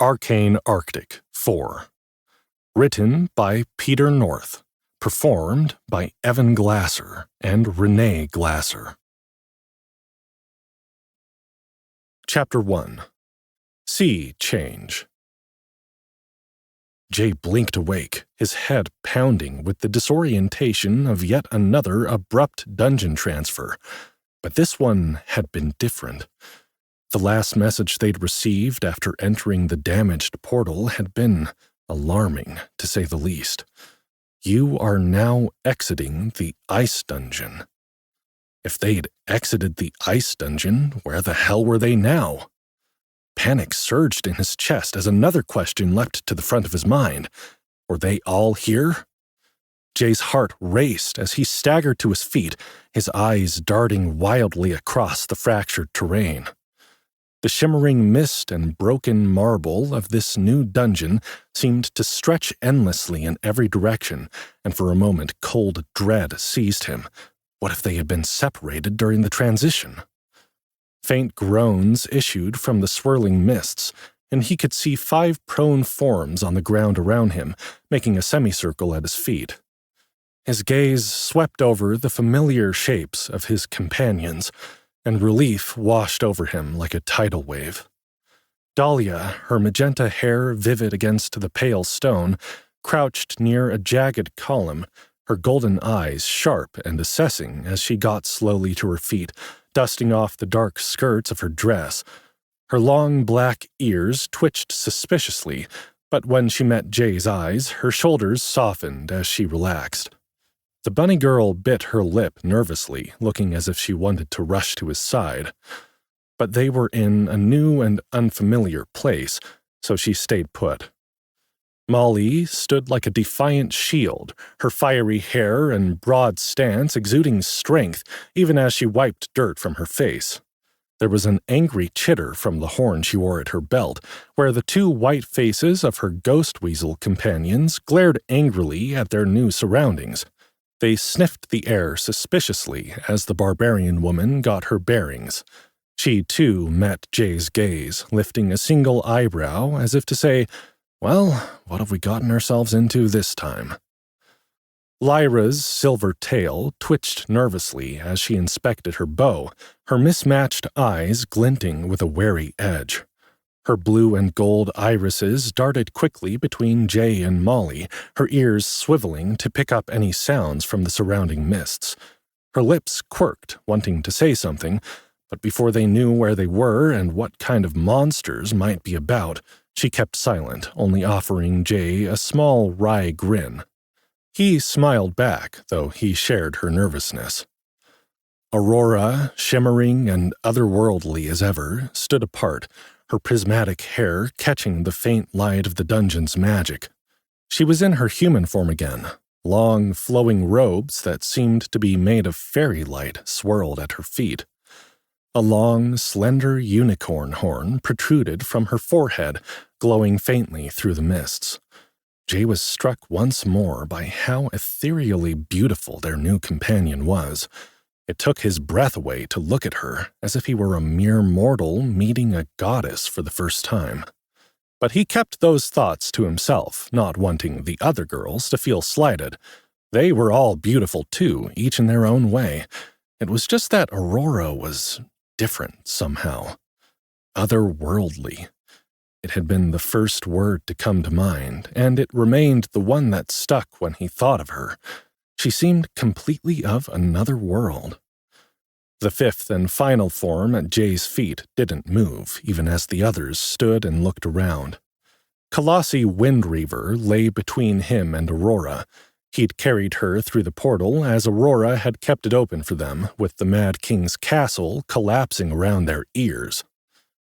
Arcane Arctic 4. Written by Peter North. Performed by Evan Glasser and Renee Glasser. Chapter 1. Sea Change. Jay blinked awake, his head pounding with the disorientation of yet another abrupt dungeon transfer. But this one had been different. The last message they'd received after entering the damaged portal had been alarming, to say the least. You are now exiting the ice dungeon. If they'd exited the ice dungeon, where the hell were they now? Panic surged in his chest as another question leapt to the front of his mind. Were they all here? Jay's heart raced as he staggered to his feet, his eyes darting wildly across the fractured terrain. The shimmering mist and broken marble of this new dungeon seemed to stretch endlessly in every direction, and for a moment cold dread seized him. What if they had been separated during the transition? Faint groans issued from the swirling mists, and he could see 5 prone forms on the ground around him, making a semicircle at his feet. His gaze swept over the familiar shapes of his companions, and relief washed over him like a tidal wave. Dahlia, her magenta hair vivid against the pale stone, crouched near a jagged column, her golden eyes sharp and assessing as she got slowly to her feet, dusting off the dark skirts of her dress. Her long black ears twitched suspiciously, but when she met Jay's eyes, her shoulders softened as she relaxed. The bunny girl bit her lip nervously, looking as if she wanted to rush to his side. But they were in a new and unfamiliar place, so she stayed put. Molly stood like a defiant shield, her fiery hair and broad stance exuding strength even as she wiped dirt from her face. There was an angry chitter from the horn she wore at her belt, where the 2 white faces of her ghost weasel companions glared angrily at their new surroundings. They sniffed the air suspiciously as the barbarian woman got her bearings. She, too, met Jay's gaze, lifting a single eyebrow as if to say, "Well, what have we gotten ourselves into this time?" Lyra's silver tail twitched nervously as she inspected her bow, her mismatched eyes glinting with a wary edge. Her blue and gold irises darted quickly between Jay and Molly, her ears swiveling to pick up any sounds from the surrounding mists. Her lips quirked, wanting to say something, but before they knew where they were and what kind of monsters might be about, she kept silent, only offering Jay a small wry grin. He smiled back, though he shared her nervousness. Aurora, shimmering and otherworldly as ever, stood apart, her prismatic hair catching the faint light of the dungeon's magic. She was in her human form again. Long, flowing robes that seemed to be made of fairy light swirled at her feet. A long, slender unicorn horn protruded from her forehead, glowing faintly through the mists. Jay was struck once more by how ethereally beautiful their new companion was. It took his breath away to look at her, as if he were a mere mortal meeting a goddess for the first time. But he kept those thoughts to himself, not wanting the other girls to feel slighted. They were all beautiful too, each in their own way. It was just that Aurora was different somehow. Otherworldly. It had been the first word to come to mind, and it remained the one that stuck when he thought of her. She seemed completely of another world. The 5th and final form at Jay's feet didn't move, even as the others stood and looked around. Kalasi Windreaver lay between him and Aurora. He'd carried her through the portal as Aurora had kept it open for them, with the Mad King's castle collapsing around their ears.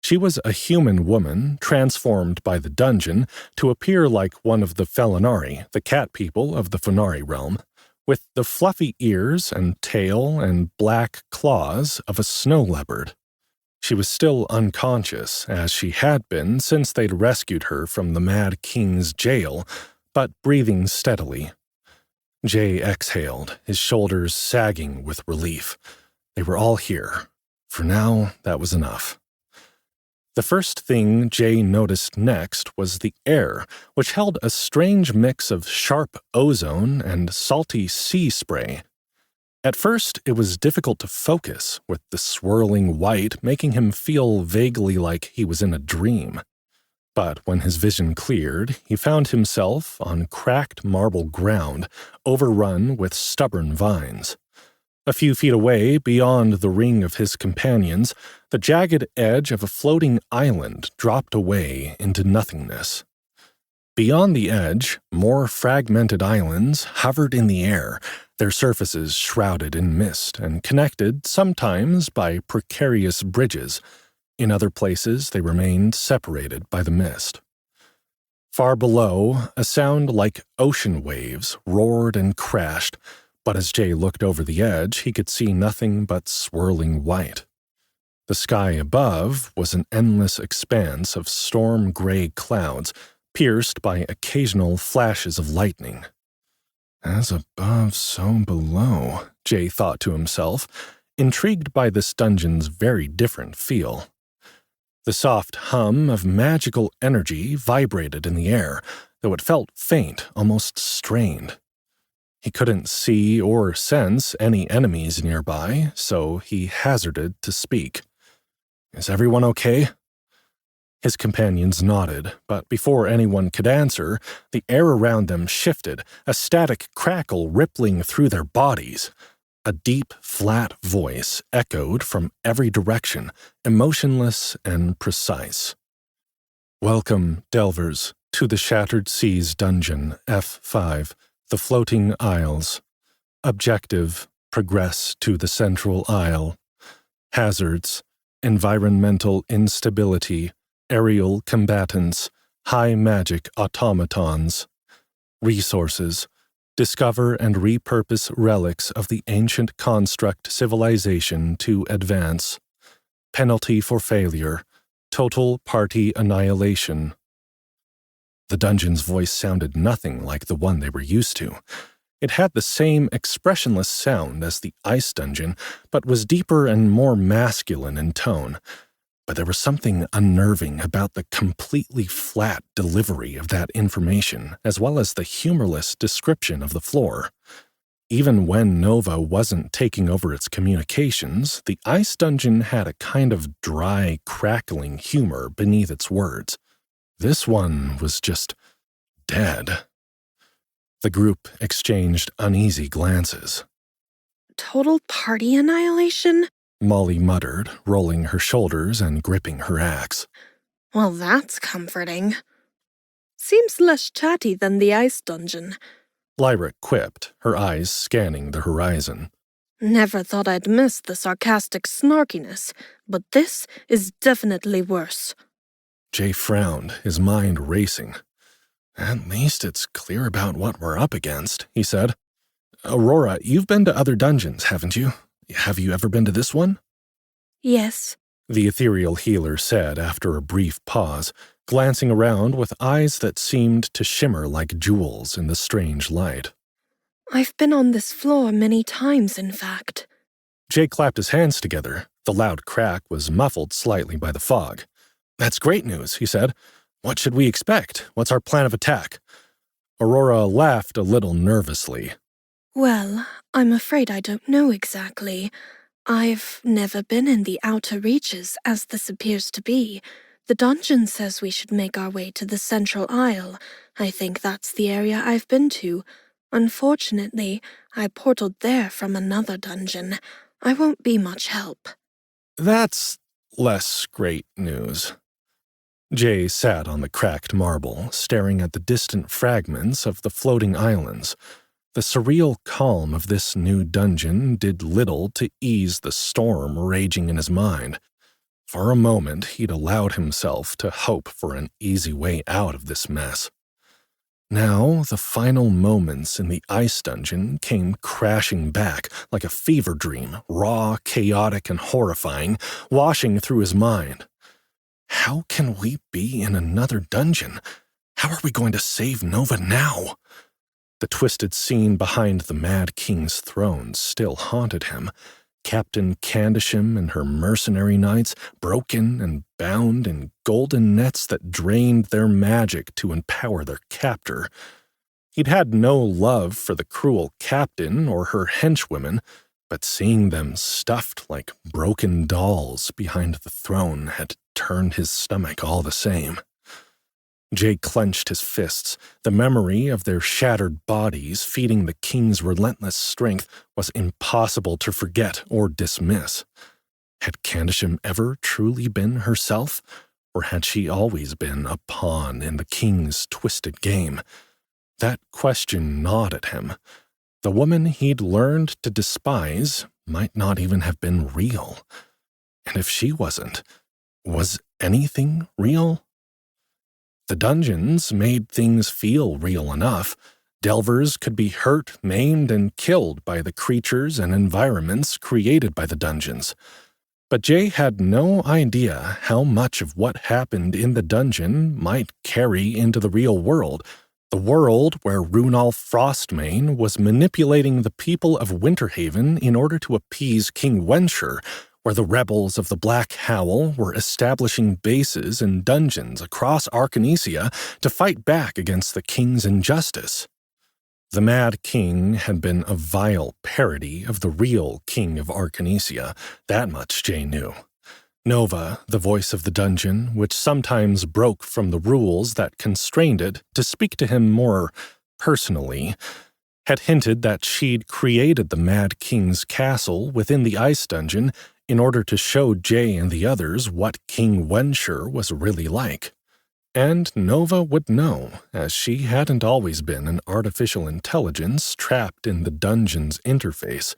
She was a human woman, transformed by the dungeon to appear like one of the Felinari, the cat people of the Funari realm, with the fluffy ears and tail and black claws of a snow-leopard. She was still unconscious, as she had been since they'd rescued her from the Mad King's jail, but breathing steadily. Jay exhaled, his shoulders sagging with relief. They were all here. For now, that was enough. The first thing Jay noticed next was the air, which held a strange mix of sharp ozone and salty sea spray. At first, it was difficult to focus, with the swirling white making him feel vaguely like he was in a dream. But when his vision cleared, he found himself on cracked marble ground, overrun with stubborn vines. A few feet away, beyond the ring of his companions, the jagged edge of a floating island dropped away into nothingness. Beyond the edge, more fragmented islands hovered in the air, their surfaces shrouded in mist and connected sometimes by precarious bridges. In other places, they remained separated by the mist. Far below, a sound like ocean waves roared and crashed, but as Jay looked over the edge, he could see nothing but swirling white. The sky above was an endless expanse of storm-gray clouds, pierced by occasional flashes of lightning. As above, so below, Jay thought to himself, intrigued by this dungeon's very different feel. The soft hum of magical energy vibrated in the air, though it felt faint, almost strained. He couldn't see or sense any enemies nearby, so he hazarded to speak. "Is everyone okay?" His companions nodded, but before anyone could answer, the air around them shifted, a static crackle rippling through their bodies. A deep, flat voice echoed from every direction, emotionless and precise. "Welcome, Delvers, to the Shattered Seas Dungeon, F5, the Floating Isles. Objective, progress to the Central Isle. Hazards, environmental instability, aerial combatants, high magic automatons. Resources, discover and repurpose relics of the ancient construct civilization to advance. Penalty for failure, total party annihilation." The dungeon's voice sounded nothing like the one they were used to. It had the same expressionless sound as the ice dungeon, but was deeper and more masculine in tone. But there was something unnerving about the completely flat delivery of that information, as well as the humorless description of the floor. Even when Nova wasn't taking over its communications, the ice dungeon had a kind of dry, crackling humor beneath its words. This one was just dead. The group exchanged uneasy glances. "Total party annihilation?" Molly muttered, rolling her shoulders and gripping her axe. "Well, that's comforting. Seems less chatty than the ice dungeon." Lyra quipped, her eyes scanning the horizon. "Never thought I'd miss the sarcastic snarkiness, but this is definitely worse." Jay frowned, his mind racing. "At least it's clear about what we're up against," he said. "Aurora, you've been to other dungeons, haven't you? Have you ever been to this one?" "Yes," the ethereal healer said after a brief pause, glancing around with eyes that seemed to shimmer like jewels in the strange light. "I've been on this floor many times, in fact." Jay clapped his hands together. The loud crack was muffled slightly by the fog. "That's great news," he said. "What should we expect? What's our plan of attack?" Aurora laughed a little nervously. "Well, I'm afraid I don't know exactly. I've never been in the outer reaches, as this appears to be. The dungeon says we should make our way to the Central Isle. I think that's the area I've been to. Unfortunately, I portaled there from another dungeon. I won't be much help." "That's less great news." Jay sat on the cracked marble, staring at the distant fragments of the floating islands. The surreal calm of this new dungeon did little to ease the storm raging in his mind. For a moment, he'd allowed himself to hope for an easy way out of this mess. Now, the final moments in the ice dungeon came crashing back like a fever dream, raw, chaotic, and horrifying, washing through his mind. How can we be in another dungeon? How are we going to save Nova now? The twisted scene behind the Mad King's throne still haunted him. Captain Candisham and her mercenary knights, broken and bound in golden nets that drained their magic to empower their captor. He'd had no love for the cruel captain or her henchwomen, but seeing them stuffed like broken dolls behind the throne had turned his stomach all the same. Jay clenched his fists. The memory of their shattered bodies feeding the king's relentless strength was impossible to forget or dismiss. Had Candisham ever truly been herself, or had she always been a pawn in the king's twisted game? That question gnawed at him. The woman he'd learned to despise might not even have been real. And if she wasn't, was anything real? The dungeons made things feel real enough. Delvers could be hurt, maimed, and killed by the creatures and environments created by the dungeons. But Jay had no idea how much of what happened in the dungeon might carry into the real world, the world where Runolf Frostmane was manipulating the people of Winterhaven in order to appease King Wensher, where the rebels of the Black Howl were establishing bases and dungeons across Arcanesia to fight back against the king's injustice. The Mad King had been a vile parody of the real king of Arcanesia, that much Jay knew. Nova, the voice of the dungeon, which sometimes broke from the rules that constrained it to speak to him more personally, had hinted that she'd created the Mad King's castle within the ice dungeon in order to show Jay and the others what King Wensher was really like. And Nova would know, as she hadn't always been an artificial intelligence trapped in the dungeon's interface.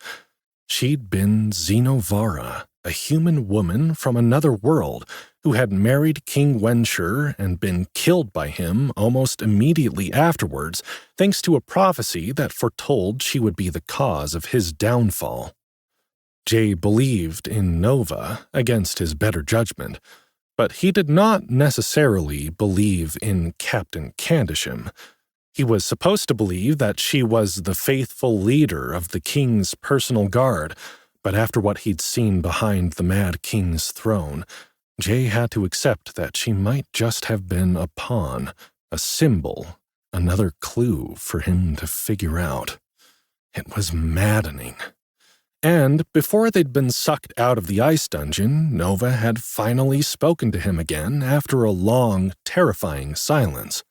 She'd been Xenovara, a human woman from another world who had married King Wensher and been killed by him almost immediately afterwards, thanks to a prophecy that foretold she would be the cause of his downfall. Jay believed in Nova against his better judgment, but he did not necessarily believe in Captain Candisham. He was supposed to believe that she was the faithful leader of the king's personal guard, but after what he'd seen behind the Mad King's throne, Jay had to accept that she might just have been a pawn, a symbol, another clue for him to figure out. It was maddening. And before they'd been sucked out of the ice dungeon, Nova had finally spoken to him again after a long, terrifying silence.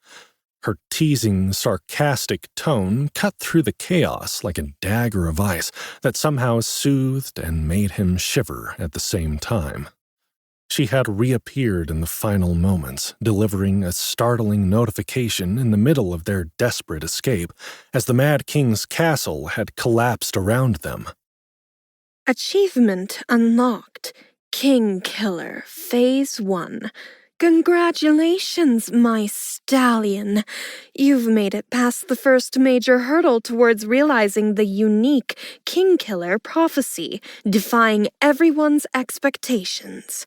Her teasing, sarcastic tone cut through the chaos like a dagger of ice that somehow soothed and made him shiver at the same time. She had reappeared in the final moments, delivering a startling notification in the middle of their desperate escape as the Mad King's castle had collapsed around them. Achievement unlocked. King Killer, Phase 1. Congratulations, my stallion. You've made it past the first major hurdle towards realizing the unique King Killer prophecy, defying everyone's expectations.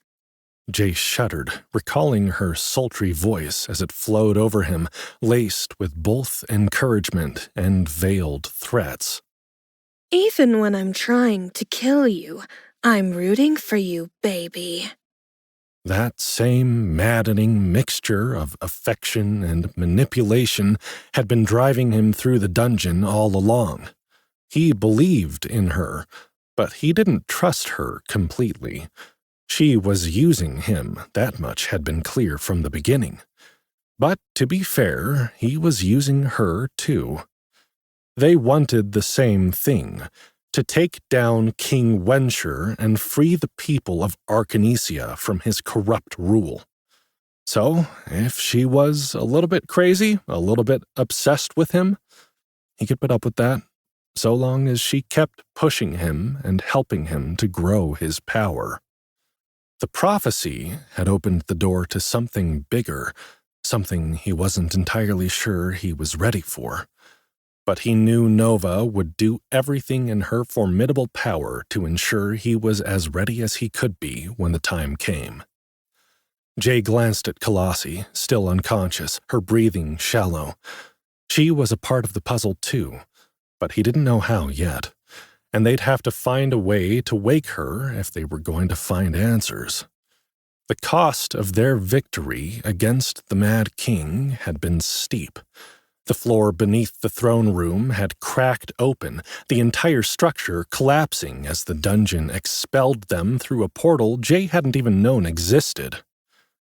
Jay shuddered, recalling her sultry voice as it flowed over him, laced with both encouragement and veiled threats. Even when I'm trying to kill you, I'm rooting for you, baby. That same maddening mixture of affection and manipulation had been driving him through the dungeon all along. He believed in her, but he didn't trust her completely. She was using him, that much had been clear from the beginning. But to be fair, he was using her too. They wanted the same thing, to take down King Wensher and free the people of Arcanesia from his corrupt rule. So, if she was a little bit crazy, a little bit obsessed with him, he could put up with that, so long as she kept pushing him and helping him to grow his power. The prophecy had opened the door to something bigger, something he wasn't entirely sure he was ready for. But he knew Nova would do everything in her formidable power to ensure he was as ready as he could be when the time came. Jay glanced at Kalasi, still unconscious, her breathing shallow. She was a part of the puzzle too, but he didn't know how yet. and they'd have to find a way to wake her if they were going to find answers. The cost of their victory against the Mad King had been steep. The floor beneath the throne room had cracked open, the entire structure collapsing as the dungeon expelled them through a portal Jay hadn't even known existed.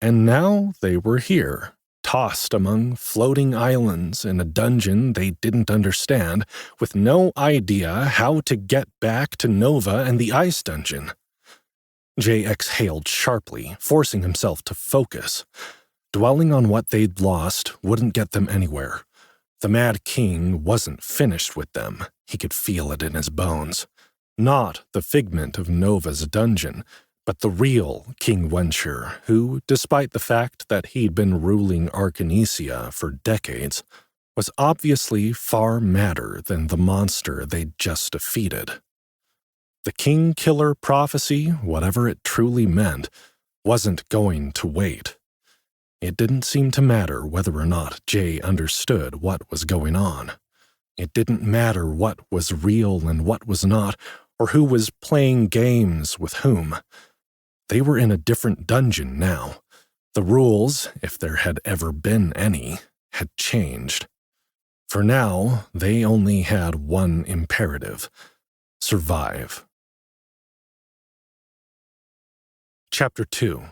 And now they were here, tossed among floating islands in a dungeon they didn't understand, with no idea how to get back to Nova and the ice dungeon. Jay exhaled sharply, forcing himself to focus. Dwelling on what they'd lost wouldn't get them anywhere. The Mad King wasn't finished with them. He could feel it in his bones. Not the figment of Nova's dungeon, but the real King Wencher, who, despite the fact that he'd been ruling Arcanesia for decades, was obviously far madder than the monster they'd just defeated. The King-Killer prophecy, whatever it truly meant, wasn't going to wait. It didn't seem to matter whether or not Jay understood what was going on. It didn't matter what was real and what was not, or who was playing games with whom. They were in a different dungeon now. The rules, if there had ever been any, had changed. For now, they only had one imperative: survive. Chapter 2.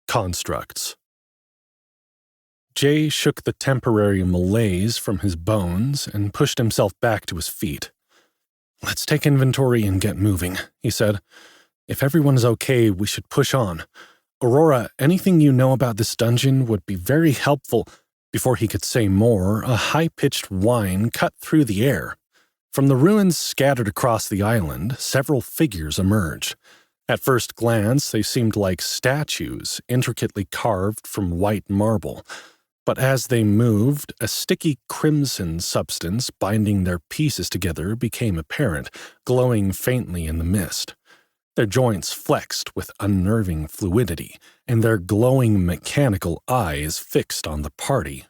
Constructs. Jay shook the temporary malaise from his bones and pushed himself back to his feet. "Let's take inventory and get moving," he said. "If everyone is okay, we should push on. Aurora, anything you know about this dungeon would be very helpful." Before he could say more, a high-pitched whine cut through the air. From the ruins scattered across the island, several figures emerged. At first glance, they seemed like statues, intricately carved from white marble. But as they moved, a sticky crimson substance binding their pieces together became apparent, glowing faintly in the mist. Their joints flexed with unnerving fluidity, and their glowing mechanical eyes fixed on the party.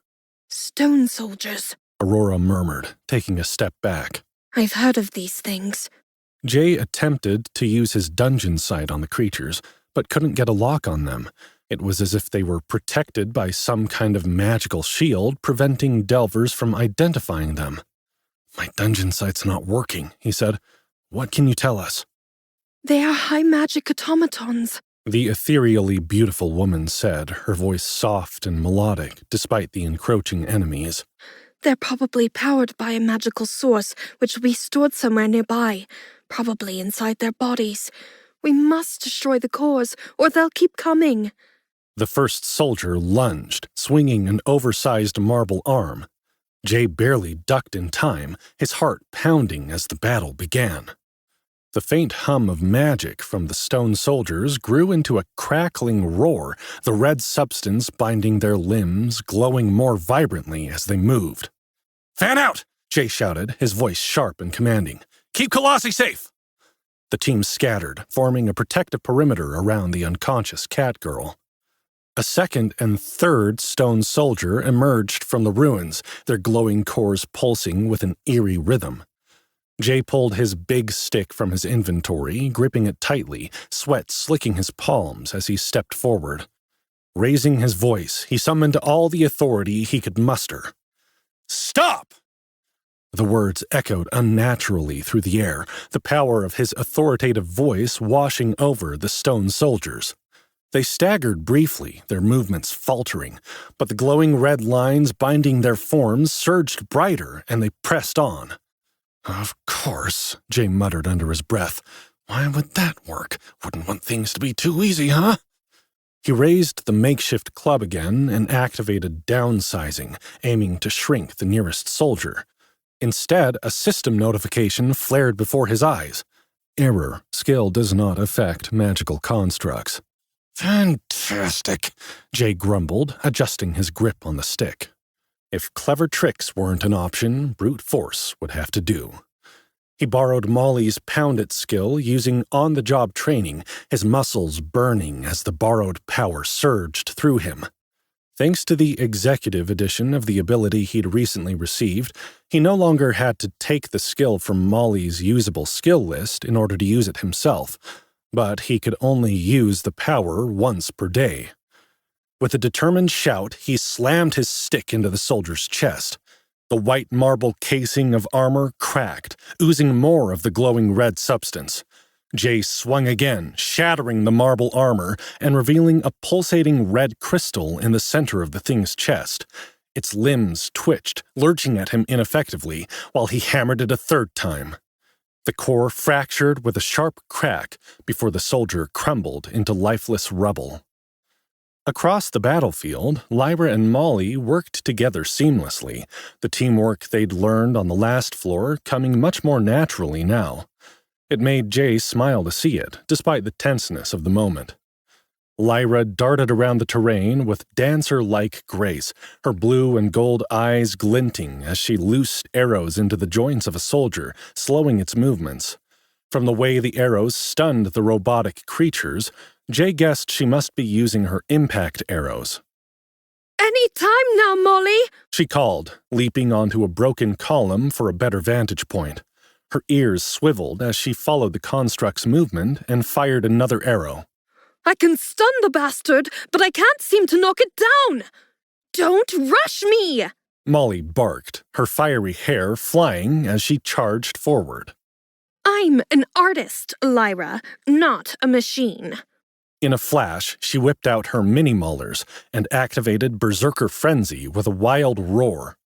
"Stone soldiers," Aurora murmured, taking a step back. "I've heard of these things." Jay attempted to use his dungeon sight on the creatures, but couldn't get a lock on them. It was as if they were protected by some kind of magical shield, preventing delvers from identifying them. "My dungeon sight's not working," he said. "What can you tell us?" "They are high magic automatons," the ethereally beautiful woman said, her voice soft and melodic, despite the encroaching enemies. "They're probably powered by a magical source, which we stored somewhere nearby, probably inside their bodies. We must destroy the cores, or they'll keep coming." The first soldier lunged, swinging an oversized marble arm. Jay barely ducked in time, his heart pounding as the battle began. The faint hum of magic from the stone soldiers grew into a crackling roar, the red substance binding their limbs glowing more vibrantly as they moved. "Fan out!" Jay shouted, his voice sharp and commanding. "Keep Kalasi safe!" The team scattered, forming a protective perimeter around the unconscious catgirl. A second and third stone soldier emerged from the ruins, their glowing cores pulsing with an eerie rhythm. Jay pulled his big stick from his inventory, gripping it tightly, sweat slicking his palms as he stepped forward. Raising his voice, he summoned all the authority he could muster. "Stop!" The words echoed unnaturally through the air, the power of his authoritative voice washing over the stone soldiers. They staggered briefly, their movements faltering, but the glowing red lines binding their forms surged brighter, and they pressed on. "Of course," Jay muttered under his breath. "Why would that work? Wouldn't want things to be too easy, huh?" He raised the makeshift club again and activated downsizing, aiming to shrink the nearest soldier. Instead, a system notification flared before his eyes. "Error. Skill does not affect magical constructs." "Fantastic," Jay grumbled, adjusting his grip on the stick. If clever tricks weren't an option, brute force would have to do. He borrowed Molly's pound-it skill using on-the-job training, his muscles burning as the borrowed power surged through him. Thanks to the executive edition of the ability he'd recently received, he no longer had to take the skill from Molly's usable skill list in order to use it himself, but he could only use the power once per day. With a determined shout, he slammed his stick into the soldier's chest. The white marble casing of armor cracked, oozing more of the glowing red substance. Jay swung again, shattering the marble armor and revealing a pulsating red crystal in the center of the thing's chest. Its limbs twitched, lurching at him ineffectively, while he hammered it a third time. The core fractured with a sharp crack before the soldier crumbled into lifeless rubble. Across the battlefield, Lyra and Molly worked together seamlessly, the teamwork they'd learned on the last floor coming much more naturally now. It made Jay smile to see it, despite the tenseness of the moment. Lyra darted around the terrain with dancer-like grace, her blue and gold eyes glinting as she loosed arrows into the joints of a soldier, slowing its movements. From the way the arrows stunned the robotic creatures, Jay guessed she must be using her impact arrows. "Any time now, Molly!" she called, leaping onto a broken column for a better vantage point. Her ears swiveled as she followed the construct's movement and fired another arrow. "I can stun the bastard, but I can't seem to knock it down! Don't rush me!" Molly barked, her fiery hair flying as she charged forward. "I'm an artist, Lyra, not a machine." In a flash, she whipped out her mini-maulers and activated Berserker Frenzy with a wild roar.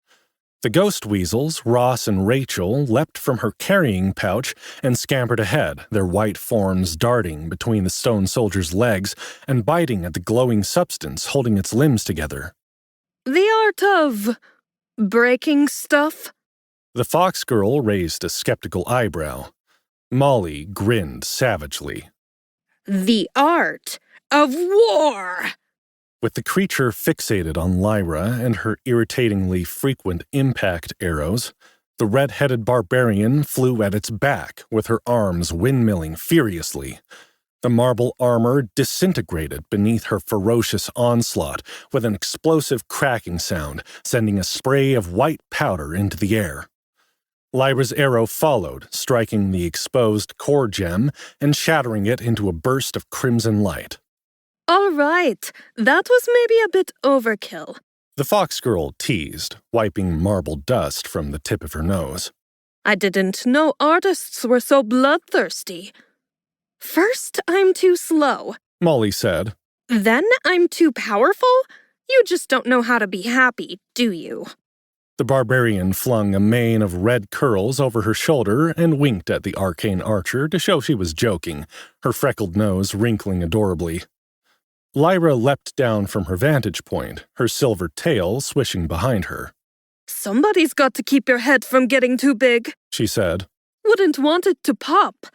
The ghost weasels, Ross and Rachel, leapt from her carrying pouch and scampered ahead, their white forms darting between the stone soldier's legs and biting at the glowing substance holding its limbs together. "The art of breaking stuff?" The fox girl raised a skeptical eyebrow. Molly grinned savagely. "The art of war!" With the creature fixated on Lyra and her irritatingly frequent impact arrows, the red-headed barbarian flew at its back with her arms windmilling furiously. The marble armor disintegrated beneath her ferocious onslaught with an explosive cracking sound, sending a spray of white powder into the air. Lyra's arrow followed, striking the exposed core gem and shattering it into a burst of crimson light. "All right, that was maybe a bit overkill." The fox girl teased, wiping marble dust from the tip of her nose. "I didn't know artists were so bloodthirsty. First, I'm too slow. Molly said. Then I'm too powerful? You just don't know how to be happy, do you?" The barbarian flung a mane of red curls over her shoulder and winked at the arcane archer to show she was joking, her freckled nose wrinkling adorably. Lyra leapt down from her vantage point, her silver tail swishing behind her. "Somebody's got to keep your head from getting too big," she said. "Wouldn't want it to pop.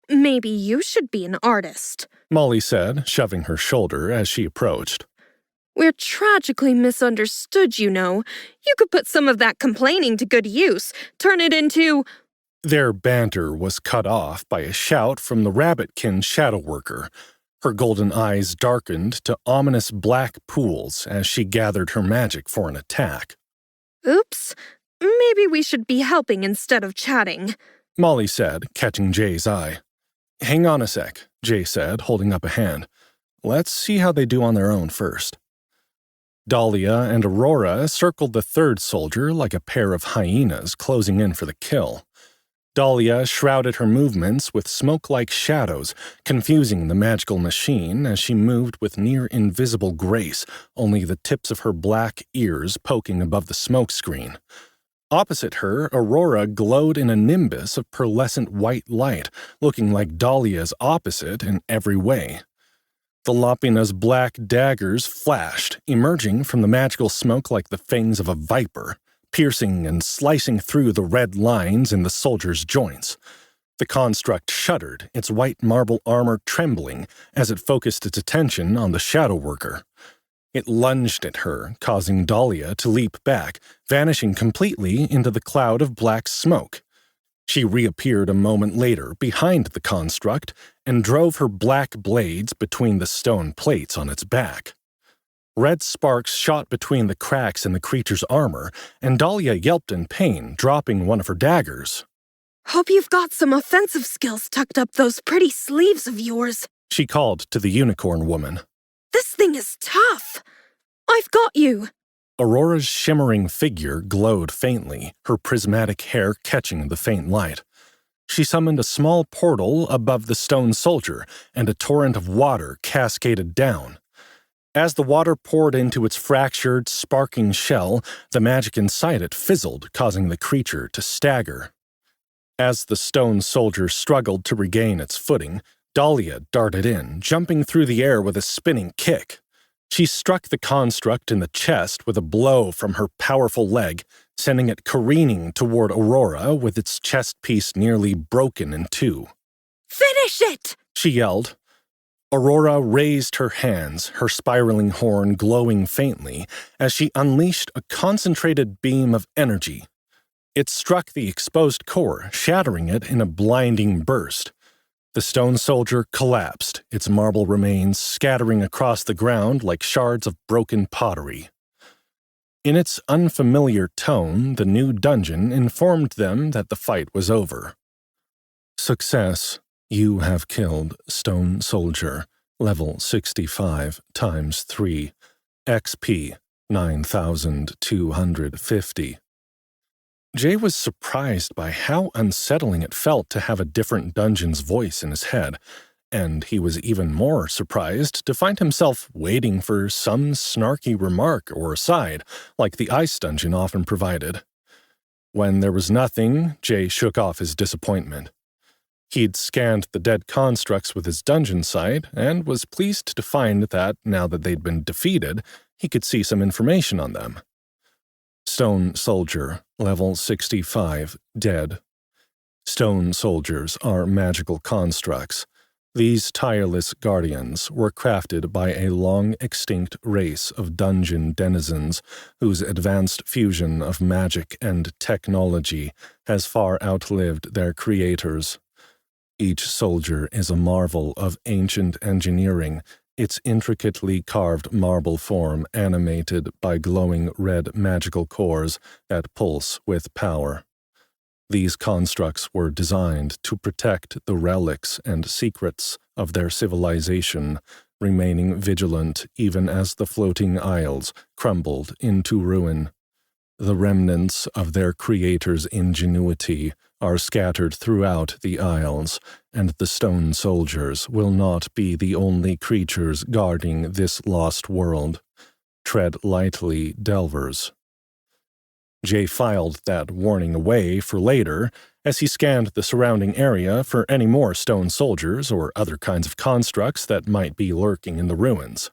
Maybe you should be an artist," Molly said, shoving her shoulder as she approached. "We're tragically misunderstood, you know. You could put some of that complaining to good use, turn it into—" Their banter was cut off by a shout from the rabbitkin shadow worker. Her golden eyes darkened to ominous black pools as she gathered her magic for an attack. "Oops, maybe we should be helping instead of chatting," Molly said, catching Jay's eye. "Hang on a sec," Jay said, holding up a hand. "Let's see how they do on their own first." Dahlia and Aurora circled the third soldier like a pair of hyenas closing in for the kill. Dahlia shrouded her movements with smoke-like shadows, confusing the magical machine as she moved with near-invisible grace, only the tips of her black ears poking above the smoke screen. Opposite her, Aurora glowed in a nimbus of pearlescent white light, looking like Dahlia's opposite in every way. The Lapina's black daggers flashed, emerging from the magical smoke like the fangs of a viper, piercing and slicing through the red lines in the soldier's joints. The construct shuddered, its white marble armor trembling as it focused its attention on the shadow worker. It lunged at her, causing Dahlia to leap back, vanishing completely into the cloud of black smoke. She reappeared a moment later behind the construct and drove her black blades between the stone plates on its back. Red sparks shot between the cracks in the creature's armor, and Dahlia yelped in pain, dropping one of her daggers. "Hope you've got some offensive skills tucked up those pretty sleeves of yours," she called to the unicorn woman. "This thing is tough. I've got you." Aurora's shimmering figure glowed faintly, her prismatic hair catching the faint light. She summoned a small portal above the stone soldier, and a torrent of water cascaded down. As the water poured into its fractured, sparking shell, the magic inside it fizzled, causing the creature to stagger. As the stone soldier struggled to regain its footing, Dahlia darted in, jumping through the air with a spinning kick. She struck the construct in the chest with a blow from her powerful leg, sending it careening toward Aurora with its chest piece nearly broken in two. "Finish it!" she yelled. Aurora raised her hands, her spiraling horn glowing faintly, as she unleashed a concentrated beam of energy. It struck the exposed core, shattering it in a blinding burst. The stone soldier collapsed, its marble remains scattering across the ground like shards of broken pottery. In its unfamiliar tone, the new dungeon informed them that the fight was over. Success. You have killed Stone Soldier, level 65 times 3, XP 9,250. Jay was surprised by how unsettling it felt to have a different dungeon's voice in his head, and he was even more surprised to find himself waiting for some snarky remark or aside, like the ice dungeon often provided. When there was nothing, Jay shook off his disappointment. He'd scanned the dead constructs with his dungeon sight and was pleased to find that, now that they'd been defeated, he could see some information on them. Stone Soldier, level 65, dead. Stone soldiers are magical constructs. These tireless guardians were crafted by a long-extinct race of dungeon denizens whose advanced fusion of magic and technology has far outlived their creators. Each soldier is a marvel of ancient engineering, its intricately carved marble form animated by glowing red magical cores that pulse with power. These constructs were designed to protect the relics and secrets of their civilization, remaining vigilant even as the floating isles crumbled into ruin. The remnants of their creators' ingenuity are scattered throughout the isles, and the stone soldiers will not be the only creatures guarding this lost world. Tread lightly, delvers. Jay filed that warning away for later as he scanned the surrounding area for any more stone soldiers or other kinds of constructs that might be lurking in the ruins.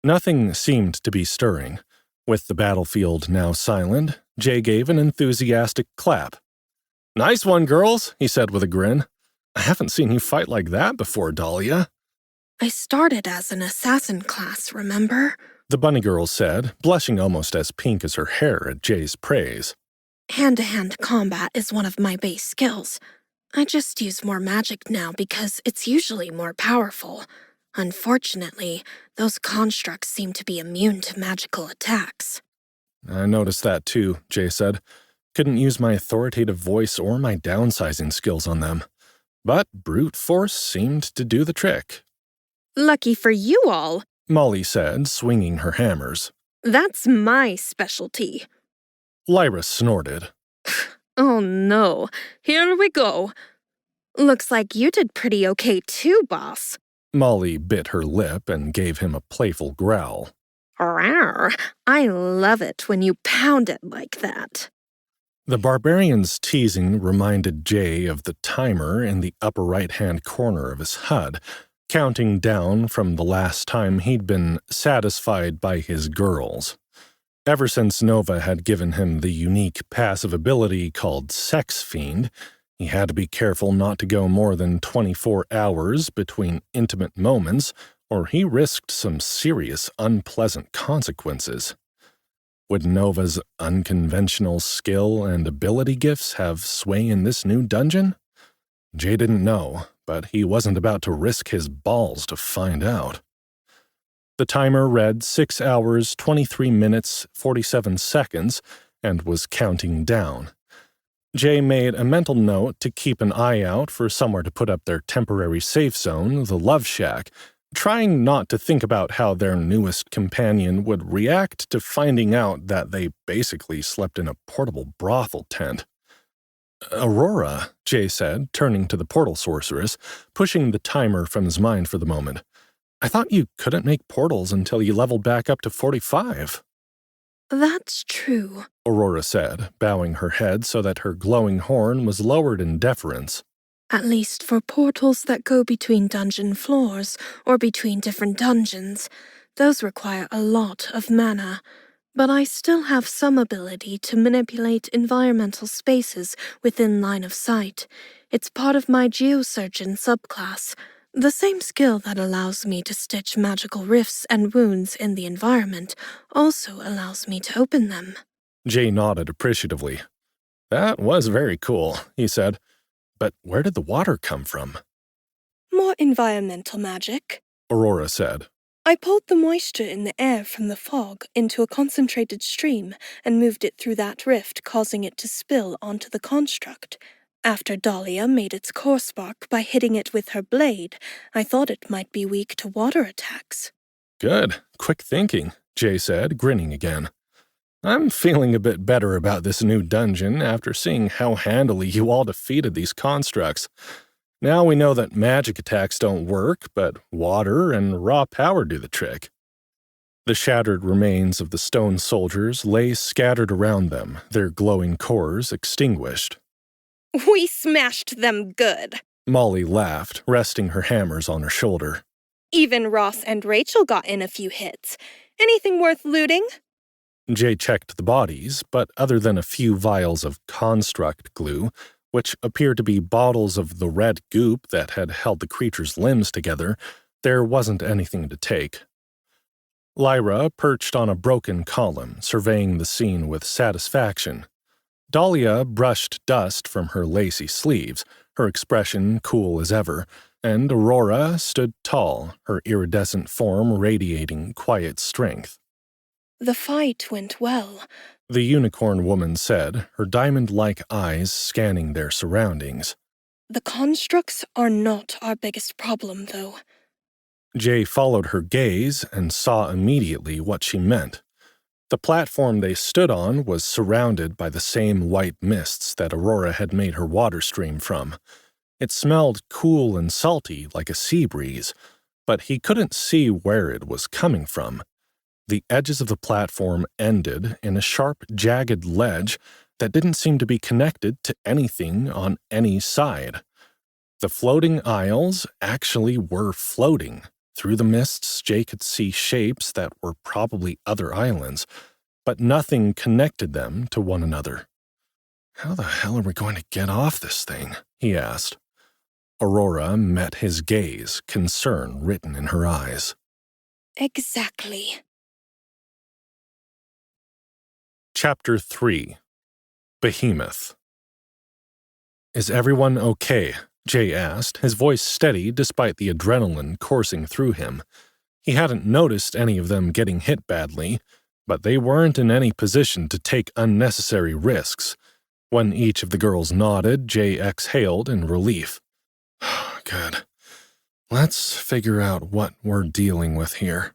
Nothing seemed to be stirring. With the battlefield now silent, Jay gave an enthusiastic clap. "Nice one, girls," he said with a grin. "I haven't seen you fight like that before, Dahlia." "I started as an assassin class, remember?" the bunny girl said, blushing almost as pink as her hair at Jay's praise. "Hand-to-hand combat is one of my base skills. I just use more magic now because it's usually more powerful. Unfortunately, those constructs seem to be immune to magical attacks." "I noticed that too," Jay said. "Couldn't use my authoritative voice or my downsizing skills on them. But brute force seemed to do the trick." "Lucky for you all," Molly said, swinging her hammers. "That's my specialty." Lyra snorted. "Oh no, here we go. Looks like you did pretty okay too, boss." Molly bit her lip and gave him a playful growl. "Rawr, I love it when you pound it like that." The barbarian's teasing reminded Jay of the timer in the upper right-hand corner of his HUD, counting down from the last time he'd been satisfied by his girls. Ever since Nova had given him the unique passive ability called Sex Fiend, he had to be careful not to go more than 24 hours between intimate moments, or he risked some serious unpleasant consequences. Would Nova's unconventional skill and ability gifts have sway in this new dungeon? Jay didn't know, but he wasn't about to risk his balls to find out. The timer read 6 hours, 23 minutes, 47 seconds, and was counting down. Jay made a mental note to keep an eye out for somewhere to put up their temporary safe zone, the Love Shack, trying not to think about how their newest companion would react to finding out that they basically slept in a portable brothel tent. Aurora, Jay said, turning to the portal sorceress, pushing the timer from his mind for the moment. I thought you couldn't make portals until you leveled back up to 45. That's true, Aurora said, bowing her head so that her glowing horn was lowered in deference. At least for portals that go between dungeon floors or between different dungeons. Those require a lot of mana. But I still have some ability to manipulate environmental spaces within line of sight. It's part of my geosurgeon subclass, the same skill that allows me to stitch magical rifts and wounds in the environment also allows me to open them. Jay nodded appreciatively. That was very cool, he said. But where did the water come from? More environmental magic, Aurora said. I pulled the moisture in the air from the fog into a concentrated stream and moved it through that rift, causing it to spill onto the construct. After Dahlia made its core spark by hitting it with her blade, I thought it might be weak to water attacks. Good. Quick thinking, Jay said, grinning again. I'm feeling a bit better about this new dungeon after seeing how handily you all defeated these constructs. Now we know that magic attacks don't work, but water and raw power do the trick. The shattered remains of the stone soldiers lay scattered around them, their glowing cores extinguished. We smashed them good, Molly laughed, resting her hammers on her shoulder. Even Ross and Rachel got in a few hits. Anything worth looting? Jay checked the bodies, but other than a few vials of construct glue, which appeared to be bottles of the red goop that had held the creature's limbs together, there wasn't anything to take. Lyra perched on a broken column, surveying the scene with satisfaction. Dahlia brushed dust from her lacy sleeves, her expression cool as ever, and Aurora stood tall, her iridescent form radiating quiet strength. The fight went well, the unicorn woman said, her diamond-like eyes scanning their surroundings. The constructs are not our biggest problem, though. Jay followed her gaze and saw immediately what she meant. The platform they stood on was surrounded by the same white mists that Aurora had made her water stream from. It smelled cool and salty like a sea breeze, but he couldn't see where it was coming from. The edges of the platform ended in a sharp, jagged ledge that didn't seem to be connected to anything on any side. The floating aisles actually were floating. Through the mists, Jay could see shapes that were probably other islands, but nothing connected them to one another. How the hell are we going to get off this thing? He asked. Aurora met his gaze, concern written in her eyes. Exactly. Chapter 3 Behemoth. Is everyone okay? Jay asked, his voice steady despite the adrenaline coursing through him. He hadn't noticed any of them getting hit badly, but they weren't in any position to take unnecessary risks. When each of the girls nodded, Jay exhaled in relief. Good. Let's figure out what we're dealing with here.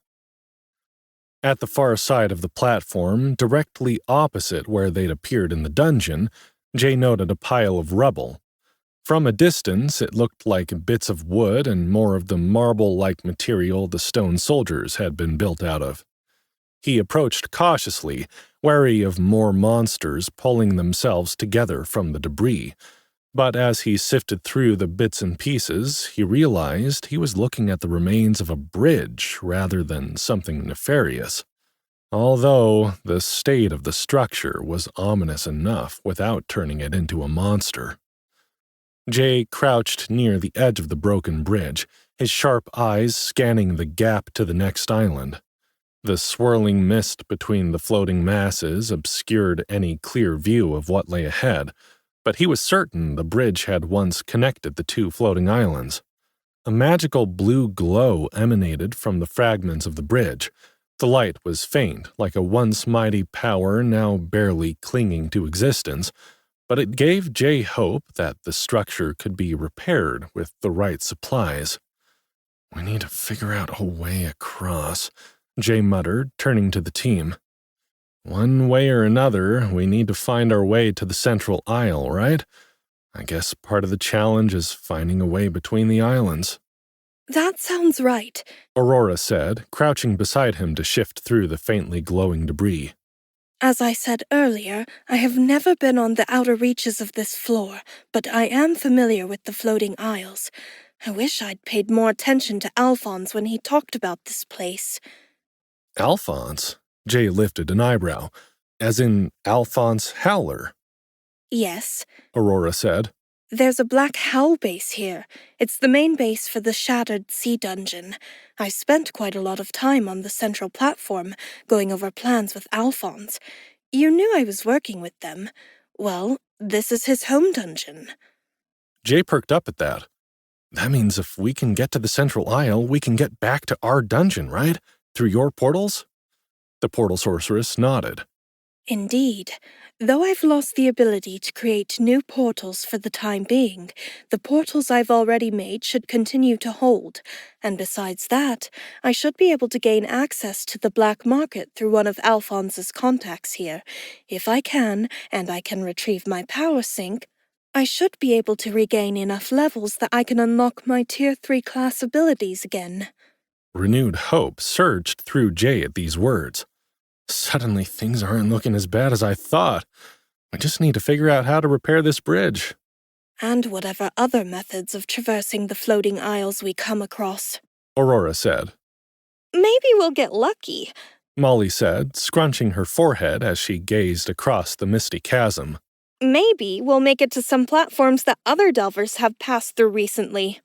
At the far side of the platform, directly opposite where they'd appeared in the dungeon, Jay noted a pile of rubble. From a distance, it looked like bits of wood and more of the marble-like material the stone soldiers had been built out of. He approached cautiously, wary of more monsters pulling themselves together from the debris. But as he sifted through the bits and pieces, he realized he was looking at the remains of a bridge rather than something nefarious. Although the state of the structure was ominous enough without turning it into a monster. Jay crouched near the edge of the broken bridge, his sharp eyes scanning the gap to the next island. The swirling mist between the floating masses obscured any clear view of what lay ahead, but he was certain the bridge had once connected the two floating islands. A magical blue glow emanated from the fragments of the bridge. The light was faint, like a once mighty power now barely clinging to existence, but it gave Jay hope that the structure could be repaired with the right supplies. "We need to figure out a way across," Jay muttered, turning to the team. "One way or another, we need to find our way to the central isle, right? I guess part of the challenge is finding a way between the islands." That sounds right. Aurora said, crouching beside him to shift through the faintly glowing debris. As I said earlier, I have never been on the outer reaches of this floor, but I am familiar with the floating isles. I wish I'd paid more attention to Alphonse when he talked about this place. "Alphonse?" Jay lifted an eyebrow. "As in Alphonse Howler?" Yes. Aurora said. There's a black howl base here. It's the main base for the Shattered Sea Dungeon. I spent quite a lot of time on the central platform, going over plans with Alphonse. You knew I was working with them. Well, this is his home dungeon. Jay perked up at that. "That means if we can get to the central isle, we can get back to our dungeon, right? Through your portals?" The portal sorceress nodded. Indeed. Though I've lost the ability to create new portals for the time being, the portals I've already made should continue to hold, and besides that, I should be able to gain access to the black market through one of Alphonse's contacts here. If I can, and I can retrieve my power sink, I should be able to regain enough levels that I can unlock my Tier 3 class abilities again. Renewed hope surged through Jay at these words. "Suddenly things aren't looking as bad as I thought. We just need to figure out how to repair this bridge." And whatever other methods of traversing the floating isles we come across. Aurora said. Maybe we'll get lucky. Molly said, scrunching her forehead as she gazed across the misty chasm. Maybe we'll make it to some platforms that other delvers have passed through recently.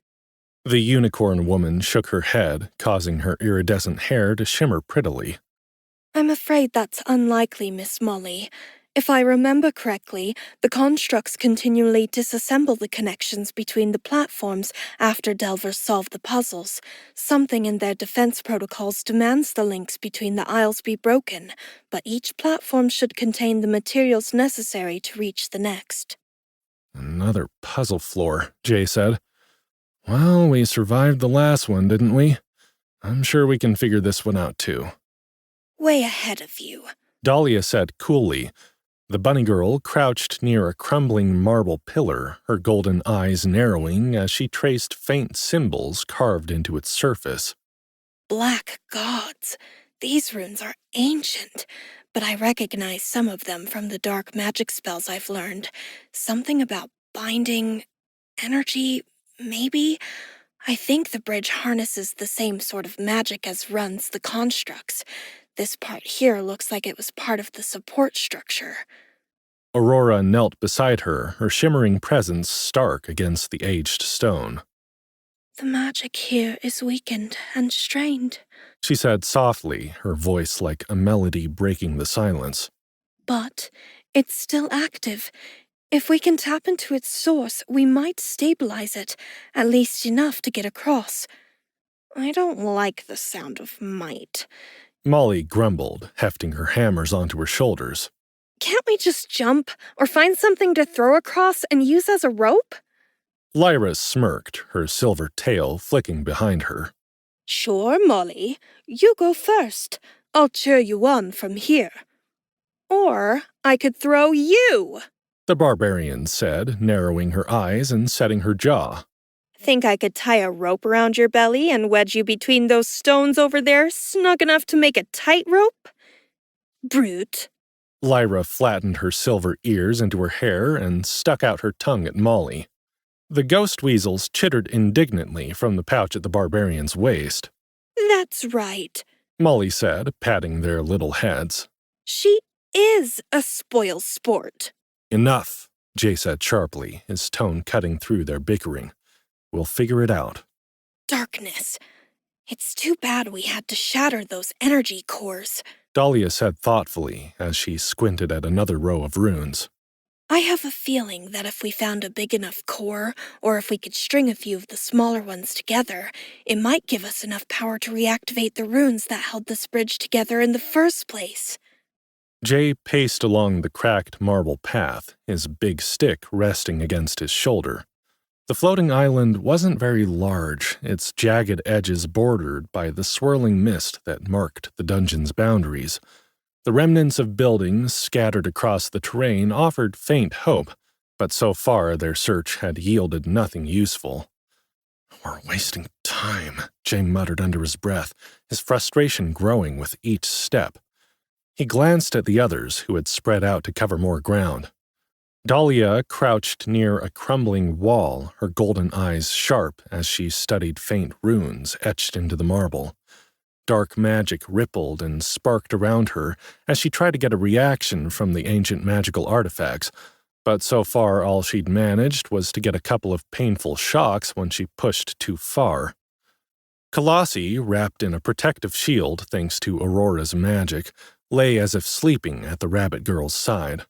The unicorn woman shook her head, causing her iridescent hair to shimmer prettily. I'm afraid that's unlikely, Miss Molly. If I remember correctly, the constructs continually disassemble the connections between the platforms after delvers solve the puzzles. Something in their defense protocols demands the links between the isles be broken, but each platform should contain the materials necessary to reach the next. "Another puzzle floor," Jay said. "Well, we survived the last one, didn't we? I'm sure we can figure this one out too." Way ahead of you, Dahlia said coolly. The bunny girl crouched near a crumbling marble pillar, her golden eyes narrowing as she traced faint symbols carved into its surface. Black gods. These runes are ancient, but I recognize some of them from the dark magic spells I've learned. Something about binding energy, maybe? I think the bridge harnesses the same sort of magic as runs the constructs. This part here looks like it was part of the support structure. Aurora knelt beside her, her shimmering presence stark against the aged stone. The magic here is weakened and strained, She said softly, her voice like a melody breaking the silence. but it's still active. If we can tap into its source, we might stabilize it, at least enough to get across. I don't like the sound of might. Molly grumbled, hefting her hammers onto her shoulders. Can't we just jump, or find something to throw across and use as a rope? Lyra smirked, her silver tail flicking behind her. Sure, Molly. You go first. I'll cheer you on from here. Or I could throw you, The barbarian said, narrowing her eyes and setting her jaw. Think I could tie a rope around your belly and wedge you between those stones over there, snug enough to make a tightrope? Brute. Lyra flattened her silver ears into her hair and stuck out her tongue at Molly. The ghost weasels chittered indignantly from the pouch at the barbarian's waist. That's right. Molly said, patting their little heads. She is a spoil sport. Enough, Jay said sharply, his tone cutting through their bickering. We'll figure it out. Darkness. It's too bad we had to shatter those energy cores. Dahlia said thoughtfully as she squinted at another row of runes. I have a feeling that if we found a big enough core, or if we could string a few of the smaller ones together, it might give us enough power to reactivate the runes that held this bridge together in the first place. Jay paced along the cracked marble path, his big stick resting against his shoulder. The floating island wasn't very large, its jagged edges bordered by the swirling mist that marked the dungeon's boundaries. The remnants of buildings scattered across the terrain offered faint hope, but so far their search had yielded nothing useful. "We're wasting time," Jay muttered under his breath, his frustration growing with each step. He glanced at the others who had spread out to cover more ground. Dahlia crouched near a crumbling wall, her golden eyes sharp as she studied faint runes etched into the marble. Dark magic rippled and sparked around her as she tried to get a reaction from the ancient magical artifacts, but so far all she'd managed was to get a couple of painful shocks when she pushed too far. Kalasi, wrapped in a protective shield thanks to Aurora's magic, lay as if sleeping at the rabbit girl's side.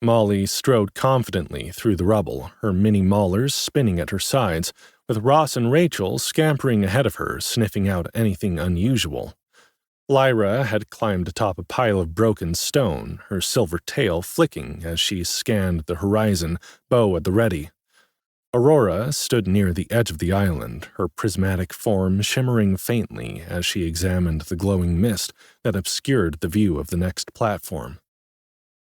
Molly strode confidently through the rubble, her mini maulers spinning at her sides, with Ross and Rachel scampering ahead of her, sniffing out anything unusual. Lyra had climbed atop a pile of broken stone, her silver tail flicking as she scanned the horizon, bow at the ready. Aurora stood near the edge of the island, her prismatic form shimmering faintly as she examined the glowing mist that obscured the view of the next platform.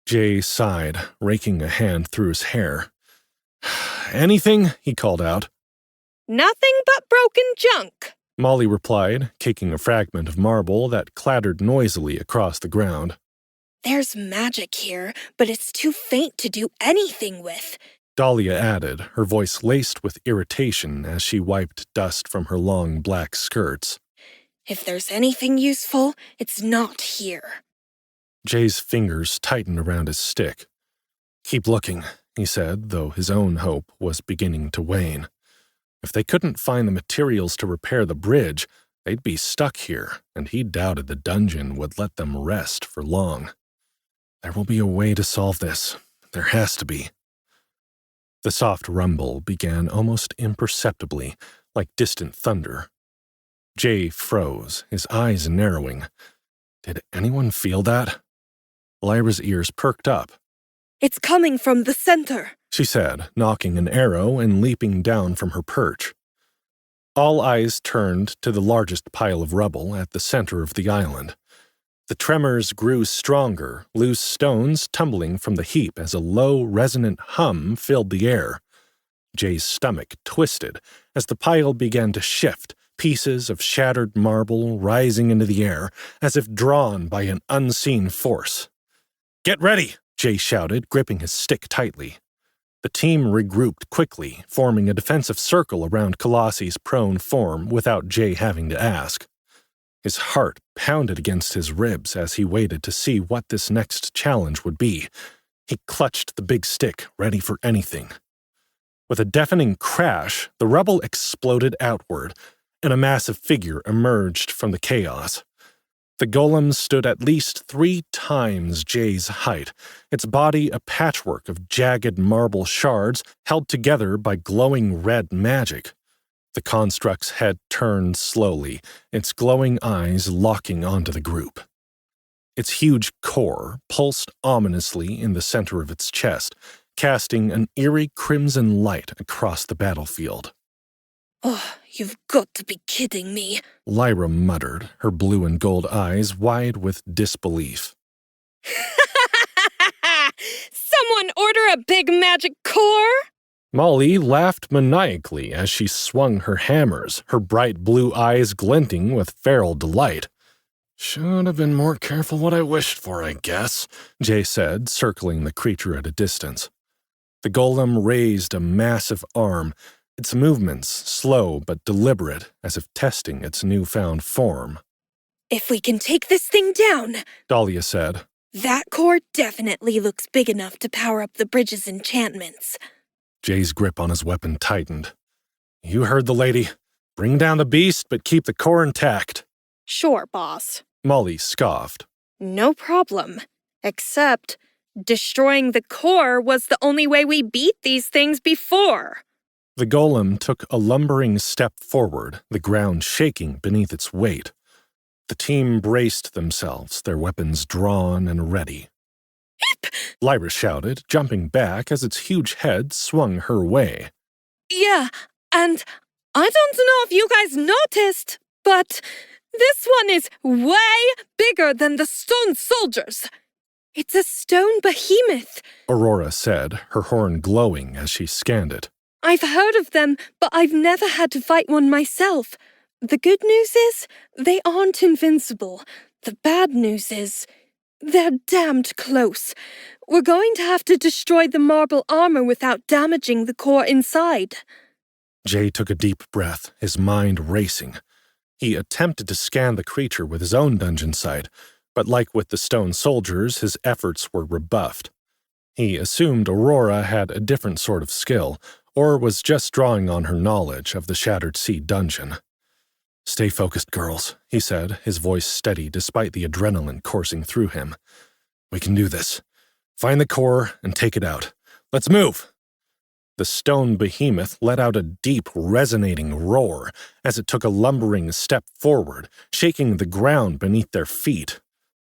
Jay sighed, raking a hand through his hair. "Anything?" he called out. Nothing but broken junk, Molly replied, kicking a fragment of marble that clattered noisily across the ground. There's magic here, but it's too faint to do anything with. Dahlia added, her voice laced with irritation as she wiped dust from her long black skirts. If there's anything useful, it's not here. Jay's fingers tightened around his stick. "Keep looking," he said, though his own hope was beginning to wane. If they couldn't find the materials to repair the bridge, they'd be stuck here, and he doubted the dungeon would let them rest for long. There will be a way to solve this. There has to be. The soft rumble began almost imperceptibly, like distant thunder. Jay froze, his eyes narrowing. Did anyone feel that? Lyra's ears perked up. It's coming from the center, she said, knocking an arrow and leaping down from her perch. All eyes turned to the largest pile of rubble at the center of the island. The tremors grew stronger, loose stones tumbling from the heap as a low, resonant hum filled the air. Jay's stomach twisted as the pile began to shift, pieces of shattered marble rising into the air as if drawn by an unseen force. "Get ready!" Jay shouted, gripping his stick tightly. The team regrouped quickly, forming a defensive circle around Kalasi's prone form without Jay having to ask. His heart pounded against his ribs as he waited to see what this next challenge would be. He clutched the big stick, ready for anything. With a deafening crash, the rubble exploded outward, and a massive figure emerged from the chaos. The golem stood at least 3 times Jay's height, its body a patchwork of jagged marble shards held together by glowing red magic. The construct's head turned slowly, its glowing eyes locking onto the group. Its huge core pulsed ominously in the center of its chest, casting an eerie crimson light across the battlefield. Oh, you've got to be kidding me, Lyra muttered, her blue and gold eyes wide with disbelief. Someone order a big magic core? Molly laughed maniacally as she swung her hammers, her bright blue eyes glinting with feral delight. "Should have been more careful what I wished for, I guess," Jay said, circling the creature at a distance. The golem raised a massive arm, its movements slow but deliberate, as if testing its newfound form. If we can take this thing down, Dahlia said. That core definitely looks big enough to power up the bridge's enchantments. Jay's grip on his weapon tightened. "You heard the lady. Bring down the beast, but keep the core intact." Sure, boss. Molly scoffed. No problem. Except, Destroying the core was the only way we beat these things before. The golem took a lumbering step forward, the ground shaking beneath its weight. The team braced themselves, their weapons drawn and ready. Lyra shouted, jumping back as its huge head swung her way. Yeah, and I don't know if you guys noticed, but this one is way bigger than the stone soldiers. It's a stone behemoth, Aurora said, her horn glowing as she scanned it. I've heard of them, but I've never had to fight one myself. The good news is, they aren't invincible. The bad news is, they're damned close. We're going to have to destroy the marble armor without damaging the core inside. Jay took a deep breath, his mind racing. He attempted to scan the creature with his own dungeon sight, but like with the stone soldiers, his efforts were rebuffed. He assumed Aurora had a different sort of skill, or was just drawing on her knowledge of the Shattered Sea dungeon. "Stay focused, girls," he said, his voice steady despite the adrenaline coursing through him. "We can do this. Find the core and take it out. Let's move!" The stone behemoth let out a deep, resonating roar as it took a lumbering step forward, shaking the ground beneath their feet.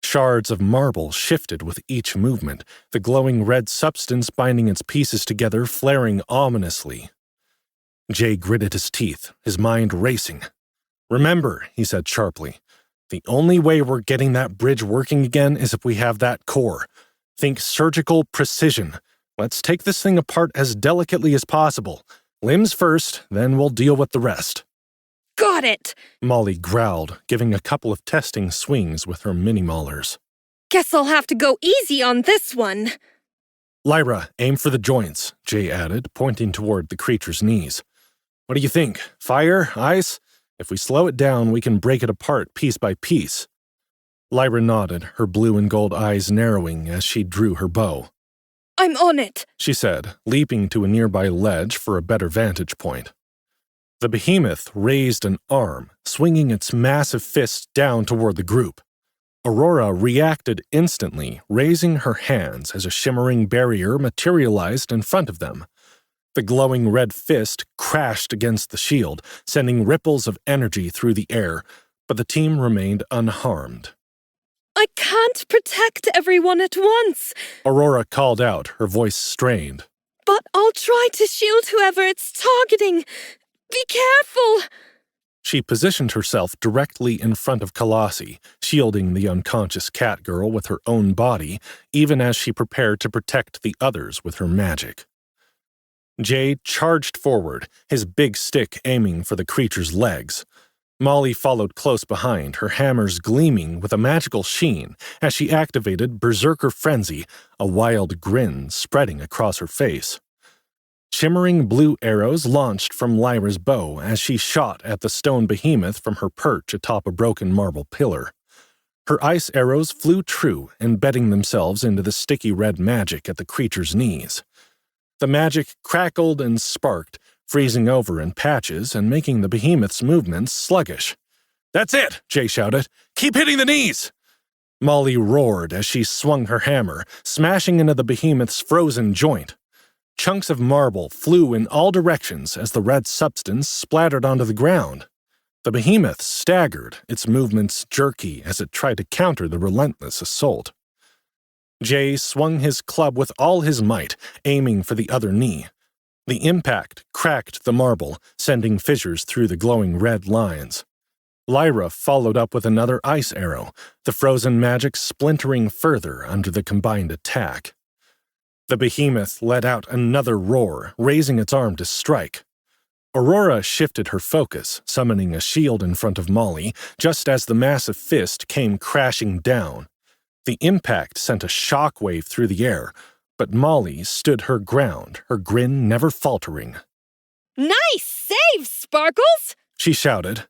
Shards of marble shifted with each movement, the glowing red substance binding its pieces together, flaring ominously. Jay gritted his teeth, his mind racing. "Remember," he said sharply, "the only way we're getting that bridge working again is if we have that core. Think surgical precision. Let's take this thing apart as delicately as possible. Limbs first, then we'll deal with the rest." Got it! Molly growled, giving a couple of testing swings with her mini-maulers. Guess I'll have to go easy on this one. "Lyra, aim for the joints," Jay added, pointing toward the creature's knees. "What do you think? Fire? Ice? If we slow it down, we can break it apart piece by piece." Lyra nodded, her blue and gold eyes narrowing as she drew her bow. I'm on it, she said, leaping to a nearby ledge for a better vantage point. The behemoth raised an arm, swinging its massive fist down toward the group. Aurora reacted instantly, raising her hands as a shimmering barrier materialized in front of them. The glowing red fist crashed against the shield, sending ripples of energy through the air, but the team remained unharmed. I can't protect everyone at once, Aurora called out, her voice strained. But I'll try to shield whoever it's targeting. Be careful! She positioned herself directly in front of Kalasi, shielding the unconscious cat girl with her own body, even as she prepared to protect the others with her magic. Jay charged forward, his big stick aiming for the creature's legs. Molly followed close behind, her hammers gleaming with a magical sheen as she activated Berserker Frenzy, a wild grin spreading across her face. Shimmering blue arrows launched from Lyra's bow as she shot at the stone behemoth from her perch atop a broken marble pillar. Her ice arrows flew true, embedding themselves into the sticky red magic at the creature's knees. The magic crackled and sparked, freezing over in patches and making the behemoth's movements sluggish. "That's it!" Jay shouted. "Keep hitting the knees!" Molly roared as she swung her hammer, smashing into the behemoth's frozen joint. Chunks of marble flew in all directions as the red substance splattered onto the ground. The behemoth staggered, its movements jerky as it tried to counter the relentless assault. Jay swung his club with all his might, aiming for the other knee. The impact cracked the marble, sending fissures through the glowing red lines. Lyra followed up with another ice arrow, the frozen magic splintering further under the combined attack. The behemoth let out another roar, raising its arm to strike. Aurora shifted her focus, summoning a shield in front of Molly, just as the massive fist came crashing down. The impact sent a shockwave through the air, but Molly stood her ground, her grin never faltering. Nice save, Sparkles! She shouted.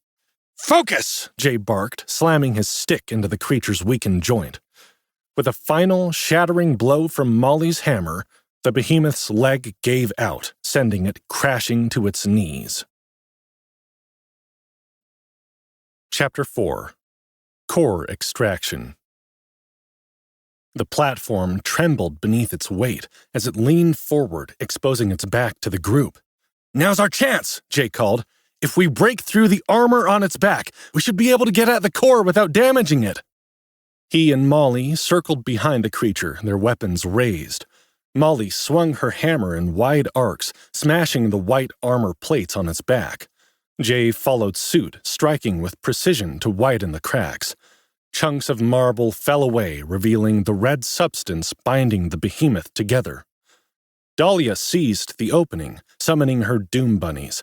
"Focus!" Jay barked, slamming his stick into the creature's weakened joint. With a final, shattering blow from Molly's hammer, the behemoth's leg gave out, sending it crashing to its knees. Chapter 4. Core Extraction. The platform trembled beneath its weight as it leaned forward, exposing its back to the group. "Now's our chance," Jay called. "If we break through the armor on its back, we should be able to get at the core without damaging it." He and Molly circled behind the creature, their weapons raised. Molly swung her hammer in wide arcs, smashing the white armor plates on its back. Jay followed suit, striking with precision to widen the cracks. Chunks of marble fell away, revealing the red substance binding the behemoth together. Dahlia seized the opening, summoning her doom bunnies.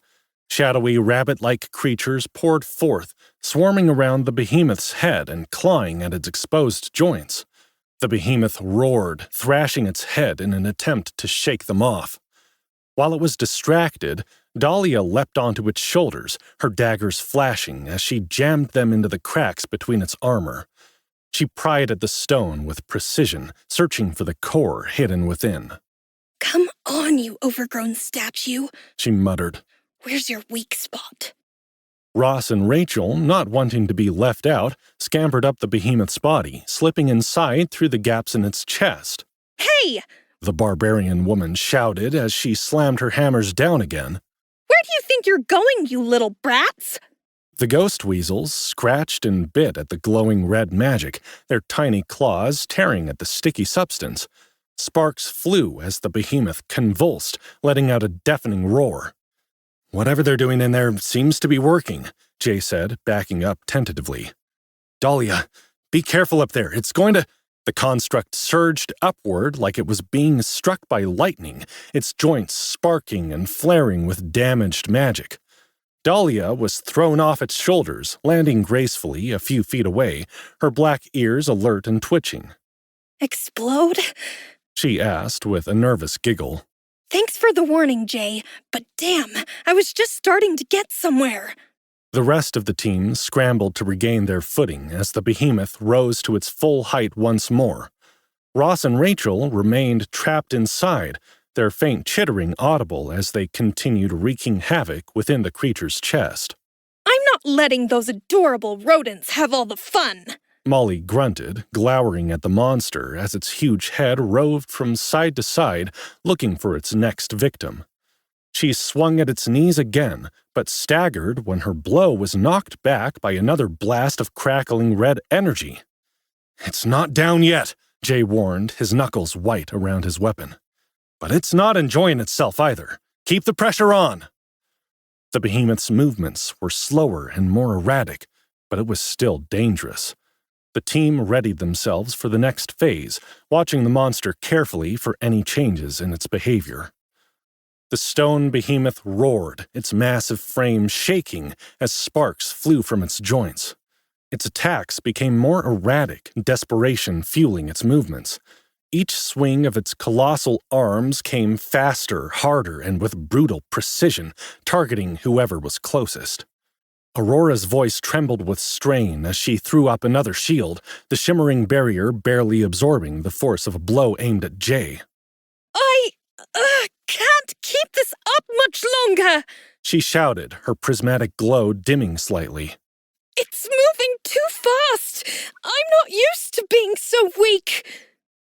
Shadowy rabbit-like creatures poured forth, swarming around the behemoth's head and clawing at its exposed joints. The behemoth roared, thrashing its head in an attempt to shake them off. While it was distracted, Dahlia leapt onto its shoulders, her daggers flashing as she jammed them into the cracks between its armor. She pried at the stone with precision, searching for the core hidden within. "Come on, you overgrown statue," she muttered. "Where's your weak spot?" Ross and Rachel, not wanting to be left out, scampered up the behemoth's body, slipping inside through the gaps in its chest. "Hey!" the barbarian woman shouted as she slammed her hammers down again. "Where do you think you're going, you little brats?" The ghost weasels scratched and bit at the glowing red magic, their tiny claws tearing at the sticky substance. Sparks flew as the behemoth convulsed, letting out a deafening roar. "Whatever they're doing in there seems to be working," Jay said, backing up tentatively. "Dahlia, be careful up there. It's going to—" The construct surged upward like it was being struck by lightning, its joints sparking and flaring with damaged magic. Dahlia was thrown off its shoulders, landing gracefully a few feet away, her black ears alert and twitching. "Explode?" she asked with a nervous giggle. "Thanks for the warning, Jay, but damn, I was just starting to get somewhere." The rest of the team scrambled to regain their footing as the behemoth rose to its full height once more. Ross and Rachel remained trapped inside, their faint chittering audible as they continued wreaking havoc within the creature's chest. "I'm not letting those adorable rodents have all the fun," Molly grunted, glowering at the monster as its huge head roved from side to side, looking for its next victim. She swung at its knees again, but staggered when her blow was knocked back by another blast of crackling red energy. "It's not down yet," Jay warned, his knuckles white around his weapon. "But it's not enjoying itself either. Keep the pressure on." The behemoth's movements were slower and more erratic, but it was still dangerous. The team readied themselves for the next phase, watching the monster carefully for any changes in its behavior. The stone behemoth roared, its massive frame shaking as sparks flew from its joints. Its attacks became more erratic, desperation fueling its movements. Each swing of its colossal arms came faster, harder, and with brutal precision, targeting whoever was closest. Aurora's voice trembled with strain as she threw up another shield, the shimmering barrier barely absorbing the force of a blow aimed at Jay. I can't keep this up much longer," she shouted, her prismatic glow dimming slightly. "It's moving too fast. I'm not used to being so weak."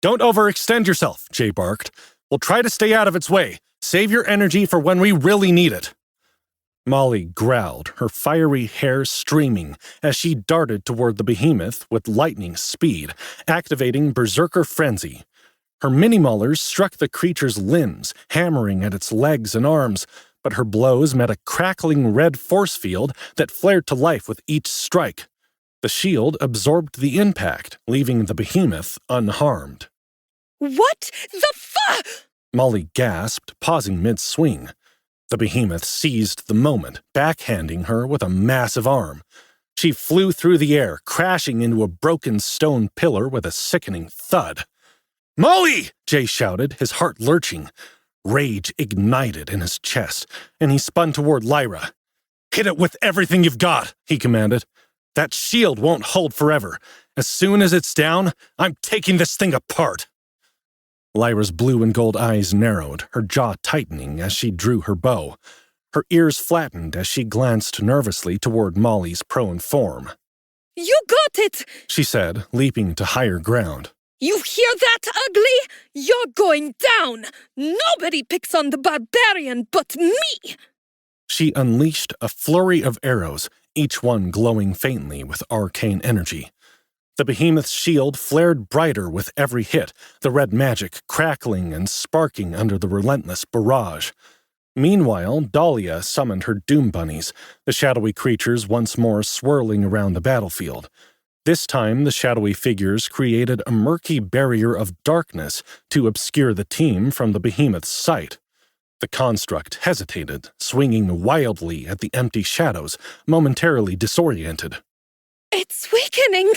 "Don't overextend yourself," Jay barked. "We'll try to stay out of its way. Save your energy for when we really need it." Molly growled, her fiery hair streaming, as she darted toward the behemoth with lightning speed, activating Berserker Frenzy. Her mini-maulers struck the creature's limbs, hammering at its legs and arms, but her blows met a crackling red force field that flared to life with each strike. The shield absorbed the impact, leaving the behemoth unharmed. "What the fu—" Molly gasped, pausing mid-swing. The behemoth seized the moment, backhanding her with a massive arm. She flew through the air, crashing into a broken stone pillar with a sickening thud. "Molly!" Jay shouted, his heart lurching. Rage ignited in his chest, and he spun toward Lyra. "Hit it with everything you've got," he commanded. "That shield won't hold forever. As soon as it's down, I'm taking this thing apart." Lyra's blue and gold eyes narrowed, her jaw tightening as she drew her bow. Her ears flattened as she glanced nervously toward Molly's prone form. "You got it!" she said, leaping to higher ground. You hear that, Ugly? You're going down! Nobody picks on the barbarian but me! She unleashed a flurry of arrows, each one glowing faintly with arcane energy. The behemoth's shield flared brighter with every hit, the red magic crackling and sparking under the relentless barrage. Meanwhile, Dahlia summoned her doom bunnies, the shadowy creatures once more swirling around the battlefield. This time, the shadowy figures created a murky barrier of darkness to obscure the team from the behemoth's sight. The construct hesitated, swinging wildly at the empty shadows, momentarily disoriented. It's weakening!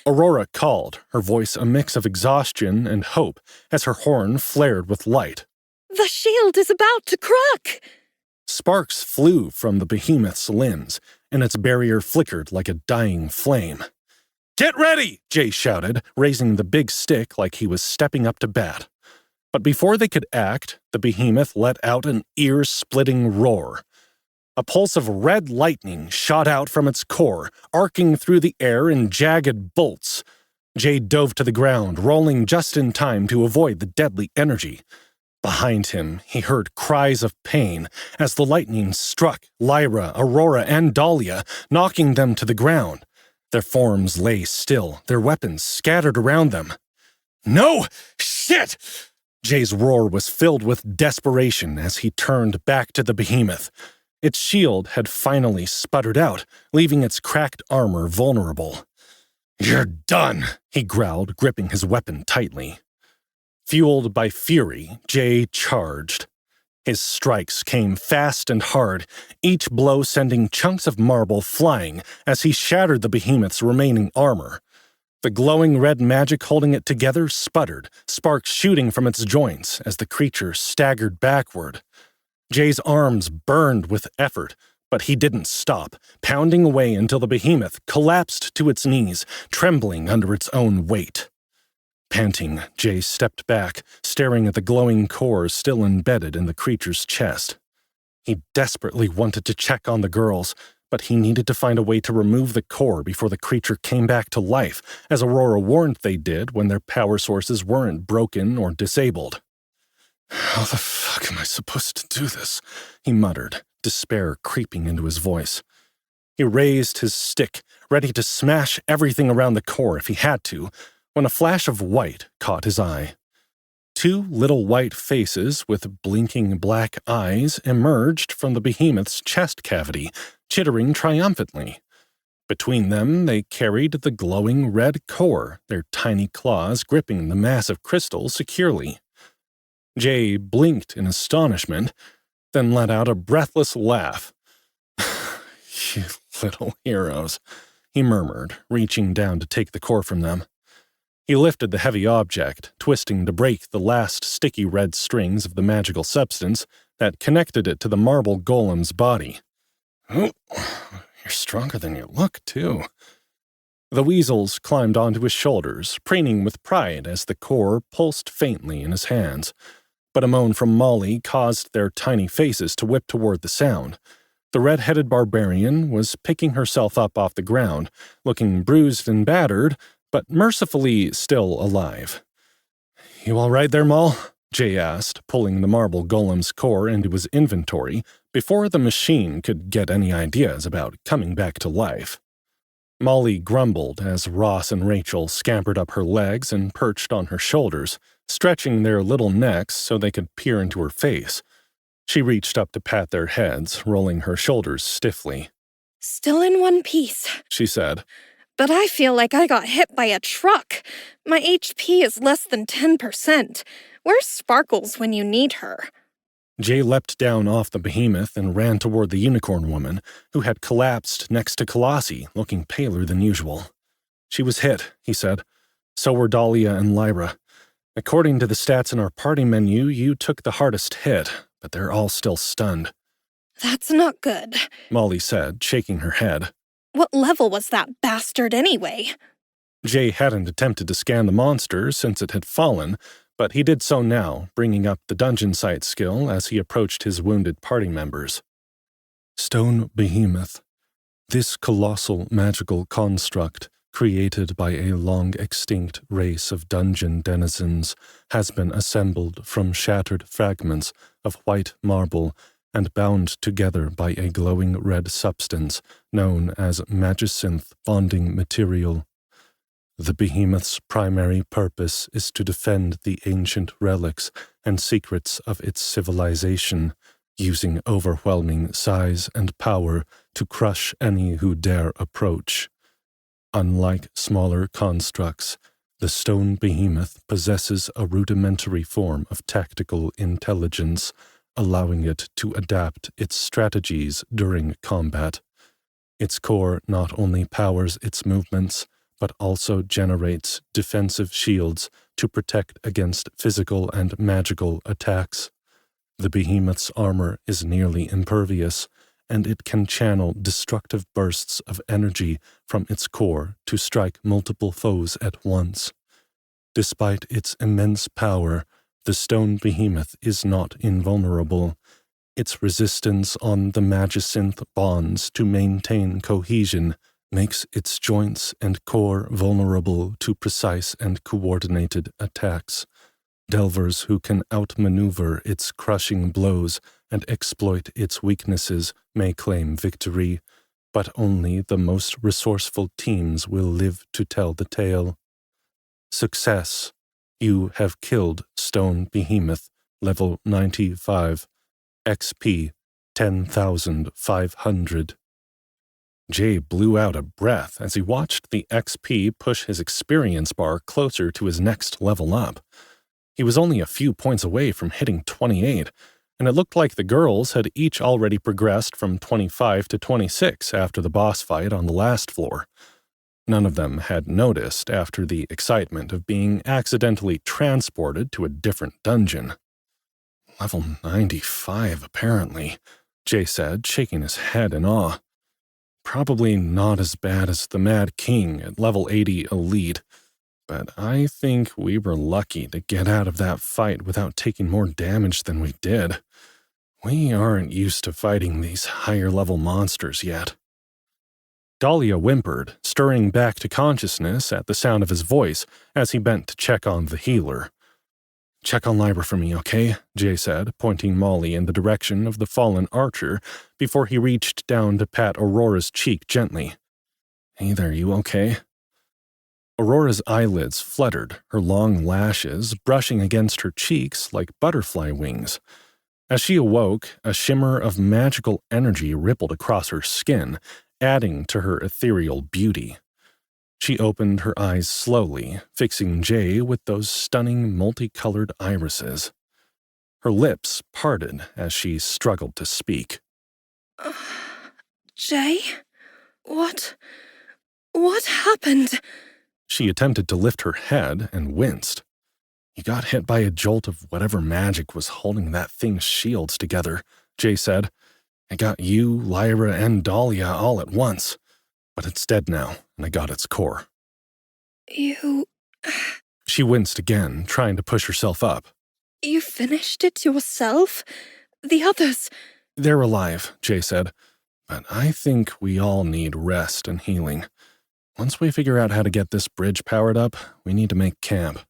Aurora called, her voice a mix of exhaustion and hope as her horn flared with light. The shield is about to crack! Sparks flew from the behemoth's limbs, and its barrier flickered like a dying flame. "Get ready!" Jay shouted, raising the big stick like he was stepping up to bat. But before they could act, the behemoth let out an ear-splitting roar. A pulse of red lightning shot out from its core, arcing through the air in jagged bolts. Jay dove to the ground, rolling just in time to avoid the deadly energy. Behind him, he heard cries of pain as the lightning struck Lyra, Aurora, and Dahlia, knocking them to the ground. Their forms lay still, their weapons scattered around them. "No! Shit!" Jay's roar was filled with desperation as he turned back to the behemoth. Its shield had finally sputtered out, leaving its cracked armor vulnerable. "You're done," he growled, gripping his weapon tightly. Fueled by fury, Jay charged. His strikes came fast and hard, each blow sending chunks of marble flying as he shattered the behemoth's remaining armor. The glowing red magic holding it together sputtered, sparks shooting from its joints as the creature staggered backward. Jay's arms burned with effort, but he didn't stop, pounding away until the behemoth collapsed to its knees, trembling under its own weight. Panting, Jay stepped back, staring at the glowing core still embedded in the creature's chest. He desperately wanted to check on the girls, but he needed to find a way to remove the core before the creature came back to life, as Aurora warned they did when their power sources weren't broken or disabled. "How the fuck am I supposed to do this?" he muttered, despair creeping into his voice. He raised his stick, ready to smash everything around the core if he had to, when a flash of white caught his eye. Two little white faces with blinking black eyes emerged from the behemoth's chest cavity, chittering triumphantly. Between them, they carried the glowing red core, their tiny claws gripping the massive crystal securely. Jay blinked in astonishment, then let out a breathless laugh. "You little heroes," he murmured, reaching down to take the core from them. He lifted the heavy object, twisting to break the last sticky red strings of the magical substance that connected it to the marble golem's body. "Oh, you're stronger than you look, too." The weasels climbed onto his shoulders, preening with pride as the core pulsed faintly in his hands. But a moan from Molly caused their tiny faces to whip toward the sound. The red-headed barbarian was picking herself up off the ground, looking bruised and battered, but mercifully still alive. "You all right there, Moll?" Jay asked, pulling the marble golem's core into his inventory before the machine could get any ideas about coming back to life. Molly grumbled as Ross and Rachel scampered up her legs and perched on her shoulders, stretching their little necks so they could peer into her face. She reached up to pat their heads, rolling her shoulders stiffly. "Still in one piece," she said. "but I feel like I got hit by a truck. My HP is less than 10%. Where's Sparkles when you need her?" Jay leapt down off the behemoth and ran toward the unicorn woman, who had collapsed next to Kalasi, looking paler than usual. "She was hit," he said. "So were Dahlia and Lyra. According to the stats in our party menu, you took the hardest hit, but they're all still stunned." "That's not good," Molly said, shaking her head. "What level was that bastard anyway?" Jay hadn't attempted to scan the monster since it had fallen, but he did so now, bringing up the dungeon sight skill as he approached his wounded party members. "Stone behemoth. This colossal magical construct created by a long-extinct race of dungeon denizens, has been assembled from shattered fragments of white marble and bound together by a glowing red substance known as magicynth bonding material. The behemoth's primary purpose is to defend the ancient relics and secrets of its civilization, using overwhelming size and power to crush any who dare approach. Unlike smaller constructs, the stone behemoth possesses a rudimentary form of tactical intelligence, allowing it to adapt its strategies during combat. Its core not only powers its movements, but also generates defensive shields to protect against physical and magical attacks. The behemoth's armor is nearly impervious, and it can channel destructive bursts of energy from its core to strike multiple foes at once. Despite its immense power, the stone behemoth is not invulnerable. Its resistance on the magicynth bonds to maintain cohesion makes its joints and core vulnerable to precise and coordinated attacks. Delvers who can outmaneuver its crushing blows and exploit its weaknesses may claim victory, but only the most resourceful teams will live to tell the tale. Success. You have killed Stone Behemoth, level 95, XP 10,500. Jay blew out a breath as he watched the XP push his experience bar closer to his next level up. He was only a few points away from hitting 28, and it looked like the girls had each already progressed from 25 to 26 after the boss fight on the last floor. None of them had noticed after the excitement of being accidentally transported to a different dungeon. Level 95, apparently, Jay said, shaking his head in awe. Probably not as bad as the Mad King at level 80 Elite, but I think we were lucky to get out of that fight without taking more damage than we did. We aren't used to fighting these higher-level monsters yet. Dahlia whimpered, stirring back to consciousness at the sound of his voice as he bent to check on the healer. "Check on Lyra for me, okay?" Jay said, pointing Molly in the direction of the fallen archer before he reached down to pat Aurora's cheek gently. "Hey there, you okay?" Aurora's eyelids fluttered, her long lashes brushing against her cheeks like butterfly wings. As she awoke, a shimmer of magical energy rippled across her skin, adding to her ethereal beauty. She opened her eyes slowly, fixing Jay with those stunning multicolored irises. Her lips parted as she struggled to speak. Jay? What happened? She attempted to lift her head and winced. "You got hit by a jolt of whatever magic was holding that thing's shields together," Jay said. "It got you, Lyra, and Dahlia all at once. But it's dead now, and I got its core." You... She winced again, trying to push herself up. You finished it yourself? The others... "They're alive," Jay said. "But I think we all need rest and healing. Once we figure out how to get this bridge powered up, we need to make camp."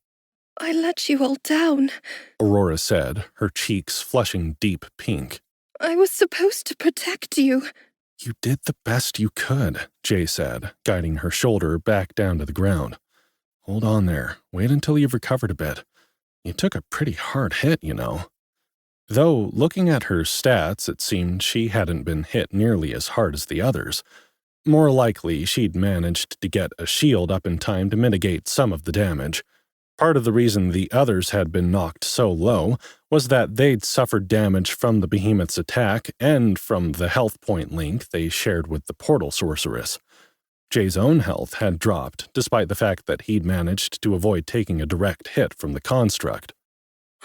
I let you all down. Aurora said, her cheeks flushing deep pink. I was supposed to protect you. "You did the best you could," Jay said, guiding her shoulder back down to the ground. "Hold on there. Wait until you've recovered a bit. You took a pretty hard hit, you know." Though, looking at her stats, it seemed she hadn't been hit nearly as hard as the others. More likely, she'd managed to get a shield up in time to mitigate some of the damage. Part of the reason the others had been knocked so low was that they'd suffered damage from the behemoth's attack and from the health point link they shared with the portal sorceress. Jay's own health had dropped, despite the fact that he'd managed to avoid taking a direct hit from the construct.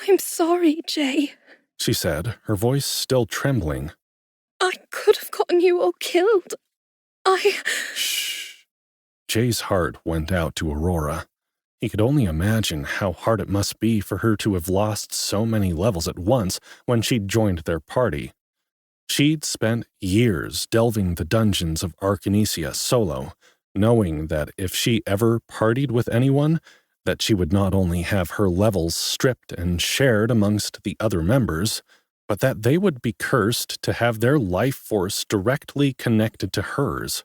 I'm sorry, Jay, she said, her voice still trembling. I could have gotten you all killed. Shh. Jay's heart went out to Aurora. He could only imagine how hard it must be for her to have lost so many levels at once when she'd joined their party. She'd spent years delving the dungeons of Arcane solo, knowing that if she ever partied with anyone, that she would not only have her levels stripped and shared amongst the other members, but that they would be cursed to have their life force directly connected to hers.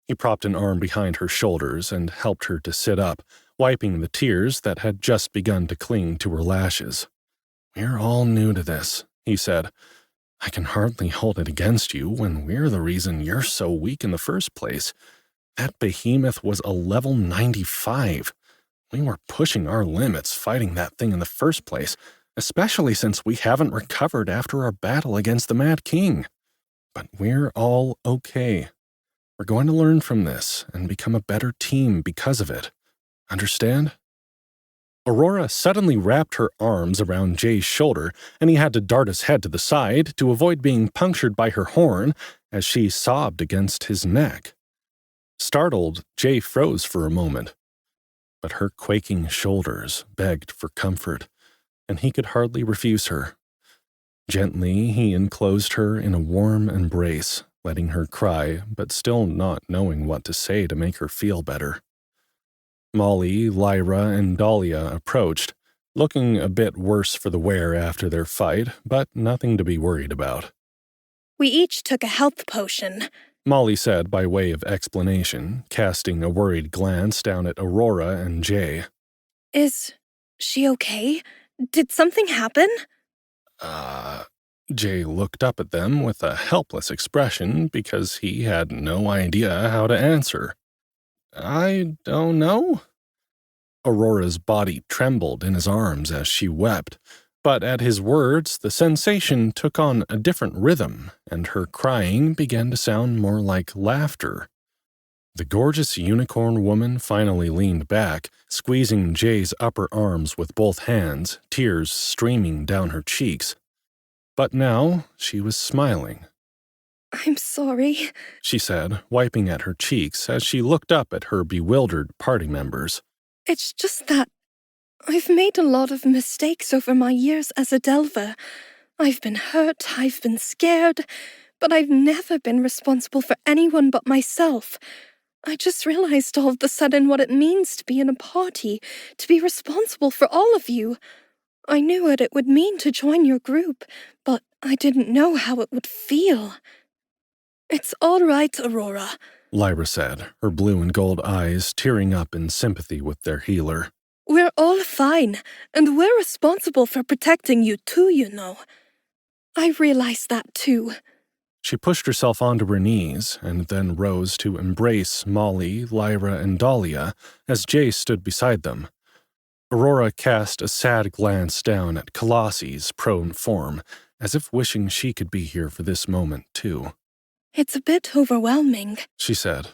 He propped an arm behind her shoulders and helped her to sit up, wiping the tears that had just begun to cling to her lashes. "We're all new to this," he said. "I can hardly hold it against you when we're the reason you're so weak in the first place. That behemoth was a level 95. We were pushing our limits fighting that thing in the first place, especially since we haven't recovered after our battle against the Mad King. But we're all okay. We're going to learn from this and become a better team because of it. Understand?" Aurora suddenly wrapped her arms around Jay's shoulder, and he had to dart his head to the side to avoid being punctured by her horn as she sobbed against his neck. Startled, Jay froze for a moment. But her quaking shoulders begged for comfort, and he could hardly refuse her. Gently, he enclosed her in a warm embrace, letting her cry, but still not knowing what to say to make her feel better. Molly, Lyra, and Dahlia approached, looking a bit worse for the wear after their fight, but nothing to be worried about. "We each took a health potion," Molly said by way of explanation, casting a worried glance down at Aurora and Jay. "Is she okay? Did something happen?" Jay looked up at them with a helpless expression because he had no idea how to answer. "I don't know." Aurora's body trembled in his arms as she wept, but at his words the sensation took on a different rhythm, and her crying began to sound more like laughter. The gorgeous unicorn woman finally leaned back, squeezing Jay's upper arms with both hands, tears streaming down her cheeks. But now she was smiling. "I'm sorry," she said, wiping at her cheeks as she looked up at her bewildered party members. "It's just that I've made a lot of mistakes over my years as a Delver. I've been hurt, I've been scared, but I've never been responsible for anyone but myself. I just realized all of a sudden what it means to be in a party, to be responsible for all of you. I knew what it would mean to join your group, but I didn't know how it would feel." "It's all right, Aurora," Lyra said, her blue and gold eyes tearing up in sympathy with their healer. "We're all fine, and we're responsible for protecting you too, you know. I realize that too." She pushed herself onto her knees and then rose to embrace Molly, Lyra, and Dahlia as Jay stood beside them. Aurora cast a sad glance down at Kalasi's prone form, as if wishing she could be here for this moment too. "It's a bit overwhelming," she said.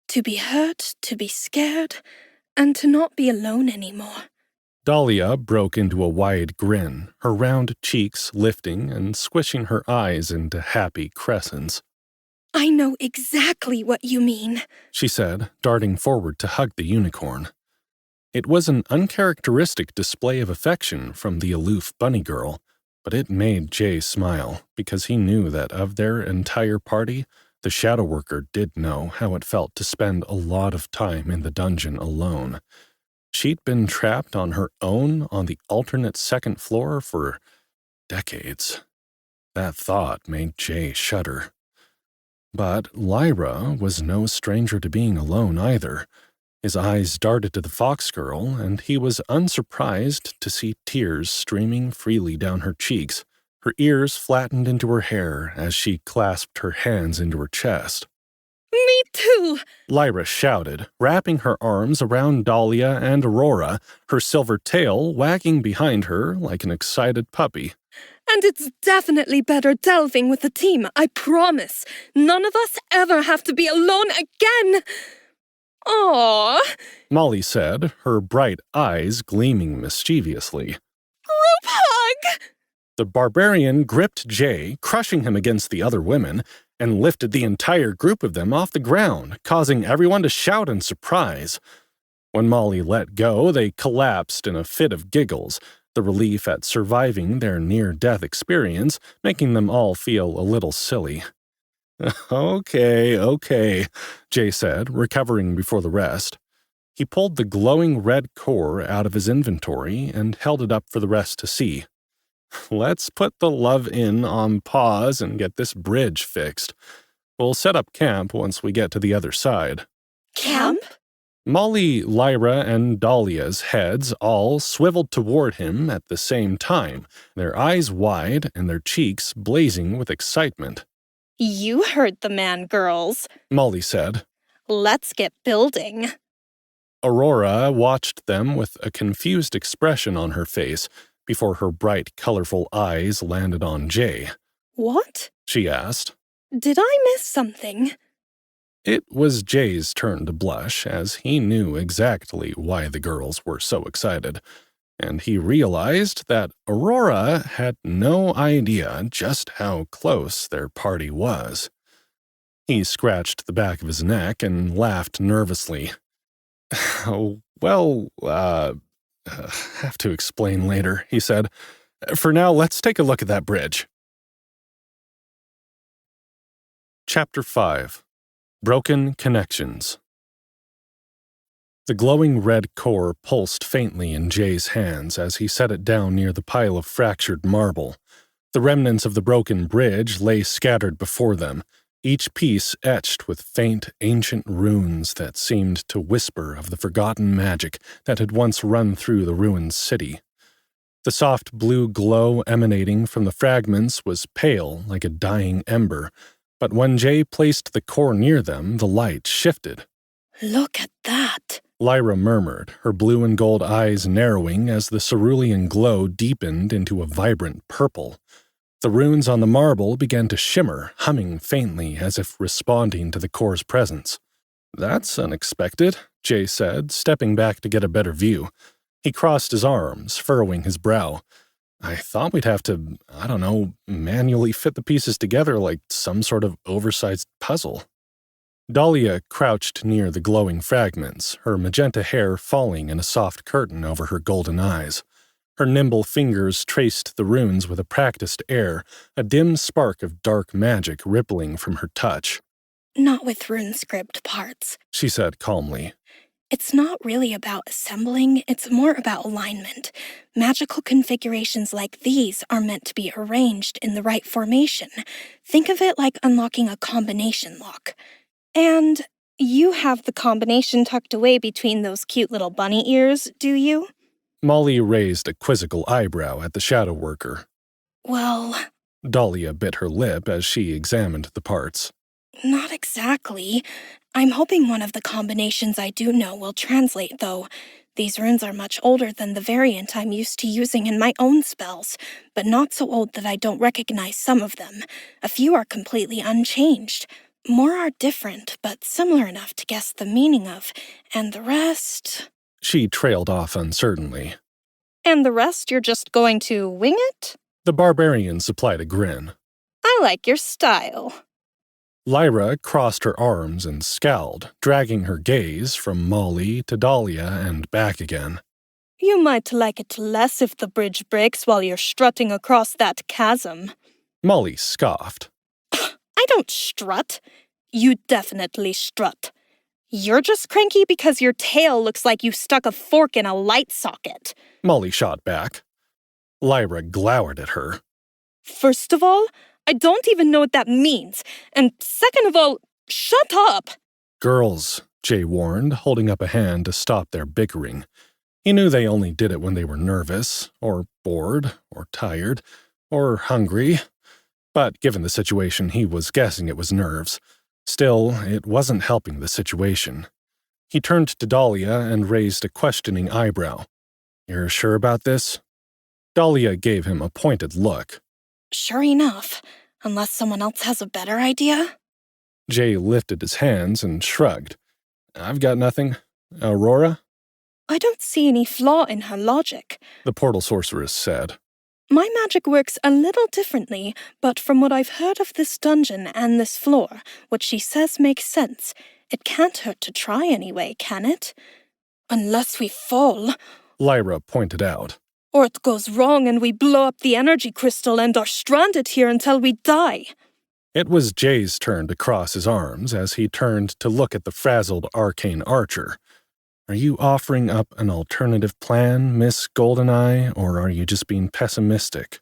"To be hurt, to be scared, and to not be alone anymore." Dahlia broke into a wide grin, her round cheeks lifting and squishing her eyes into happy crescents. "I know exactly what you mean," she said, darting forward to hug the unicorn. It was an uncharacteristic display of affection from the aloof bunny girl, but it made Jay smile because he knew that of their entire party, the shadow worker did know how it felt to spend a lot of time in the dungeon alone. She'd been trapped on her own on the alternate second floor for decades. That thought made Jay shudder. But Lyra was no stranger to being alone either. His eyes darted to the fox girl, and he was unsurprised to see tears streaming freely down her cheeks, her ears flattened into her hair as she clasped her hands into her chest. "Me too!" Lyra shouted, wrapping her arms around Dahlia and Aurora, her silver tail wagging behind her like an excited puppy. "And it's definitely better delving with a team, I promise. None of us ever have to be alone again." "Aww." Molly said, her bright eyes gleaming mischievously. "Group hug!" The barbarian gripped Jay, crushing him against the other women, and lifted the entire group of them off the ground, causing everyone to shout in surprise. When Molly let go, they collapsed in a fit of giggles, the relief at surviving their near-death experience making them all feel a little silly. Okay, Jay said, recovering before the rest. He pulled the glowing red core out of his inventory and held it up for the rest to see. Let's put the love in on pause and get this bridge fixed. We'll set up camp once we get to the other side. Camp? Molly, Lyra, and Dahlia's heads all swiveled toward him at the same time, their eyes wide and their cheeks blazing with excitement. You heard the man, girls. Molly said. Let's get building. Aurora watched them with a confused expression on her face before her bright, colorful eyes landed on Jay. What? She asked. Did I miss something? It was Jay's turn to blush, as he knew exactly why the girls were so excited, and he realized that Aurora had no idea just how close their party was. He scratched the back of his neck and laughed nervously. Have to explain later, he said. For now, let's take a look at that bridge. Chapter 5. Broken Connections. The glowing red core pulsed faintly in Jay's hands as he set it down near the pile of fractured marble. The remnants of the broken bridge lay scattered before them, each piece etched with faint, ancient runes that seemed to whisper of the forgotten magic that had once run through the ruined city. The soft blue glow emanating from the fragments was pale like a dying ember, but when Jay placed the core near them, the light shifted. Look at that, Lyra murmured, her blue and gold eyes narrowing as the cerulean glow deepened into a vibrant purple. The runes on the marble began to shimmer, humming faintly as if responding to the core's presence. That's unexpected, Jay said, stepping back to get a better view. He crossed his arms, furrowing his brow. I thought we'd have to, manually fit the pieces together like some sort of oversized puzzle. Dahlia crouched near the glowing fragments, her magenta hair falling in a soft curtain over her golden eyes. Her nimble fingers traced the runes with a practiced air, a dim spark of dark magic rippling from her touch. Not with rune script parts, she said calmly. It's not really about assembling, it's more about alignment. Magical configurations like these are meant to be arranged in the right formation. Think of it like unlocking a combination lock. And you have the combination tucked away between those cute little bunny ears, do you? Molly raised a quizzical eyebrow at the shadow worker. Well, Dahlia bit her lip as she examined the parts. Not exactly. I'm hoping one of the combinations I do know will translate, though. These runes are much older than the variant I'm used to using in my own spells, but not so old that I don't recognize some of them. A few are completely unchanged. More are different, but similar enough to guess the meaning of, and the rest... She trailed off uncertainly. And the rest you're just going to wing it? The barbarian supplied a grin. I like your style. Lyra crossed her arms and scowled, dragging her gaze from Molly to Dahlia and back again. You might like it less if the bridge breaks while you're strutting across that chasm. Molly scoffed. I don't strut. You definitely strut. You're just cranky because your tail looks like you stuck a fork in a light socket. Molly shot back. Lyra glowered at her. First of all, I don't even know what that means. And second of all, shut up! Girls, Jay warned, holding up a hand to stop their bickering. He knew they only did it when they were nervous, or bored, or tired, or hungry. But given the situation, he was guessing it was nerves. Still, it wasn't helping the situation. He turned to Dahlia and raised a questioning eyebrow. You're sure about this? Dahlia gave him a pointed look. Sure enough, unless someone else has a better idea. Jay lifted his hands and shrugged. I've got nothing. Aurora? I don't see any flaw in her logic, The portal sorceress said. My magic works a little differently, but from what I've heard of this dungeon and this floor, what she says makes sense. It can't hurt to try anyway, can it? Unless we fall. Lyra pointed out. Or it goes wrong and we blow up the energy crystal and are stranded here until we die. It was Jay's turn to cross his arms as he turned to look at the frazzled arcane archer. Are you offering up an alternative plan, Miss Goldeneye, or are you just being pessimistic?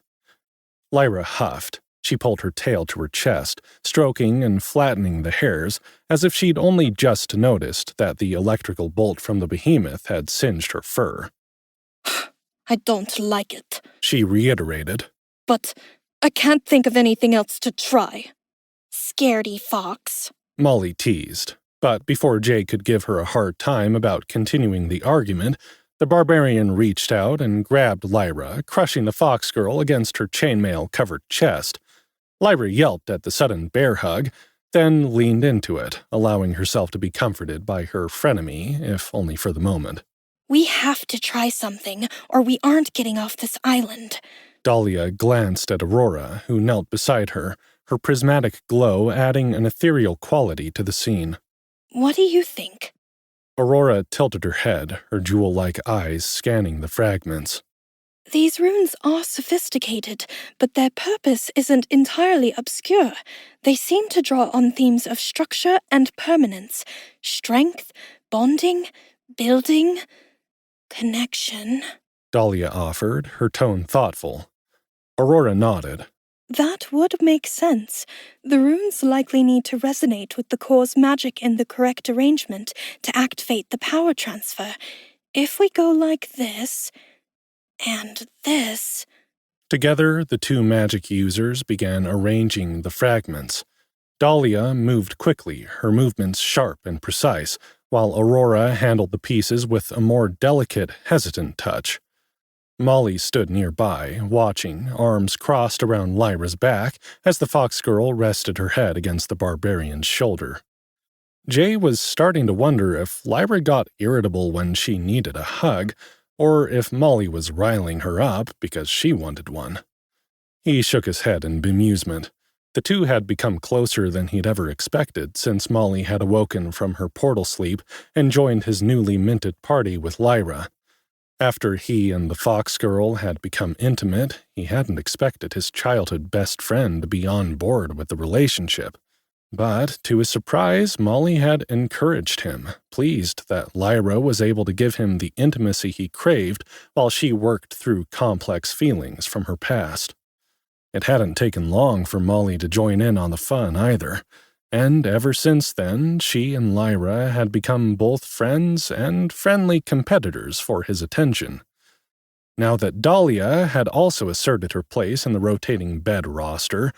Lyra huffed. She pulled her tail to her chest, stroking and flattening the hairs, as if she'd only just noticed that the electrical bolt from the behemoth had singed her fur. I don't like it. She reiterated. But I can't think of anything else to try. Scaredy fox. Molly teased, but before Jay could give her a hard time about continuing the argument, the barbarian reached out and grabbed Lyra, crushing the fox girl against her chainmail-covered chest. Lyra yelped at the sudden bear hug, then leaned into it, allowing herself to be comforted by her frenemy, if only for the moment. We have to try something, or we aren't getting off this island. Dahlia glanced at Aurora, who knelt beside her, her prismatic glow adding an ethereal quality to the scene. What do you think? Aurora tilted her head, her jewel-like eyes scanning the fragments. These runes are sophisticated, but their purpose isn't entirely obscure. They seem to draw on themes of structure and permanence, strength, bonding, building, connection. Dahlia offered, her tone thoughtful. Aurora nodded. That would make sense. The runes likely need to resonate with the core's magic in the correct arrangement to activate the power transfer. If we go like this, and this... Together, the two magic users began arranging the fragments. Dahlia moved quickly, her movements sharp and precise, while Aurora handled the pieces with a more delicate, hesitant touch. Molly stood nearby, watching, arms crossed around Lyra's back as the fox girl rested her head against the barbarian's shoulder. Jay was starting to wonder if Lyra got irritable when she needed a hug, or if Molly was riling her up because she wanted one. He shook his head in bemusement. The two had become closer than he'd ever expected since Molly had awoken from her portal sleep and joined his newly minted party with Lyra. After he and the fox girl had become intimate, he hadn't expected his childhood best friend to be on board with the relationship. But, to his surprise, Molly had encouraged him, pleased that Lyra was able to give him the intimacy he craved while she worked through complex feelings from her past. It hadn't taken long for Molly to join in on the fun either, and ever since then, she and Lyra had become both friends and friendly competitors for his attention. Now that Dahlia had also asserted her place in the rotating bed roster,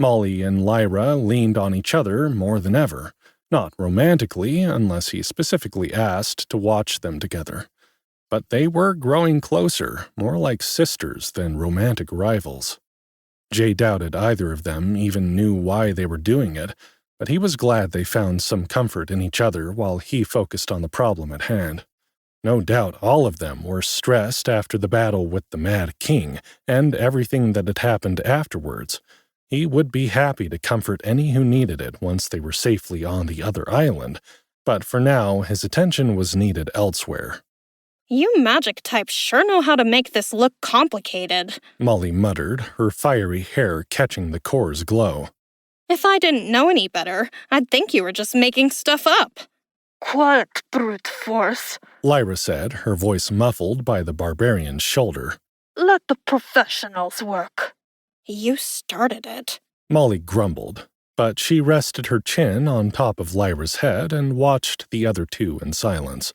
Molly and Lyra leaned on each other more than ever, not romantically unless he specifically asked to watch them together. But they were growing closer, more like sisters than romantic rivals. Jay doubted either of them even knew why they were doing it, but he was glad they found some comfort in each other while he focused on the problem at hand. No doubt all of them were stressed after the battle with the Mad King and everything that had happened afterwards. He would be happy to comfort any who needed it once they were safely on the other island, but for now his attention was needed elsewhere. You magic types sure know how to make this look complicated, Molly muttered, her fiery hair catching the core's glow. If I didn't know any better, I'd think you were just making stuff up. Quiet, brute force. Lyra said, her voice muffled by the barbarian's shoulder. Let the professionals work. You started it. Molly grumbled, but she rested her chin on top of Lyra's head and watched the other two in silence.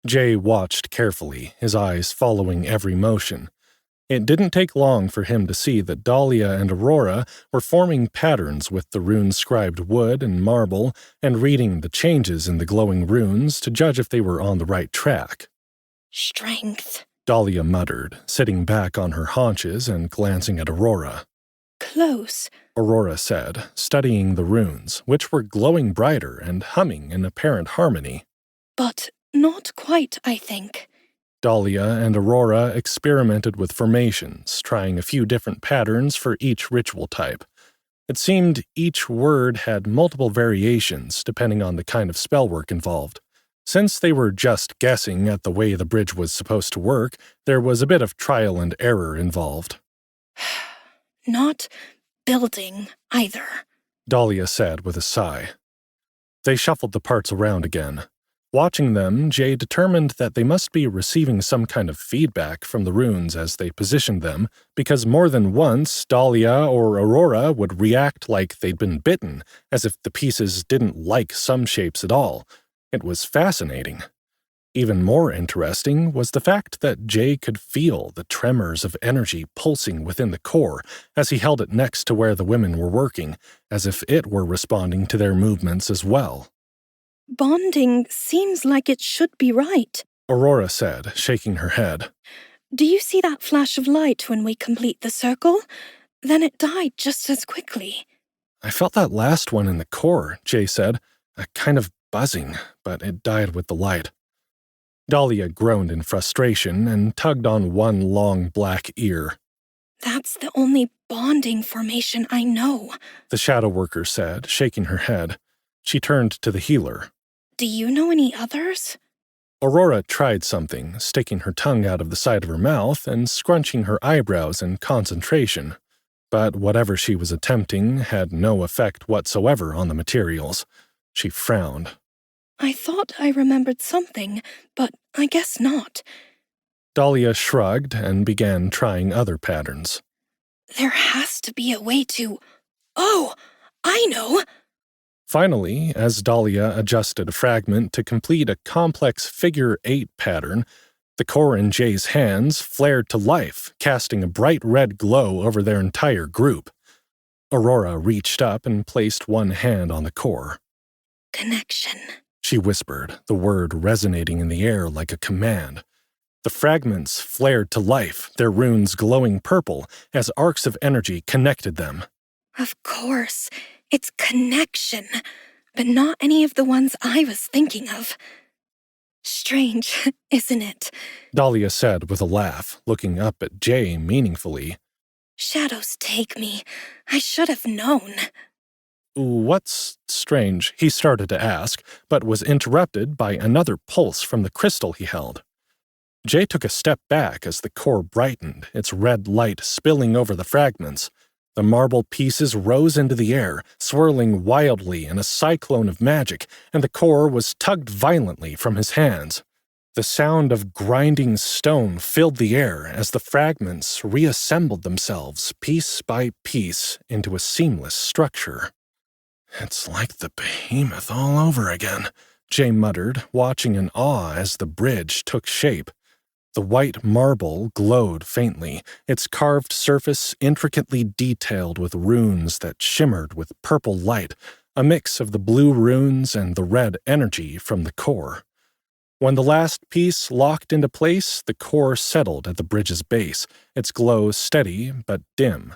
Jay watched carefully, his eyes following every motion. It didn't take long for him to see that Dahlia and Aurora were forming patterns with the rune-scribed wood and marble and reading the changes in the glowing runes to judge if they were on the right track. Strength, Dahlia muttered, sitting back on her haunches and glancing at Aurora. close. Aurora said, studying the runes, which were glowing brighter and humming in apparent harmony. But not quite, I think. Dahlia and Aurora experimented with formations, trying a few different patterns for each ritual type. It seemed each word had multiple variations depending on the kind of spellwork involved. Since they were just guessing at the way the bridge was supposed to work, there was a bit of trial and error involved. Not building, either," Dahlia said with a sigh. They shuffled the parts around again. Watching them, Jay determined that they must be receiving some kind of feedback from the runes as they positioned them, because more than once Dahlia or Aurora would react like they'd been bitten, as if the pieces didn't like some shapes at all. It was fascinating. Even more interesting was the fact that Jay could feel the tremors of energy pulsing within the core as he held it next to where the women were working, as if it were responding to their movements as well. "Bonding seems like it should be right," Aurora said, shaking her head. "Do you see that flash of light when we complete the circle? Then it died just as quickly." I felt that last one in the core, Jay said, a kind of buzzing, but it died with the light. Dahlia groaned in frustration and tugged on one long black ear. "That's the only bonding formation I know," the shadow worker said, shaking her head. She turned to the healer. "Do you know any others?" Aurora tried something, sticking her tongue out of the side of her mouth and scrunching her eyebrows in concentration. But whatever she was attempting had no effect whatsoever on the materials. She frowned. "I thought I remembered something, but I guess not." Dahlia shrugged and began trying other patterns. "There has to be a way to... Oh, I know!" Finally, as Dahlia adjusted a fragment to complete a complex figure-8 pattern, the core in Jay's hands flared to life, casting a bright red glow over their entire group. Aurora reached up and placed one hand on the core. "Connection," she whispered, the word resonating in the air like a command. The fragments flared to life, their runes glowing purple as arcs of energy connected them. "Of course, it's connection, but not any of the ones I was thinking of. Strange, isn't it?" Dahlia said with a laugh, looking up at Jay meaningfully. "Shadows take me. I should have known." What's strange? He started to ask, but was interrupted by another pulse from the crystal he held. Jay took a step back as the core brightened, its red light spilling over the fragments. The marble pieces rose into the air, swirling wildly in a cyclone of magic, and the core was tugged violently from his hands. The sound of grinding stone filled the air as the fragments reassembled themselves piece by piece into a seamless structure. "It's like the behemoth all over again," Jay muttered, watching in awe as the bridge took shape. The white marble glowed faintly, its carved surface intricately detailed with runes that shimmered with purple light, a mix of the blue runes and the red energy from the core. When the last piece locked into place, the core settled at the bridge's base, its glow steady but dim.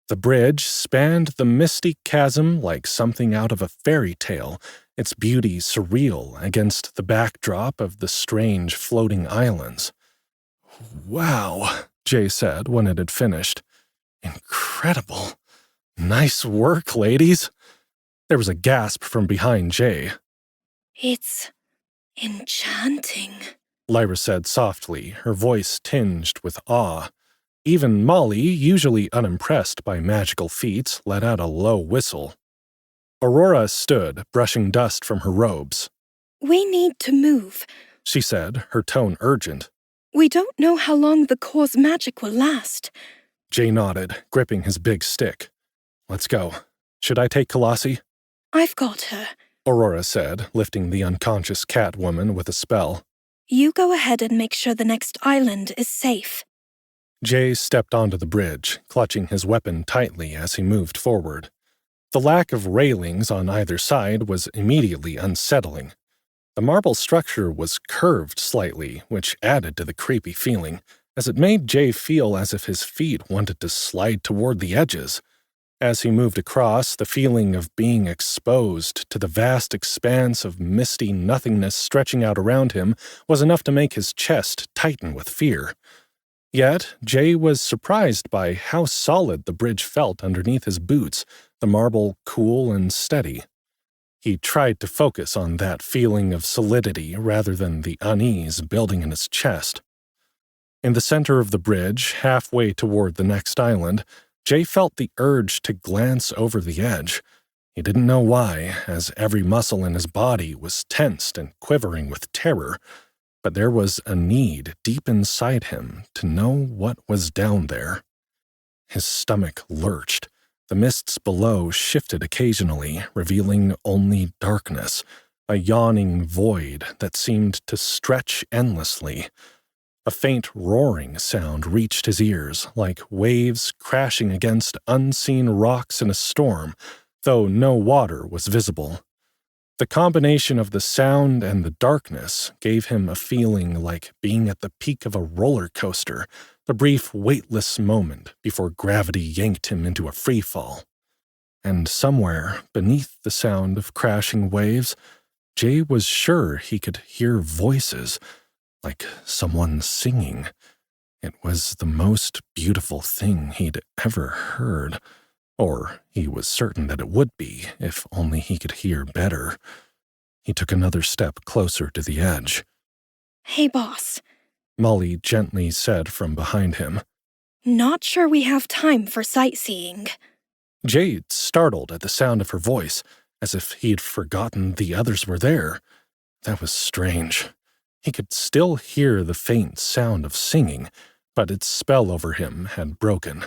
The bridge spanned the misty chasm like something out of a fairy tale, its beauty surreal against the backdrop of the strange floating islands. "Wow," Jay said when it had finished. "Incredible. Nice work, ladies." There was a gasp from behind Jay. "It's enchanting," Lyra said softly, her voice tinged with awe. Even Molly, usually unimpressed by magical feats, let out a low whistle. Aurora stood, brushing dust from her robes. "We need to move," she said, her tone urgent. "We don't know how long the core's magic will last." Jay nodded, gripping his big stick. "Let's go. Should I take Kalasi?" "I've got her," Aurora said, lifting the unconscious Catwoman with a spell. "You go ahead and make sure the next island is safe." Jay stepped onto the bridge, clutching his weapon tightly as he moved forward. The lack of railings on either side was immediately unsettling. The marble structure was curved slightly, which added to the creepy feeling, as it made Jay feel as if his feet wanted to slide toward the edges. As he moved across, the feeling of being exposed to the vast expanse of misty nothingness stretching out around him was enough to make his chest tighten with fear. Yet, Jay was surprised by how solid the bridge felt underneath his boots, the marble cool and steady. He tried to focus on that feeling of solidity rather than the unease building in his chest. In the center of the bridge, halfway toward the next island, Jay felt the urge to glance over the edge. He didn't know why, as every muscle in his body was tensed and quivering with terror, but there was a need deep inside him to know what was down there. His stomach lurched. The mists below shifted occasionally, revealing only darkness, a yawning void that seemed to stretch endlessly. A faint roaring sound reached his ears, like waves crashing against unseen rocks in a storm, though no water was visible. The combination of the sound and the darkness gave him a feeling like being at the peak of a roller coaster, a brief weightless moment before gravity yanked him into a freefall. And somewhere, beneath the sound of crashing waves, Jay was sure he could hear voices, like someone singing. It was the most beautiful thing he'd ever heard. Or he was certain that it would be, if only he could hear better. He took another step closer to the edge. Hey, boss. Molly gently said from behind him. Not sure we have time for sightseeing. Jade startled at the sound of her voice, as if he'd forgotten the others were there. That was strange. He could still hear the faint sound of singing, but its spell over him had broken.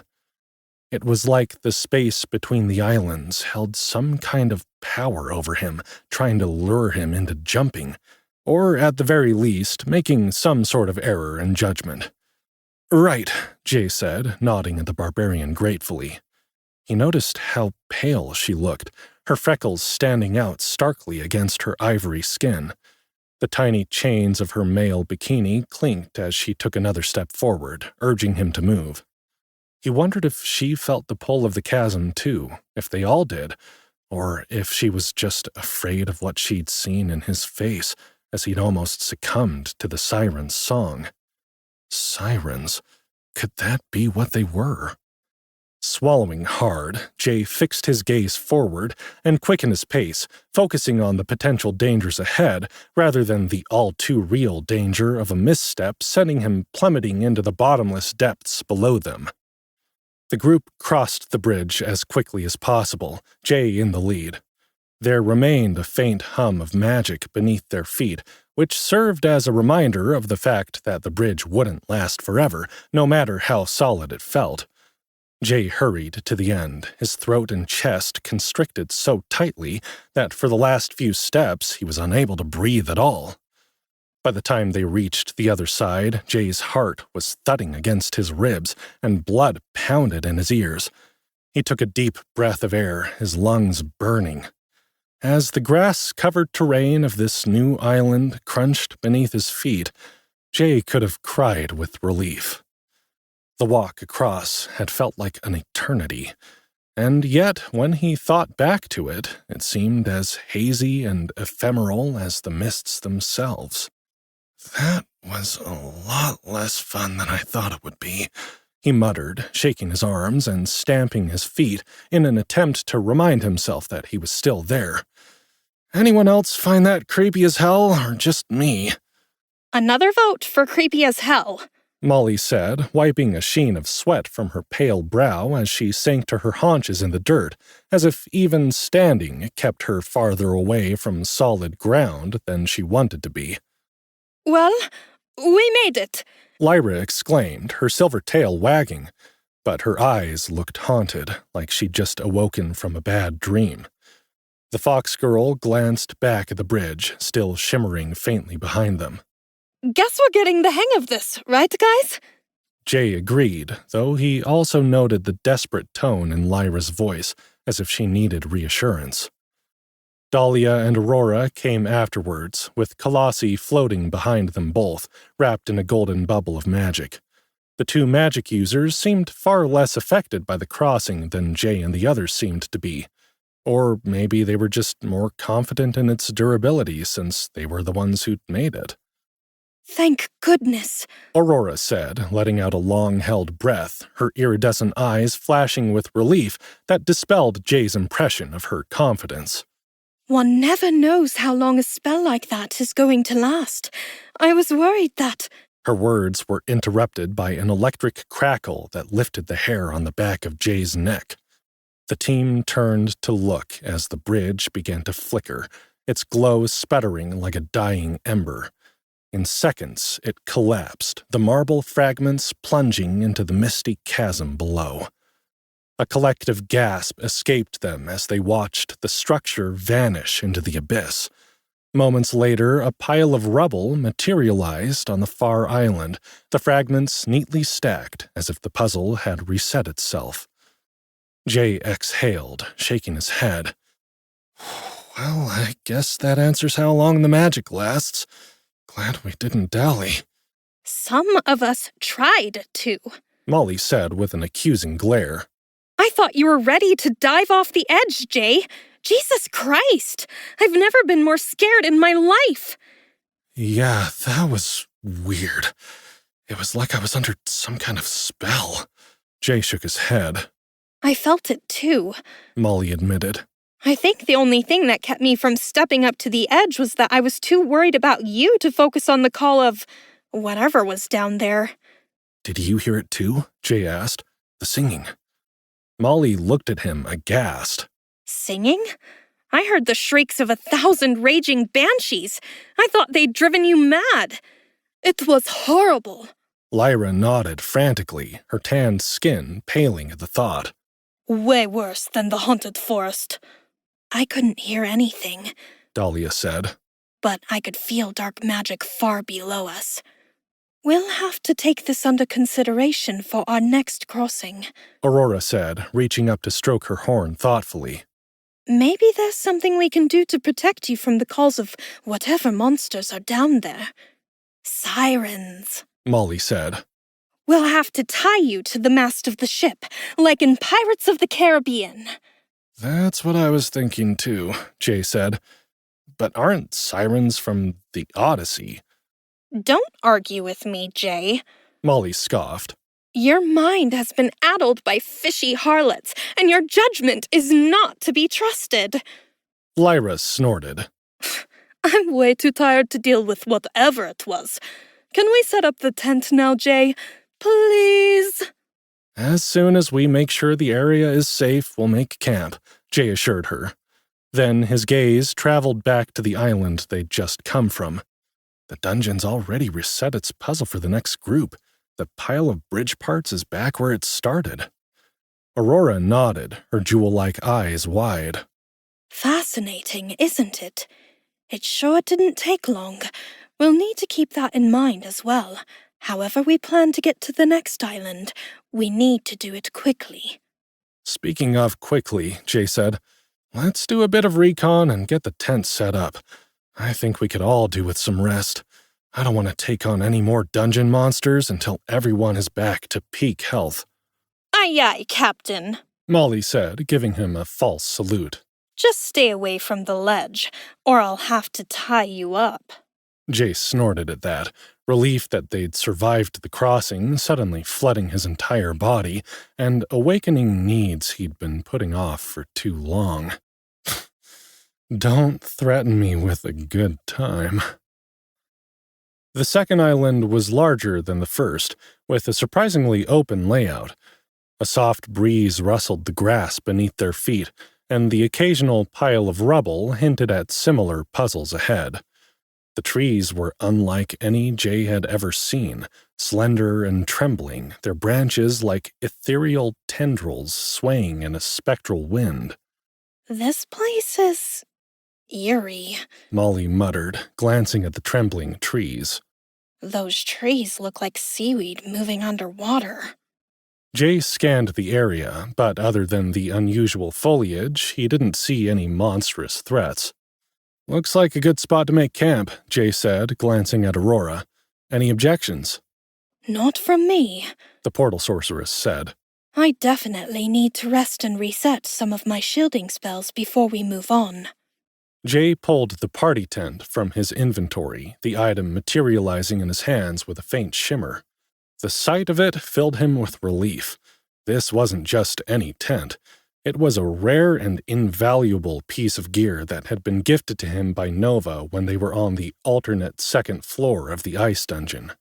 It was like the space between the islands held some kind of power over him, trying to lure him into jumping, or at the very least, making some sort of error in judgment. Right, Jay said, nodding at the barbarian gratefully. He noticed how pale she looked, her freckles standing out starkly against her ivory skin. The tiny chains of her male bikini clinked as she took another step forward, urging him to move. He wondered if she felt the pull of the chasm too, if they all did, or if she was just afraid of what she'd seen in his face as he'd almost succumbed to the sirens' song. Sirens? Could that be what they were? Swallowing hard, Jay fixed his gaze forward and quickened his pace, focusing on the potential dangers ahead rather than the all-too-real danger of a misstep sending him plummeting into the bottomless depths below them. The group crossed the bridge as quickly as possible, Jay in the lead. There remained a faint hum of magic beneath their feet, which served as a reminder of the fact that the bridge wouldn't last forever, no matter how solid it felt. Jay hurried to the end, his throat and chest constricted so tightly that for the last few steps he was unable to breathe at all. By the time they reached the other side, Jay's heart was thudding against his ribs and blood pounded in his ears. He took a deep breath of air, his lungs burning. As the grass-covered terrain of this new island crunched beneath his feet, Jay could have cried with relief. The walk across had felt like an eternity, and yet when he thought back to it, it seemed as hazy and ephemeral as the mists themselves. That was a lot less fun than I thought it would be, he muttered, shaking his arms and stamping his feet in an attempt to remind himself that he was still there. Anyone else find that creepy as hell, or just me? Another vote for creepy as hell, Molly said, wiping a sheen of sweat from her pale brow as she sank to her haunches in the dirt, as if even standing kept her farther away from solid ground than she wanted to be. Well, we made it, Lyra exclaimed, her silver tail wagging, but her eyes looked haunted, like she'd just awoken from a bad dream. The fox girl glanced back at the bridge, still shimmering faintly behind them. Guess we're getting the hang of this, right, guys? Jay agreed, though he also noted the desperate tone in Lyra's voice, as if she needed reassurance. Dahlia and Aurora came afterwards, with Kalasi floating behind them both, wrapped in a golden bubble of magic. The two magic users seemed far less affected by the crossing than Jay and the others seemed to be. Or maybe they were just more confident in its durability since they were the ones who'd made it. Thank goodness, Aurora said, letting out a long-held breath, her iridescent eyes flashing with relief that dispelled Jay's impression of her confidence. One never knows how long a spell like that is going to last. I was worried that... Her words were interrupted by an electric crackle that lifted the hair on the back of Jay's neck. The team turned to look as the bridge began to flicker, its glow sputtering like a dying ember. In seconds, it collapsed, the marble fragments plunging into the misty chasm below. A collective gasp escaped them as they watched the structure vanish into the abyss. Moments later, a pile of rubble materialized on the far island, the fragments neatly stacked as if the puzzle had reset itself. Jay exhaled, shaking his head. Well, I guess that answers how long the magic lasts. Glad we didn't dally. Some of us tried to, Molly said with an accusing glare. I thought you were ready to dive off the edge, Jay. Jesus Christ! I've never been more scared in my life! Yeah, that was weird. It was like I was under some kind of spell. Jay shook his head. I felt it too, Molly admitted. I think the only thing that kept me from stepping up to the edge was that I was too worried about you to focus on the call of whatever was down there. Did you hear it too? Jay asked. The singing. Molly looked at him aghast. Singing? I heard the shrieks of 1,000 raging banshees. I thought they'd driven you mad. It was horrible. Lyra nodded frantically, her tanned skin paling at the thought. Way worse than the haunted forest. I couldn't hear anything, Dahlia said. But I could feel dark magic far below us. We'll have to take this under consideration for our next crossing, Aurora said, reaching up to stroke her horn thoughtfully. Maybe there's something we can do to protect you from the calls of whatever monsters are down there. Sirens, Molly said. We'll have to tie you to the mast of the ship, like in Pirates of the Caribbean. That's what I was thinking too, Jay said. But aren't sirens from the Odyssey? Don't argue with me, Jay. Molly scoffed. Your mind has been addled by fishy harlots, and your judgment is not to be trusted. Lyra snorted. I'm way too tired to deal with whatever it was. Can we set up the tent now, Jay? Please? As soon as we make sure the area is safe, we'll make camp, Jay assured her. Then his gaze traveled back to the island they'd just come from. The dungeon's already reset its puzzle for the next group. The pile of bridge parts is back where it started. Aurora nodded, her jewel-like eyes wide. Fascinating, isn't it? It sure didn't take long. We'll need to keep that in mind as well. However we plan to get to the next island, we need to do it quickly. Speaking of quickly, Jay said, let's do a bit of recon and get the tent set up. I think we could all do with some rest. I don't want to take on any more dungeon monsters until everyone is back to peak health. Aye, aye, Captain, Molly said, giving him a false salute. Just stay away from the ledge, or I'll have to tie you up. Jay snorted at that, relief that they'd survived the crossing suddenly flooding his entire body and awakening needs he'd been putting off for too long. Don't threaten me with a good time. The second island was larger than the first, with a surprisingly open layout. A soft breeze rustled the grass beneath their feet, and the occasional pile of rubble hinted at similar puzzles ahead. The trees were unlike any Jay had ever seen, slender and trembling, their branches like ethereal tendrils swaying in a spectral wind. This place is eerie, Molly muttered, glancing at the trembling trees. Those trees look like seaweed moving underwater. Jay scanned the area, but other than the unusual foliage, he didn't see any monstrous threats. Looks like a good spot to make camp, Jay said, glancing at Aurora. Any objections? Not from me, the portal sorceress said. I definitely need to rest and reset some of my shielding spells before we move on. Jay pulled the party tent from his inventory, the item materializing in his hands with a faint shimmer. The sight of it filled him with relief. This wasn't just any tent. It was a rare and invaluable piece of gear that had been gifted to him by Nova when they were on the alternate second floor of the ice dungeon.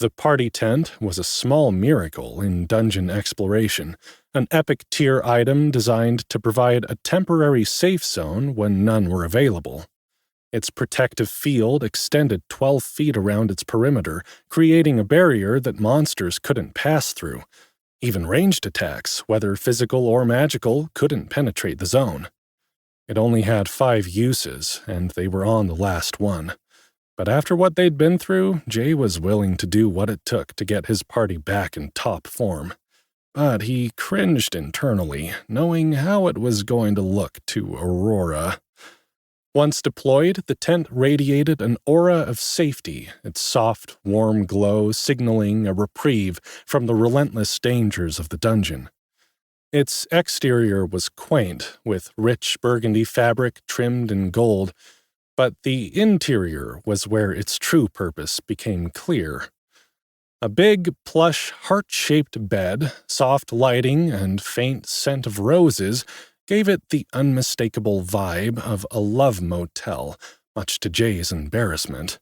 The party tent was a small miracle in dungeon exploration, an epic tier item designed to provide a temporary safe zone when none were available. Its protective field extended 12 feet around its perimeter, creating a barrier that monsters couldn't pass through. Even ranged attacks, whether physical or magical, couldn't penetrate the zone. It only had 5 uses, and they were on the last one. But after what they'd been through, Jay was willing to do what it took to get his party back in top form. But he cringed internally, knowing how it was going to look to Aurora. Once deployed, the tent radiated an aura of safety, its soft, warm glow signaling a reprieve from the relentless dangers of the dungeon. Its exterior was quaint, with rich burgundy fabric trimmed in gold, but the interior was where its true purpose became clear. A big, plush, heart-shaped bed, soft lighting, and faint scent of roses gave it the unmistakable vibe of a love motel, much to Jay's embarrassment.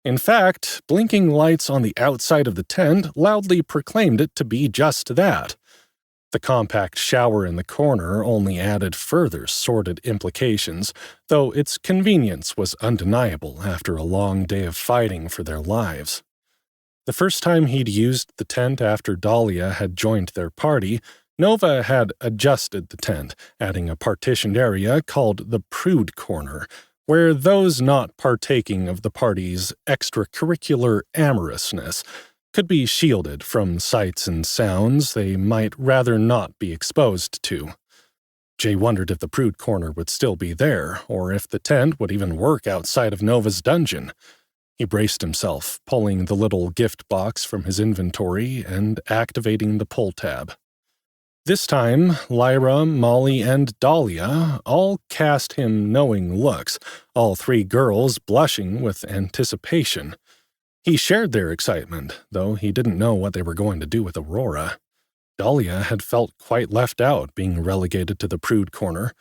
In fact, blinking lights on the outside of the tent loudly proclaimed it to be just that. The compact shower in the corner only added further sordid implications, though its convenience was undeniable after a long day of fighting for their lives. The first time he'd used the tent after Dahlia had joined their party, Nova had adjusted the tent, adding a partitioned area called the Prude Corner, where those not partaking of the party's extracurricular amorousness could be shielded from sights and sounds they might rather not be exposed to. Jay wondered if the Prude Corner would still be there, or if the tent would even work outside of Nova's dungeon. He braced himself, pulling the little gift box from his inventory and activating the pull tab. This time, Lyra, Molly, and Dahlia all cast him knowing looks, all 3 girls blushing with anticipation. He shared their excitement, though he didn't know what they were going to do with Aurora. Dahlia had felt quite left out being relegated to the Prude Corner,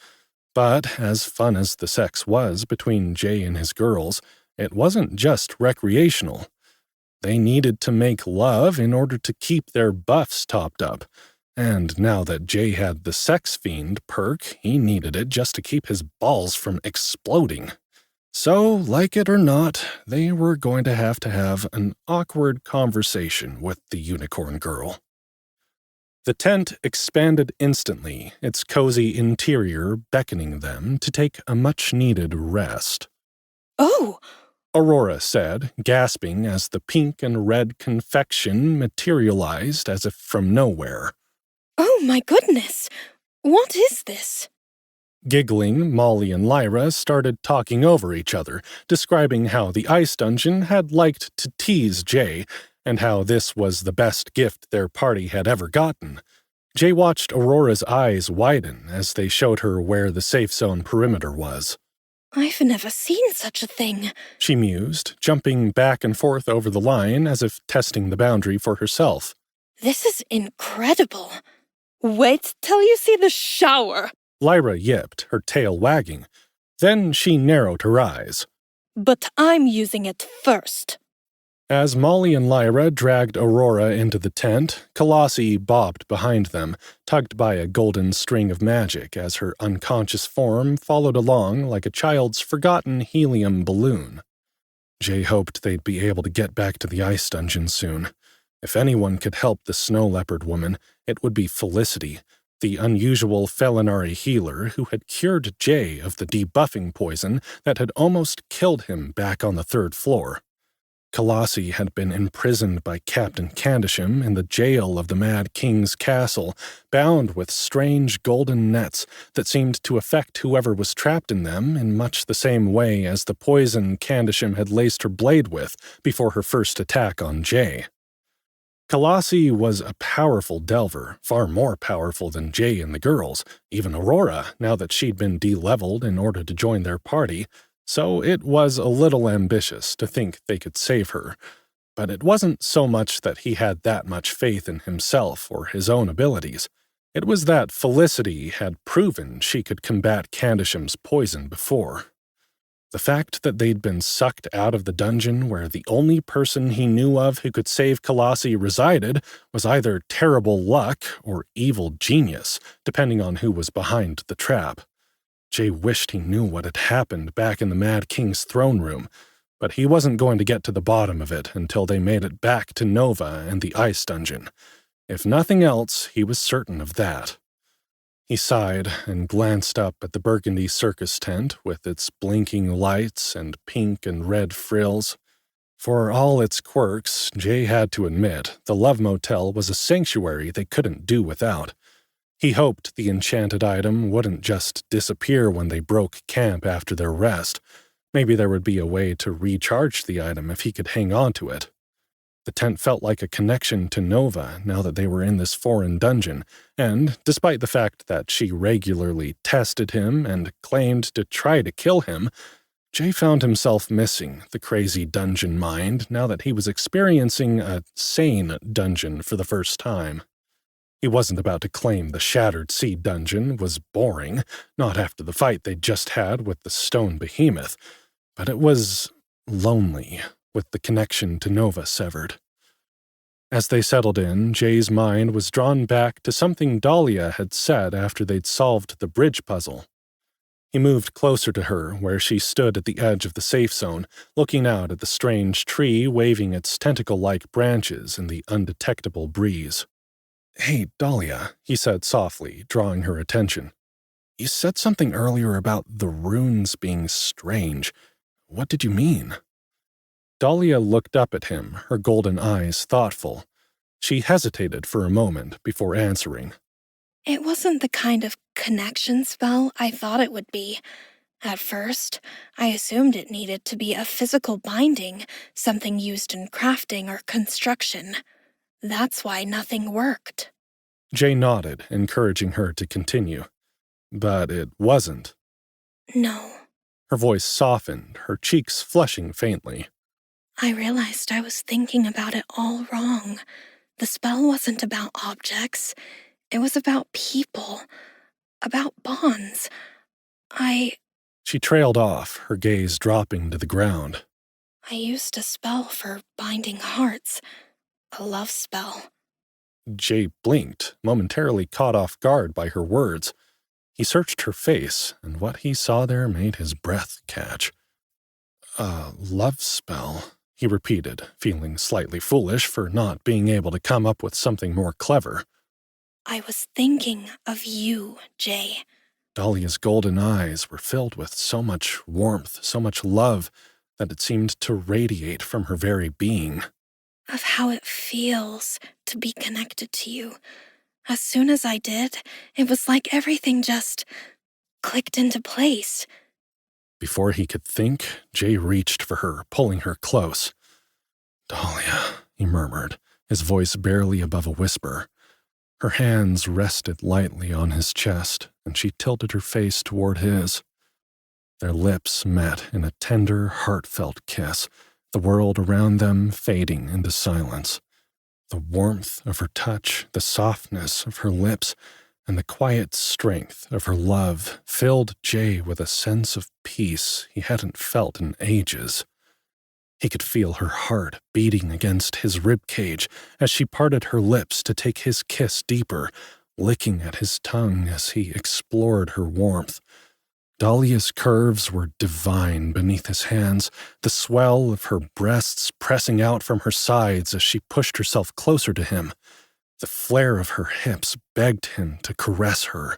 but as fun as the sex was between Jay and his girls, it wasn't just recreational. They needed to make love in order to keep their buffs topped up. And now that Jay had the sex fiend perk, he needed it just to keep his balls from exploding. So, like it or not, they were going to have an awkward conversation with the unicorn girl. The tent expanded instantly, its cozy interior beckoning them to take a much-needed rest. Oh! Aurora said, gasping as the pink and red confection materialized as if from nowhere. Oh my goodness! What is this? Giggling, Molly and Lyra started talking over each other, describing how the ice dungeon had liked to tease Jay, and how this was the best gift their party had ever gotten. Jay watched Aurora's eyes widen as they showed her where the safe zone perimeter was. I've never seen such a thing, she mused, jumping back and forth over the line as if testing the boundary for herself. This is incredible. Wait till you see the shower. Lyra yipped, her tail wagging. Then she narrowed her eyes. But I'm using it first. As Molly and Lyra dragged Aurora into the tent, Kalasi bobbed behind them, tugged by a golden string of magic as her unconscious form followed along like a child's forgotten helium balloon. Jay hoped they'd be able to get back to the ice dungeon soon. If anyone could help the snow-leopard woman, it would be Felicity, the unusual Felinari healer who had cured Jay of the debuffing poison that had almost killed him back on the 3rd floor. Kalasi had been imprisoned by Captain Candisham in the jail of the Mad King's castle, bound with strange golden nets that seemed to affect whoever was trapped in them in much the same way as the poison Candisham had laced her blade with before her first attack on Jay. Kalasi was a powerful delver, far more powerful than Jay and the girls, even Aurora, now that she'd been de-leveled in order to join their party, so it was a little ambitious to think they could save her. But it wasn't so much that he had that much faith in himself or his own abilities. It was that Felicity had proven she could combat Candisham's poison before. The fact that they'd been sucked out of the dungeon where the only person he knew of who could save Kalasi resided was either terrible luck or evil genius, depending on who was behind the trap. Jay wished he knew what had happened back in the Mad King's throne room, but he wasn't going to get to the bottom of it until they made it back to Nova and the ice dungeon. If nothing else, he was certain of that. He sighed and glanced up at the burgundy circus tent with its blinking lights and pink and red frills. For all its quirks, Jay had to admit the Love Motel was a sanctuary they couldn't do without. He hoped the enchanted item wouldn't just disappear when they broke camp after their rest. Maybe there would be a way to recharge the item if he could hang on to it. The tent felt like a connection to Nova now that they were in this foreign dungeon, and despite the fact that she regularly tested him and claimed to try to kill him, Jay found himself missing the crazy dungeon mind now that he was experiencing a sane dungeon for the first time. He wasn't about to claim the Shattered Sea dungeon was boring, not after the fight they'd just had with the stone behemoth, but it was lonely, with the connection to Nova severed. As they settled in, Jay's mind was drawn back to something Dahlia had said after they'd solved the bridge puzzle. He moved closer to her, where she stood at the edge of the safe zone, looking out at the strange tree waving its tentacle-like branches in the undetectable breeze. "Hey, Dahlia," he said softly, drawing her attention. "You said something earlier about the runes being strange. What did you mean?" Dahlia looked up at him, her golden eyes thoughtful. She hesitated for a moment before answering. It wasn't the kind of connection spell I thought it would be. At first, I assumed it needed to be a physical binding, something used in crafting or construction. That's why nothing worked. Jay nodded, encouraging her to continue. But it wasn't. No. Her voice softened, her cheeks flushing faintly. I realized I was thinking about it all wrong. The spell wasn't about objects. It was about people. About bonds. She trailed off, her gaze dropping to the ground. I used a spell for binding hearts. A love spell. Jay blinked, momentarily caught off guard by her words. He searched her face, and what he saw there made his breath catch. "A love spell," he repeated, feeling slightly foolish for not being able to come up with something more clever. I was thinking of you, Jay. Dahlia's golden eyes were filled with so much warmth, so much love, that it seemed to radiate from her very being. Of how it feels to be connected to you. As soon as I did, it was like everything just clicked into place. Before he could think, Jay reached for her, pulling her close. "Dahlia," he murmured, his voice barely above a whisper. Her hands rested lightly on his chest, and she tilted her face toward his. Their lips met in a tender, heartfelt kiss, the world around them fading into silence. The warmth of her touch, the softness of her lips, and the quiet strength of her love filled Jay with a sense of peace he hadn't felt in ages. He could feel her heart beating against his ribcage as she parted her lips to take his kiss deeper, licking at his tongue as he explored her warmth. Dahlia's curves were divine beneath his hands, the swell of her breasts pressing out from her sides as she pushed herself closer to him. The flare of her hips begged him to caress her,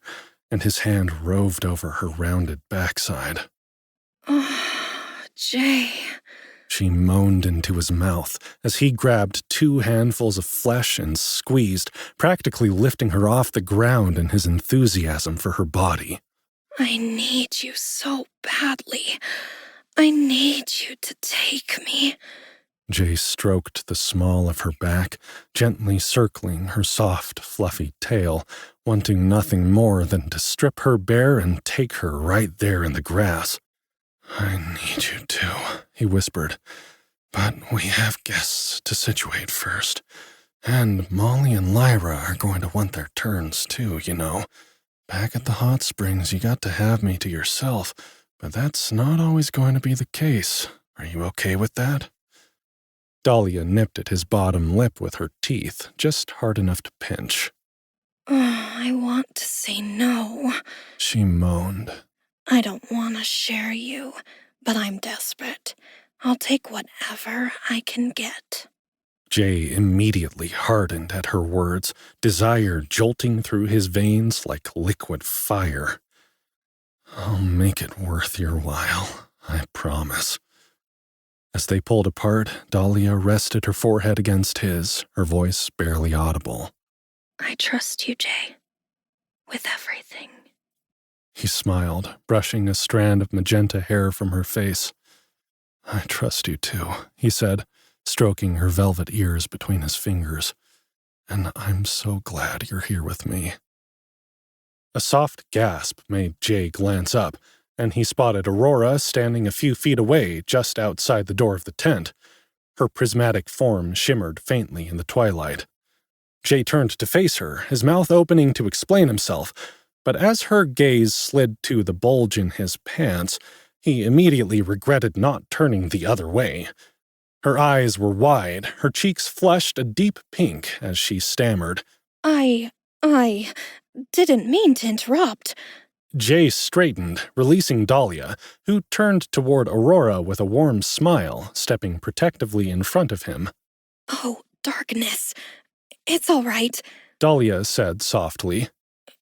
and his hand roved over her rounded backside. Oh, Jay. She moaned into his mouth as he grabbed 2 handfuls of flesh and squeezed, practically lifting her off the ground in his enthusiasm for her body. I need you so badly. I need you to take me. Jay stroked the small of her back, gently circling her soft, fluffy tail, wanting nothing more than to strip her bare and take her right there in the grass. "I need you to," he whispered, "but we have guests to situate first. And Molly and Lyra are going to want their turns too, you know. Back at the hot springs, you got to have me to yourself. But that's not always going to be the case. Are you okay with that? Dahlia nipped at his bottom lip with her teeth, just hard enough to pinch. I want to say no. She moaned. I don't want to share you, but I'm desperate. I'll take whatever I can get. Jay immediately hardened at her words, desire jolting through his veins like liquid fire. I'll make it worth your while, I promise. As they pulled apart, Dahlia rested her forehead against his, her voice barely audible. I trust you, Jay. With everything. He smiled, brushing a strand of magenta hair from her face. I trust you too, he said, stroking her velvet ears between his fingers. And I'm so glad you're here with me. A soft gasp made Jay glance up, and he spotted Aurora standing a few feet away just outside the door of the tent. Her prismatic form shimmered faintly in the twilight. Jay turned to face her, his mouth opening to explain himself, but as her gaze slid to the bulge in his pants, he immediately regretted not turning the other way. Her eyes were wide, her cheeks flushed a deep pink as she stammered. I didn't mean to interrupt. Jay straightened, releasing Dahlia, who turned toward Aurora with a warm smile, stepping protectively in front of him. Oh, darkness. It's all right. Dahlia said softly.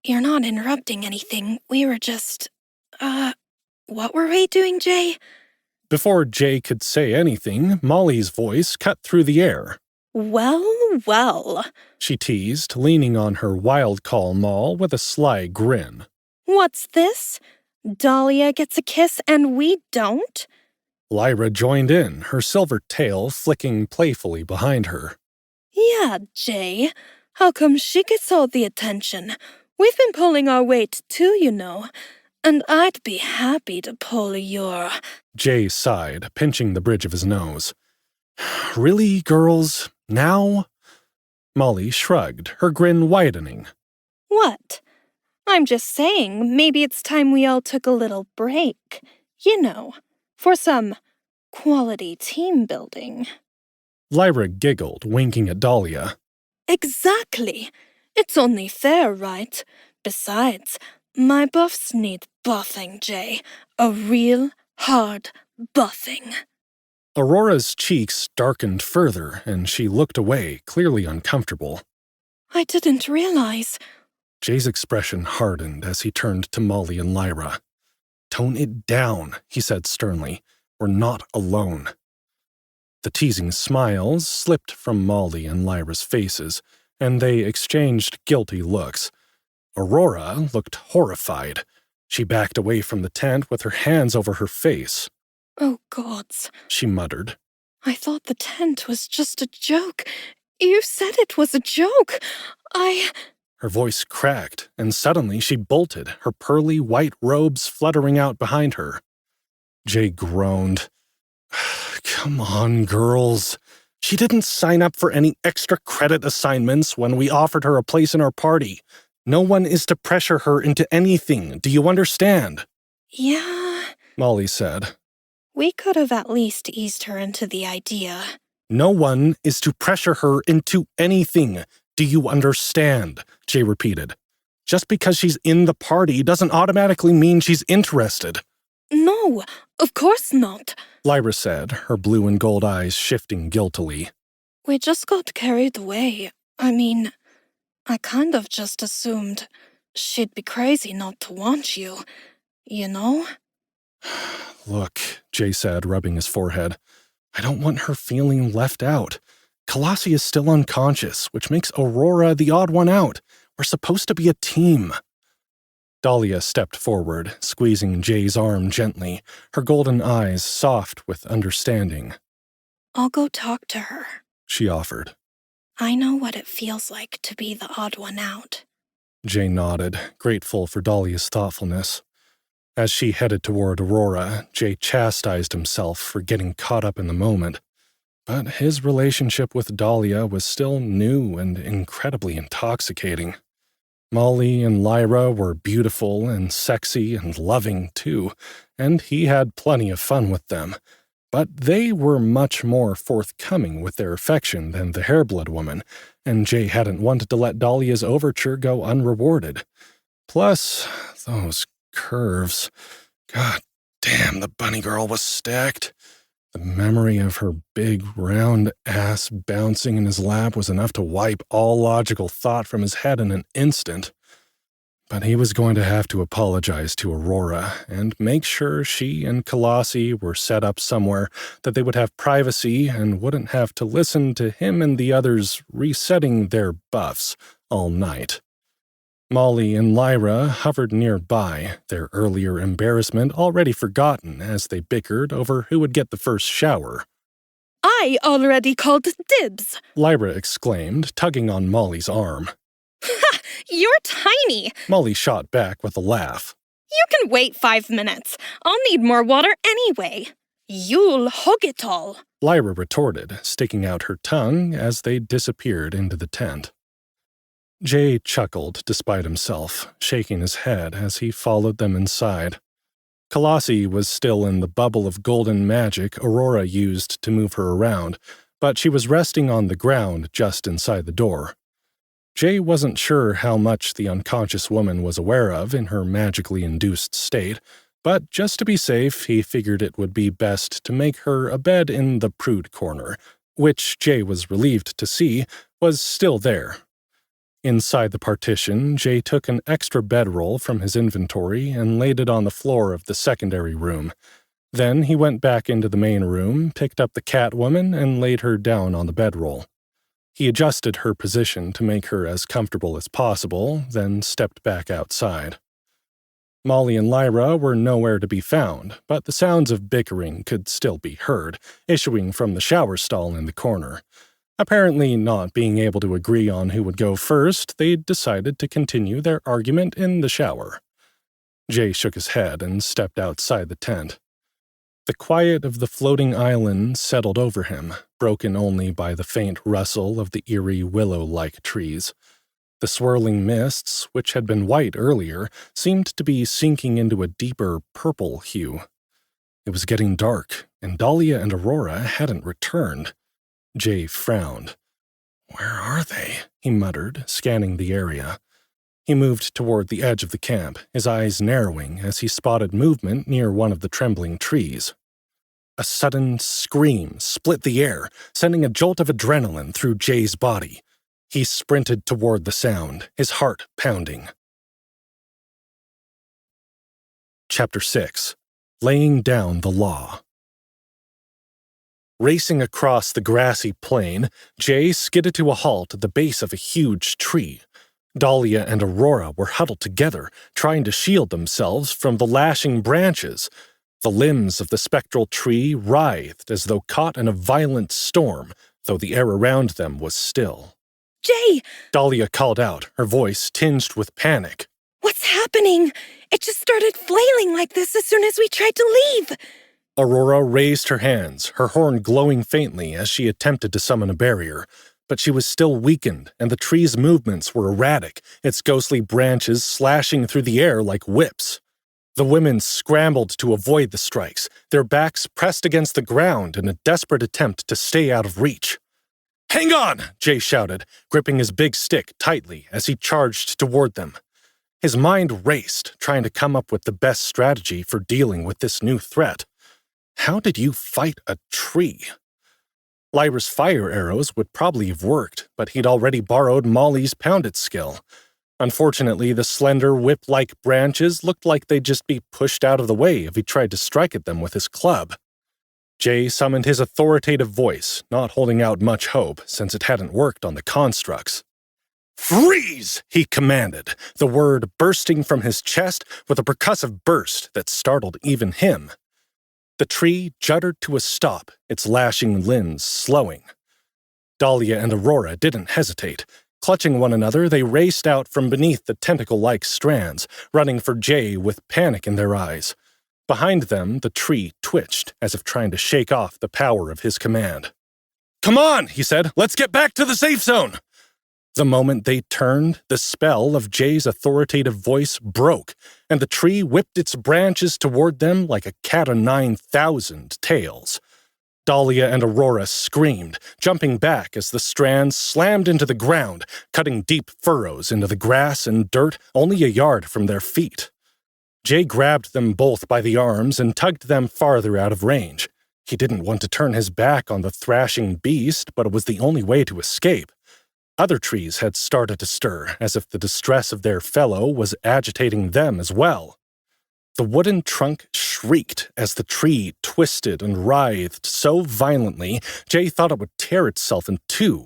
You're not interrupting anything. We were just, what were we doing, Jay? Before Jay could say anything, Molly's voice cut through the air. Well, She teased, leaning on her wild call maul with a sly grin. what's this? Dahlia gets a kiss and we don't? Lyra joined in, her silver tail flicking playfully behind her. Yeah, Jay. How come she gets all the attention? We've been pulling our weight too, you know. And I'd be happy to pull your... Jay sighed, pinching the bridge of his nose. Really, girls? Now? Molly shrugged, her grin widening. What? I'm just saying, maybe it's time we all took a little break. You know, for some quality team building. Lyra giggled, winking at Dahlia. Exactly. It's only fair, right? Besides, my buffs need buffing, Jay. A real hard buffing. Aurora's cheeks darkened further, and she looked away, clearly uncomfortable. I didn't realize. Jay's expression hardened as he turned to Molly and Lyra. Tone it down, he said sternly. We're not alone. The teasing smiles slipped from Molly and Lyra's faces, and they exchanged guilty looks. Aurora looked horrified. She backed away from the tent with her hands over her face. Oh, gods. She muttered. I thought the tent was just a joke. You said it was a joke. Her voice cracked, and suddenly she bolted, her pearly white robes fluttering out behind her. Jay groaned. Come on, girls. She didn't sign up for any extra credit assignments when we offered her a place in our party. No one is to pressure her into anything, do you understand? Yeah, Molly said. we could have at least eased her into the idea. No one is to pressure her into anything, do you understand? Jay repeated. Just because she's in the party doesn't automatically mean she's interested. No, of course not. Lyra said, her blue and gold eyes shifting guiltily. We just got carried away. I mean, I kind of just assumed she'd be crazy not to want you, you know? Look, Jay said, rubbing his forehead. I don't want her feeling left out. Kalasi is still unconscious, which makes Aurora the odd one out. We're supposed to be a team. Dahlia stepped forward, squeezing Jay's arm gently, her golden eyes soft with understanding. I'll go talk to her. She offered. I know what it feels like to be the odd one out. Jay nodded, grateful for Dahlia's thoughtfulness. As she headed toward Aurora, Jay chastised himself for getting caught up in the moment. But his relationship with Dahlia was still new and incredibly intoxicating. Molly and Lyra were beautiful and sexy and loving too, and he had plenty of fun with them. But they were much more forthcoming with their affection than the Hairblood woman, and Jay hadn't wanted to let Dahlia's overture go unrewarded. Plus, those curves. God damn, the bunny girl was stacked. The memory of her big, round ass bouncing in his lap was enough to wipe all logical thought from his head in an instant. But he was going to have to apologize to Aurora and make sure she and Kalasi were set up somewhere that they would have privacy and wouldn't have to listen to him and the others resetting their buffs all night. Molly and Lyra hovered nearby, their earlier embarrassment already forgotten as they bickered over who would get the first shower. I already called dibs. Lyra exclaimed, tugging on Molly's arm. Ha! You're tiny. Molly shot back with a laugh. You can wait 5 minutes. I'll need more water anyway. You'll hog it all. Lyra retorted, sticking out her tongue as they disappeared into the tent. Jay chuckled despite himself, shaking his head as he followed them inside. Kalasi was still in the bubble of golden magic Aurora used to move her around, but she was resting on the ground just inside the door. Jay wasn't sure how much the unconscious woman was aware of in her magically induced state, but just to be safe, he figured it would be best to make her a bed in the prude corner, which Jay was relieved to see was still there. Inside the partition, Jay took an extra bedroll from his inventory and laid it on the floor of the secondary room. Then he went back into the main room, picked up the Catwoman, and laid her down on the bedroll. He adjusted her position to make her as comfortable as possible, then stepped back outside. Molly and Lyra were nowhere to be found, but the sounds of bickering could still be heard, issuing from the shower stall in the corner. Apparently not being able to agree on who would go first, they decided to continue their argument in the shower. Jay shook his head and stepped outside the tent. The quiet of the floating island settled over him, broken only by the faint rustle of the eerie willow-like trees. The swirling mists, which had been white earlier, seemed to be sinking into a deeper purple hue. It was getting dark, and Dahlia and Aurora hadn't returned. Jay frowned. "Where are they?" he muttered, scanning the area. He moved toward the edge of the camp, his eyes narrowing as he spotted movement near one of the trembling trees. A sudden scream split the air, sending a jolt of adrenaline through Jay's body. He sprinted toward the sound, his heart pounding. Chapter 6. Laying Down the Law. Racing across the grassy plain, Jay skidded to a halt at the base of a huge tree. Dahlia and Aurora were huddled together, trying to shield themselves from the lashing branches. The limbs of the spectral tree writhed as though caught in a violent storm, though the air around them was still. Jay! Dahlia called out, her voice tinged with panic. What's happening? It just started flailing like this as soon as we tried to leave. Aurora raised her hands, her horn glowing faintly as she attempted to summon a barrier. But she was still weakened, and the tree's movements were erratic, its ghostly branches slashing through the air like whips. The women scrambled to avoid the strikes, their backs pressed against the ground in a desperate attempt to stay out of reach. "Hang on!" Jay shouted, gripping his big stick tightly as he charged toward them. His mind raced, trying to come up with the best strategy for dealing with this new threat. How did you fight a tree? Lyra's fire arrows would probably have worked, but he'd already borrowed Molly's pound-it skill. Unfortunately, the slender whip-like branches looked like they'd just be pushed out of the way if he tried to strike at them with his club. Jay summoned his authoritative voice, not holding out much hope since it hadn't worked on the constructs. "Freeze!" he commanded, the word bursting from his chest with a percussive burst that startled even him. The tree juddered to a stop, its lashing limbs slowing. Dahlia and Aurora didn't hesitate. Clutching one another, they raced out from beneath the tentacle-like strands, running for Jay with panic in their eyes. Behind them, the tree twitched, as if trying to shake off the power of his command. "Come on," he said. "Let's get back to the safe zone." The moment they turned, the spell of Jay's authoritative voice broke, and the tree whipped its branches toward them like a cat o' 9,000 tails. Dahlia and Aurora screamed, jumping back as the strands slammed into the ground, cutting deep furrows into the grass and dirt only a yard from their feet. Jay grabbed them both by the arms and tugged them farther out of range. He didn't want to turn his back on the thrashing beast, but it was the only way to escape. Other trees had started to stir, as if the distress of their fellow was agitating them as well. The wooden trunk shrieked as the tree twisted and writhed so violently Jay thought it would tear itself in two.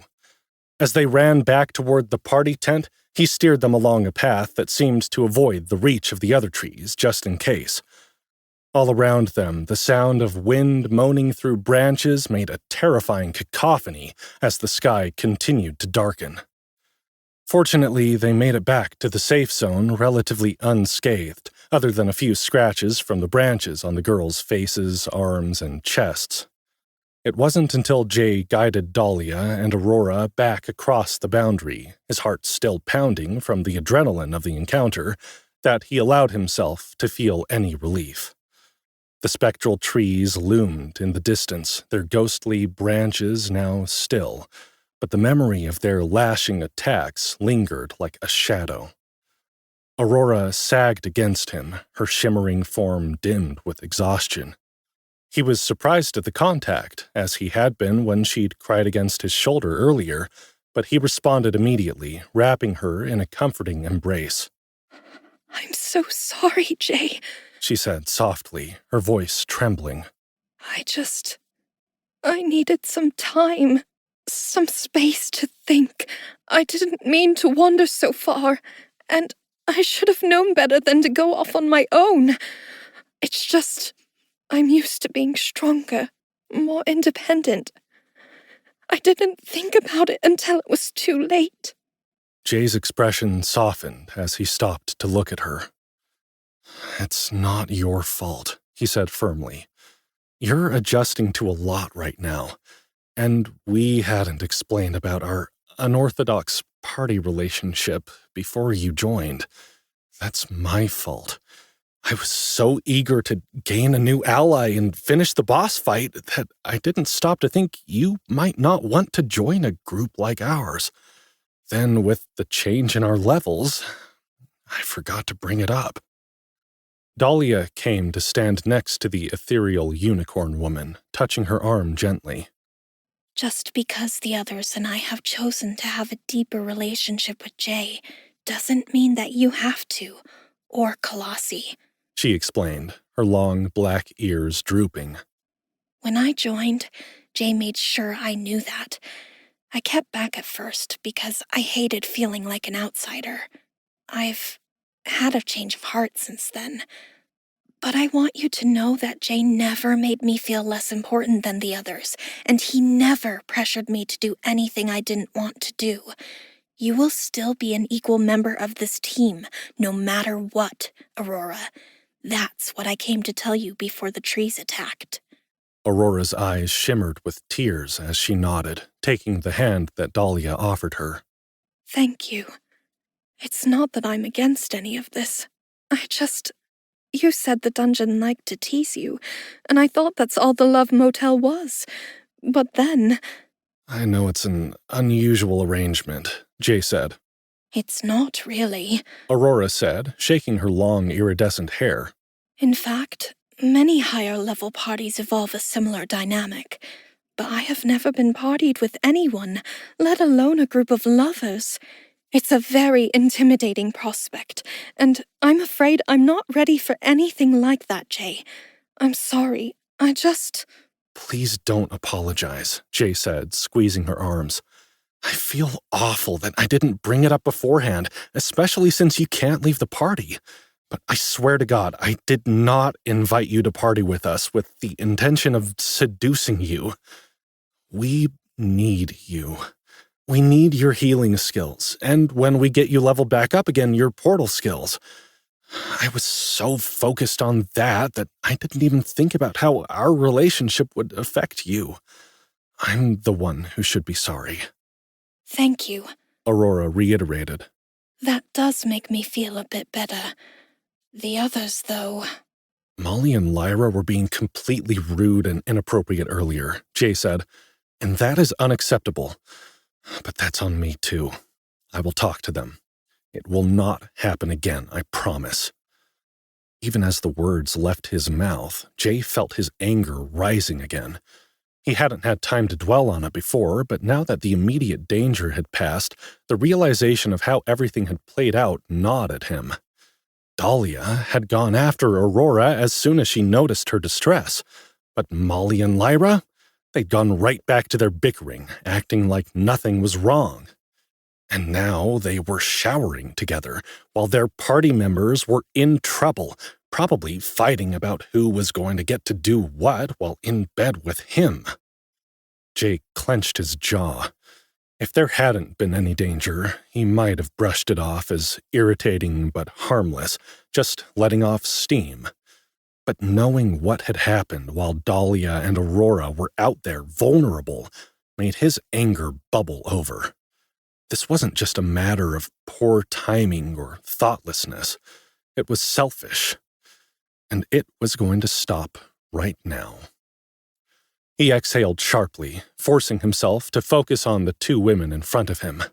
As they ran back toward the party tent, he steered them along a path that seemed to avoid the reach of the other trees, just in case. All around them, the sound of wind moaning through branches made a terrifying cacophony as the sky continued to darken. Fortunately, they made it back to the safe zone relatively unscathed, other than a few scratches from the branches on the girls' faces, arms, and chests. It wasn't until Jay guided Dahlia and Aurora back across the boundary, his heart still pounding from the adrenaline of the encounter, that he allowed himself to feel any relief. The spectral trees loomed in the distance, their ghostly branches now still, but the memory of their lashing attacks lingered like a shadow. Aurora sagged against him, her shimmering form dimmed with exhaustion. He was surprised at the contact, as he had been when she'd cried against his shoulder earlier, but he responded immediately, wrapping her in a comforting embrace. I'm so sorry, Jay, she said softly, her voice trembling. I needed some time, some space to think. I didn't mean to wander so far, and I should have known better than to go off on my own. It's just, I'm used to being stronger, more independent. I didn't think about it until it was too late. Jay's expression softened as he stopped to look at her. It's not your fault, he said firmly. You're adjusting to a lot right now, and we hadn't explained about our unorthodox party relationship before you joined. That's my fault. I was so eager to gain a new ally and finish the boss fight that I didn't stop to think you might not want to join a group like ours. Then, with the change in our levels, I forgot to bring it up. Dahlia came to stand next to the ethereal unicorn woman, touching her arm gently. Just because the others and I have chosen to have a deeper relationship with Jay doesn't mean that you have to, or Kalasi, she explained, her long black ears drooping. When I joined, Jay made sure I knew that. I kept back at first because I hated feeling like an outsider. I've had a change of heart since then. But I want you to know that Jay never made me feel less important than the others, and he never pressured me to do anything I didn't want to do. You will still be an equal member of this team, no matter what, Aurora. That's what I came to tell you before the trees attacked. Aurora's eyes shimmered with tears as she nodded, taking the hand that Dahlia offered her. Thank you. It's not that I'm against any of this. You said the dungeon liked to tease you, and I thought that's all the Love Motel was. But then... I know it's an unusual arrangement, Jay said. It's not really, Aurora said, shaking her long iridescent hair. In fact, many higher-level parties evolve a similar dynamic. But I have never been partied with anyone, let alone a group of lovers. It's a very intimidating prospect, and I'm afraid I'm not ready for anything like that, Jay. I'm sorry, Please don't apologize, Jay said, squeezing her arms. I feel awful that I didn't bring it up beforehand, especially since you can't leave the party. But I swear to God, I did not invite you to party with us with the intention of seducing you. We need you. We need your healing skills, and when we get you leveled back up again, your portal skills. I was so focused on that I didn't even think about how our relationship would affect you. I'm the one who should be sorry. Thank you. Aurora reiterated. That does make me feel a bit better. The others, though... Molly and Lyra were being completely rude and inappropriate earlier, Jay said, and that is unacceptable. But that's on me, too. I will talk to them. It will not happen again, I promise. Even as the words left his mouth, Jay felt his anger rising again. He hadn't had time to dwell on it before, but now that the immediate danger had passed, the realization of how everything had played out gnawed at him. Dahlia had gone after Aurora as soon as she noticed her distress, but Molly and Lyra? They'd gone right back to their bickering, acting like nothing was wrong. And now they were showering together, while their party members were in trouble, probably fighting about who was going to get to do what while in bed with him. Jay clenched his jaw. If there hadn't been any danger, he might have brushed it off as irritating but harmless, just letting off steam. But knowing what had happened while Dahlia and Aurora were out there vulnerable made his anger bubble over. This wasn't just a matter of poor timing or thoughtlessness. It was selfish. And it was going to stop right now. He exhaled sharply, forcing himself to focus on the two women in front of him.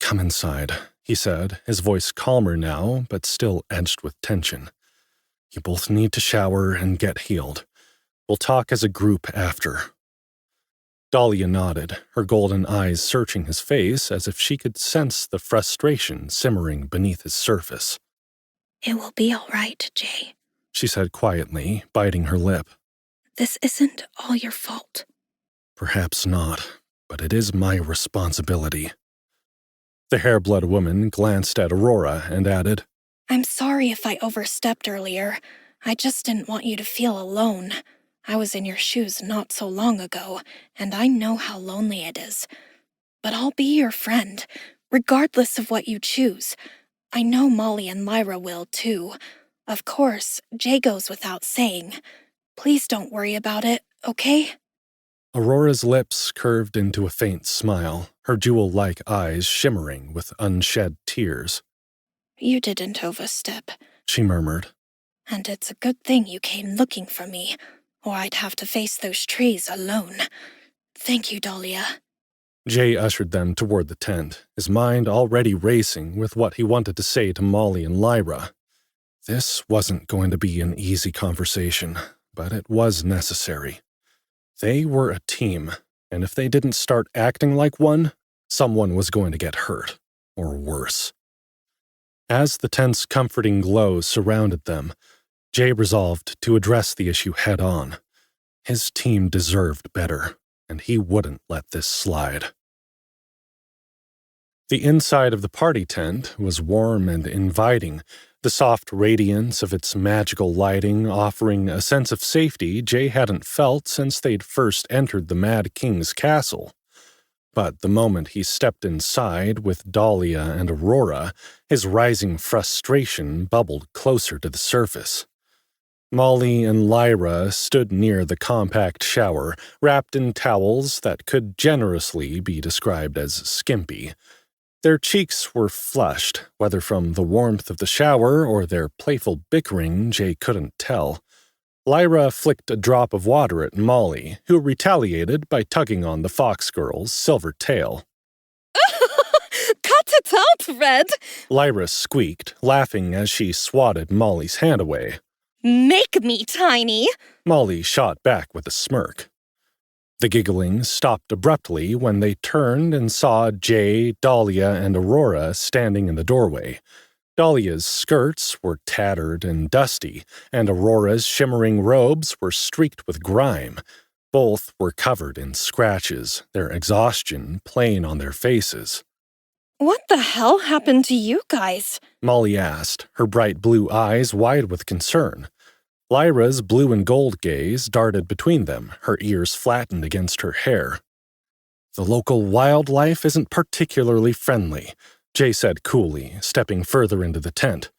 "Come inside," he said, his voice calmer now, but still edged with tension. "You both need to shower and get healed. We'll talk as a group after." Dahlia nodded, her golden eyes searching his face as if she could sense the frustration simmering beneath his surface. It will be all right, Jay, she said quietly, biting her lip. This isn't all your fault. Perhaps not, but it is my responsibility. The hair-blood woman glanced at Aurora and added, I'm sorry if I overstepped earlier. I just didn't want you to feel alone. I was in your shoes not so long ago, and I know how lonely it is. But I'll be your friend, regardless of what you choose. I know Molly and Lyra will, too. Of course, Jay goes without saying. Please don't worry about it, okay? Aurora's lips curved into a faint smile, her jewel-like eyes shimmering with unshed tears. You didn't overstep, she murmured. And it's a good thing you came looking for me, or I'd have to face those trees alone. Thank you, Dahlia. Jay ushered them toward the tent, his mind already racing with what he wanted to say to Molly and Lyra. This wasn't going to be an easy conversation, but it was necessary. They were a team, and if they didn't start acting like one, someone was going to get hurt, or worse. As the tent's comforting glow surrounded them, Jay resolved to address the issue head-on. His team deserved better, and he wouldn't let this slide. The inside of the party tent was warm and inviting, the soft radiance of its magical lighting offering a sense of safety Jay hadn't felt since they'd first entered the Mad King's castle. But the moment he stepped inside with Dahlia and Aurora, his rising frustration bubbled closer to the surface. Molly and Lyra stood near the compact shower, wrapped in towels that could generously be described as skimpy. Their cheeks were flushed, whether from the warmth of the shower or their playful bickering, Jay couldn't tell. Lyra flicked a drop of water at Molly, who retaliated by tugging on the fox girl's silver tail. Cut it out, Red! Lyra squeaked, laughing as she swatted Molly's hand away. Make me tiny! Molly shot back with a smirk. The giggling stopped abruptly when they turned and saw Jay, Dahlia, and Aurora standing in the doorway. Dahlia's skirts were tattered and dusty, and Aurora's shimmering robes were streaked with grime. Both were covered in scratches, their exhaustion plain on their faces. What the hell happened to you guys? Molly asked, her bright blue eyes wide with concern. Lyra's blue and gold gaze darted between them, her ears flattened against her hair. The local wildlife isn't particularly friendly, Jay said coolly, stepping further into the tent.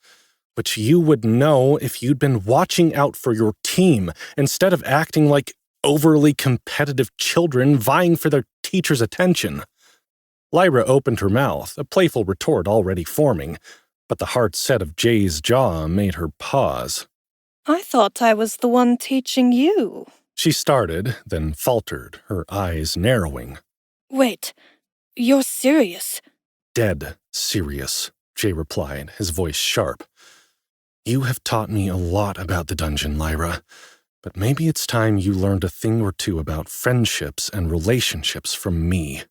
But you would know if you'd been watching out for your team instead of acting like overly competitive children vying for their teacher's attention. Lyra opened her mouth, a playful retort already forming, but the hard set of Jay's jaw made her pause. I thought I was the one teaching you. She started, then faltered, her eyes narrowing. Wait, you're serious? Dead serious, Jay replied, his voice sharp. You have taught me a lot about the dungeon, Lyra, but maybe it's time you learned a thing or two about friendships and relationships from me.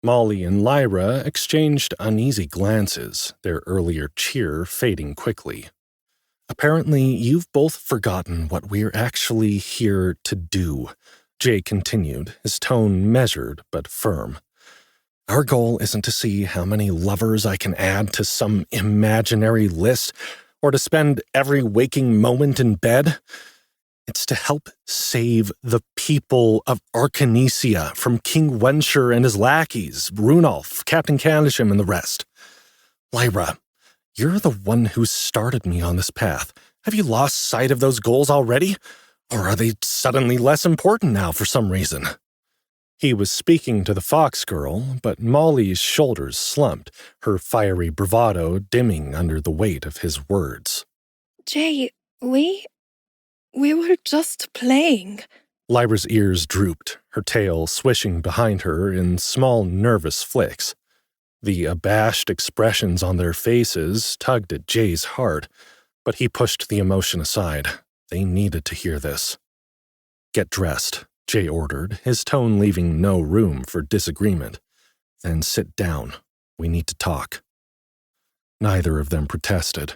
Molly and Lyra exchanged uneasy glances, their earlier cheer fading quickly. Apparently, you've both forgotten what we're actually here to do, Jay continued, his tone measured but firm. Our goal isn't to see how many lovers I can add to some imaginary list, or to spend every waking moment in bed. It's to help save the people of Arcanesia from King Wensher and his lackeys, Runolf, Captain Canisham, and the rest. Lyra, you're the one who started me on this path. Have you lost sight of those goals already? Or are they suddenly less important now for some reason? He was speaking to the fox girl, but Molly's shoulders slumped, her fiery bravado dimming under the weight of his words. Jay, we were just playing. Lyra's ears drooped, her tail swishing behind her in small nervous flicks. The abashed expressions on their faces tugged at Jay's heart, but he pushed the emotion aside. They needed to hear this. Get dressed, Jay ordered, his tone leaving no room for disagreement. Then sit down. We need to talk. Neither of them protested.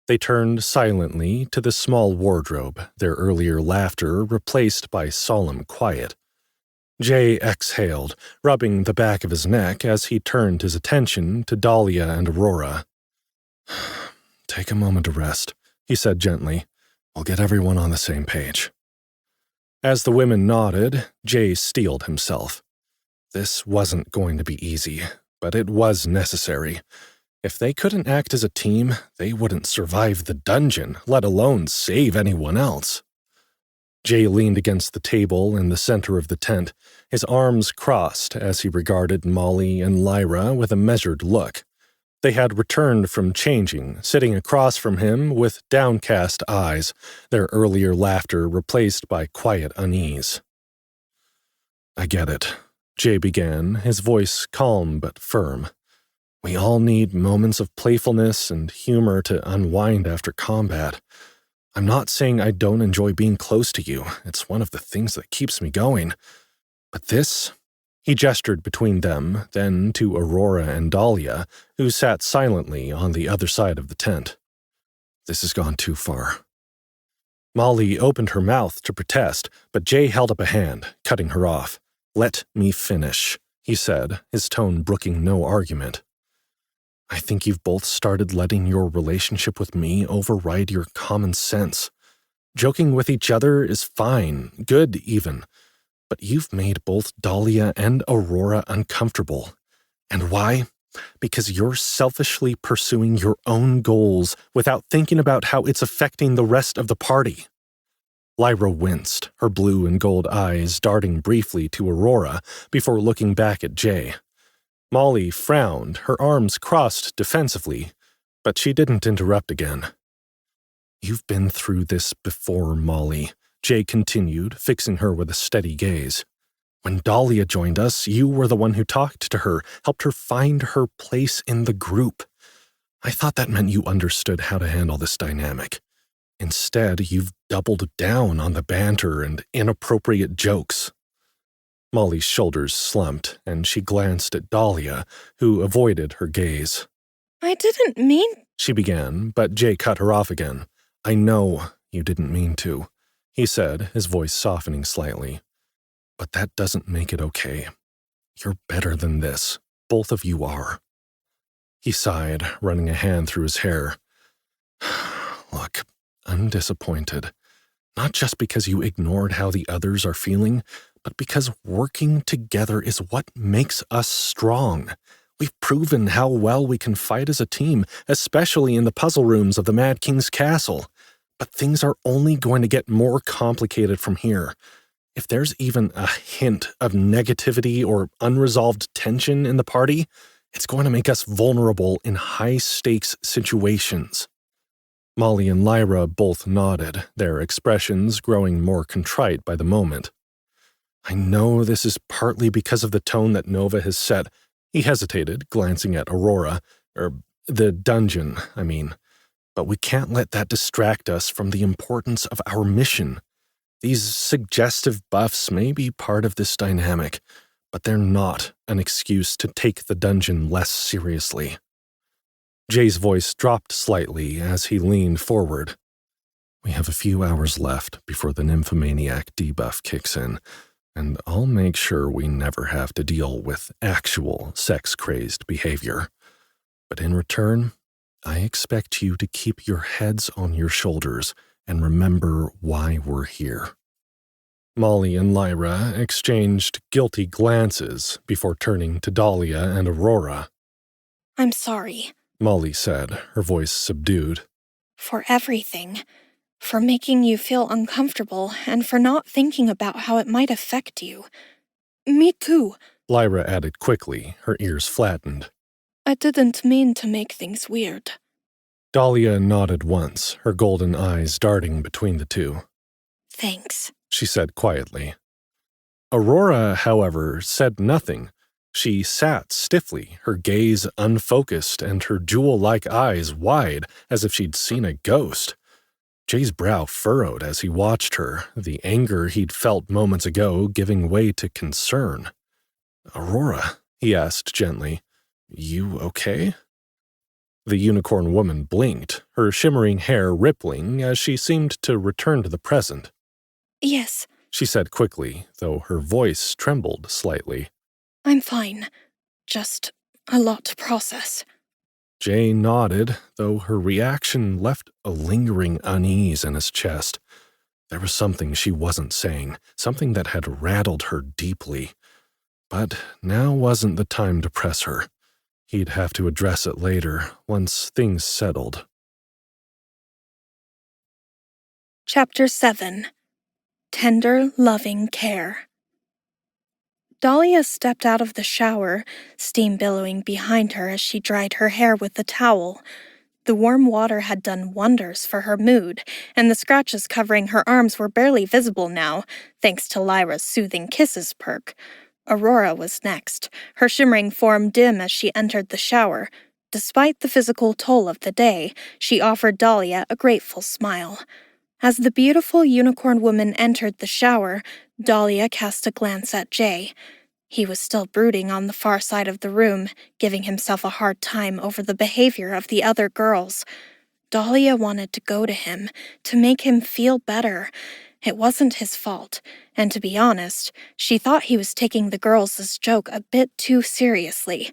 They turned silently to the small wardrobe, their earlier laughter replaced by solemn quiet. Jay exhaled, rubbing the back of his neck as he turned his attention to Dahlia and Aurora. Take a moment to rest, he said gently. We'll get everyone on the same page. As the women nodded, Jay steeled himself. This wasn't going to be easy, but it was necessary. If they couldn't act as a team, they wouldn't survive the dungeon, let alone save anyone else. Jay leaned against the table in the center of the tent, his arms crossed as he regarded Molly and Lyra with a measured look. They had returned from changing, sitting across from him with downcast eyes, their earlier laughter replaced by quiet unease. I get it, Jay began, his voice calm but firm. We all need moments of playfulness and humor to unwind after combat. I'm not saying I don't enjoy being close to you. It's one of the things that keeps me going. But this... He gestured between them, then to Aurora and Dahlia, who sat silently on the other side of the tent. This has gone too far. Molly opened her mouth to protest, but Jay held up a hand, cutting her off. Let me finish, he said, his tone brooking no argument. I think you've both started letting your relationship with me override your common sense. Joking with each other is fine, good even. But you've made both Dahlia and Aurora uncomfortable. And why? Because you're selfishly pursuing your own goals without thinking about how it's affecting the rest of the party. Lyra winced, her blue and gold eyes darting briefly to Aurora before looking back at Jay. Molly frowned, her arms crossed defensively, but she didn't interrupt again. You've been through this before, Molly, Jay continued, fixing her with a steady gaze. When Dahlia joined us, you were the one who talked to her, helped her find her place in the group. I thought that meant you understood how to handle this dynamic. Instead, you've doubled down on the banter and inappropriate jokes. Molly's shoulders slumped, and she glanced at Dahlia, who avoided her gaze. I didn't mean... She began, but Jay cut her off again. I know you didn't mean to, he said, his voice softening slightly. But that doesn't make it okay. You're better than this. Both of you are. He sighed, running a hand through his hair. Look, I'm disappointed. Not just because you ignored how the others are feeling, but because working together is what makes us strong. We've proven how well we can fight as a team, especially in the puzzle rooms of the Mad King's castle. But things are only going to get more complicated from here. If there's even a hint of negativity or unresolved tension in the party, it's going to make us vulnerable in high-stakes situations. Molly and Lyra both nodded, their expressions growing more contrite by the moment. I know this is partly because of the tone that Nova has set. He hesitated, glancing at Aurora, the dungeon, I mean. But we can't let that distract us from the importance of our mission. These suggestive buffs may be part of this dynamic, but they're not an excuse to take the dungeon less seriously. Jay's voice dropped slightly as he leaned forward. We have a few hours left before the nymphomaniac debuff kicks in, and I'll make sure we never have to deal with actual sex-crazed behavior. But in return, I expect you to keep your heads on your shoulders and remember why we're here. Molly and Lyra exchanged guilty glances before turning to Dahlia and Aurora. I'm sorry, Molly said, her voice subdued. for everything. For making you feel uncomfortable and for not thinking about how it might affect you. Me too. Lyra added quickly, her ears flattened. I didn't mean to make things weird. Dahlia nodded once, her golden eyes darting between the two. Thanks, she said quietly. Aurora, however, said nothing. She sat stiffly, her gaze unfocused and her jewel-like eyes wide as if she'd seen a ghost. Jay's brow furrowed as he watched her, the anger he'd felt moments ago giving way to concern. Aurora, he asked gently, you okay? The unicorn woman blinked, her shimmering hair rippling as she seemed to return to the present. Yes, she said quickly, though her voice trembled slightly. I'm fine. Just a lot to process. Jay nodded, though her reaction left a lingering unease in his chest. There was something she wasn't saying, something that had rattled her deeply. But now wasn't the time to press her. He'd have to address it later, once things settled. Chapter 7. Tender, Loving Care. Dahlia stepped out of the shower, steam billowing behind her as she dried her hair with the towel. The warm water had done wonders for her mood, and the scratches covering her arms were barely visible now, thanks to Lyra's soothing kisses perk. Aurora was next, her shimmering form dim as she entered the shower. Despite the physical toll of the day, she offered Dahlia a grateful smile. As the beautiful unicorn woman entered the shower, Dahlia cast a glance at Jay. He was still brooding on the far side of the room, giving himself a hard time over the behavior of the other girls. Dahlia wanted to go to him, to make him feel better. It wasn't his fault, and to be honest, she thought he was taking the girls' joke a bit too seriously.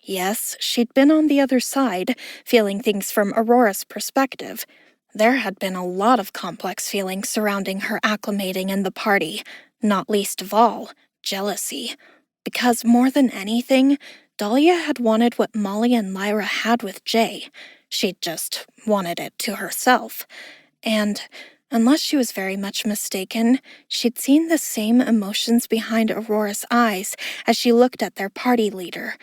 Yes, she'd been on the other side, feeling things from Aurora's perspective. There had been a lot of complex feelings surrounding her acclimating in the party, not least of all, jealousy. Because more than anything, Dahlia had wanted what Molly and Lyra had with Jay. She'd just wanted it to herself. And, unless she was very much mistaken, she'd seen the same emotions behind Aurora's eyes as she looked at their party leader.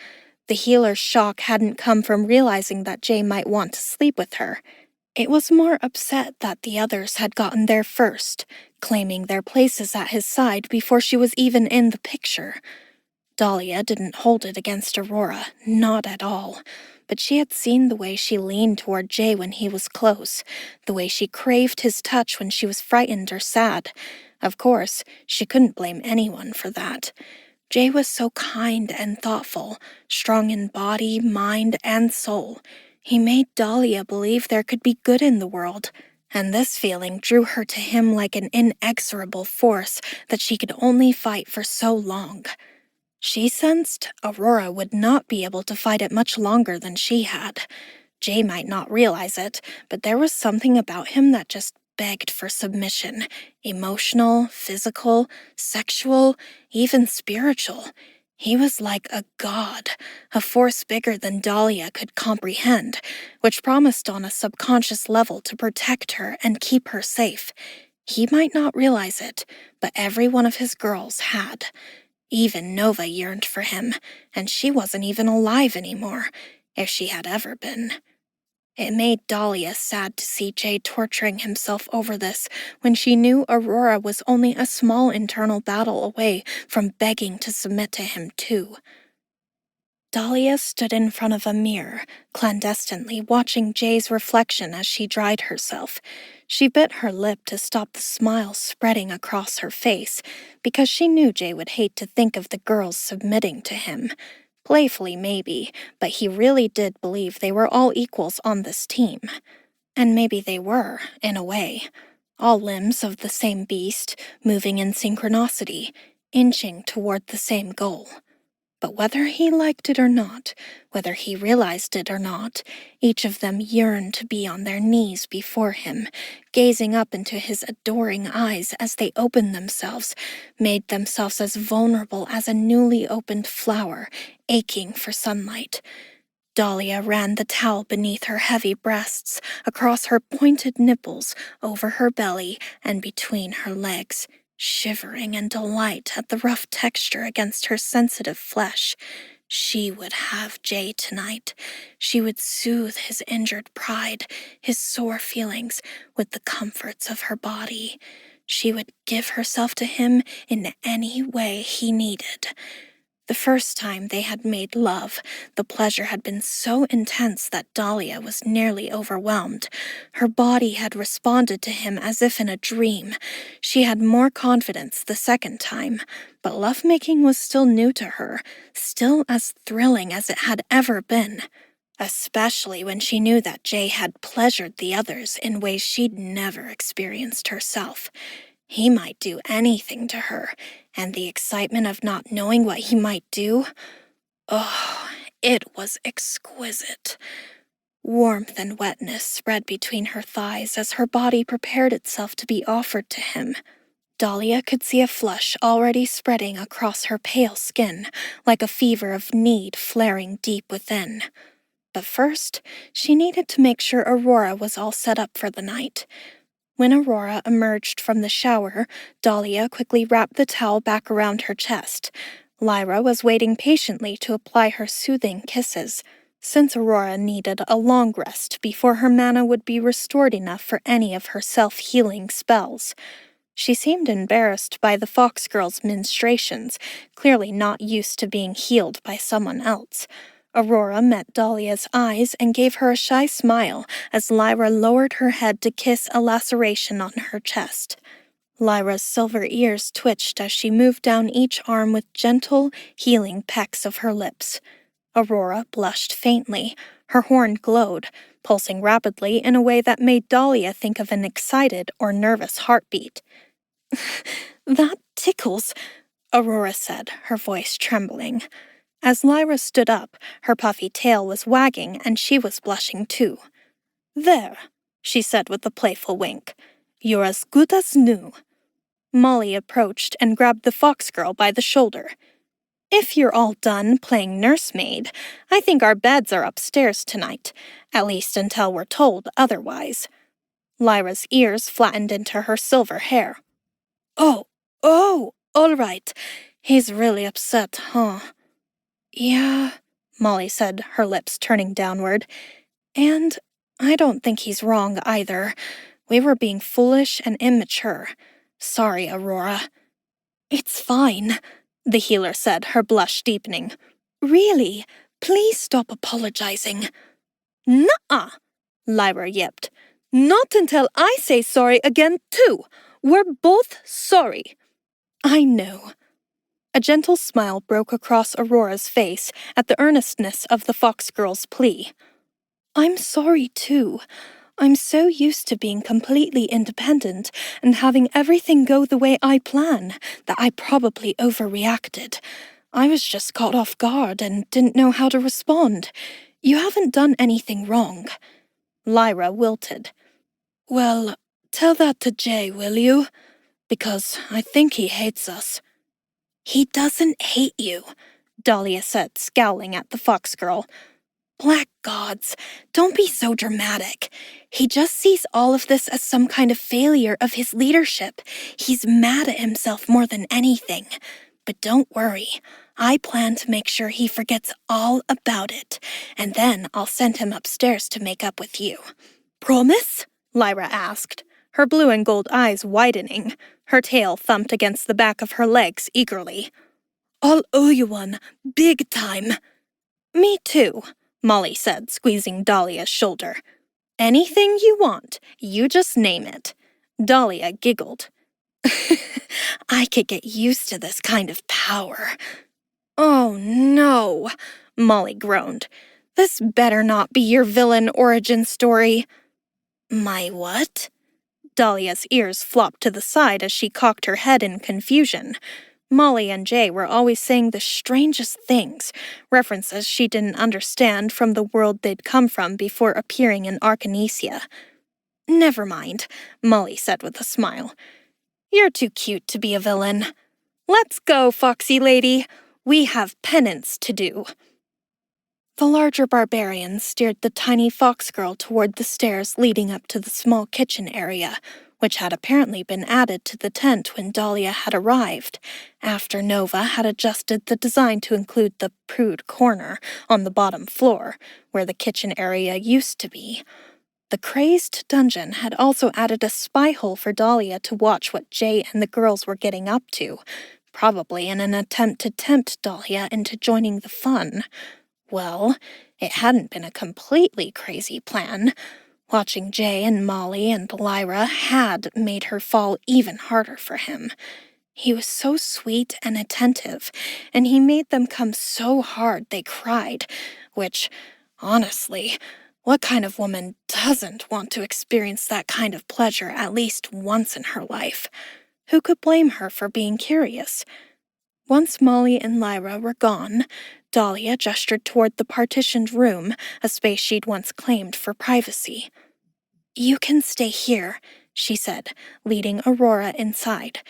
The healer's shock hadn't come from realizing that Jay might want to sleep with her. It was more upset that the others had gotten there first, claiming their places at his side before she was even in the picture. Dahlia didn't hold it against Aurora, not at all, but she had seen the way she leaned toward Jay when he was close, the way she craved his touch when she was frightened or sad. Of course, she couldn't blame anyone for that. Jay was so kind and thoughtful, strong in body, mind, and soul. He made Dahlia believe there could be good in the world, and this feeling drew her to him like an inexorable force that she could only fight for so long. She sensed Aurora would not be able to fight it much longer than she had. Jay might not realize it, but there was something about him that just begged for submission. Emotional, physical, sexual, even spiritual. He was like a god, a force bigger than Dahlia could comprehend, which promised on a subconscious level to protect her and keep her safe. He might not realize it, but every one of his girls had. Even Nova yearned for him, and she wasn't even alive anymore, if she had ever been. It made Dahlia sad to see Jay torturing himself over this when she knew Aurora was only a small internal battle away from begging to submit to him too. Dahlia stood in front of a mirror, clandestinely watching Jay's reflection as she dried herself. She bit her lip to stop the smile spreading across her face, because she knew Jay would hate to think of the girls submitting to him. Playfully, maybe, but he really did believe they were all equals on this team. And maybe they were, in a way. All limbs of the same beast, moving in synchronicity, inching toward the same goal. But whether he liked it or not, whether he realized it or not, each of them yearned to be on their knees before him, gazing up into his adoring eyes as they opened themselves, made themselves as vulnerable as a newly opened flower, aching for sunlight. Dahlia ran the towel beneath her heavy breasts, across her pointed nipples, over her belly, and between her legs, shivering in delight at the rough texture against her sensitive flesh. She would have Jay tonight. She would soothe his injured pride, his sore feelings, with the comforts of her body. She would give herself to him in any way he needed. The first time they had made love, the pleasure had been so intense that Dahlia was nearly overwhelmed. Her body had responded to him as if in a dream. She had more confidence the second time, but lovemaking was still new to her, still as thrilling as it had ever been. Especially when she knew that Jay had pleasured the others in ways she'd never experienced herself. He might do anything to her, and the excitement of not knowing what he might do, oh, it was exquisite. Warmth and wetness spread between her thighs as her body prepared itself to be offered to him. Dahlia could see a flush already spreading across her pale skin, like a fever of need flaring deep within. But first, she needed to make sure Aurora was all set up for the night. When Aurora emerged from the shower, Dahlia quickly wrapped the towel back around her chest. Lyra was waiting patiently to apply her soothing kisses, since Aurora needed a long rest before her mana would be restored enough for any of her self-healing spells. She seemed embarrassed by the fox girl's ministrations, clearly not used to being healed by someone else. Aurora met Dahlia's eyes and gave her a shy smile as Lyra lowered her head to kiss a laceration on her chest. Lyra's silver ears twitched as she moved down each arm with gentle, healing pecks of her lips. Aurora blushed faintly. Her horn glowed, pulsing rapidly in a way that made Dahlia think of an excited or nervous heartbeat. "That tickles," Aurora said, her voice trembling. As Lyra stood up, her puffy tail was wagging and she was blushing too. "There," she said with a playful wink. "You're as good as new." Molly approached and grabbed the fox girl by the shoulder. "If you're all done playing nursemaid, I think our beds are upstairs tonight, at least until we're told otherwise." Lyra's ears flattened into her silver hair. Oh, all right. He's really upset, huh?" "Yeah," Molly said, her lips turning downward. "And I don't think he's wrong either. We were being foolish and immature. Sorry, Aurora." "It's fine," the healer said, her blush deepening. "Really, please stop apologizing." "Nuh-uh," Lyra yipped. "Not until I say sorry again, too. We're both sorry." "I know." A gentle smile broke across Aurora's face at the earnestness of the fox girl's plea. "I'm sorry, too. I'm so used to being completely independent and having everything go the way I plan that I probably overreacted. I was just caught off guard and didn't know how to respond. You haven't done anything wrong." Lyra wilted. "Well, tell that to Jay, will you? Because I think he hates us." "He doesn't hate you," Dahlia said, scowling at the fox girl. Black gods, don't be so dramatic. He just sees all of this as some kind of failure of his leadership. He's mad at himself more than anything. But don't worry, I plan to make sure he forgets all about it, and then I'll send him upstairs to make up with you. Promise? Lyra asked, her blue and gold eyes widening. Her tail thumped against the back of her legs eagerly. I'll owe you one, big time. Me too, Molly said, squeezing Dahlia's shoulder. Anything you want, you just name it. Dahlia giggled. I could get used to this kind of power. Oh no, Molly groaned. This better not be your villain origin story. My what? Dahlia's ears flopped to the side as she cocked her head in confusion. Molly and Jay were always saying the strangest things, references she didn't understand from the world they'd come from before appearing in Arcanesia. Never mind, Molly said with a smile. You're too cute to be a villain. Let's go, Foxy Lady. We have penance to do. The larger barbarian steered the tiny fox girl toward the stairs leading up to the small kitchen area, which had apparently been added to the tent when Dahlia had arrived, after Nova had adjusted the design to include the prude corner on the bottom floor, where the kitchen area used to be. The crazed dungeon had also added a spy hole for Dahlia to watch what Jay and the girls were getting up to, probably in an attempt to tempt Dahlia into joining the fun. Well, it hadn't been a completely crazy plan. Watching Jay and Molly and Lyra had made her fall even harder for him. He was so sweet and attentive, and he made them come so hard they cried, which, honestly, what kind of woman doesn't want to experience that kind of pleasure at least once in her life? Who could blame her for being curious? Once Molly and Lyra were gone, Dahlia gestured toward the partitioned room, a space she'd once claimed for privacy. You can stay here, she said, leading Aurora inside.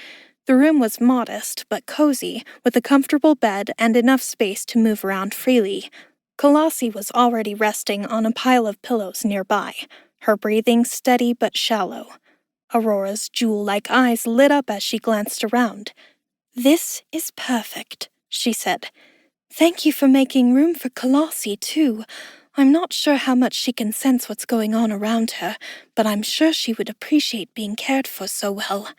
The room was modest but cozy, with a comfortable bed and enough space to move around freely. Kalasi was already resting on a pile of pillows nearby, her breathing steady but shallow. Aurora's jewel-like eyes lit up as she glanced around. This is perfect, she said. Thank you for making room for Kalasi, too. I'm not sure how much she can sense what's going on around her, but I'm sure she would appreciate being cared for so well.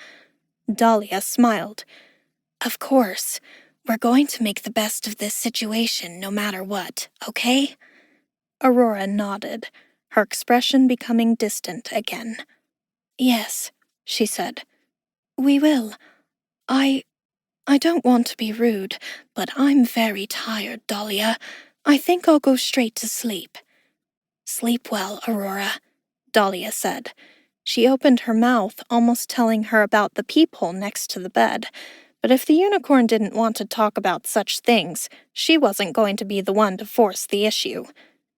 Dahlia smiled. Of course. We're going to make the best of this situation no matter what, okay? Aurora nodded, her expression becoming distant again. Yes, she said. We will. I don't want to be rude, but I'm very tired, Dahlia. I think I'll go straight to sleep. Sleep well, Aurora, Dahlia said. She opened her mouth, almost telling her about the peephole next to the bed. But if the unicorn didn't want to talk about such things, she wasn't going to be the one to force the issue.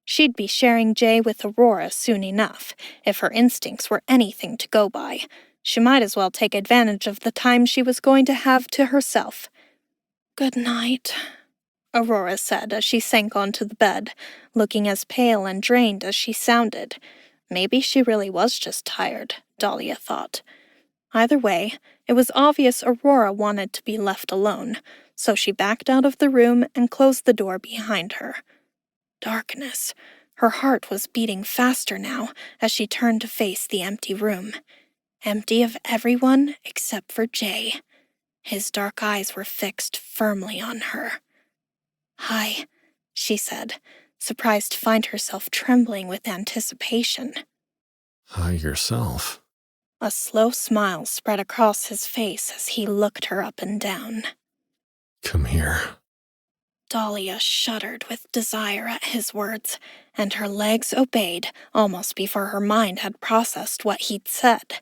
She'd be sharing Jay with Aurora soon enough, if her instincts were anything to go by. She might as well take advantage of the time she was going to have to herself. Good night, Aurora said as she sank onto the bed, looking as pale and drained as she sounded. Maybe she really was just tired, Dahlia thought. Either way, it was obvious Aurora wanted to be left alone, so she backed out of the room and closed the door behind her. Darkness. Her heart was beating faster now as she turned to face the empty room. Empty of everyone except for Jay. His dark eyes were fixed firmly on her. Hi, she said, surprised to find herself trembling with anticipation. Hi yourself. A slow smile spread across his face as he looked her up and down. Come here. Dahlia shuddered with desire at his words, and her legs obeyed almost before her mind had processed what he'd said.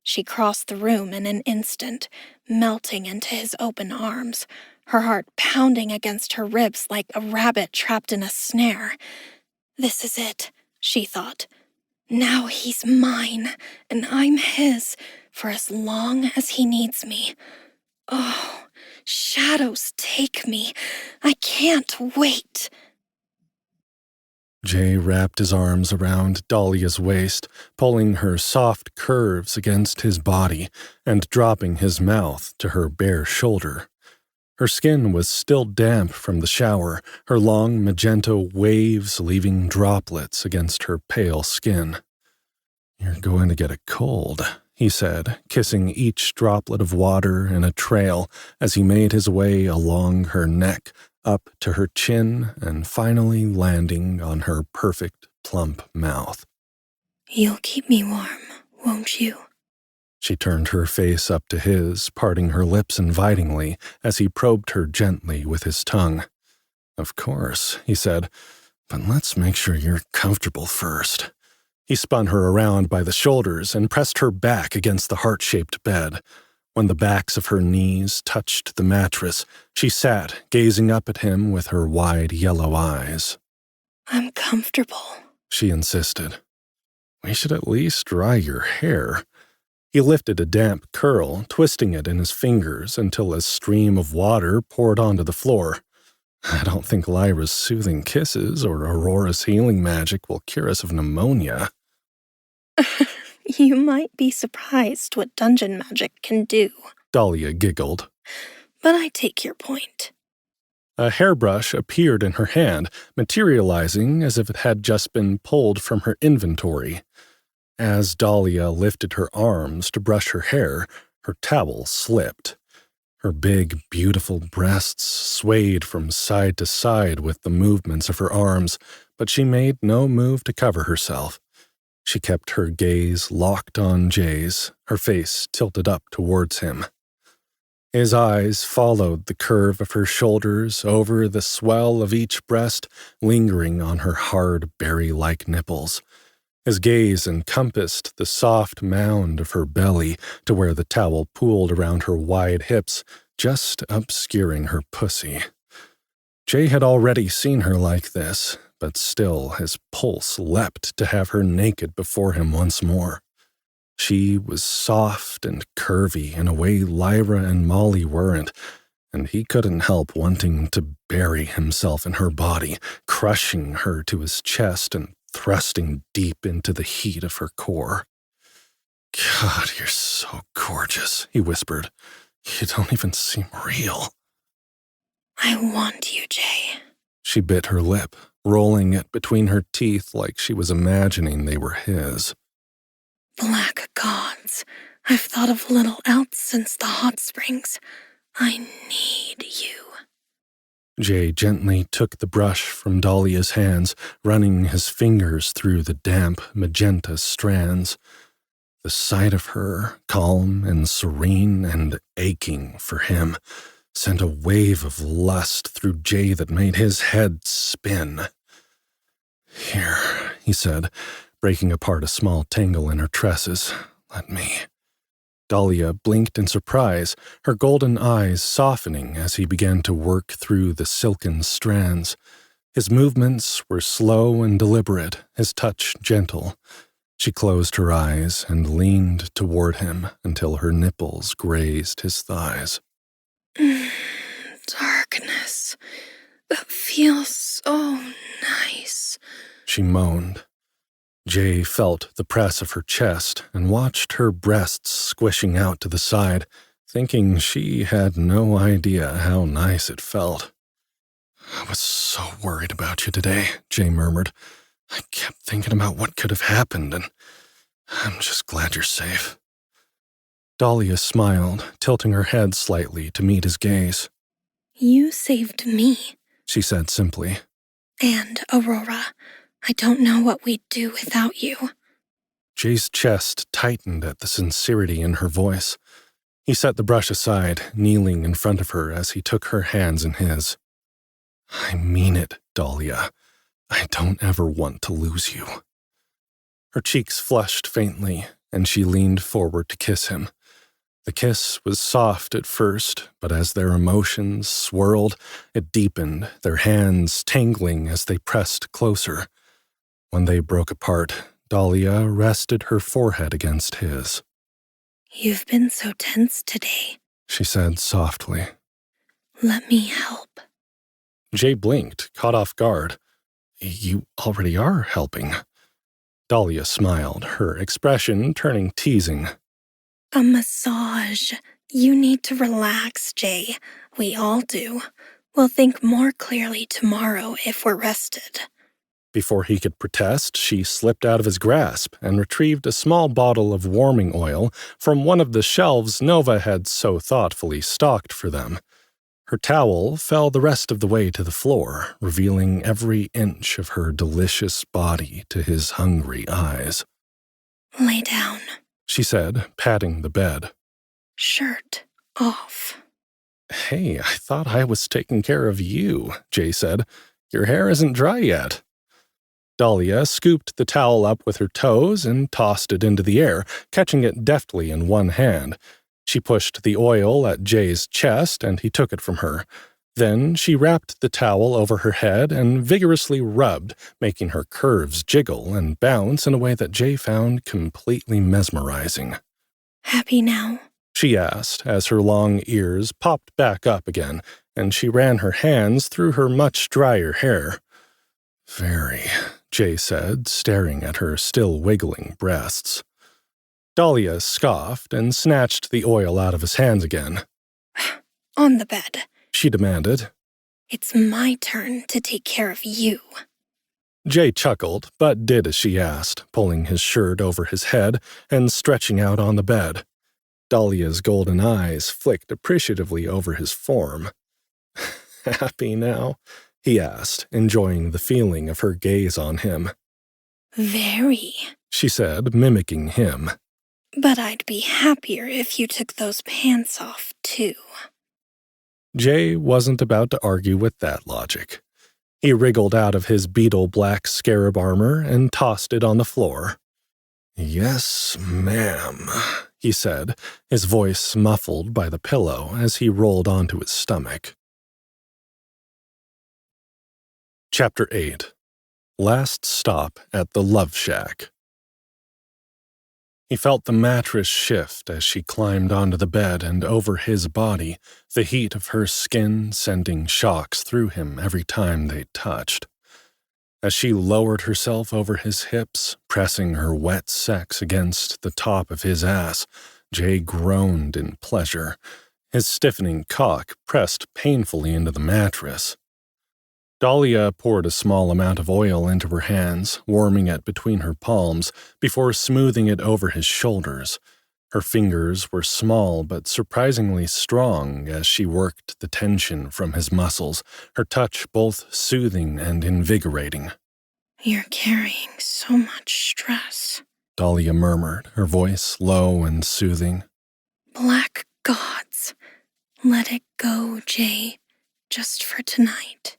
She crossed the room in an instant, melting into his open arms, her heart pounding against her ribs like a rabbit trapped in a snare. This is it, she thought. Now he's mine, and I'm his, for as long as he needs me. Oh, shadows take me. I can't wait. Jay wrapped his arms around Dahlia's waist, pulling her soft curves against his body and dropping his mouth to her bare shoulder. Her skin was still damp from the shower, her long magenta waves leaving droplets against her pale skin. "You're going to get a cold," he said, kissing each droplet of water in a trail as he made his way along her neck, up to her chin, and finally landing on her perfect, plump mouth. You'll keep me warm, won't you? She turned her face up to his, parting her lips invitingly as he probed her gently with his tongue. "Of course," he said, "but let's make sure you're comfortable first." He spun her around by the shoulders and pressed her back against the heart-shaped bed. When the backs of her knees touched the mattress, she sat, gazing up at him with her wide yellow eyes. "I'm comfortable," she insisted. "We should at least dry your hair." He lifted a damp curl, twisting it in his fingers until a stream of water poured onto the floor. "I don't think Lyra's soothing kisses or Aurora's healing magic will cure us of pneumonia." You might be surprised what dungeon magic can do, Dahlia giggled. but I take your point. A hairbrush appeared in her hand, materializing as if it had just been pulled from her inventory. As Dahlia lifted her arms to brush her hair, her towel slipped. Her big, beautiful breasts swayed from side to side with the movements of her arms, but she made no move to cover herself. She kept her gaze locked on Jay's, her face tilted up towards him. His eyes followed the curve of her shoulders over the swell of each breast, lingering on her hard, berry-like nipples. His gaze encompassed the soft mound of her belly to where the towel pooled around her wide hips, just obscuring her pussy. Jay had already seen her like this, but still his pulse leapt to have her naked before him once more. She was soft and curvy in a way Lyra and Molly weren't, and he couldn't help wanting to bury himself in her body, crushing her to his chest and thrusting deep into the heat of her core. "God, you're so gorgeous," he whispered. "You don't even seem real." I want you, Jay. She bit her lip, rolling it between her teeth like she was imagining they were his. Black gods, I've thought of little else since the hot springs. I need you. Jay gently took the brush from Dahlia's hands, running his fingers through the damp, magenta strands. The sight of her, calm and serene and aching for him, sent a wave of lust through Jay that made his head spin. "Here," he said, breaking apart a small tangle in her tresses. "Let me." Dahlia blinked in surprise, her golden eyes softening as he began to work through the silken strands. His movements were slow and deliberate, his touch gentle. She closed her eyes and leaned toward him until her nipples grazed his thighs. Darkness. That feels so nice, she moaned. Jay felt the press of her chest and watched her breasts squishing out to the side, thinking she had no idea how nice it felt. "I was so worried about you today," Jay murmured. "I kept thinking about what could have happened, and I'm just glad you're safe." Dahlia smiled, tilting her head slightly to meet his gaze. You saved me. She said simply. And Aurora. I don't know what we'd do without you. Jay's chest tightened at the sincerity in her voice. He set the brush aside, kneeling in front of her as he took her hands in his. "I mean it, Dahlia. I don't ever want to lose you." Her cheeks flushed faintly, and she leaned forward to kiss him. The kiss was soft at first, but as their emotions swirled, it deepened, their hands tangling as they pressed closer. When they broke apart, Dahlia rested her forehead against his. You've been so tense today, she said softly. Let me help. Jay blinked, caught off guard. You already are helping. Dahlia smiled, her expression turning teasing. A massage. You need to relax, Jay. We all do. We'll think more clearly tomorrow if we're rested. Before he could protest, she slipped out of his grasp and retrieved a small bottle of warming oil from one of the shelves Nova had so thoughtfully stocked for them. Her towel fell the rest of the way to the floor, revealing every inch of her delicious body to his hungry eyes. Lay down, she said, patting the bed. Shirt off. Hey, I thought I was taking care of you, Jay said. Your hair isn't dry yet. Dahlia scooped the towel up with her toes and tossed it into the air, catching it deftly in one hand. She pushed the oil at Jay's chest, and he took it from her. Then she wrapped the towel over her head and vigorously rubbed, making her curves jiggle and bounce in a way that Jay found completely mesmerizing. Happy now? She asked, as her long ears popped back up again, and she ran her hands through her much drier hair. Very, Jay said, staring at her still wiggling breasts. Dahlia scoffed and snatched the oil out of his hands again. On the bed, she demanded. It's my turn to take care of you. Jay chuckled, but did as she asked, pulling his shirt over his head and stretching out on the bed. Dahlia's golden eyes flicked appreciatively over his form. Happy now? He asked, enjoying the feeling of her gaze on him. Very, she said, mimicking him. But I'd be happier if you took those pants off, too. Jay wasn't about to argue with that logic. He wriggled out of his beetle-black scarab armor and tossed it on the floor. Yes, ma'am, he said, his voice muffled by the pillow as he rolled onto his stomach. Chapter 8. Last Stop at the Love Shack. He felt the mattress shift as she climbed onto the bed and over his body, the heat of her skin sending shocks through him every time they touched. As she lowered herself over his hips, pressing her wet sex against the top of his ass, Jay groaned in pleasure. His stiffening cock pressed painfully into the mattress. Dahlia poured a small amount of oil into her hands, warming it between her palms before smoothing it over his shoulders. Her fingers were small but surprisingly strong as she worked the tension from his muscles, her touch both soothing and invigorating. You're carrying so much stress, Dahlia murmured, her voice low and soothing. Black gods, let it go, Jay, just for tonight.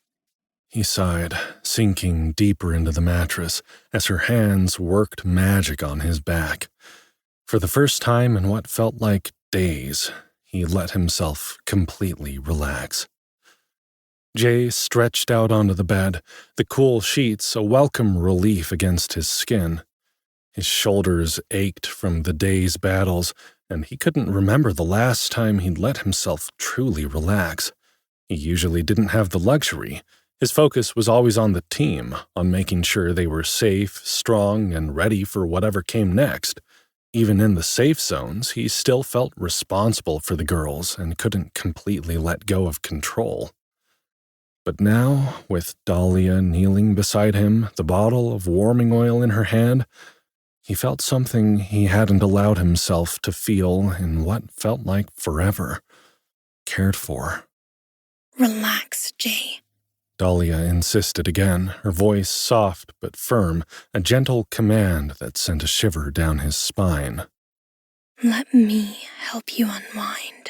He sighed, sinking deeper into the mattress as her hands worked magic on his back. For the first time in what felt like days, he let himself completely relax. Jay stretched out onto the bed, the cool sheets a welcome relief against his skin. His shoulders ached from the day's battles, and he couldn't remember the last time he'd let himself truly relax. He usually didn't have the luxury. His focus was always on the team, on making sure they were safe, strong, and ready for whatever came next. Even in the safe zones, he still felt responsible for the girls and couldn't completely let go of control. But now, with Dahlia kneeling beside him, the bottle of warming oil in her hand, he felt something he hadn't allowed himself to feel in what felt like forever. Cared for. Relax, Jay. Dahlia insisted again, her voice soft but firm, a gentle command that sent a shiver down his spine. Let me help you unwind.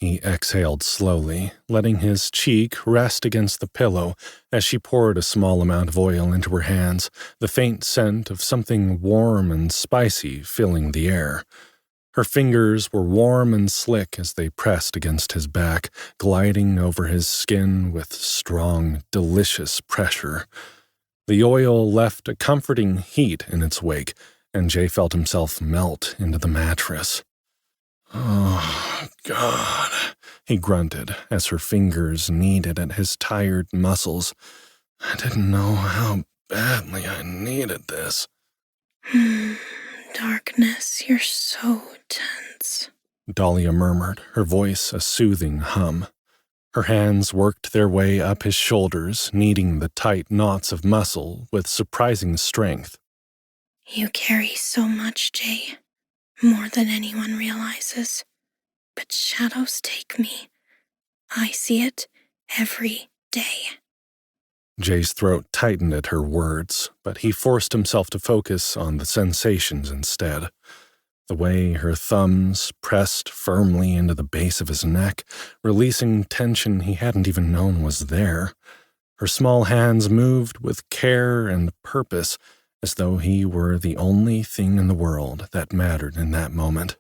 He exhaled slowly, letting his cheek rest against the pillow as she poured a small amount of oil into her hands, the faint scent of something warm and spicy filling the air. Her fingers were warm and slick as they pressed against his back, gliding over his skin with strong, delicious pressure. The oil left a comforting heat in its wake, and Jay felt himself melt into the mattress. Oh, God, he grunted as her fingers kneaded at his tired muscles. I didn't know how badly I needed this. Darkness, you're so tense. Dahlia murmured, her voice a soothing hum. Her hands worked their way up his shoulders, kneading the tight knots of muscle with surprising strength. You carry so much, Jay. More than anyone realizes. But shadows take me. I see it every day. Jay's throat tightened at her words, but he forced himself to focus on the sensations instead. The way her thumbs pressed firmly into the base of his neck, releasing tension he hadn't even known was there. Her small hands moved with care and purpose, as though he were the only thing in the world that mattered in that moment.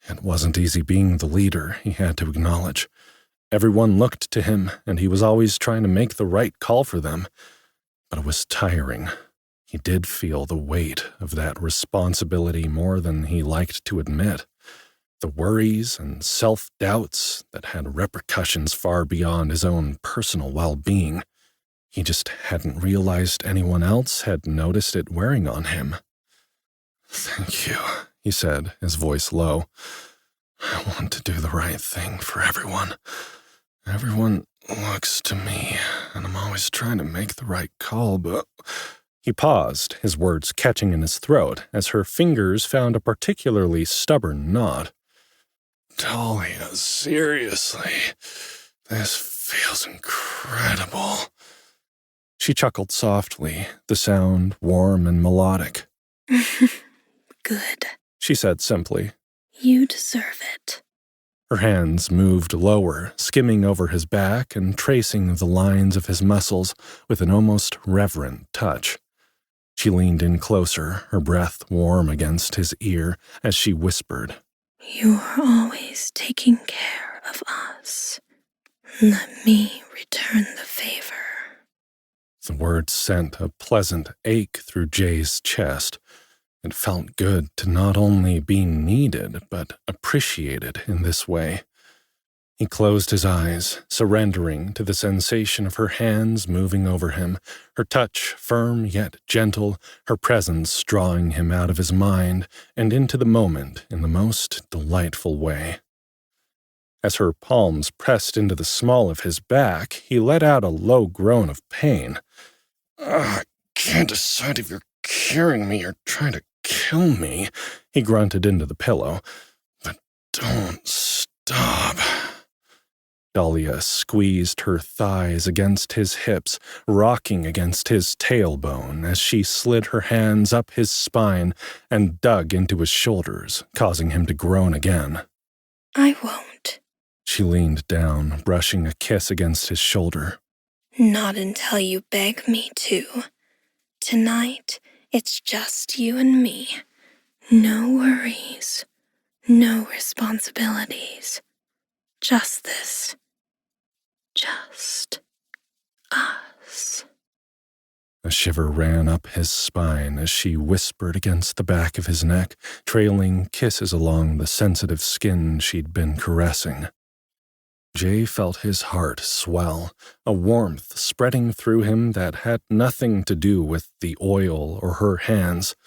It wasn't easy being the leader, he had to acknowledge. Everyone looked to him, and he was always trying to make the right call for them. But it was tiring. He did feel the weight of that responsibility more than he liked to admit. The worries and self-doubts that had repercussions far beyond his own personal well-being. He just hadn't realized anyone else had noticed it wearing on him. "Thank you," he said, his voice low. "I want to do the right thing for everyone. Everyone looks to me, and I'm always trying to make the right call, but..." He paused, his words catching in his throat as her fingers found a particularly stubborn knot. "Dahlia, seriously, this feels incredible." She chuckled softly, the sound warm and melodic. Good. She said simply. You deserve it. Her hands moved lower, skimming over his back and tracing the lines of his muscles with an almost reverent touch. She leaned in closer, her breath warm against his ear as she whispered. You are always taking care of us. Let me return the favor. The words sent a pleasant ache through Jay's chest. It felt good to not only be needed, but appreciated in this way. He closed his eyes, surrendering to the sensation of her hands moving over him, her touch firm yet gentle, her presence drawing him out of his mind and into the moment in the most delightful way. As her palms pressed into the small of his back, he let out a low groan of pain. "I can't decide if you're carrying me or trying to kill me," he grunted into the pillow. "But don't stop." Dahlia squeezed her thighs against his hips, rocking against his tailbone as she slid her hands up his spine and dug into his shoulders, causing him to groan again. I won't. She leaned down, brushing a kiss against his shoulder. Not until you beg me to. Tonight, it's just you and me. No worries. No responsibilities. Just this. Just us. A shiver ran up his spine as she whispered against the back of his neck, trailing kisses along the sensitive skin she'd been caressing. Jay felt his heart swell, a warmth spreading through him that had nothing to do with the oil or her hands.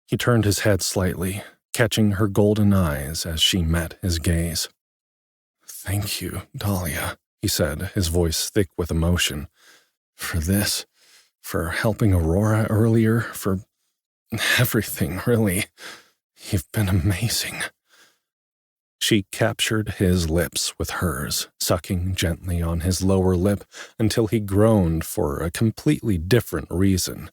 He turned his head slightly, catching her golden eyes as she met his gaze. "Thank you, Dahlia," he said, his voice thick with emotion. "For this, for helping Aurora earlier, for everything, really. You've been amazing." She captured his lips with hers, sucking gently on his lower lip until he groaned for a completely different reason.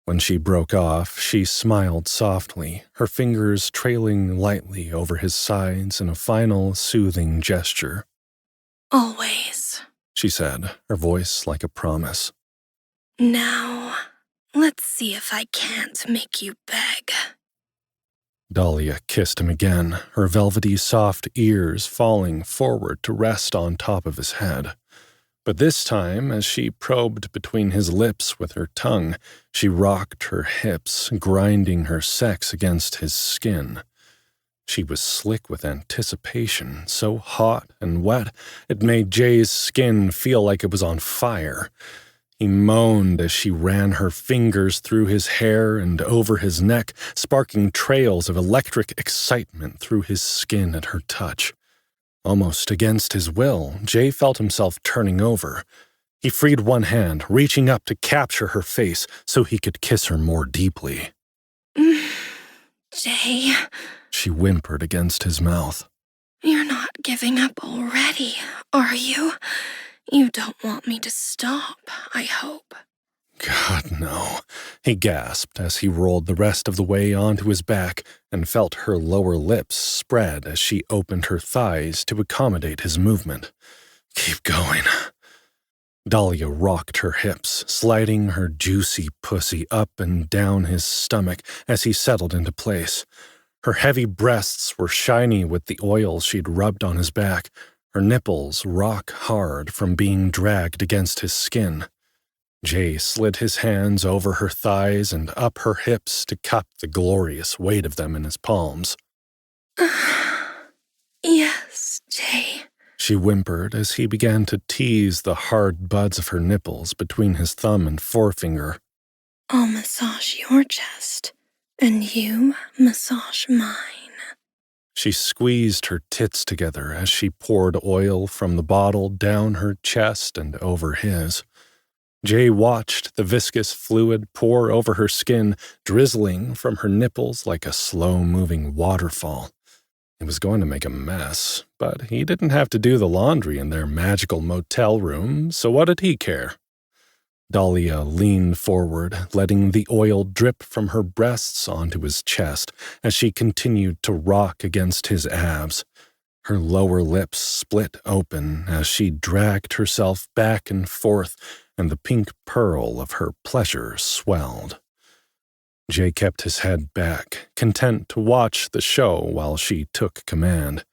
When she broke off, she smiled softly, her fingers trailing lightly over his sides in a final soothing gesture. Always, she said, her voice like a promise. Now, let's see if I can't make you beg. Dahlia kissed him again, her velvety soft ears falling forward to rest on top of his head. But this time, as she probed between his lips with her tongue, she rocked her hips, grinding her sex against his skin. She was slick with anticipation, so hot and wet it made Jay's skin feel like it was on fire. He moaned as she ran her fingers through his hair and over his neck, sparking trails of electric excitement through his skin at her touch. Almost against his will, Jay felt himself turning over. He freed one hand, reaching up to capture her face so he could kiss her more deeply. Jay, she whimpered against his mouth. You're not giving up already, are you? You don't want me to stop, I hope. God, no, he gasped as he rolled the rest of the way onto his back and felt her lower lips spread as she opened her thighs to accommodate his movement. Keep going. Dahlia rocked her hips, sliding her juicy pussy up and down his stomach as he settled into place. Her heavy breasts were shiny with the oil she'd rubbed on his back, her nipples rock hard from being dragged against his skin. Jay slid his hands over her thighs and up her hips to cup the glorious weight of them in his palms. Yes, Jay, she whimpered as he began to tease the hard buds of her nipples between his thumb and forefinger. I'll massage your chest, and you massage mine. She squeezed her tits together as she poured oil from the bottle down her chest and over his. Jay watched the viscous fluid pour over her skin, drizzling from her nipples like a slow-moving waterfall. It was going to make a mess, but he didn't have to do the laundry in their magical motel room, so what did he care? Dahlia leaned forward, letting the oil drip from her breasts onto his chest as she continued to rock against his abs. Her lower lips split open as she dragged herself back and forth, and the pink pearl of her pleasure swelled. Jay kept his head back, content to watch the show while she took command.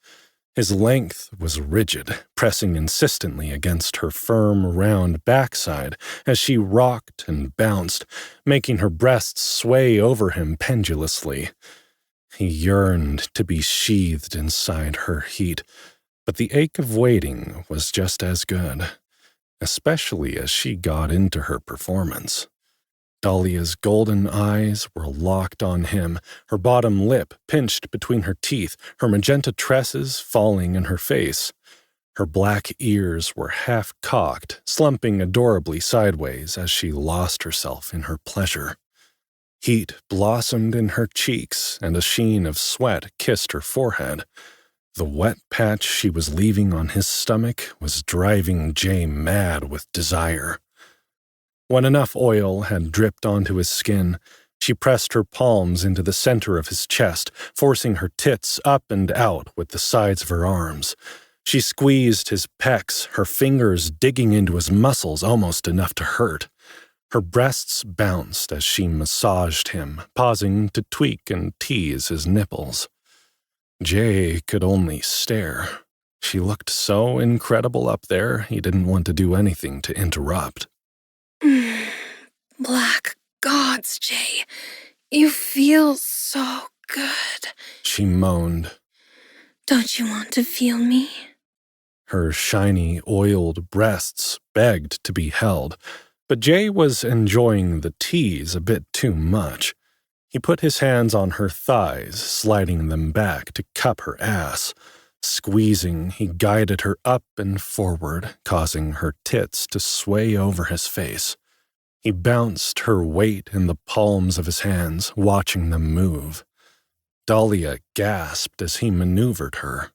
His length was rigid, pressing insistently against her firm, round backside as she rocked and bounced, making her breasts sway over him pendulously. He yearned to be sheathed inside her heat, but the ache of waiting was just as good, especially as she got into her performance. Dahlia's golden eyes were locked on him, her bottom lip pinched between her teeth, her magenta tresses falling in her face. Her black ears were half-cocked, slumping adorably sideways as she lost herself in her pleasure. Heat blossomed in her cheeks, and a sheen of sweat kissed her forehead. The wet patch she was leaving on his stomach was driving Jay mad with desire. When enough oil had dripped onto his skin, she pressed her palms into the center of his chest, forcing her tits up and out with the sides of her arms. She squeezed his pecs, her fingers digging into his muscles almost enough to hurt. Her breasts bounced as she massaged him, pausing to tweak and tease his nipples. Jay could only stare. She looked so incredible up there, he didn't want to do anything to interrupt. Black gods, Jay. You feel so good. She moaned. Don't you want to feel me? Her shiny, oiled breasts begged to be held, but Jay was enjoying the tease a bit too much. He put his hands on her thighs, sliding them back to cup her ass. Squeezing, he guided her up and forward, causing her tits to sway over his face. He bounced her weight in the palms of his hands, watching them move. Dahlia gasped as he maneuvered her.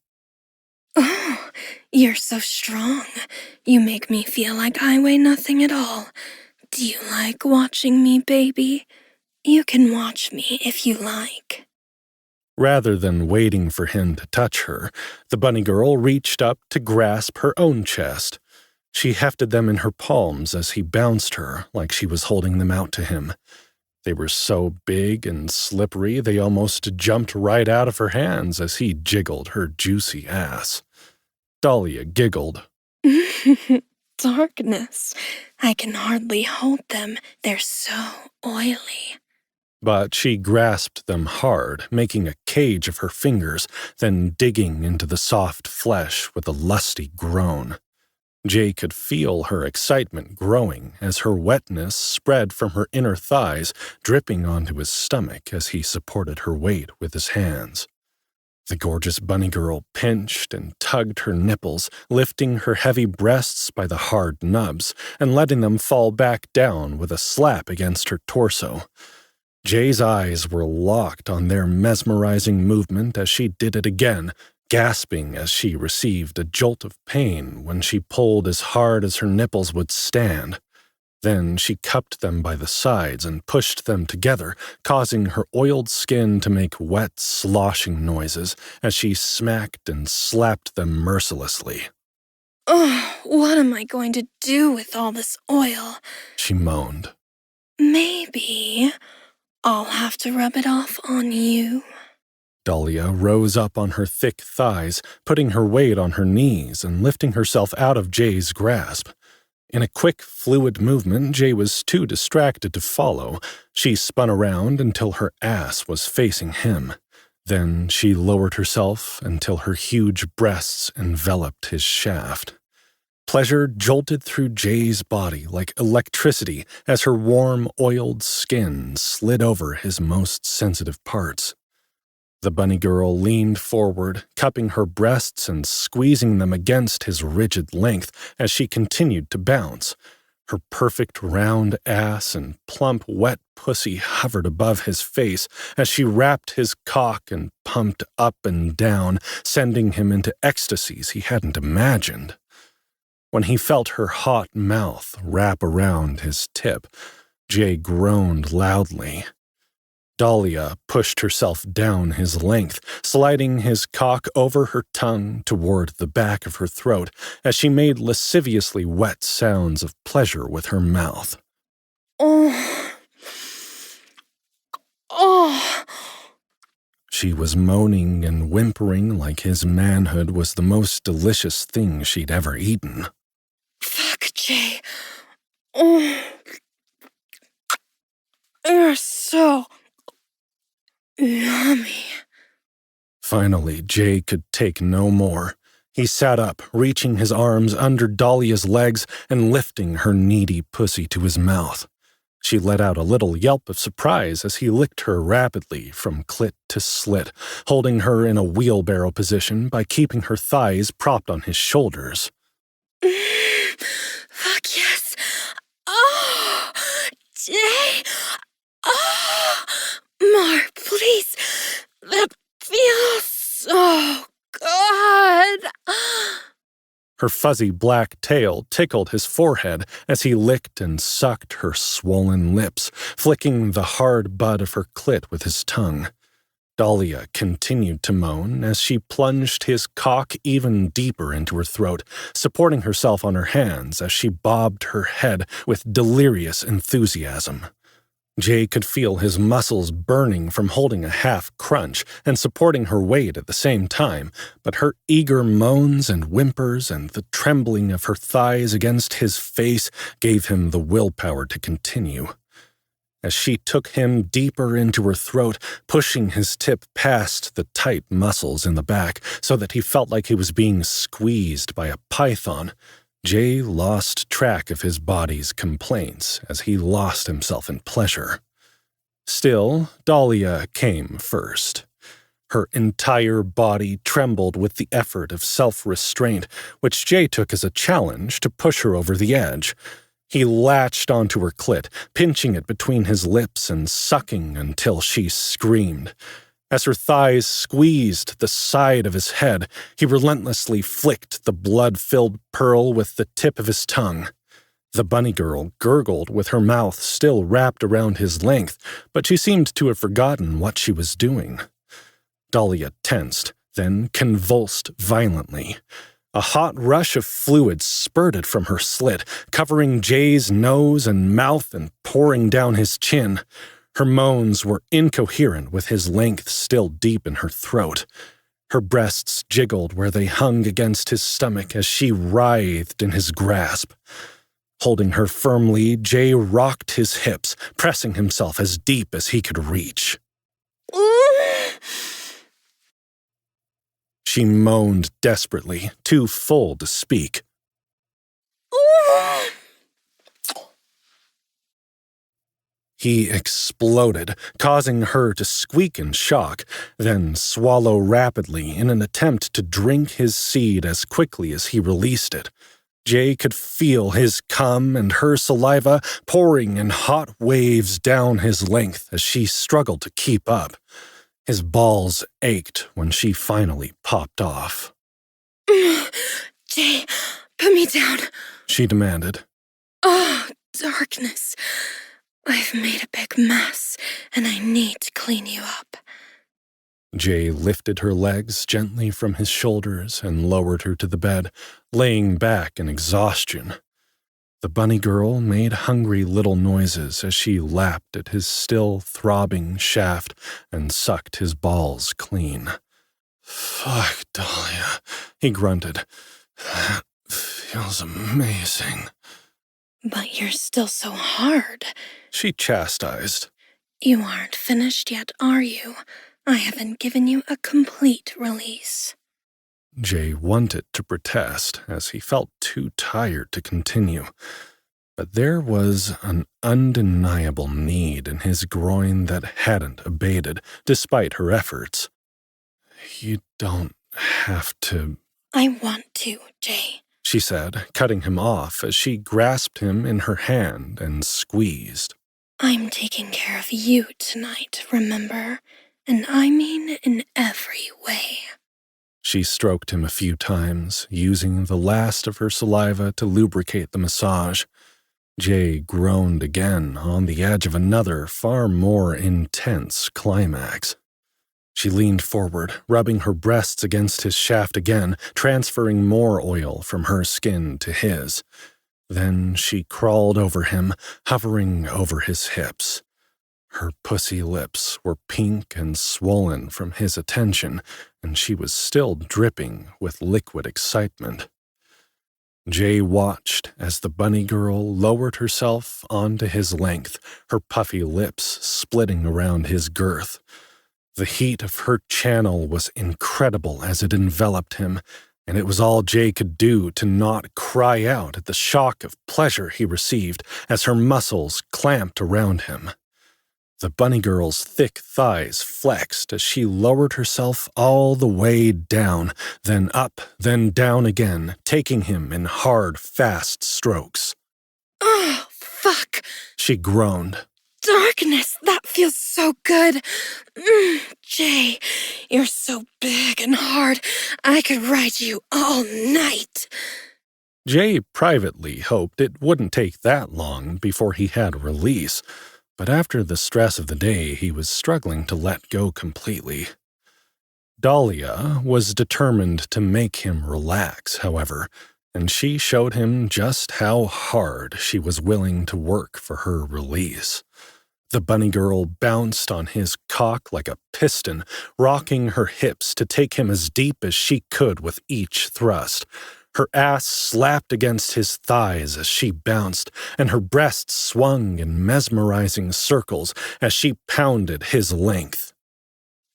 Oh, you're so strong. You make me feel like I weigh nothing at all. Do you like watching me, baby? You can watch me if you like. Rather than waiting for him to touch her, the bunny girl reached up to grasp her own chest. She hefted them in her palms as he bounced her like she was holding them out to him. They were so big and slippery they almost jumped right out of her hands as he jiggled her juicy ass. Dahlia giggled. Darkness. I can hardly hold them. They're so oily. But she grasped them hard, making a cage of her fingers, then digging into the soft flesh with a lusty groan. Jay could feel her excitement growing as her wetness spread from her inner thighs, dripping onto his stomach as he supported her weight with his hands. The gorgeous bunny girl pinched and tugged her nipples, lifting her heavy breasts by the hard nubs and letting them fall back down with a slap against her torso. Jay's eyes were locked on their mesmerizing movement as she did it again, gasping as she received a jolt of pain when she pulled as hard as her nipples would stand. Then she cupped them by the sides and pushed them together, causing her oiled skin to make wet, sloshing noises as she smacked and slapped them mercilessly. Oh, what am I going to do with all this oil? She moaned. Maybe I'll have to rub it off on you. Dahlia rose up on her thick thighs, putting her weight on her knees and lifting herself out of Jay's grasp. In a quick, fluid movement Jay was too distracted to follow. She spun around until her ass was facing him. Then she lowered herself until her huge breasts enveloped his shaft. Pleasure jolted through Jay's body like electricity as her warm, oiled skin slid over his most sensitive parts. The bunny girl leaned forward, cupping her breasts and squeezing them against his rigid length as she continued to bounce. Her perfect round ass and plump wet pussy hovered above his face as she wrapped his cock and pumped up and down, sending him into ecstasies he hadn't imagined. When he felt her hot mouth wrap around his tip, Jay groaned loudly. Dahlia pushed herself down his length, sliding his cock over her tongue toward the back of her throat as she made lasciviously wet sounds of pleasure with her mouth. Oh. Oh. She was moaning and whimpering like his manhood was the most delicious thing she'd ever eaten. Fuck, Jay. Oh. You're so yummy. Finally, Jay could take no more. He sat up, reaching his arms under Dahlia's legs and lifting her needy pussy to his mouth. She let out a little yelp of surprise as he licked her rapidly from clit to slit, holding her in a wheelbarrow position by keeping her thighs propped on his shoulders. Fuck yes. Oh, Jay. Oh, more, please. That feels so good. Her fuzzy black tail tickled his forehead as he licked and sucked her swollen lips, flicking the hard bud of her clit with his tongue. Dahlia continued to moan as she plunged his cock even deeper into her throat, supporting herself on her hands as she bobbed her head with delirious enthusiasm. Jay could feel his muscles burning from holding a half crunch and supporting her weight at the same time, but her eager moans and whimpers and the trembling of her thighs against his face gave him the willpower to continue. As she took him deeper into her throat, pushing his tip past the tight muscles in the back so that he felt like he was being squeezed by a python, Jay lost track of his body's complaints as he lost himself in pleasure. Still, Dahlia came first. Her entire body trembled with the effort of self-restraint, which Jay took as a challenge to push her over the edge. He latched onto her clit, pinching it between his lips and sucking until she screamed. As her thighs squeezed the side of his head, he relentlessly flicked the blood-filled pearl with the tip of his tongue. The bunny girl gurgled with her mouth still wrapped around his length, but she seemed to have forgotten what she was doing. Dahlia tensed, then convulsed violently. A hot rush of fluid spurted from her slit, covering Jay's nose and mouth and pouring down his chin. Her moans were incoherent with his length still deep in her throat. Her breasts jiggled where they hung against his stomach as she writhed in his grasp. Holding her firmly, Jay rocked his hips, pressing himself as deep as he could reach. She moaned desperately, too full to speak. He exploded, causing her to squeak in shock, then swallow rapidly in an attempt to drink his seed as quickly as he released it. Jay could feel his cum and her saliva pouring in hot waves down his length as she struggled to keep up. His balls ached when she finally popped off. Jay, put me down, she demanded. Oh, darkness. I've made a big mess, and I need to clean you up. Jay lifted her legs gently from his shoulders and lowered her to the bed, laying back in exhaustion. The bunny girl made hungry little noises as she lapped at his still throbbing shaft and sucked his balls clean. "Fuck, Dahlia," he grunted. "That feels amazing." But you're still so hard, she chastised. You aren't finished yet, are you? I haven't given you a complete release. Jay wanted to protest as he felt too tired to continue, but there was an undeniable need in his groin that hadn't abated, despite her efforts. "You don't have to—" I want to, Jay, she said, cutting him off as she grasped him in her hand and squeezed. I'm taking care of you tonight, remember? And I mean in every way. She stroked him a few times, using the last of her saliva to lubricate the massage. Jay groaned again on the edge of another, far more intense climax. She leaned forward, rubbing her breasts against his shaft again, transferring more oil from her skin to his. Then she crawled over him, hovering over his hips. Her pussy lips were pink and swollen from his attention, and she was still dripping with liquid excitement. Jay watched as the bunny girl lowered herself onto his length, her puffy lips splitting around his girth. The heat of her channel was incredible as it enveloped him, and it was all Jay could do to not cry out at the shock of pleasure he received as her muscles clamped around him. The bunny girl's thick thighs flexed as she lowered herself all the way down, then up, then down again, taking him in hard, fast strokes. Oh, fuck! She groaned. Darkness, that feels so good. Jay, you're so big and hard. I could ride you all night. Jay privately hoped it wouldn't take that long before he had release, but after the stress of the day, he was struggling to let go completely. Dahlia was determined to make him relax, however, and she showed him just how hard she was willing to work for her release. The bunny girl bounced on his cock like a piston, rocking her hips to take him as deep as she could with each thrust. Her ass slapped against his thighs as she bounced, and her breasts swung in mesmerizing circles as she pounded his length.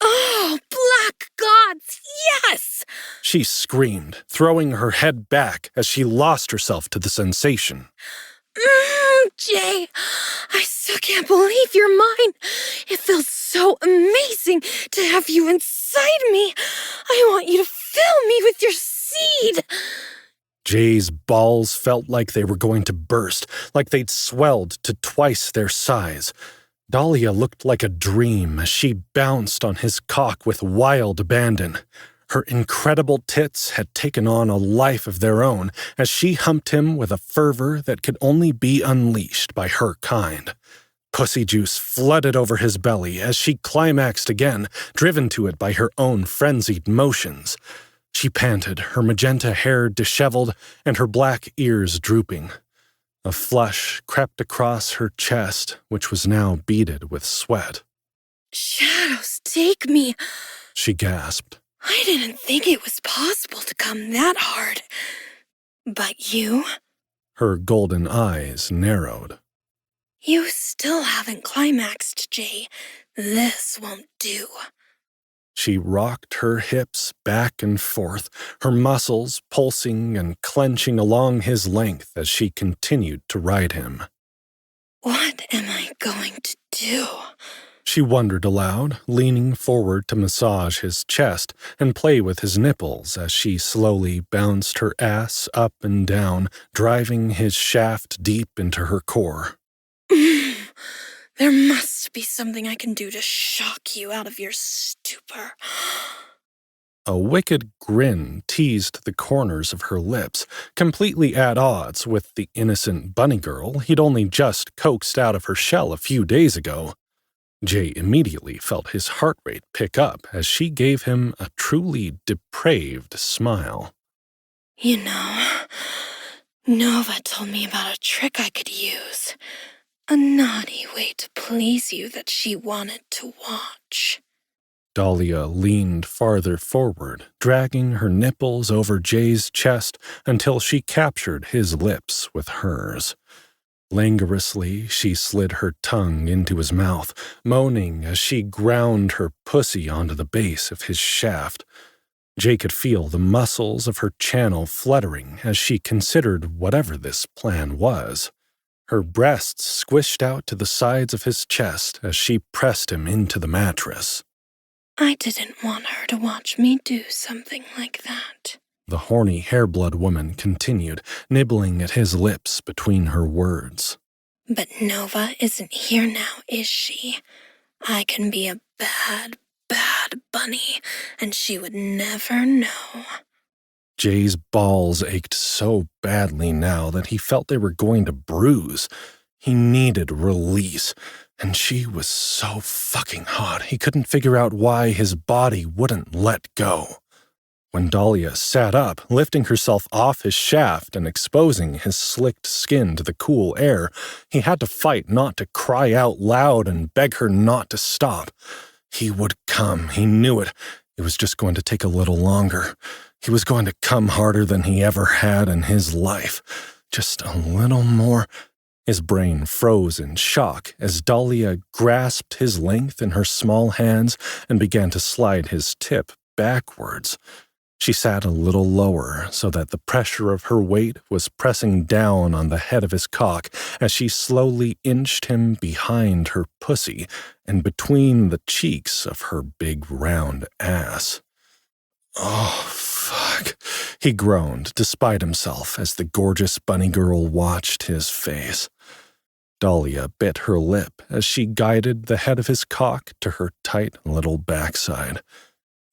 Oh, black gods, yes! She screamed, throwing her head back as she lost herself to the sensation. Jay, I still can't believe you're mine. It feels so amazing to have you inside me. I want you to fill me with your seed. Jay's balls felt like they were going to burst, like they'd swelled to twice their size. Dahlia looked like a dream as she bounced on his cock with wild abandon. Her incredible tits had taken on a life of their own as she humped him with a fervor that could only be unleashed by her kind. Pussy juice flooded over his belly as she climaxed again, driven to it by her own frenzied motions. She panted, her magenta hair disheveled and her black ears drooping. A flush crept across her chest, which was now beaded with sweat. Shadows take me, she gasped. I didn't think it was possible to come that hard. But you? Her golden eyes narrowed. You still haven't climaxed, Jay. This won't do. She rocked her hips back and forth, her muscles pulsing and clenching along his length as she continued to ride him. What am I going to do? She wondered aloud, leaning forward to massage his chest and play with his nipples as she slowly bounced her ass up and down, driving his shaft deep into her core. There must be something I can do to shock you out of your stupor. A wicked grin teased the corners of her lips, completely at odds with the innocent bunny girl he'd only just coaxed out of her shell a few days ago. Jay immediately felt his heart rate pick up as she gave him a truly depraved smile. You know, Nova told me about a trick I could use. A naughty way to please you that she wanted to watch. Dahlia leaned farther forward, dragging her nipples over Jay's chest until she captured his lips with hers. Languorously, she slid her tongue into his mouth, moaning as she ground her pussy onto the base of his shaft. Jay could feel the muscles of her channel fluttering as she considered whatever this plan was. Her breasts squished out to the sides of his chest as she pressed him into the mattress. I didn't want her to watch me do something like that. The horny hairblood woman continued, nibbling at his lips between her words. But Nova isn't here now, is she? I can be a bad, bad bunny, and she would never know. Jay's balls ached so badly now that he felt they were going to bruise. He needed release, and she was so fucking hot he couldn't figure out why his body wouldn't let go. When Dahlia sat up, lifting herself off his shaft and exposing his slicked skin to the cool air, he had to fight not to cry out loud and beg her not to stop. He would come, he knew it. It was just going to take a little longer. He was going to come harder than he ever had in his life. Just a little more. His brain froze in shock as Dahlia grasped his length in her small hands and began to slide his tip backwards. She sat a little lower so that the pressure of her weight was pressing down on the head of his cock as she slowly inched him behind her pussy and between the cheeks of her big round ass. Oh, fuck, he groaned despite himself as the gorgeous bunny girl watched his face. Dahlia bit her lip as she guided the head of his cock to her tight little backside.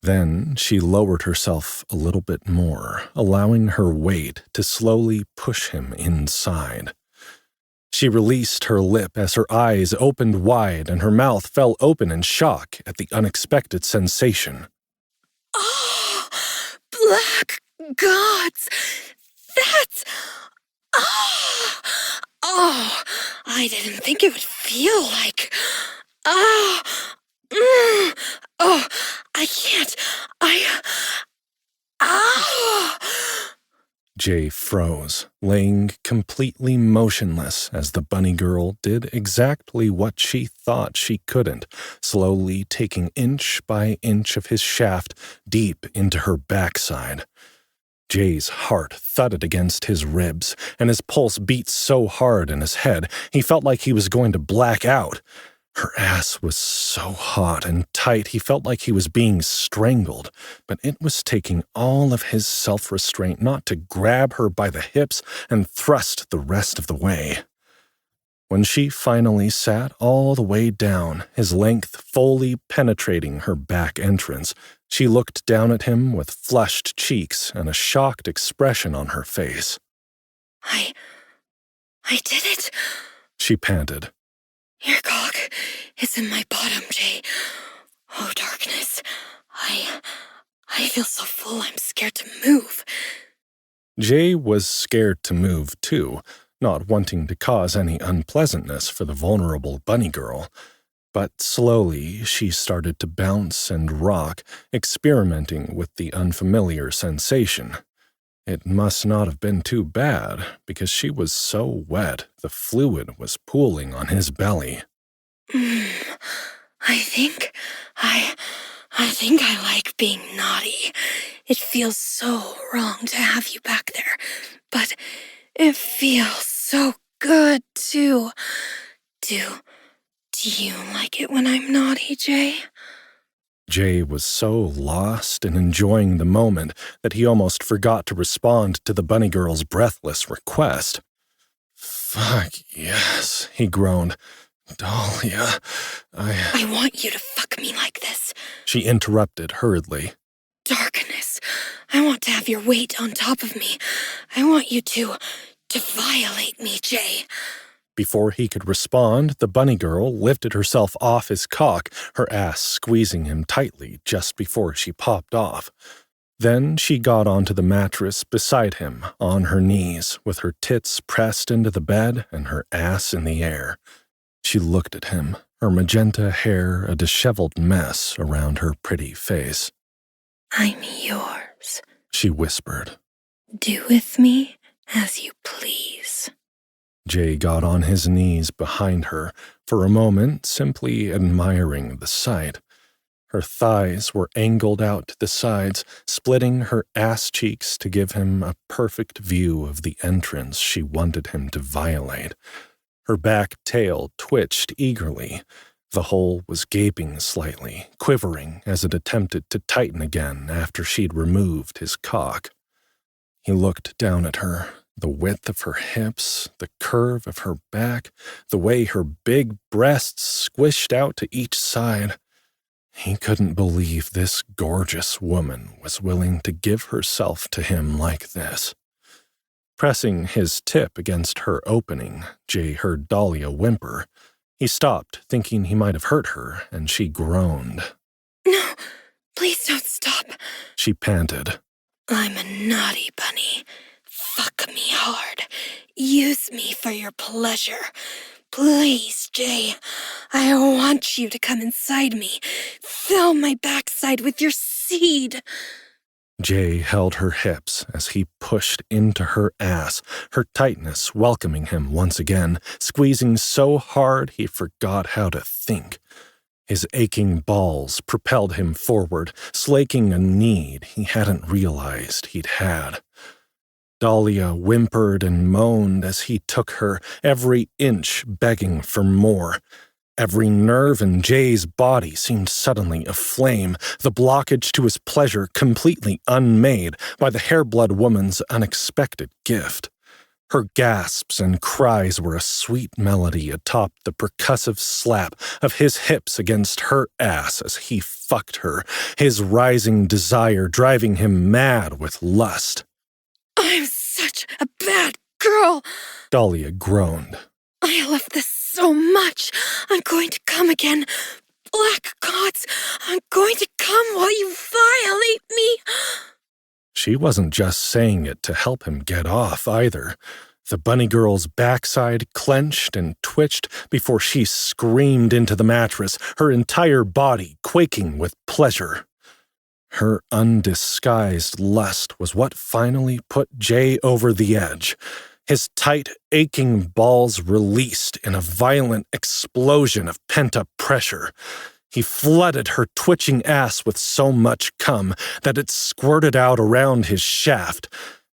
Then she lowered herself a little bit more, allowing her weight to slowly push him inside. She released her lip as her eyes opened wide and her mouth fell open in shock at the unexpected sensation. Oh, black gods! That's... Oh, I didn't think it would feel like... Oh, I can't. Jay froze, laying completely motionless as the bunny girl did exactly what she thought she couldn't, slowly taking inch by inch of his shaft deep into her backside. Jay's heart thudded against his ribs, and his pulse beat so hard in his head he felt like he was going to black out. Her ass was so hot and tight he felt like he was being strangled, but it was taking all of his self-restraint not to grab her by the hips and thrust the rest of the way. When she finally sat all the way down, his length fully penetrating her back entrance, she looked down at him with flushed cheeks and a shocked expression on her face. I did it, she panted. Your cock is in my bottom, Jay. Oh, darkness. I feel so full I'm scared to move. Jay was scared to move, too, not wanting to cause any unpleasantness for the vulnerable bunny girl. But slowly she started to bounce and rock, experimenting with the unfamiliar sensation. It must not have been too bad, because she was so wet the fluid was pooling on his belly. I think I like being naughty. It feels so wrong to have you back there, but it feels so good, too. Do you like it when I'm naughty, Jay? Jay was so lost in enjoying the moment that he almost forgot to respond to the bunny girl's breathless request. "Fuck yes," he groaned. "Dahlia, I want you to fuck me like this," she interrupted hurriedly. "Darkness, I want to have your weight on top of me. I want you to violate me, Jay." Before he could respond, the bunny girl lifted herself off his cock, her ass squeezing him tightly just before she popped off. Then she got onto the mattress beside him, on her knees, with her tits pressed into the bed and her ass in the air. She looked at him, her magenta hair a disheveled mess around her pretty face. "I'm yours," she whispered. "Do with me as you please." Jay got on his knees behind her, for a moment simply admiring the sight. Her thighs were angled out to the sides, splitting her ass cheeks to give him a perfect view of the entrance she wanted him to violate. Her back tail twitched eagerly. The hole was gaping slightly, quivering as it attempted to tighten again after she'd removed his cock. He looked down at her. The width of her hips, the curve of her back, the way her big breasts squished out to each side. He couldn't believe this gorgeous woman was willing to give herself to him like this. Pressing his tip against her opening, Jay heard Dahlia whimper. He stopped, thinking he might have hurt her, and she groaned. "No, please don't stop," she panted. "I'm a naughty bunny. Fuck me hard. Use me for your pleasure. Please, Jay. I want you to come inside me. Fill my backside with your seed." Jay held her hips as he pushed into her ass, her tightness welcoming him once again, squeezing so hard he forgot how to think. His aching balls propelled him forward, slaking a need he hadn't realized he'd had. Dahlia whimpered and moaned as he took her, every inch begging for more. Every nerve in Jay's body seemed suddenly aflame, the blockage to his pleasure completely unmade by the hair-blood woman's unexpected gift. Her gasps and cries were a sweet melody atop the percussive slap of his hips against her ass as he fucked her, his rising desire driving him mad with lust. "I'm such a bad girl," Dahlia groaned. "I love this so much. I'm going to come again. Black gods, I'm going to come while you violate me." She wasn't just saying it to help him get off, either. The bunny girl's backside clenched and twitched before she screamed into the mattress, her entire body quaking with pleasure. Her undisguised lust was what finally put Jay over the edge. His tight, aching balls released in a violent explosion of pent-up pressure. He flooded her twitching ass with so much cum that it squirted out around his shaft.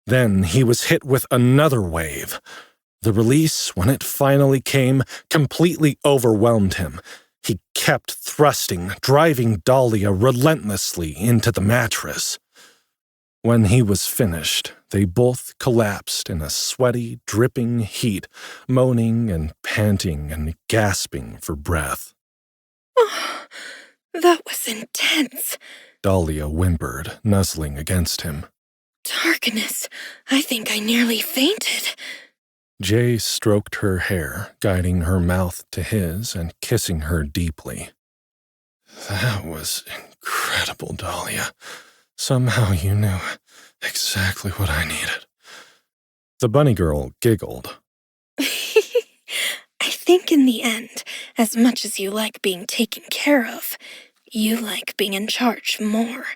Then he was hit with another wave. The release, when it finally came, completely overwhelmed him. He kept thrusting, driving Dahlia relentlessly into the mattress. When he was finished, they both collapsed in a sweaty, dripping heat, moaning and panting and gasping for breath. "Oh, that was intense," Dahlia whimpered, nuzzling against him. "Darkness, I think I nearly fainted." Jay stroked her hair, guiding her mouth to his and kissing her deeply. "That was incredible, Dahlia. Somehow you knew exactly what I needed." The bunny girl giggled. "I think in the end, as much as you like being taken care of, you like being in charge more.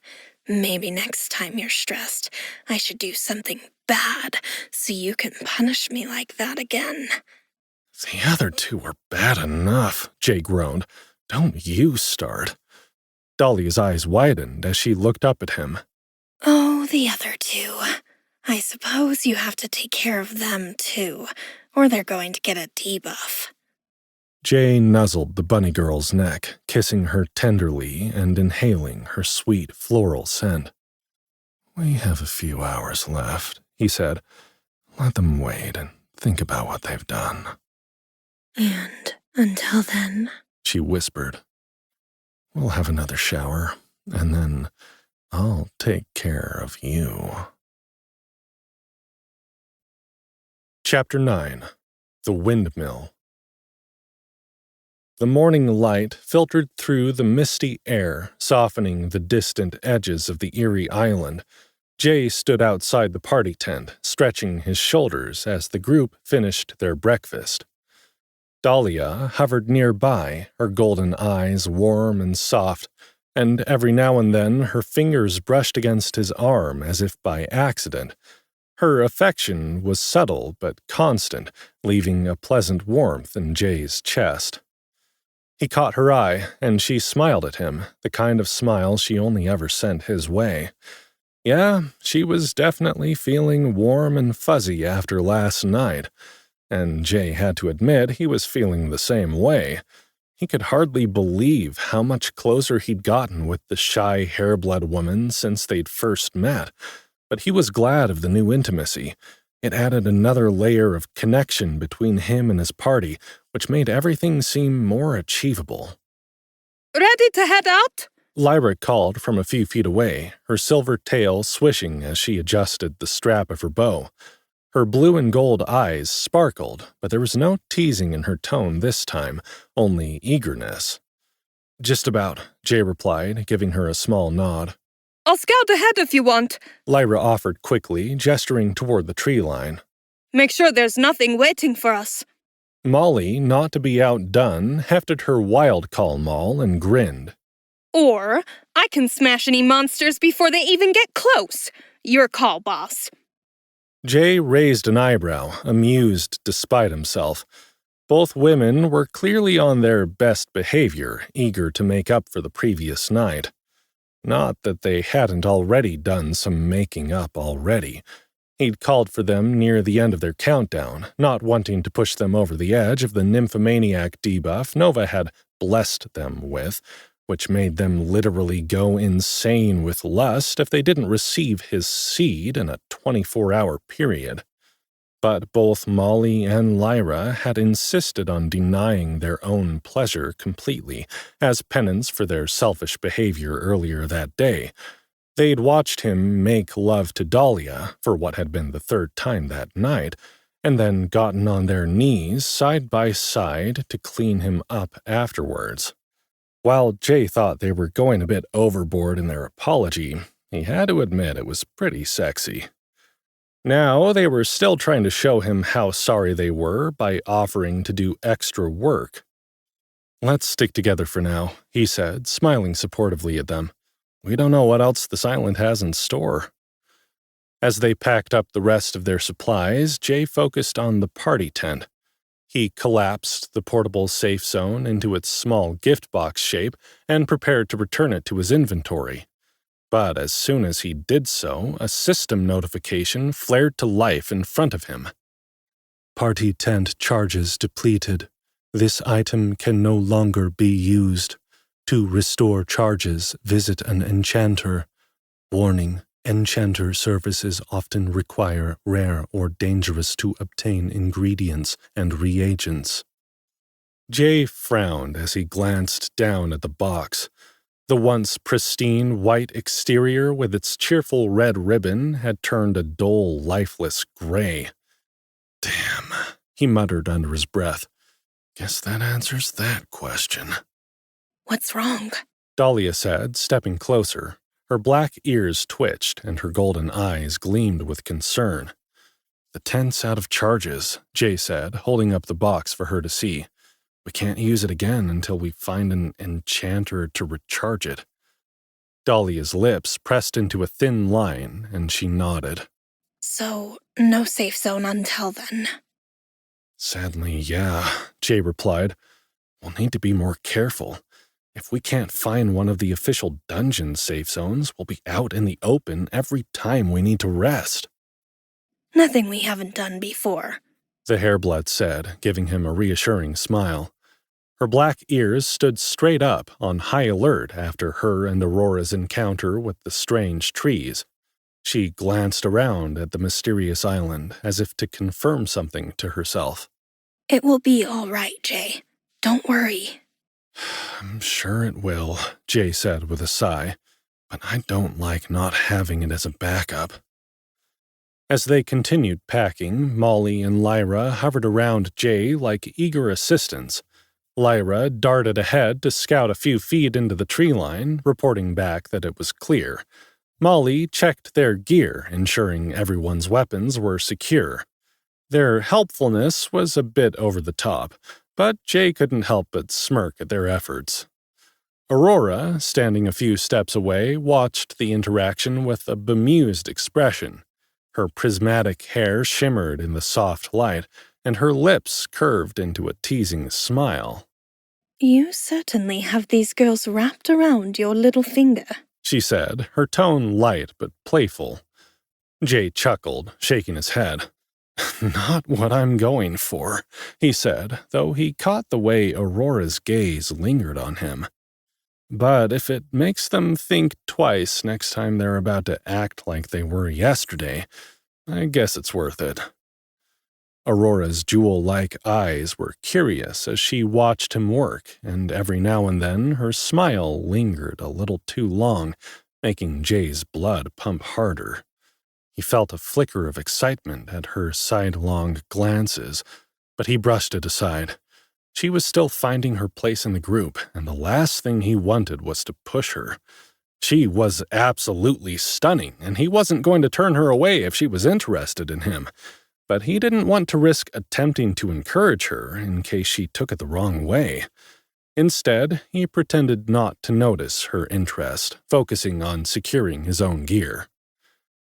Maybe next time you're stressed, I should do something bad so you can punish me like that again." "The other two were bad enough," Jay groaned. "Don't you start." Dahlia's eyes widened as she looked up at him. "Oh, the other two. I suppose you have to take care of them too, or they're going to get a debuff." Jay nuzzled the bunny girl's neck, kissing her tenderly and inhaling her sweet floral scent. "We have a few hours left," he said. "Let them wait and think about what they've done." "And until then," she whispered, "we'll have another shower, and then I'll take care of you." Chapter 9. The Windmill. The morning light filtered through the misty air, softening the distant edges of the eerie island. Jay stood outside the party tent, stretching his shoulders as the group finished their breakfast. Dahlia hovered nearby, her golden eyes warm and soft, and every now and then her fingers brushed against his arm as if by accident. Her affection was subtle but constant, leaving a pleasant warmth in Jay's chest. He caught her eye, and she smiled at him, the kind of smile she only ever sent his way. Yeah, she was definitely feeling warm and fuzzy after last night, and Jay had to admit he was feeling the same way. He could hardly believe how much closer he'd gotten with the shy hair-blood woman since they'd first met, but he was glad of the new intimacy. It added another layer of connection between him and his party, which made everything seem more achievable. "Ready to head out?" Lyra called from a few feet away, her silver tail swishing as she adjusted the strap of her bow. Her blue and gold eyes sparkled, but there was no teasing in her tone this time, only eagerness. "Just about," Jay replied, giving her a small nod. "I'll scout ahead if you want," Lyra offered quickly, gesturing toward the tree line. "Make sure there's nothing waiting for us." Molly, not to be outdone, hefted her wild call maul and grinned. "Or I can smash any monsters before they even get close. Your call, boss." Jay raised an eyebrow, amused despite himself. Both women were clearly on their best behavior, eager to make up for the previous night. Not that they hadn't already done some making up already. He'd called for them near the end of their countdown, not wanting to push them over the edge of the nymphomaniac debuff Nova had blessed them with, which made them literally go insane with lust if they didn't receive his seed in a 24-hour period. But both Molly and Lyra had insisted on denying their own pleasure completely, as penance for their selfish behavior earlier that day. They'd watched him make love to Dahlia for what had been the third time that night, and then gotten on their knees side by side to clean him up afterwards. While Jay thought they were going a bit overboard in their apology, he had to admit it was pretty sexy. Now they were still trying to show him how sorry they were by offering to do extra work. "Let's stick together for now," he said, smiling supportively at them. "We don't know what else this island has in store." As they packed up the rest of their supplies, Jay focused on the party tent. He collapsed the portable safe zone into its small gift box shape and prepared to return it to his inventory. But as soon as he did so, a system notification flared to life in front of him. "Party tent charges depleted. This item can no longer be used. To restore charges, visit an enchanter. Warning: enchanter services often require rare or dangerous to obtain ingredients and reagents." Jay frowned as he glanced down at the box. The once pristine white exterior with its cheerful red ribbon had turned a dull, lifeless gray. "Damn," he muttered under his breath. "Guess that answers that question." "What's wrong?" Dahlia said, stepping closer. Her black ears twitched and her golden eyes gleamed with concern. "The tent's out of charges," Jay said, holding up the box for her to see. "We can't use it again until we find an enchanter to recharge it." Dahlia's lips pressed into a thin line, and she nodded. "So, no safe zone until then." "Sadly, yeah," Jay replied. "We'll need to be more careful. If we can't find one of the official dungeon safe zones, we'll be out in the open every time we need to rest." "Nothing we haven't done before," the hairblood said, giving him a reassuring smile. Her black ears stood straight up on high alert after her and Aurora's encounter with the strange trees. She glanced around at the mysterious island as if to confirm something to herself. It will be all right, Jay. Don't worry. I'm sure it will, Jay said with a sigh, but I don't like not having it as a backup. As they continued packing, Molly and Lyra hovered around Jay like eager assistants. Lyra darted ahead to scout a few feet into the tree line, reporting back that it was clear. Molly checked their gear, ensuring everyone's weapons were secure. Their helpfulness was a bit over the top, but Jay couldn't help but smirk at their efforts. Aurora, standing a few steps away, watched the interaction with a bemused expression. Her prismatic hair shimmered in the soft light, and her lips curved into a teasing smile. You certainly have these girls wrapped around your little finger, she said, her tone light but playful. Jay chuckled, shaking his head. Not what I'm going for, he said, though he caught the way Aurora's gaze lingered on him. But if it makes them think twice next time they're about to act like they were yesterday, I guess it's worth it. Aurora's jewel-like eyes were curious as she watched him work, and every now and then her smile lingered a little too long, making Jay's blood pump harder. He felt a flicker of excitement at her sidelong glances, but he brushed it aside. She was still finding her place in the group, and the last thing he wanted was to push her. She was absolutely stunning, and he wasn't going to turn her away if she was interested in him. But he didn't want to risk attempting to encourage her in case she took it the wrong way. Instead, he pretended not to notice her interest, focusing on securing his own gear.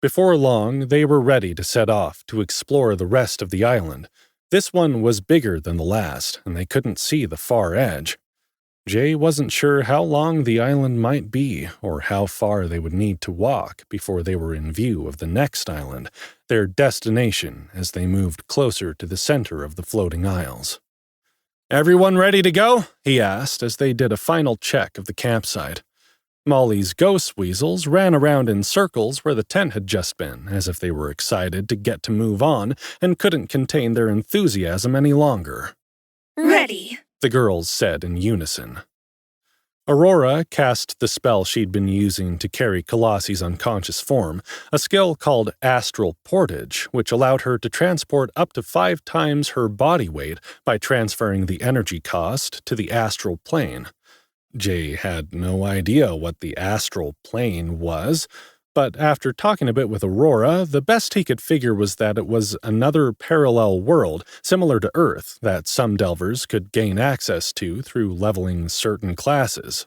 Before long, they were ready to set off to explore the rest of the island. This one was bigger than the last, and they couldn't see the far edge. Jay wasn't sure how long the island might be or how far they would need to walk before they were in view of the next island, their destination as they moved closer to the center of the floating isles. "Everyone ready to go?" he asked as they did a final check of the campsite. Molly's ghost weasels ran around in circles where the tent had just been, as if they were excited to get to move on and couldn't contain their enthusiasm any longer. Ready, the girls said in unison. Aurora cast the spell she'd been using to carry Kalasi's unconscious form, a skill called astral portage, which allowed her to transport up to 5 times her body weight by transferring the energy cost to the astral plane. Jay had no idea what the astral plane was, but after talking a bit with Aurora, the best he could figure was that it was another parallel world, similar to Earth, that some delvers could gain access to through leveling certain classes.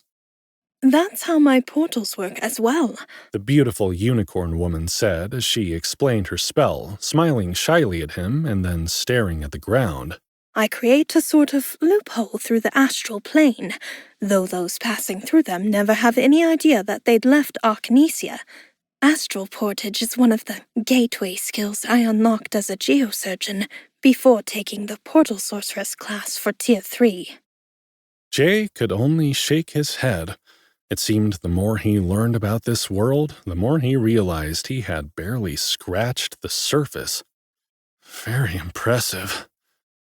That's how my portals work as well, the beautiful unicorn woman said as she explained her spell, smiling shyly at him and then staring at the ground. I create a sort of loophole through the astral plane, though those passing through them never have any idea that they'd left Arcane. Astral portage is one of the gateway skills I unlocked as a geosurgeon before taking the portal sorceress class for Tier 3. Jay could only shake his head. It seemed the more he learned about this world, the more he realized he had barely scratched the surface. Very impressive.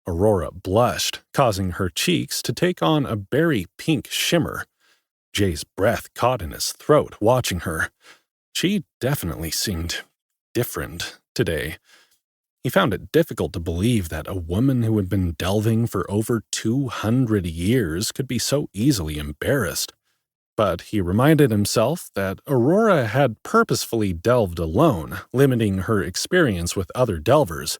Aurora blushed, causing her cheeks to take on a berry-pink shimmer. Jay's breath caught in his throat watching her. She definitely seemed different today. He found it difficult to believe that a woman who had been delving for over 200 years could be so easily embarrassed. But he reminded himself that Aurora had purposefully delved alone, limiting her experience with other delvers.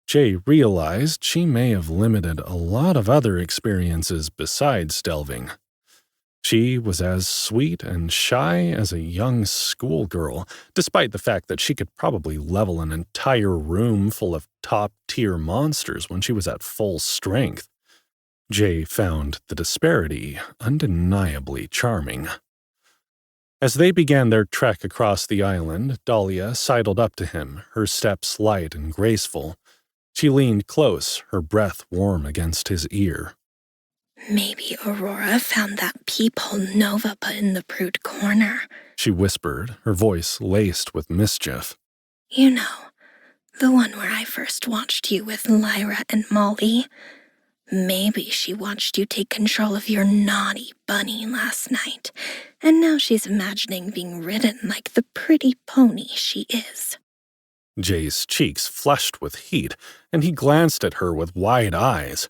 Jay realized she may have limited a lot of other experiences besides delving. She was as sweet and shy as a young schoolgirl, despite the fact that she could probably level an entire room full of top-tier monsters when she was at full strength. Jay found the disparity undeniably charming. As they began their trek across the island, Dahlia sidled up to him, her steps light and graceful. She leaned close, her breath warm against his ear. Maybe Aurora found that peephole Nova put in the prude corner. She whispered, her voice laced with mischief. You know, the one where I first watched you with Lyra and Molly. Maybe she watched you take control of your naughty bunny last night, and now she's imagining being ridden like the pretty pony she is. Jay's cheeks flushed with heat, and he glanced at her with wide eyes.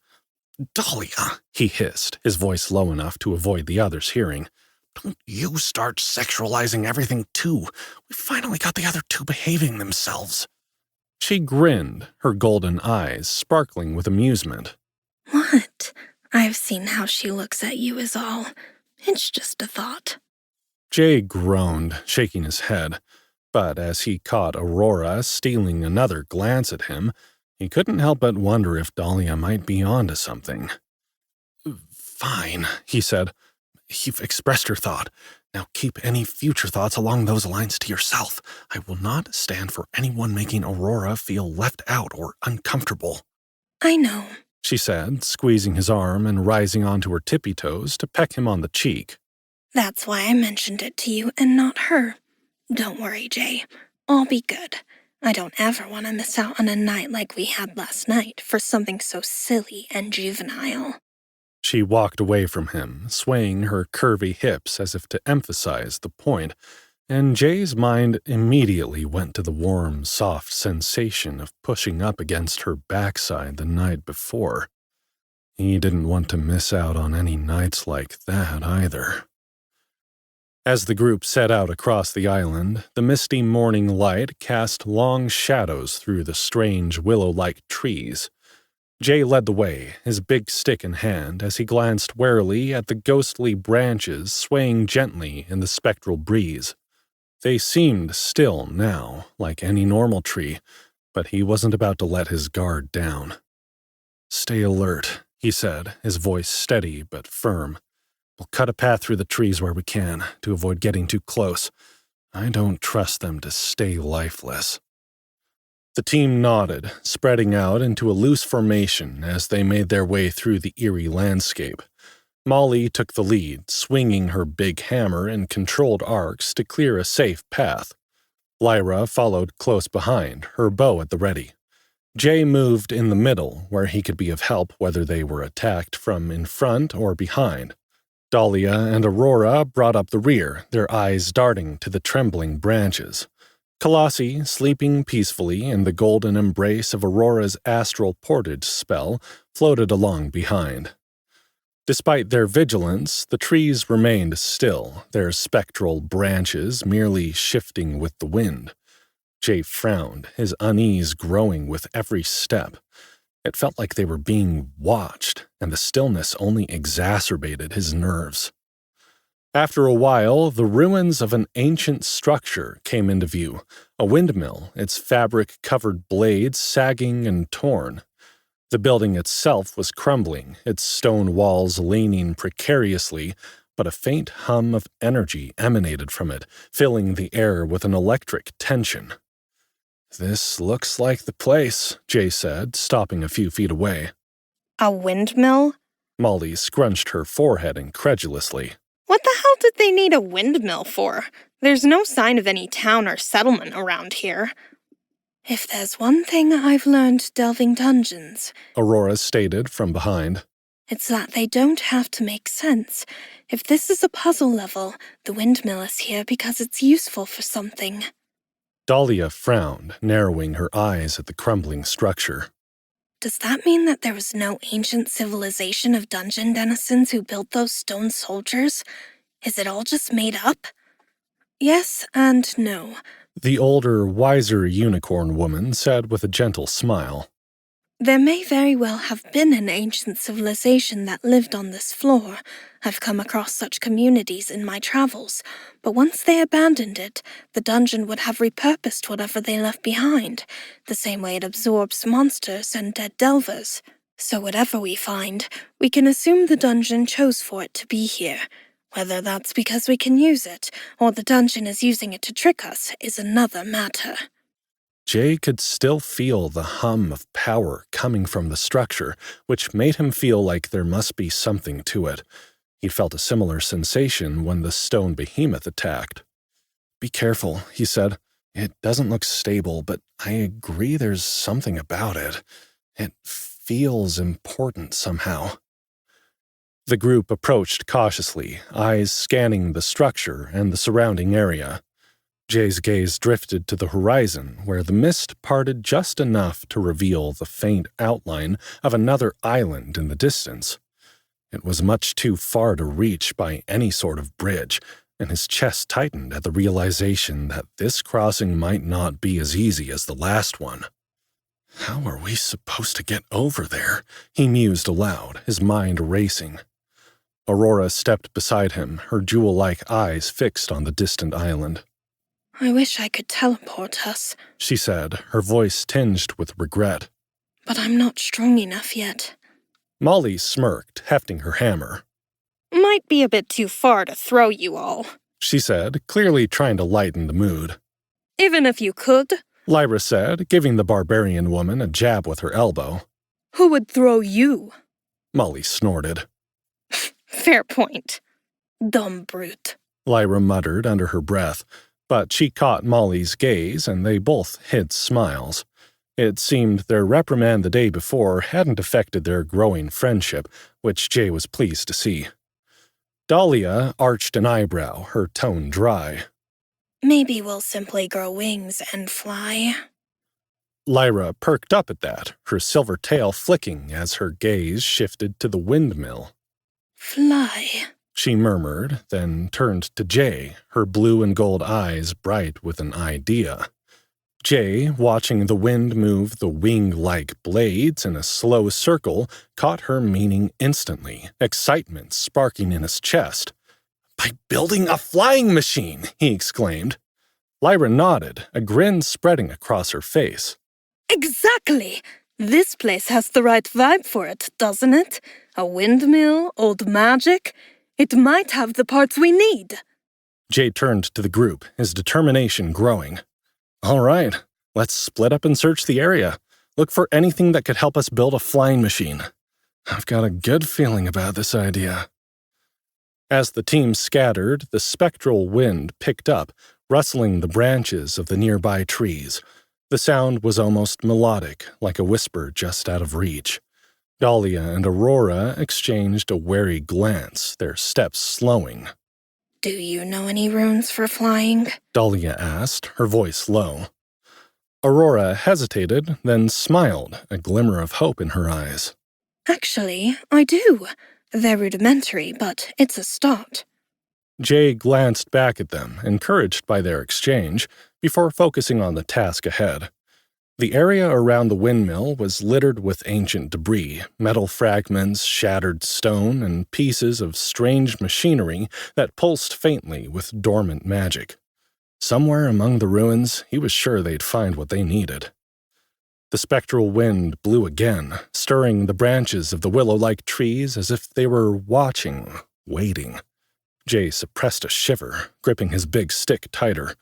"Dahlia," he hissed, his voice low enough to avoid the others hearing. "Don't you start sexualizing everything, too. We finally got the other two behaving themselves." She grinned, her golden eyes sparkling with amusement. What? I've seen how she looks at you is all. It's just a thought. Jay groaned, shaking his head, but as he caught Aurora stealing another glance at him, he couldn't help but wonder if Dahlia might be onto something. "Fine," he said. "You've expressed your thought. Now keep any future thoughts along those lines to yourself. I will not stand for anyone making Aurora feel left out or uncomfortable." I know, she said, squeezing his arm and rising onto her tippy toes to peck him on the cheek. That's why I mentioned it to you and not her. Don't worry, Jay. I'll be good. I don't ever want to miss out on a night like we had last night for something so silly and juvenile. She walked away from him, swaying her curvy hips as if to emphasize the point, and Jay's mind immediately went to the warm, soft sensation of pushing up against her backside the night before. He didn't want to miss out on any nights like that either. As the group set out across the island, the misty morning light cast long shadows through the strange willow-like trees. Jay led the way, his big stick in hand, as he glanced warily at the ghostly branches swaying gently in the spectral breeze. They seemed still now, like any normal tree, but he wasn't about to let his guard down. "Stay alert," he said, his voice steady but firm. "We'll cut a path through the trees where we can, to avoid getting too close. I don't trust them to stay lifeless." The team nodded, spreading out into a loose formation as they made their way through the eerie landscape. Molly took the lead, swinging her big hammer in controlled arcs to clear a safe path. Lyra followed close behind, her bow at the ready. Jay moved in the middle, where he could be of help whether they were attacked from in front or behind. Dahlia and Aurora brought up the rear, their eyes darting to the trembling branches. Kalasi, sleeping peacefully in the golden embrace of Aurora's astral portage spell, floated along behind. Despite their vigilance, the trees remained still, their spectral branches merely shifting with the wind. Jay frowned, his unease growing with every step. It felt like they were being watched, and the stillness only exacerbated his nerves. After a while, the ruins of an ancient structure came into view, a windmill, its fabric-covered blades sagging and torn. The building itself was crumbling, its stone walls leaning precariously, but a faint hum of energy emanated from it, filling the air with an electric tension. "This looks like the place," Jay said, stopping a few feet away. A windmill? Molly scrunched her forehead incredulously. What the hell did they need a windmill for? There's no sign of any town or settlement around here. If there's one thing I've learned delving dungeons, Aurora stated from behind, it's that they don't have to make sense. If this is a puzzle level, the windmill is here because it's useful for something. Dahlia frowned, narrowing her eyes at the crumbling structure. Does that mean that there was no ancient civilization of dungeon denizens who built those stone soldiers? Is it all just made up? Yes and no. The older, wiser unicorn woman said with a gentle smile. There may very well have been an ancient civilization that lived on this floor. I've come across such communities in my travels, but once they abandoned it, the dungeon would have repurposed whatever they left behind, the same way it absorbs monsters and dead delvers. So whatever we find, we can assume the dungeon chose for it to be here. Whether that's because we can use it, or the dungeon is using it to trick us, is another matter. Jay could still feel the hum of power coming from the structure, which made him feel like there must be something to it. He felt a similar sensation when the stone behemoth attacked. "Be careful," he said. "It doesn't look stable, but I agree there's something about it. It feels important somehow." The group approached cautiously, eyes scanning the structure and the surrounding area. Jay's gaze drifted to the horizon, where the mist parted just enough to reveal the faint outline of another island in the distance. It was much too far to reach by any sort of bridge, and his chest tightened at the realization that this crossing might not be as easy as the last one. "How are we supposed to get over there?" he mused aloud, his mind racing. Aurora stepped beside him, her jewel-like eyes fixed on the distant island. "I wish I could teleport us," she said, her voice tinged with regret. "but I'm not strong enough yet." Molly smirked, hefting her hammer. Might be a bit too far to throw you all, she said, clearly trying to lighten the mood. "Even if you could, Lyra said, giving the barbarian woman a jab with her elbow. who would throw you?" Molly snorted. Fair point. "Dumb brute." Lyra muttered under her breath, but she caught Molly's gaze and they both hid smiles. It seemed their reprimand the day before hadn't affected their growing friendship, which Jay was pleased to see. Dahlia arched an eyebrow, her tone dry. "Maybe we'll simply grow wings and fly." Lyra perked up at that, her silver tail flicking as her gaze shifted to the windmill. "Fly," she murmured, then turned to Jay, her blue and gold eyes bright with an idea. Jay, watching the wind move the wing-like blades in a slow circle, caught her meaning instantly, excitement sparking in his chest. "By building a flying machine!" he exclaimed. Lyra nodded, a grin spreading across her face. Exactly! This place has the right vibe for it, doesn't it? A windmill, old magic. It might have the parts we need. Jay turned to the group, his determination growing. "All right, let's split up and search the area. Look for anything that could help us build a flying machine. I've got a good feeling about this idea." As the team scattered, the spectral wind picked up, rustling the branches of the nearby trees. The sound was almost melodic, like a whisper just out of reach. Dahlia and Aurora exchanged a wary glance, their steps slowing. "Do you know any runes for flying?" Dahlia asked, her voice low. Aurora hesitated, then smiled, a glimmer of hope in her eyes. "Actually, I do. They're rudimentary, but it's a start." Jay glanced back at them, encouraged by their exchange, before focusing on the task ahead. The area around the windmill was littered with ancient debris, metal fragments, shattered stone, and pieces of strange machinery that pulsed faintly with dormant magic. Somewhere among the ruins, he was sure they'd find what they needed. The spectral wind blew again, stirring the branches of the willow-like trees as if they were watching, waiting. Jay suppressed a shiver, gripping his big stick tighter.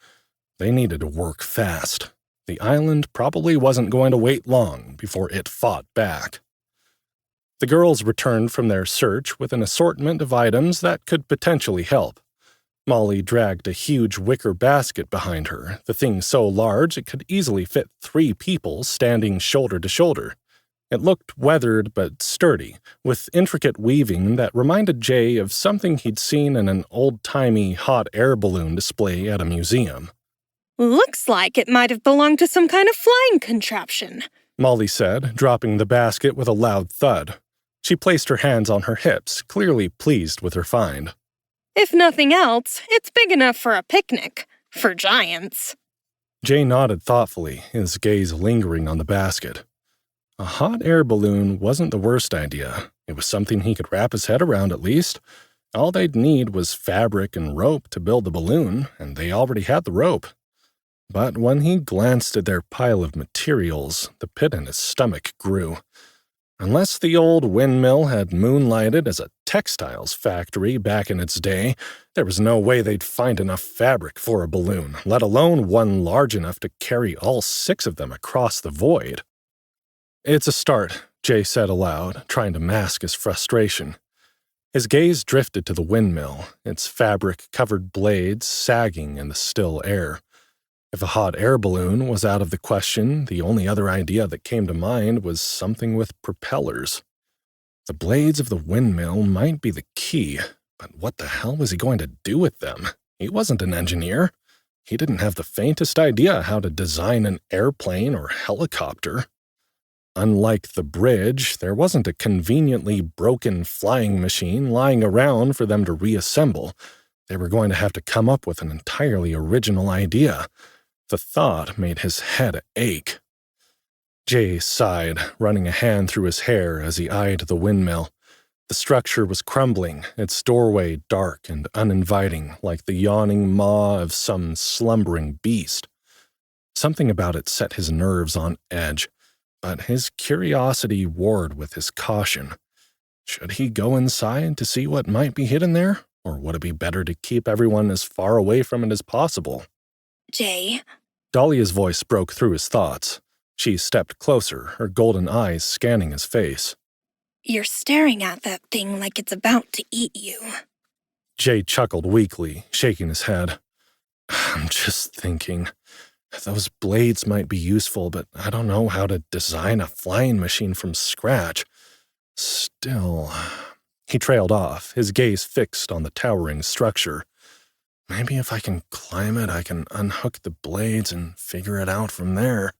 They needed to work fast. The island probably wasn't going to wait long before it fought back. The girls returned from their search with an assortment of items that could potentially help. Molly dragged a huge wicker basket behind her, the thing so large it could easily fit 3 people standing shoulder to shoulder. It looked weathered but sturdy, with intricate weaving that reminded Jay of something he'd seen in an old-timey hot air balloon display at a museum. Looks like it might have belonged to some kind of flying contraption, Molly said, dropping the basket with a loud thud. She placed her hands on her hips, clearly pleased with her find. If nothing else, it's big enough for a picnic. For giants. Jay nodded thoughtfully, his gaze lingering on the basket. A hot air balloon wasn't the worst idea. It was something he could wrap his head around at least. All they'd need was fabric and rope to build the balloon, and they already had the rope. But when he glanced at their pile of materials, the pit in his stomach grew. Unless the old windmill had moonlighted as a textiles factory back in its day, there was no way they'd find enough fabric for a balloon, let alone one large enough to carry all 6 of them across the void. "It's a start," Jay said aloud, trying to mask his frustration. His gaze drifted to the windmill, its fabric-covered blades sagging in the still air. If a hot air balloon was out of the question, the only other idea that came to mind was something with propellers. The blades of the windmill might be the key, but what the hell was he going to do with them? He wasn't an engineer. He didn't have the faintest idea how to design an airplane or helicopter. Unlike the bridge, there wasn't a conveniently broken flying machine lying around for them to reassemble. They were going to have to come up with an entirely original idea. The thought made his head ache. Jay sighed, running a hand through his hair as he eyed the windmill. The structure was crumbling, its doorway dark and uninviting, like the yawning maw of some slumbering beast. Something about it set his nerves on edge, but his curiosity warred with his caution. Should he go inside to see what might be hidden there, or would it be better to keep everyone as far away from it as possible? Jay? Dahlia's voice broke through his thoughts. She stepped closer, her golden eyes scanning his face. You're staring at that thing like it's about to eat you. Jay chuckled weakly, shaking his head. I'm just thinking. Those blades might be useful, but I don't know how to design a flying machine from scratch. Still... He trailed off, his gaze fixed on the towering structure. Maybe if I can climb it, I can unhook the blades and figure it out from there.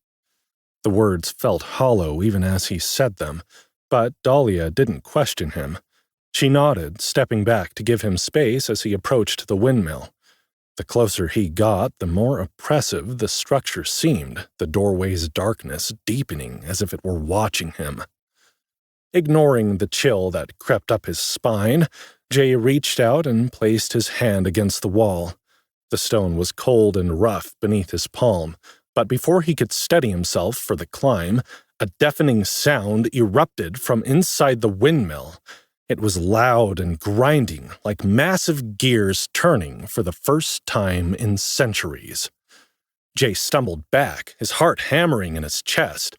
The words felt hollow even as he said them, but Dahlia didn't question him. She nodded, stepping back to give him space as he approached the windmill. The closer he got, the more oppressive the structure seemed, the doorway's darkness deepening as if it were watching him. Ignoring the chill that crept up his spine, Jay reached out and placed his hand against the wall. The stone was cold and rough beneath his palm, but before he could steady himself for the climb, a deafening sound erupted from inside the windmill. It was loud and grinding, like massive gears turning for the first time in centuries. Jay stumbled back, his heart hammering in his chest.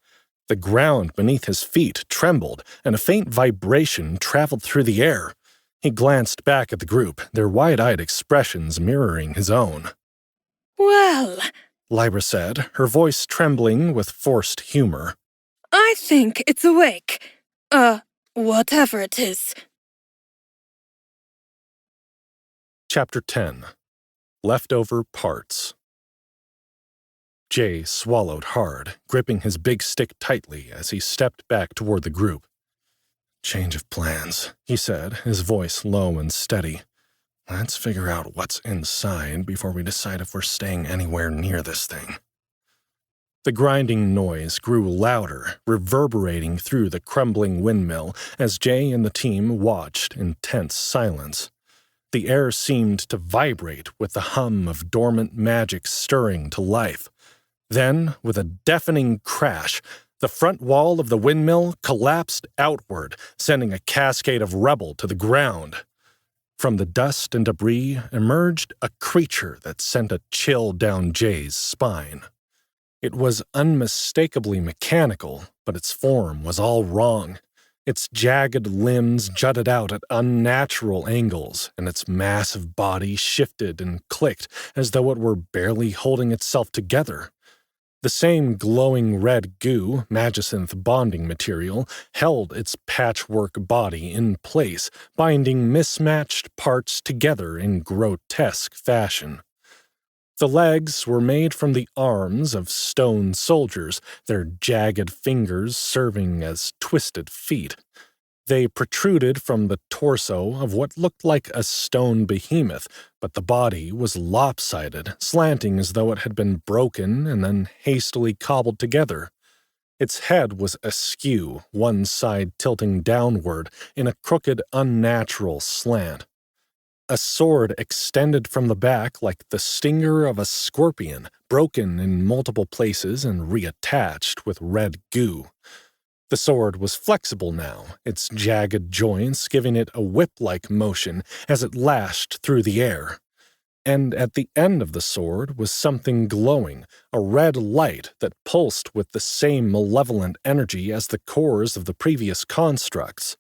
The ground beneath his feet trembled, and a faint vibration traveled through the air. He glanced back at the group, their wide-eyed expressions mirroring his own. Well, Lyra said, her voice trembling with forced humor. I think it's awake. Whatever it is. Chapter 10. Leftover Parts. Jay swallowed hard, gripping his big stick tightly as he stepped back toward the group. Change of plans, he said, his voice low and steady. Let's figure out what's inside before we decide if we're staying anywhere near this thing. The grinding noise grew louder, reverberating through the crumbling windmill as Jay and the team watched in tense silence. The air seemed to vibrate with the hum of dormant magic stirring to life. Then, with a deafening crash, the front wall of the windmill collapsed outward, sending a cascade of rubble to the ground. From the dust and debris emerged a creature that sent a chill down Jay's spine. It was unmistakably mechanical, but its form was all wrong. Its jagged limbs jutted out at unnatural angles, and its massive body shifted and clicked as though it were barely holding itself together. The same glowing red goo, Magisynth bonding material, held its patchwork body in place, binding mismatched parts together in grotesque fashion. The legs were made from the arms of stone soldiers, their jagged fingers serving as twisted feet. They protruded from the torso of what looked like a stone behemoth, but the body was lopsided, slanting as though it had been broken and then hastily cobbled together. Its head was askew, one side tilting downward in a crooked, unnatural slant. A sword extended from the back like the stinger of a scorpion, broken in multiple places and reattached with red goo. The sword was flexible now, its jagged joints giving it a whip-like motion as it lashed through the air. And at the end of the sword was something glowing, a red light that pulsed with the same malevolent energy as the cores of the previous constructs.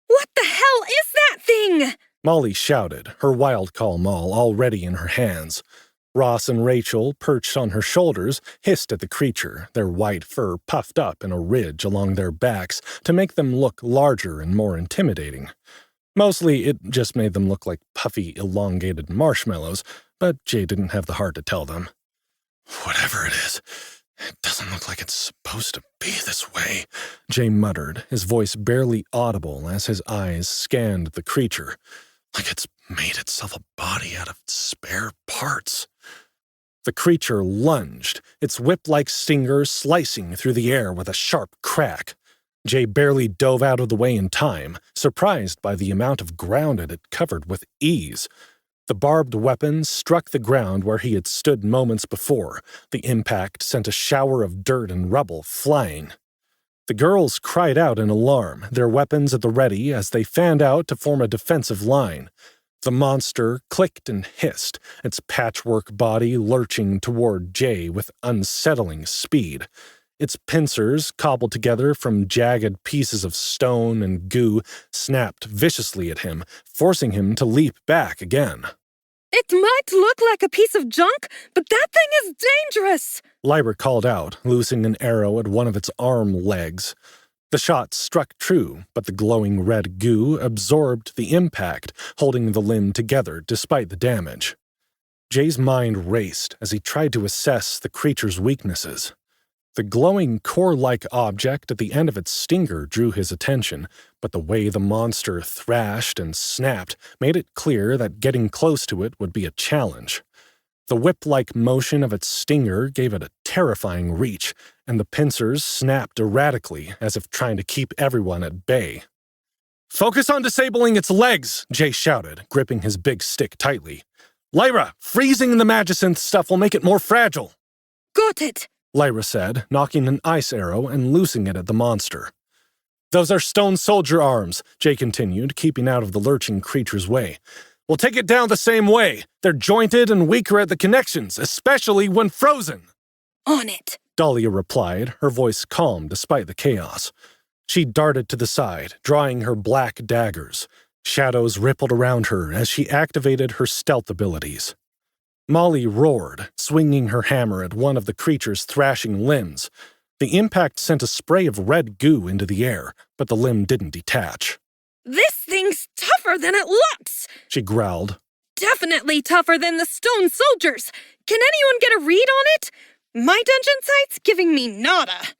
What the hell is that thing? Molly shouted, her wild call maul already in her hands. Ross and Rachel, perched on her shoulders, hissed at the creature, their white fur puffed up in a ridge along their backs to make them look larger and more intimidating. Mostly, it just made them look like puffy, elongated marshmallows, but Jay didn't have the heart to tell them. "Whatever it is, it doesn't look like it's supposed to be this way," Jay muttered, his voice barely audible as his eyes scanned the creature. "Like it's made itself a body out of spare parts." The creature lunged, its whip-like stinger slicing through the air with a sharp crack. Jay barely dove out of the way in time, surprised by the amount of ground it had covered with ease. The barbed weapon struck the ground where he had stood moments before. The impact sent a shower of dirt and rubble flying. The girls cried out in alarm, their weapons at the ready as they fanned out to form a defensive line. The monster clicked and hissed, its patchwork body lurching toward Jay with unsettling speed. Its pincers, cobbled together from jagged pieces of stone and goo, snapped viciously at him, forcing him to leap back again. It might look like a piece of junk, but that thing is dangerous! Lyra called out, loosing an arrow at one of its arm legs. The shot struck true, but the glowing red goo absorbed the impact, holding the limb together despite the damage. Jay's mind raced as he tried to assess the creature's weaknesses. The glowing core-like object at the end of its stinger drew his attention, but the way the monster thrashed and snapped made it clear that getting close to it would be a challenge. The whip-like motion of its stinger gave it a terrifying reach, and the pincers snapped erratically as if trying to keep everyone at bay. "Focus on disabling its legs," Jay shouted, gripping his big stick tightly. "Lyra, freezing the Magisynth stuff will make it more fragile." Got it! Lyra said, knocking an ice arrow and loosing it at the monster. "Those are stone soldier arms," Jay continued, keeping out of the lurching creature's way. "We'll take it down the same way. They're jointed and weaker at the connections, especially when frozen." On it! Dahlia replied, her voice calm despite the chaos. She darted to the side, drawing her black daggers. Shadows rippled around her as she activated her stealth abilities. Molly roared, swinging her hammer at one of the creature's thrashing limbs. The impact sent a spray of red goo into the air, but the limb didn't detach. This thing's tougher than it looks! She growled. Definitely tougher than the stone soldiers! Can anyone get a read on it? My dungeon site's giving me nada.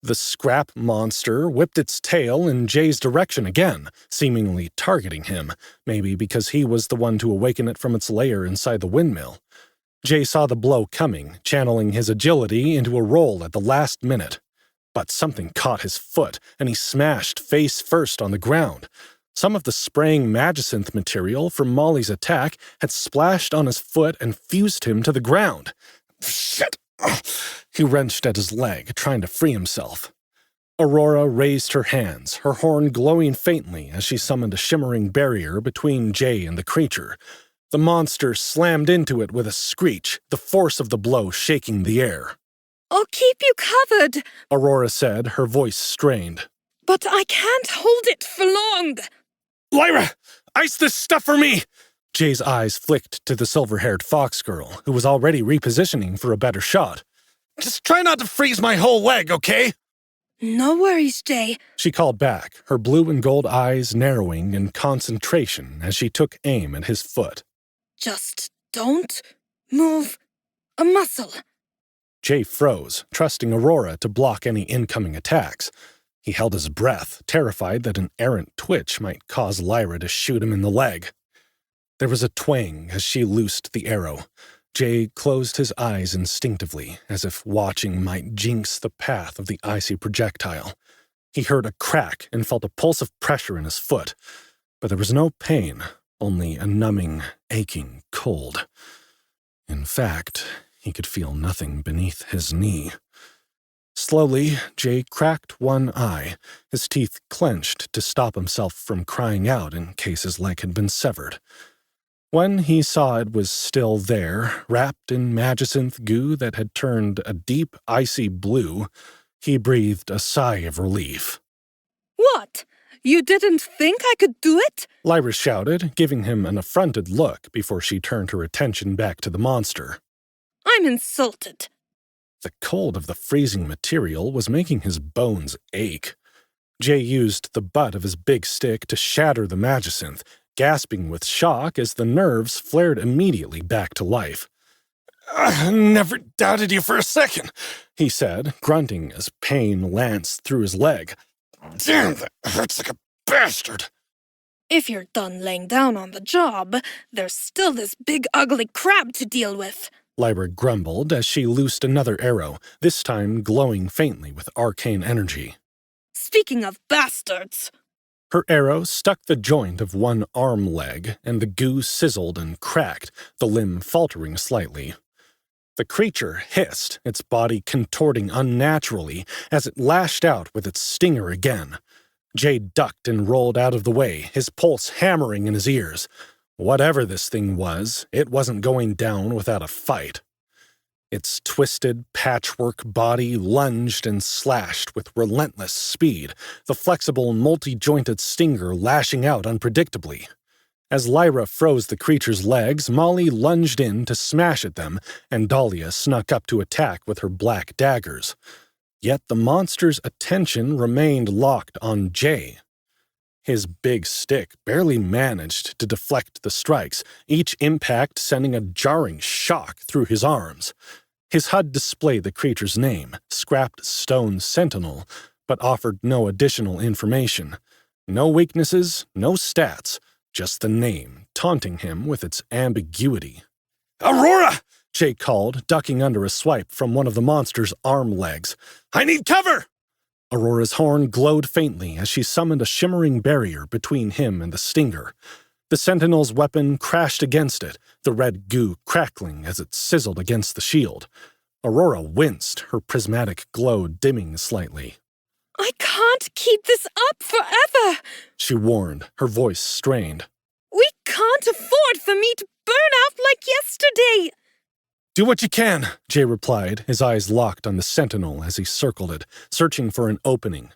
The scrap monster whipped its tail in Jay's direction again, seemingly targeting him, maybe because he was the one to awaken it from its lair inside the windmill. Jay saw the blow coming, channeling his agility into a roll at the last minute. But something caught his foot, and he smashed face first on the ground. Some of the spraying Magisynth material from Molly's attack had splashed on his foot and fused him to the ground. Shit! He wrenched at his leg, trying to free himself. Aurora raised her hands, her horn glowing faintly as she summoned a shimmering barrier between Jay and the creature. The monster slammed into it with a screech, the force of the blow shaking the air. I'll keep you covered, Aurora said, her voice strained. but I can't hold it for long. Lyra, ice this stuff for me! Jay's eyes flicked to the silver-haired fox girl, who was already repositioning for a better shot. Just try not to freeze my whole leg, okay? No worries, Jay. She called back, her blue and gold eyes narrowing in concentration as she took aim at his foot. Just don't move a muscle. Jay froze, trusting Aurora to block any incoming attacks. He held his breath, terrified that an errant twitch might cause Lyra to shoot him in the leg. There was a twang as she loosed the arrow. Jay closed his eyes instinctively, as if watching might jinx the path of the icy projectile. He heard a crack and felt a pulse of pressure in his foot, but there was no pain, only a numbing, aching cold. In fact, he could feel nothing beneath his knee. Slowly, Jay cracked one eye, his teeth clenched to stop himself from crying out in case his leg had been severed. When he saw it was still there, wrapped in magicinth goo that had turned a deep, icy blue, he breathed a sigh of relief. What? You didn't think I could do it? Lyra shouted, giving him an affronted look before she turned her attention back to the monster. I'm insulted. The cold of the freezing material was making his bones ache. Jay used the butt of his big stick to shatter the magicinth, gasping with shock as the nerves flared immediately back to life. "I never doubted you for a second," he said, grunting as pain lanced through his leg. "Damn, that hurts like a bastard." If you're done laying down on the job, there's still this big ugly crab to deal with. Lyra grumbled as she loosed another arrow, this time glowing faintly with arcane energy. Speaking of bastards. Her arrow stuck the joint of one arm leg, and the goo sizzled and cracked, the limb faltering slightly. The creature hissed, its body contorting unnaturally as it lashed out with its stinger again. Jay ducked and rolled out of the way, his pulse hammering in his ears. Whatever this thing was, it wasn't going down without a fight. Its twisted, patchwork body lunged and slashed with relentless speed, the flexible, multi-jointed stinger lashing out unpredictably. As Lyra froze the creature's legs, Molly lunged in to smash at them, and Dahlia snuck up to attack with her black daggers. Yet the monster's attention remained locked on Jay. His big stick barely managed to deflect the strikes, each impact sending a jarring shock through his arms. His HUD displayed the creature's name, Scrapped Stone Sentinel, but offered no additional information. No weaknesses, no stats, just the name, taunting him with its ambiguity. "Aurora!" Jay called, ducking under a swipe from one of the monster's arm legs. "I need cover!" Aurora's horn glowed faintly as she summoned a shimmering barrier between him and the stinger. The sentinel's weapon crashed against it, the red goo crackling as it sizzled against the shield. Aurora winced, her prismatic glow dimming slightly. I can't keep this up forever, she warned, her voice strained. We can't afford for me to burn out like yesterday. "Do what you can," Jay replied, his eyes locked on the sentinel as he circled it, searching for an opening.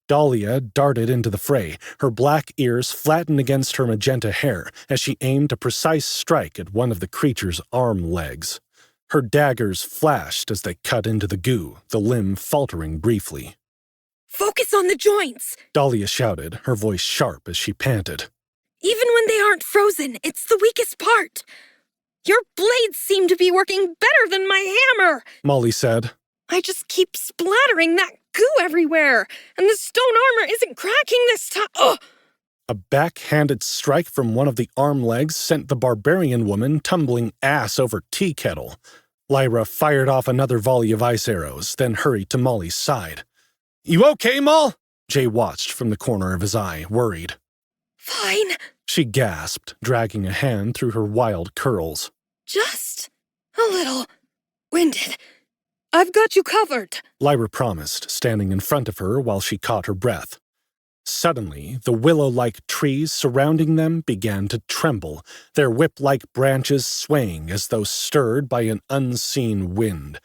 Dahlia darted into the fray, her black ears flattened against her magenta hair as she aimed a precise strike at one of the creature's arm legs. Her daggers flashed as they cut into the goo, the limb faltering briefly. Focus on the joints, Dahlia shouted, her voice sharp as she panted. Even when they aren't frozen, it's the weakest part. Your blades seem to be working better than my hammer, Molly said. I just keep splattering that goo everywhere, and the stone armor isn't cracking this time. Ugh! A backhanded strike from one of the arm legs sent the barbarian woman tumbling ass over tea kettle. Lyra fired off another volley of ice arrows, then hurried to Molly's side. "You okay, Moll?" Jay watched from the corner of his eye, worried. Fine. She gasped, dragging a hand through her wild curls. Just a little winded. I've got you covered, Lyra promised, standing in front of her while she caught her breath. Suddenly, the willow-like trees surrounding them began to tremble, their whip-like branches swaying as though stirred by an unseen wind.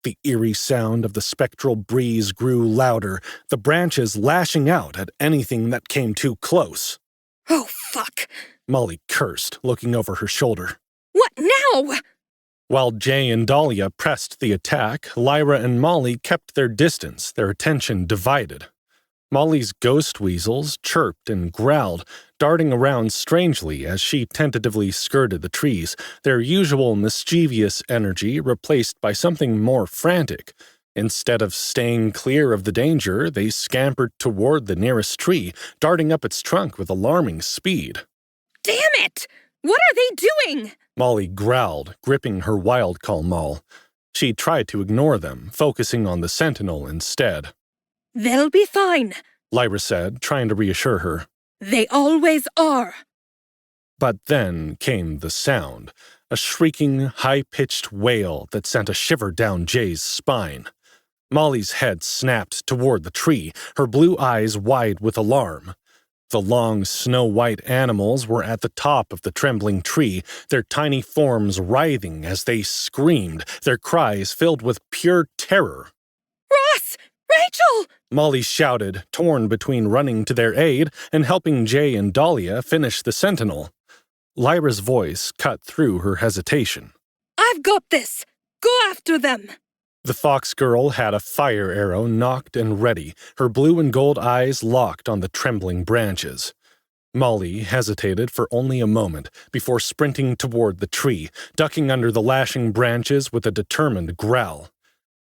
The eerie sound of the spectral breeze grew louder, the branches lashing out at anything that came too close. Oh, fuck. Molly cursed, looking over her shoulder. What now? While Jay and Dahlia pressed the attack, Lyra and Molly kept their distance, their attention divided. Molly's ghost weasels chirped and growled, darting around strangely as she tentatively skirted the trees, their usual mischievous energy replaced by something more frantic. Instead of staying clear of the danger, they scampered toward the nearest tree, darting up its trunk with alarming speed. Damn it! What are they doing? Molly growled, gripping her wild call maul. She tried to ignore them, focusing on the sentinel instead. They'll be fine, Lyra said, trying to reassure her. They always are. But then came the sound, a shrieking, high-pitched wail that sent a shiver down Jay's spine. Molly's head snapped toward the tree, her blue eyes wide with alarm. The long, snow-white animals were at the top of the trembling tree, their tiny forms writhing as they screamed, their cries filled with pure terror. Ross! Rachel! Molly shouted, torn between running to their aid and helping Jay and Dahlia finish the sentinel. Lyra's voice cut through her hesitation. I've got this! Go after them! The fox girl had a fire arrow nocked and ready, her blue and gold eyes locked on the trembling branches. Molly hesitated for only a moment before sprinting toward the tree, ducking under the lashing branches with a determined growl.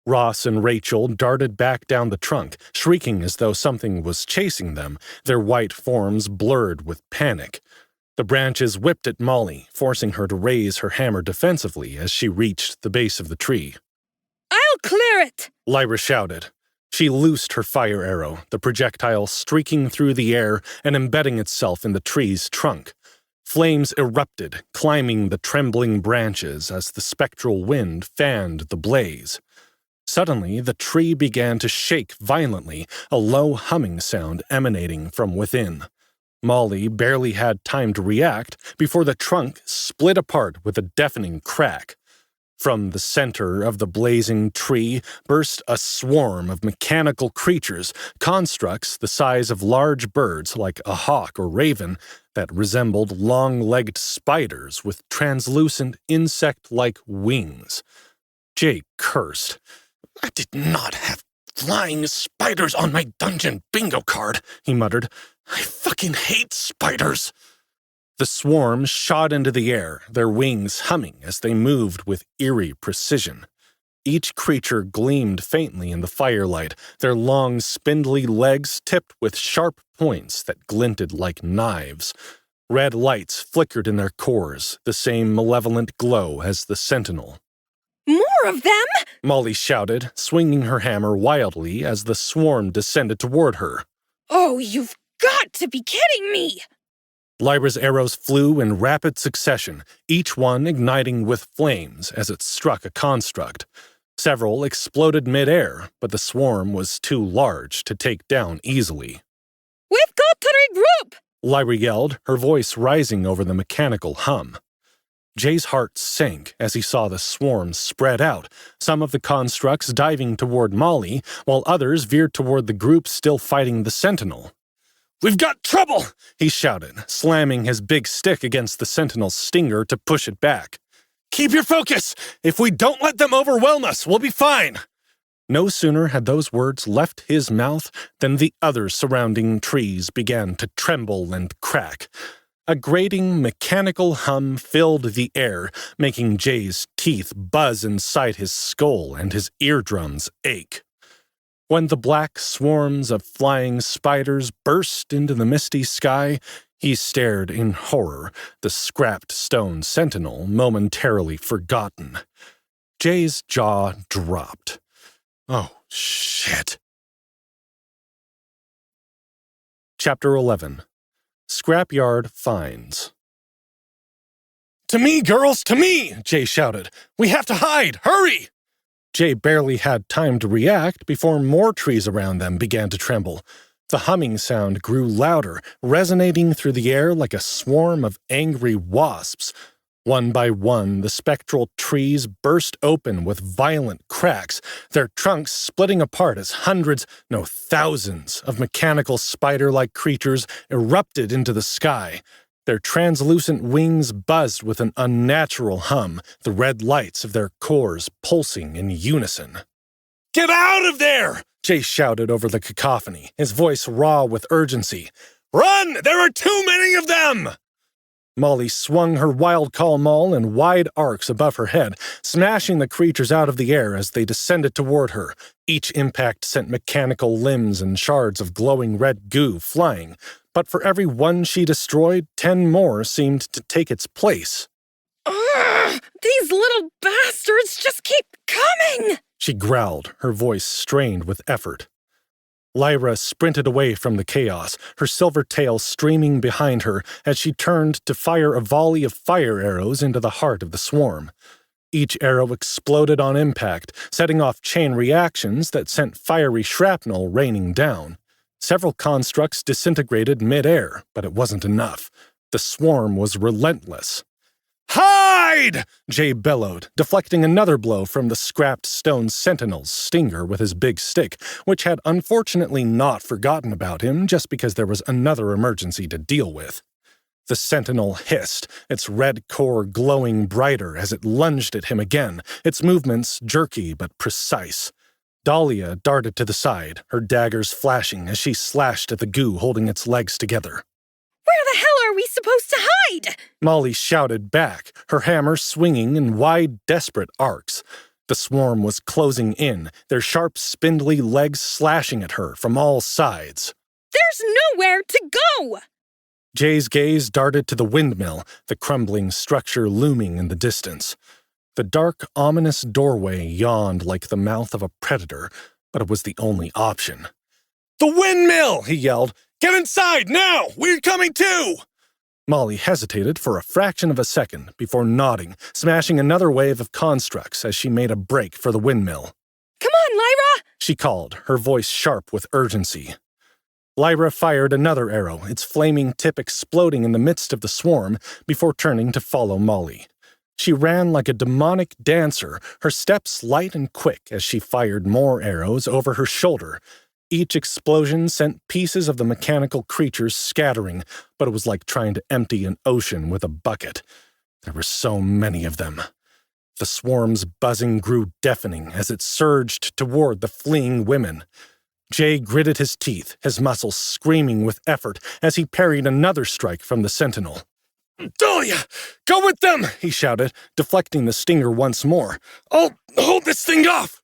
Ross and Rachel darted back down the trunk, shrieking as though something was chasing them, their white forms blurred with panic. The branches whipped at Molly, forcing her to raise her hammer defensively as she reached the base of the tree. I'll clear it! Lyra shouted. She loosed her fire arrow, the projectile streaking through the air and embedding itself in the tree's trunk. Flames erupted, climbing the trembling branches as the spectral wind fanned the blaze. Suddenly, the tree began to shake violently, a low humming sound emanating from within. Molly barely had time to react before the trunk split apart with a deafening crack. From the center of the blazing tree burst a swarm of mechanical creatures, constructs the size of large birds like a hawk or raven that resembled long-legged spiders with translucent insect-like wings. Jay cursed. "I did not have flying spiders on my dungeon bingo card," he muttered. "I fucking hate spiders." The swarm shot into the air, their wings humming as they moved with eerie precision. Each creature gleamed faintly in the firelight, their long, spindly legs tipped with sharp points that glinted like knives. Red lights flickered in their cores, the same malevolent glow as the sentinel. More of them? Molly shouted, swinging her hammer wildly as the swarm descended toward her. Oh, you've got to be kidding me! Lyra's arrows flew in rapid succession, each one igniting with flames as it struck a construct. Several exploded mid-air, but the swarm was too large to take down easily. We've got to regroup! Lyra yelled, her voice rising over the mechanical hum. Jay's heart sank as he saw the swarm spread out, some of the constructs diving toward Molly, while others veered toward the group still fighting the sentinel. "We've got trouble!" he shouted, slamming his big stick against the sentinel's stinger to push it back. "Keep your focus! If we don't let them overwhelm us, we'll be fine!" No sooner had those words left his mouth than the other surrounding trees began to tremble and crack. A grating mechanical hum filled the air, making Jay's teeth buzz inside his skull and his eardrums ache. When the black swarms of flying spiders burst into the misty sky, he stared in horror, the scrapped stone sentinel momentarily forgotten. Jay's jaw dropped. Oh, shit. Chapter 11. Scrapyard Finds. "To me, girls, to me!" Jay shouted. "We have to hide! Hurry!" Jay barely had time to react before more trees around them began to tremble. The humming sound grew louder, resonating through the air like a swarm of angry wasps. One by one, the spectral trees burst open with violent cracks, their trunks splitting apart as hundreds, no thousands, of mechanical spider-like creatures erupted into the sky. Their translucent wings buzzed with an unnatural hum, the red lights of their cores pulsing in unison. "Get out of there!" Jay shouted over the cacophony, his voice raw with urgency. "Run! There are too many of them!" Molly swung her wild call maul in wide arcs above her head, smashing the creatures out of the air as they descended toward her. Each impact sent mechanical limbs and shards of glowing red goo flying, but for every one she destroyed, 10 more seemed to take its place. Ugh, these little bastards just keep coming! She growled, her voice strained with effort. Lyra sprinted away from the chaos, her silver tail streaming behind her as she turned to fire a volley of fire arrows into the heart of the swarm. Each arrow exploded on impact, setting off chain reactions that sent fiery shrapnel raining down. Several constructs disintegrated mid-air, but it wasn't enough. The swarm was relentless. "Hide!" Jay bellowed, deflecting another blow from the scrapped stone sentinel's stinger with his big stick, which had unfortunately not forgotten about him just because there was another emergency to deal with. The sentinel hissed, its red core glowing brighter as it lunged at him again, its movements jerky but precise. Dahlia darted to the side, her daggers flashing as she slashed at the goo holding its legs together. Where the hell are we supposed to hide? Molly shouted back, her hammer swinging in wide, desperate arcs. The swarm was closing in, their sharp, spindly legs slashing at her from all sides. There's nowhere to go! Jay's gaze darted to the windmill, the crumbling structure looming in the distance. The dark, ominous doorway yawned like the mouth of a predator, but it was the only option. "The windmill!" he yelled. "Get inside, now! We're coming too!" Molly hesitated for a fraction of a second before nodding, smashing another wave of constructs as she made a break for the windmill. Come on, Lyra! She called, her voice sharp with urgency. Lyra fired another arrow, its flaming tip exploding in the midst of the swarm, before turning to follow Molly. She ran like a demonic dancer, her steps light and quick as she fired more arrows over her shoulder. Each explosion sent pieces of the mechanical creatures scattering, but it was like trying to empty an ocean with a bucket. There were so many of them. The swarm's buzzing grew deafening as it surged toward the fleeing women. Jay gritted his teeth, his muscles screaming with effort as he parried another strike from the sentinel. "Dahlia, go with them!" he shouted, deflecting the stinger once more. "I'll hold this thing off!"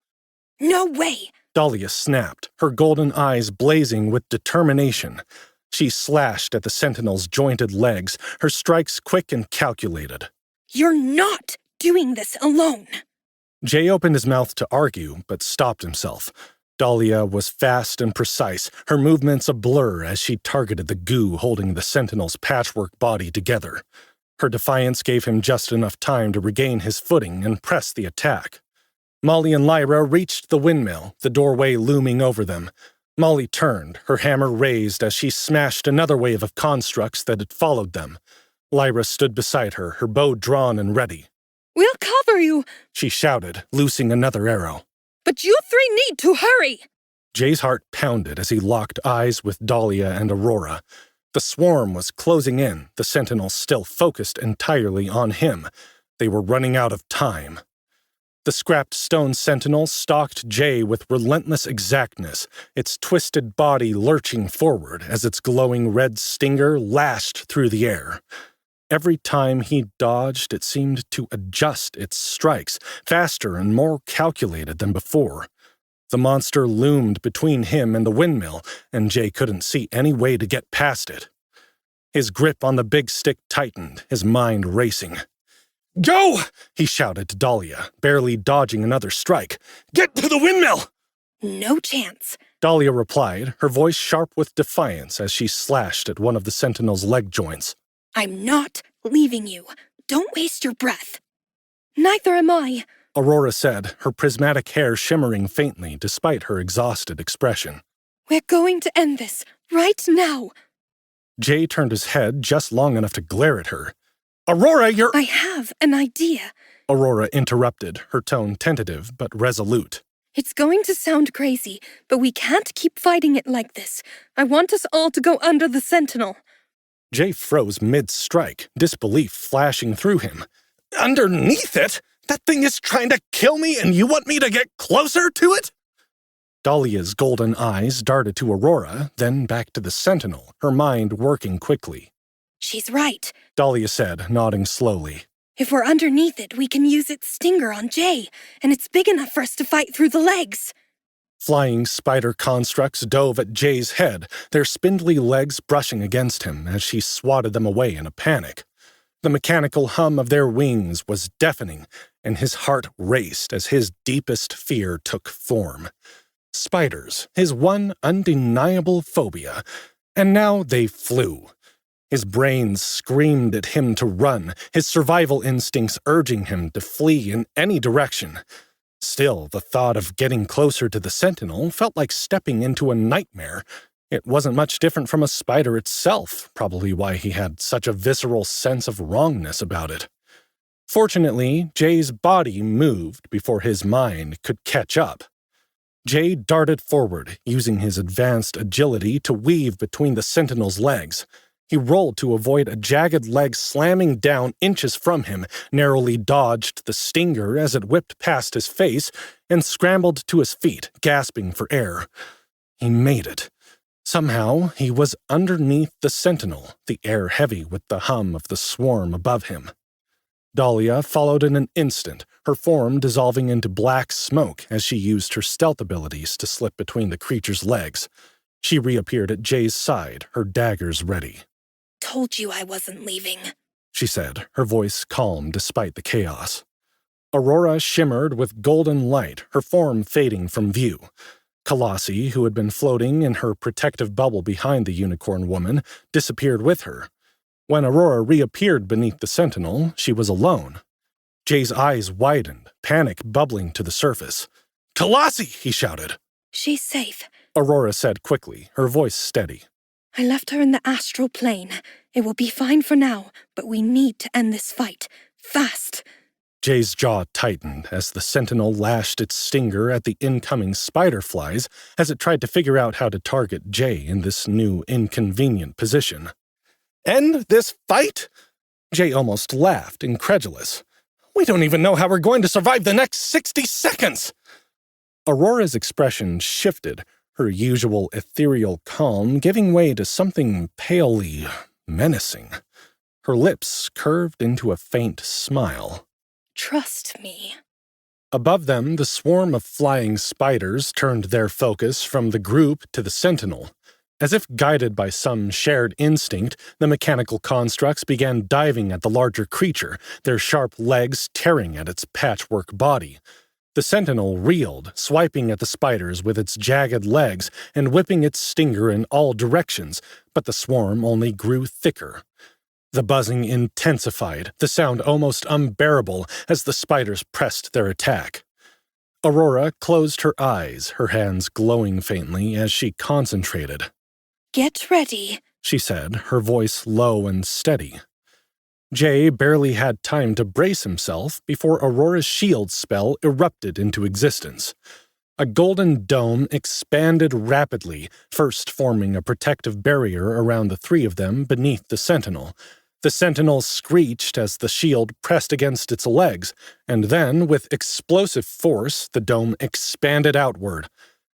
No way! Dahlia snapped, her golden eyes blazing with determination. She slashed at the sentinel's jointed legs, her strikes quick and calculated. You're not doing this alone! Jay opened his mouth to argue, but stopped himself. Dahlia was fast and precise, her movements a blur as she targeted the goo holding the sentinel's patchwork body together. Her defiance gave him just enough time to regain his footing and press the attack. Molly and Lyra reached the windmill, the doorway looming over them. Molly turned, her hammer raised as she smashed another wave of constructs that had followed them. Lyra stood beside her, her bow drawn and ready. We'll cover you, she shouted, loosing another arrow. But you three need to hurry! Jay's heart pounded as he locked eyes with Dahlia and Aurora. The swarm was closing in, the sentinel still focused entirely on him. They were running out of time. The scrapped stone sentinel stalked Jay with relentless exactness, its twisted body lurching forward as its glowing red stinger lashed through the air. Every time he dodged, it seemed to adjust its strikes, faster and more calculated than before. The monster loomed between him and the windmill, and Jay couldn't see any way to get past it. His grip on the big stick tightened, his mind racing. "Go!" he shouted to Dahlia, barely dodging another strike. "Get to the windmill!" No chance, Dahlia replied, her voice sharp with defiance as she slashed at one of the sentinel's leg joints. I'm not leaving you. Don't waste your breath. Neither am I, Aurora said, her prismatic hair shimmering faintly despite her exhausted expression. We're going to end this, right now. Jay turned his head just long enough to glare at her. "Aurora, you're—" I have an idea. Aurora interrupted, her tone tentative but resolute. It's going to sound crazy, but we can't keep fighting it like this. I want us all to go under the sentinel. Jay froze mid-strike, disbelief flashing through him. "Underneath it? That thing is trying to kill me and you want me to get closer to it?" Dahlia's golden eyes darted to Aurora, then back to the sentinel, her mind working quickly. She's right, Dahlia said, nodding slowly. If we're underneath it, we can use its stinger on Jay, and it's big enough for us to fight through the legs. Flying spider constructs dove at Jay's head, their spindly legs brushing against him as she swatted them away in a panic. The mechanical hum of their wings was deafening, and his heart raced as his deepest fear took form. Spiders, his one undeniable phobia, and now they flew. His brain screamed at him to run, his survival instincts urging him to flee in any direction. Still, the thought of getting closer to the sentinel felt like stepping into a nightmare. It wasn't much different from a spider itself, probably why he had such a visceral sense of wrongness about it. Fortunately, Jay's body moved before his mind could catch up. Jay darted forward, using his advanced agility to weave between the sentinel's legs. He rolled to avoid a jagged leg slamming down inches from him, narrowly dodged the stinger as it whipped past his face, and scrambled to his feet, gasping for air. He made it. Somehow, he was underneath the sentinel, the air heavy with the hum of the swarm above him. Dahlia followed in an instant, her form dissolving into black smoke as she used her stealth abilities to slip between the creature's legs. She reappeared at Jay's side, her daggers ready. Told you I wasn't leaving, she said, her voice calm despite the chaos. Aurora shimmered with golden light, her form fading from view. Kalasi, who had been floating in her protective bubble behind the unicorn woman, disappeared with her. When Aurora reappeared beneath the sentinel, she was alone. Jay's eyes widened, panic bubbling to the surface. "Kalasi!" he shouted. She's safe. Aurora said quickly, her voice steady. I left her in the astral plane. It will be fine for now, but we need to end this fight. Fast! Jay's jaw tightened as the sentinel lashed its stinger at the incoming spider flies as it tried to figure out how to target Jay in this new inconvenient position. "End this fight?" Jay almost laughed, incredulous. "We don't even know how we're going to survive the next 60 seconds!" Aurora's expression shifted, her usual ethereal calm giving way to something palely menacing. Her lips curved into a faint smile. Trust me. Above them, the swarm of flying spiders turned their focus from the group to the sentinel. As if guided by some shared instinct, the mechanical constructs began diving at the larger creature, their sharp legs tearing at its patchwork body. The sentinel reeled, swiping at the spiders with its jagged legs and whipping its stinger in all directions, but the swarm only grew thicker. The buzzing intensified, the sound almost unbearable as the spiders pressed their attack. Aurora closed her eyes, her hands glowing faintly as she concentrated. Get ready, she said, her voice low and steady. Jay barely had time to brace himself before Aurora's shield spell erupted into existence. A golden dome expanded rapidly, first forming a protective barrier around the three of them beneath the sentinel. The sentinel screeched as the shield pressed against its legs, and then, with explosive force, the dome expanded outward.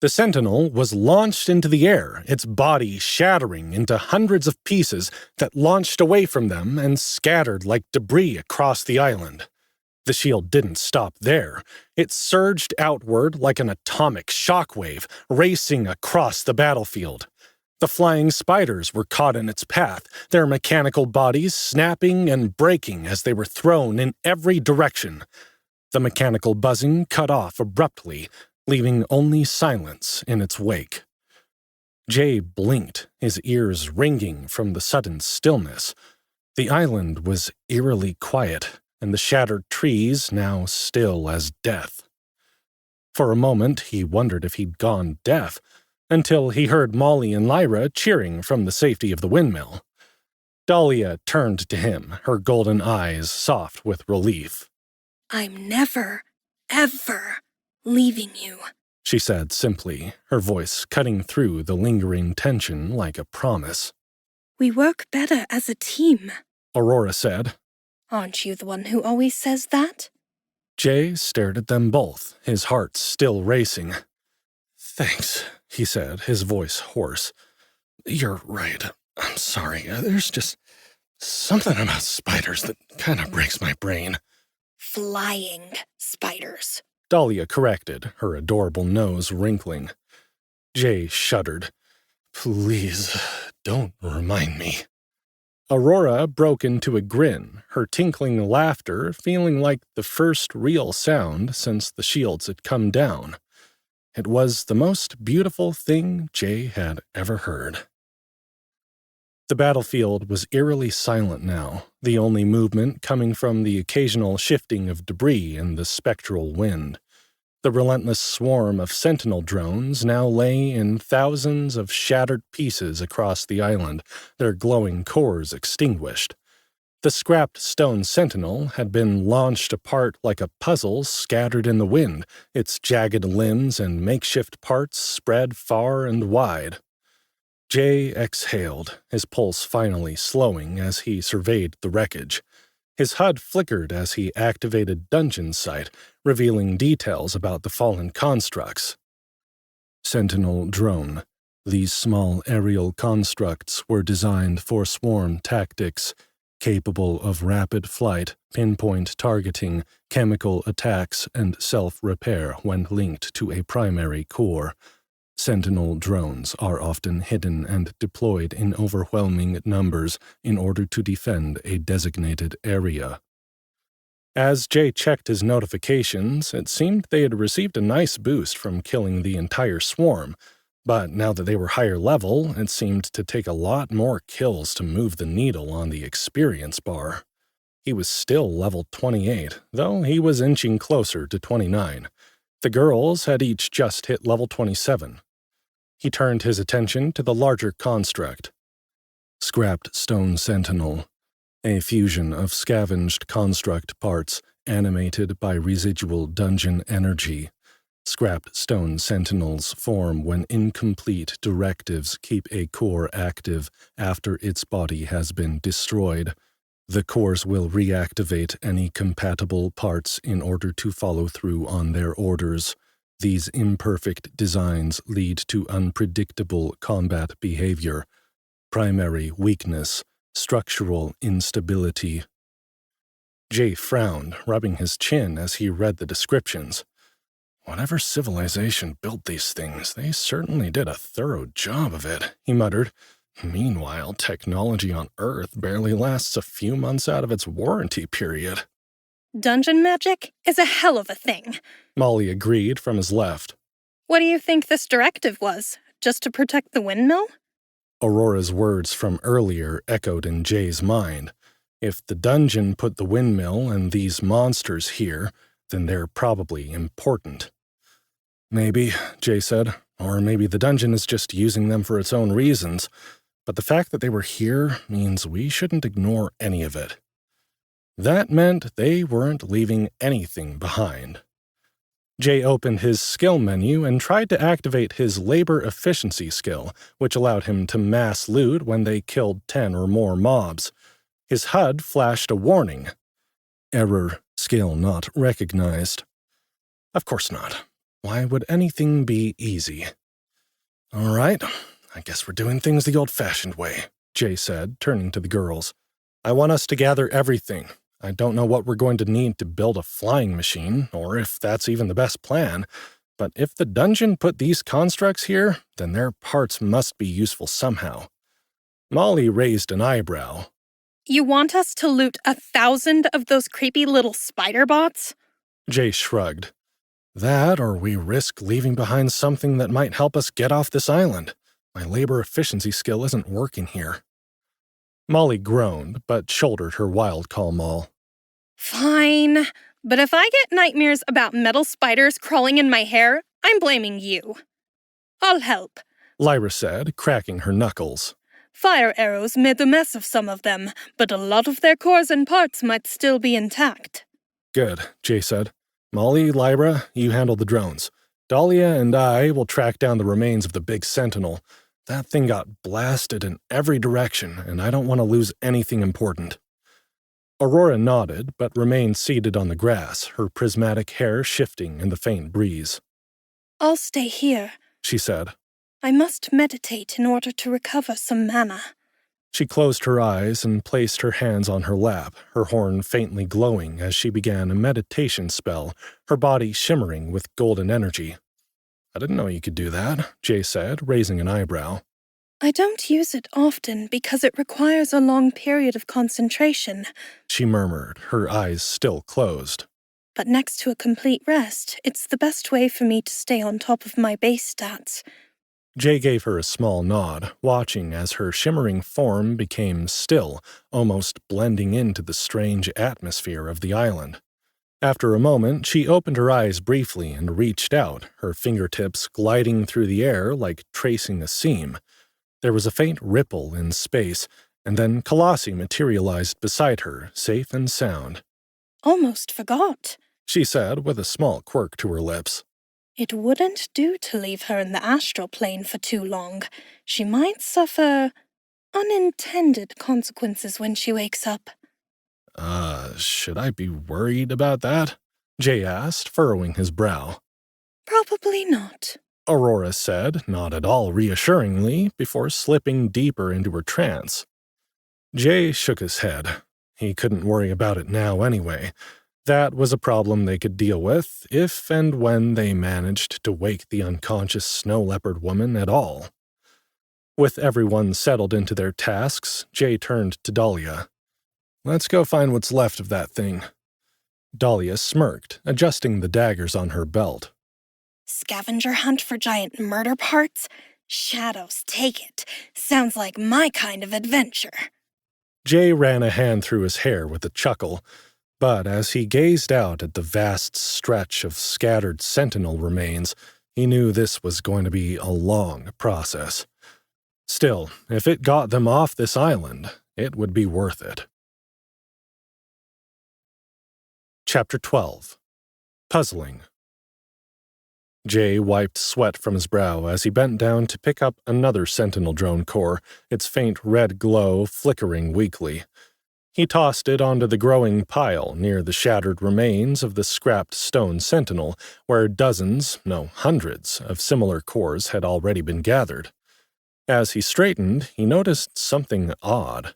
The sentinel was launched into the air, its body shattering into hundreds of pieces that launched away from them and scattered like debris across the island. The shield didn't stop there. It surged outward like an atomic shockwave, racing across the battlefield. The flying spiders were caught in its path, their mechanical bodies snapping and breaking as they were thrown in every direction. The mechanical buzzing cut off abruptly, leaving only silence in its wake. Jay blinked, his ears ringing from the sudden stillness. The island was eerily quiet, and the shattered trees now still as death. For a moment, he wondered if he'd gone deaf, until he heard Molly and Lyra cheering from the safety of the windmill. Dahlia turned to him, her golden eyes soft with relief. I'm never, ever leaving you, she said simply, her voice cutting through the lingering tension like a promise. We work better as a team, Aurora said. Aren't you the one who always says that? Jay stared at them both, his heart still racing. Thanks, he said, his voice hoarse. You're right. I'm sorry. There's just something about spiders that kind of breaks my brain. Flying spiders, Dahlia corrected, her adorable nose wrinkling. Jay shuddered. Please, don't remind me. Aurora broke into a grin, her tinkling laughter feeling like the first real sound since the shields had come down. It was the most beautiful thing Jay had ever heard. The battlefield was eerily silent now, the only movement coming from the occasional shifting of debris in the spectral wind. The relentless swarm of sentinel drones now lay in thousands of shattered pieces across the island, their glowing cores extinguished. The scrapped stone sentinel had been launched apart like a puzzle scattered in the wind, its jagged limbs and makeshift parts spread far and wide. Jay exhaled, his pulse finally slowing as he surveyed the wreckage. His HUD flickered as he activated Dungeon Sight, revealing details about the fallen constructs. Sentinel drone. These small aerial constructs were designed for swarm tactics, capable of rapid flight, pinpoint targeting, chemical attacks, and self-repair when linked to a primary core. Sentinel drones are often hidden and deployed in overwhelming numbers in order to defend a designated area. As Jay checked his notifications, it seemed they had received a nice boost from killing the entire swarm, but now that they were higher level, it seemed to take a lot more kills to move the needle on the experience bar. He was still level 28, though he was inching closer to 29. The girls had each just hit level 27. He turned his attention to the larger construct. Scrapped stone sentinel, a fusion of scavenged construct parts animated by residual dungeon energy. Scrapped stone sentinels form when incomplete directives keep a core active after its body has been destroyed. The cores will reactivate any compatible parts in order to follow through on their orders. These imperfect designs lead to unpredictable combat behavior. Primary weakness, structural instability. Jay frowned, rubbing his chin as he read the descriptions. Whatever civilization built these things, they certainly did a thorough job of it, he muttered. Meanwhile, technology on Earth barely lasts a few months out of its warranty period. Dungeon magic is a hell of a thing, Molly agreed from his left. What do you think this directive was? Just to protect the windmill? Aurora's words from earlier echoed in Jay's mind. If the dungeon put the windmill and these monsters here, then they're probably important. Maybe, Jay said, or maybe the dungeon is just using them for its own reasons, but the fact that they were here means we shouldn't ignore any of it. That meant they weren't leaving anything behind. Jay opened his skill menu and tried to activate his labor efficiency skill, which allowed him to mass loot when they killed 10 or more mobs. His HUD flashed a warning. Error, skill not recognized. Of course not. Why would anything be easy? All right, I guess we're doing things the old-fashioned way, Jay said, turning to the girls. I want us to gather everything. I don't know what we're going to need to build a flying machine, or if that's even the best plan, but if the dungeon put these constructs here, then their parts must be useful somehow. Molly raised an eyebrow. You want us to loot 1,000 of those creepy little spider bots? Jay shrugged. That, or we risk leaving behind something that might help us get off this island. My labor efficiency skill isn't working here. Molly groaned, but shouldered her wild call maul. Fine, but if I get nightmares about metal spiders crawling in my hair, I'm blaming you. I'll help, Lyra said, cracking her knuckles. Fire arrows made a mess of some of them, but a lot of their cores and parts might still be intact. Good, Jay said. Molly, Lyra, you handle the drones. Dahlia and I will track down the remains of the big sentinel. That thing got blasted in every direction, and I don't want to lose anything important. Aurora nodded, but remained seated on the grass, her prismatic hair shifting in the faint breeze. I'll stay here, she said. I must meditate in order to recover some mana. She closed her eyes and placed her hands on her lap, her horn faintly glowing as she began a meditation spell, her body shimmering with golden energy. I didn't know you could do that, Jay said, raising an eyebrow. I don't use it often because it requires a long period of concentration, she murmured, her eyes still closed. But next to a complete rest, it's the best way for me to stay on top of my base stats. Jay gave her a small nod, watching as her shimmering form became still, almost blending into the strange atmosphere of the island. After a moment, she opened her eyes briefly and reached out, her fingertips gliding through the air like tracing a seam. There was a faint ripple in space, and then Kalasi materialized beside her, safe and sound. Almost forgot, She said with a small quirk to her lips. It wouldn't do to leave her in the astral plane for too long. She might suffer unintended consequences when she wakes up. Should I be worried about that? Jay asked, furrowing his brow. Probably not. Aurora said, not at all reassuringly, before slipping deeper into her trance. Jay shook his head. He couldn't worry about it now anyway. That was a problem they could deal with if and when they managed to wake the unconscious snow-leopard woman at all. With everyone settled into their tasks, Jay turned to Dahlia. Let's go find what's left of that thing. Dahlia smirked, adjusting the daggers on her belt. Scavenger hunt for giant murder parts? Shadows take it. Sounds like my kind of adventure. Jay ran a hand through his hair with a chuckle, but as he gazed out at the vast stretch of scattered sentinel remains, he knew this was going to be a long process. Still, if it got them off this island, it would be worth it. Chapter 12. Puzzling. Jay wiped sweat from his brow as he bent down to pick up another sentinel drone core, its faint red glow flickering weakly. He tossed it onto the growing pile near the shattered remains of the scrapped stone sentinel, where dozens, no hundreds, of similar cores had already been gathered. As he straightened, he noticed something odd.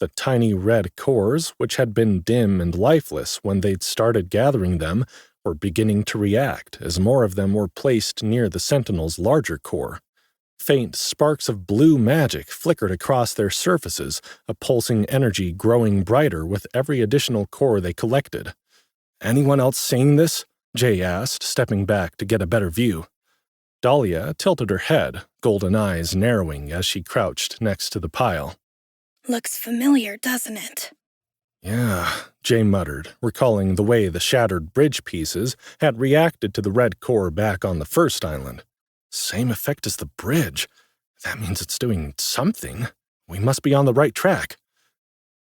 The tiny red cores, which had been dim and lifeless when they'd started gathering them, were beginning to react as more of them were placed near the sentinel's larger core. Faint sparks of blue magic flickered across their surfaces, a pulsing energy growing brighter with every additional core they collected. Anyone else seeing this? Jay asked, stepping back to get a better view. Dahlia tilted her head, golden eyes narrowing as she crouched next to the pile. Looks familiar, doesn't it? Yeah, Jay muttered, recalling the way the shattered bridge pieces had reacted to the red core back on the first island. Same effect as the bridge. That means it's doing something. We must be on the right track.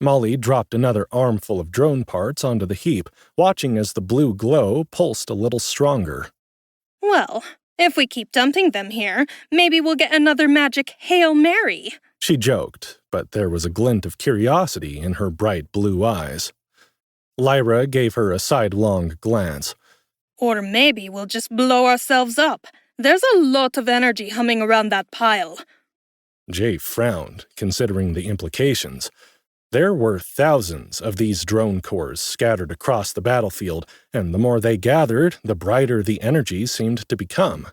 Molly dropped another armful of drone parts onto the heap, watching as the blue glow pulsed a little stronger. Well, if we keep dumping them here, maybe we'll get another magic Hail Mary. She joked, but there was a glint of curiosity in her bright blue eyes. Lyra gave her a sidelong glance. Or maybe we'll just blow ourselves up. There's a lot of energy humming around that pile. Jay frowned, considering the implications. There were thousands of these drone cores scattered across the battlefield, and the more they gathered, the brighter the energy seemed to become.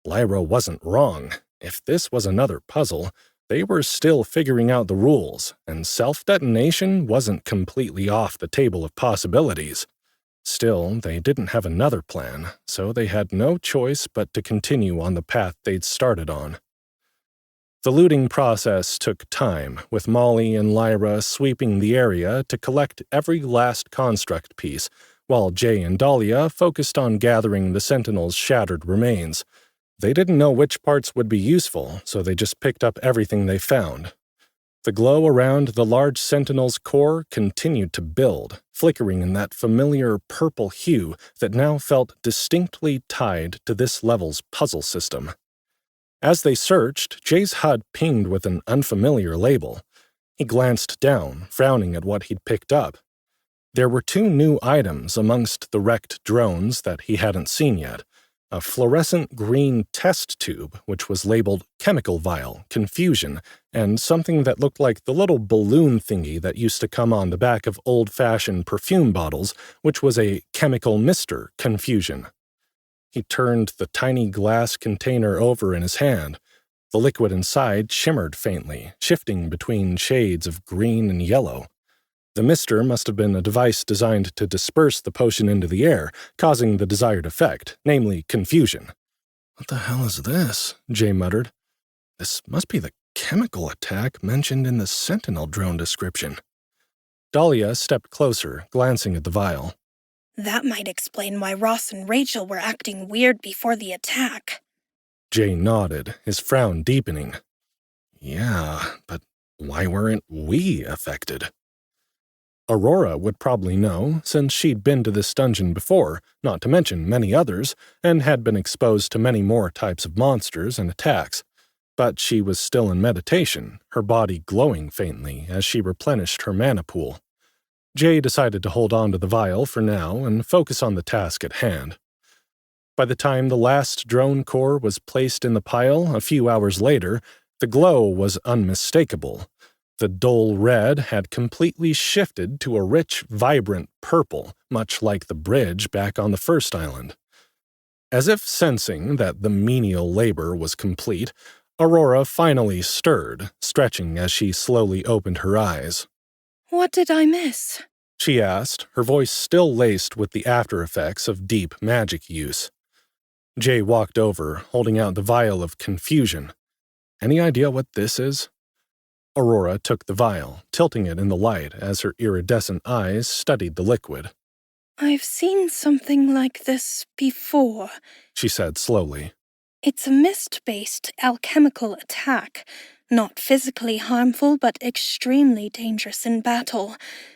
Lyra wasn't wrong. If this was another puzzle, they were still figuring out the rules, and self-detonation wasn't completely off the table of possibilities. Still, they didn't have another plan, so they had no choice but to continue on the path they'd started on. The looting process took time, with Molly and Lyra sweeping the area to collect every last construct piece, while Jay and Dahlia focused on gathering the Sentinel's shattered remains. They didn't know which parts would be useful, so they just picked up everything they found. The glow around the large Sentinel's core continued to build, flickering in that familiar purple hue that now felt distinctly tied to this level's puzzle system. As they searched, Jay's HUD pinged with an unfamiliar label. He glanced down, frowning at what he'd picked up. There were 2 new items amongst the wrecked drones that he hadn't seen yet. A fluorescent green test tube, which was labeled Chemical Vial, Confusion, and something that looked like the little balloon thingy that used to come on the back of old-fashioned perfume bottles, which was a Chemical Mister, Confusion. He turned the tiny glass container over in his hand. The liquid inside shimmered faintly, shifting between shades of green and yellow. The mister must have been a device designed to disperse the potion into the air, causing the desired effect, namely confusion. What the hell is this? Jay muttered. This must be the chemical attack mentioned in the Sentinel drone description. Dahlia stepped closer, glancing at the vial. That might explain why Ross and Rachel were acting weird before the attack. Jay nodded, his frown deepening. Yeah, but why weren't we affected? Aurora would probably know, since she'd been to this dungeon before, not to mention many others, and had been exposed to many more types of monsters and attacks. But she was still in meditation, her body glowing faintly as she replenished her mana pool. Jay decided to hold on to the vial for now and focus on the task at hand. By the time the last drone core was placed in the pile a few hours later, the glow was unmistakable. The dull red had completely shifted to a rich, vibrant purple, much like the bridge back on the first island. As if sensing that the menial labor was complete, Aurora finally stirred, stretching as she slowly opened her eyes. What did I miss? She asked, her voice still laced with the after-effects of deep magic use. Jay walked over, holding out the vial of confusion. Any idea what this is? Aurora took the vial, tilting it in the light as her iridescent eyes studied the liquid. I've seen something like this before, she said slowly. It's a mist-based alchemical attack. Not physically harmful, but extremely dangerous in battle.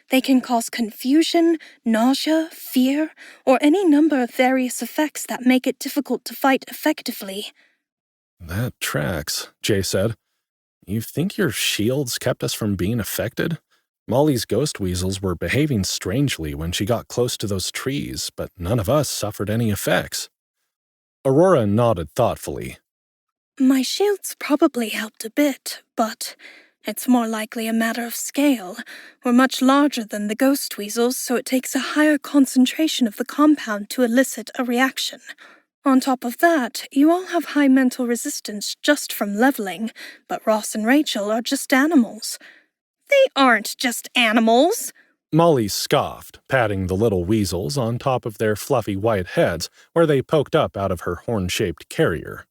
They can cause confusion, nausea, fear, or any number of various effects that make it difficult to fight effectively. That tracks, Jay said. You think your shields kept us from being affected? Molly's ghost weasels were behaving strangely when she got close to those trees, but none of us suffered any effects. Aurora nodded thoughtfully. My shields probably helped a bit, but it's more likely a matter of scale. We're much larger than the ghost weasels, so it takes a higher concentration of the compound to elicit a reaction. On top of that, you all have high mental resistance just from leveling, but Ross and Rachel are just animals. They aren't just animals! Molly scoffed, patting the little weasels on top of their fluffy white heads where they poked up out of her horn-shaped carrier.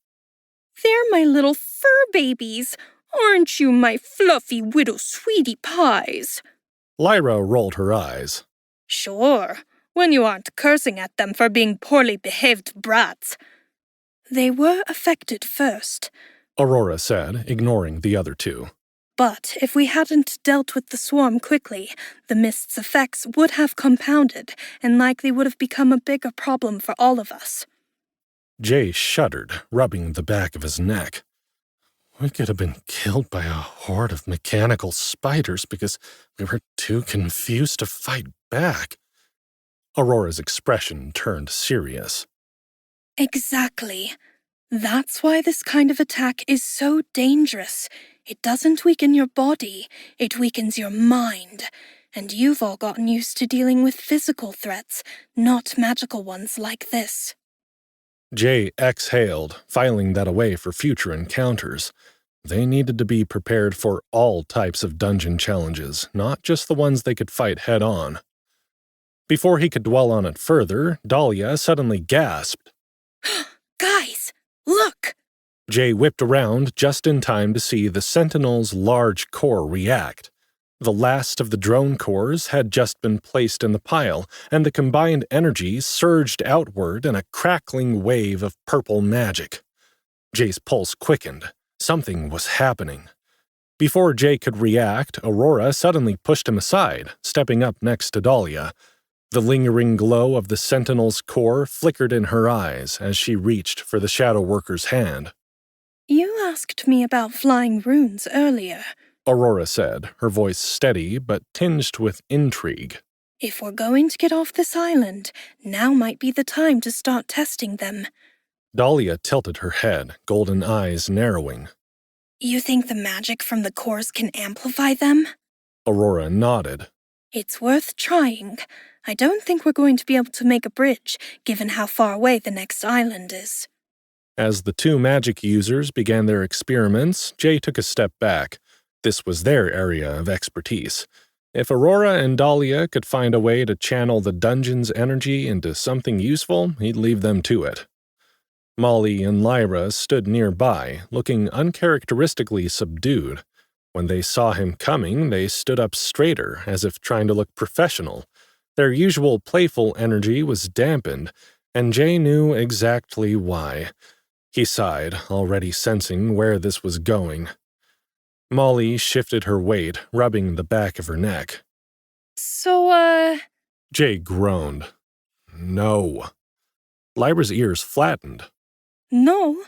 They're my little fur babies! Aren't you my fluffy widow sweetie pies? Lyra rolled her eyes. Sure, when you aren't cursing at them for being poorly behaved brats. They were affected first, Aurora said, ignoring the other two. But if we hadn't dealt with the swarm quickly, the mist's effects would have compounded and likely would have become a bigger problem for all of us. Jay shuddered, rubbing the back of his neck. We could have been killed by a horde of mechanical spiders because we were too confused to fight back. Aurora's expression turned serious. Exactly. That's why this kind of attack is so dangerous. It doesn't weaken your body, it weakens your mind. And you've all gotten used to dealing with physical threats, not magical ones like this. Jay exhaled, filing that away for future encounters. They needed to be prepared for all types of dungeon challenges, not just the ones they could fight head-on. Before he could dwell on it further, Dahlia suddenly gasped. Guys, look! Jay whipped around just in time to see the Sentinel's large core react. The last of the drone cores had just been placed in the pile, and the combined energy surged outward in a crackling wave of purple magic. Jay's pulse quickened. Something was happening. Before Jay could react, Aurora suddenly pushed him aside, stepping up next to Dahlia. The lingering glow of the Sentinel's core flickered in her eyes as she reached for the Shadow Worker's hand. You asked me about flying runes earlier, Aurora said, her voice steady but tinged with intrigue. If we're going to get off this island, now might be the time to start testing them. Dahlia tilted her head, golden eyes narrowing. You think the magic from the cores can amplify them? Aurora nodded. It's worth trying. I don't think we're going to be able to make a bridge, given how far away the next island is. As the two magic users began their experiments, Jay took a step back. This was their area of expertise. If Aurora and Dahlia could find a way to channel the dungeon's energy into something useful, he'd leave them to it. Molly and Lyra stood nearby, looking uncharacteristically subdued. When they saw him coming, they stood up straighter, as if trying to look professional. Their usual playful energy was dampened, and Jay knew exactly why. He sighed, already sensing where this was going. Molly shifted her weight, rubbing the back of her neck. So, Jay groaned. No. Lyra's ears flattened. No.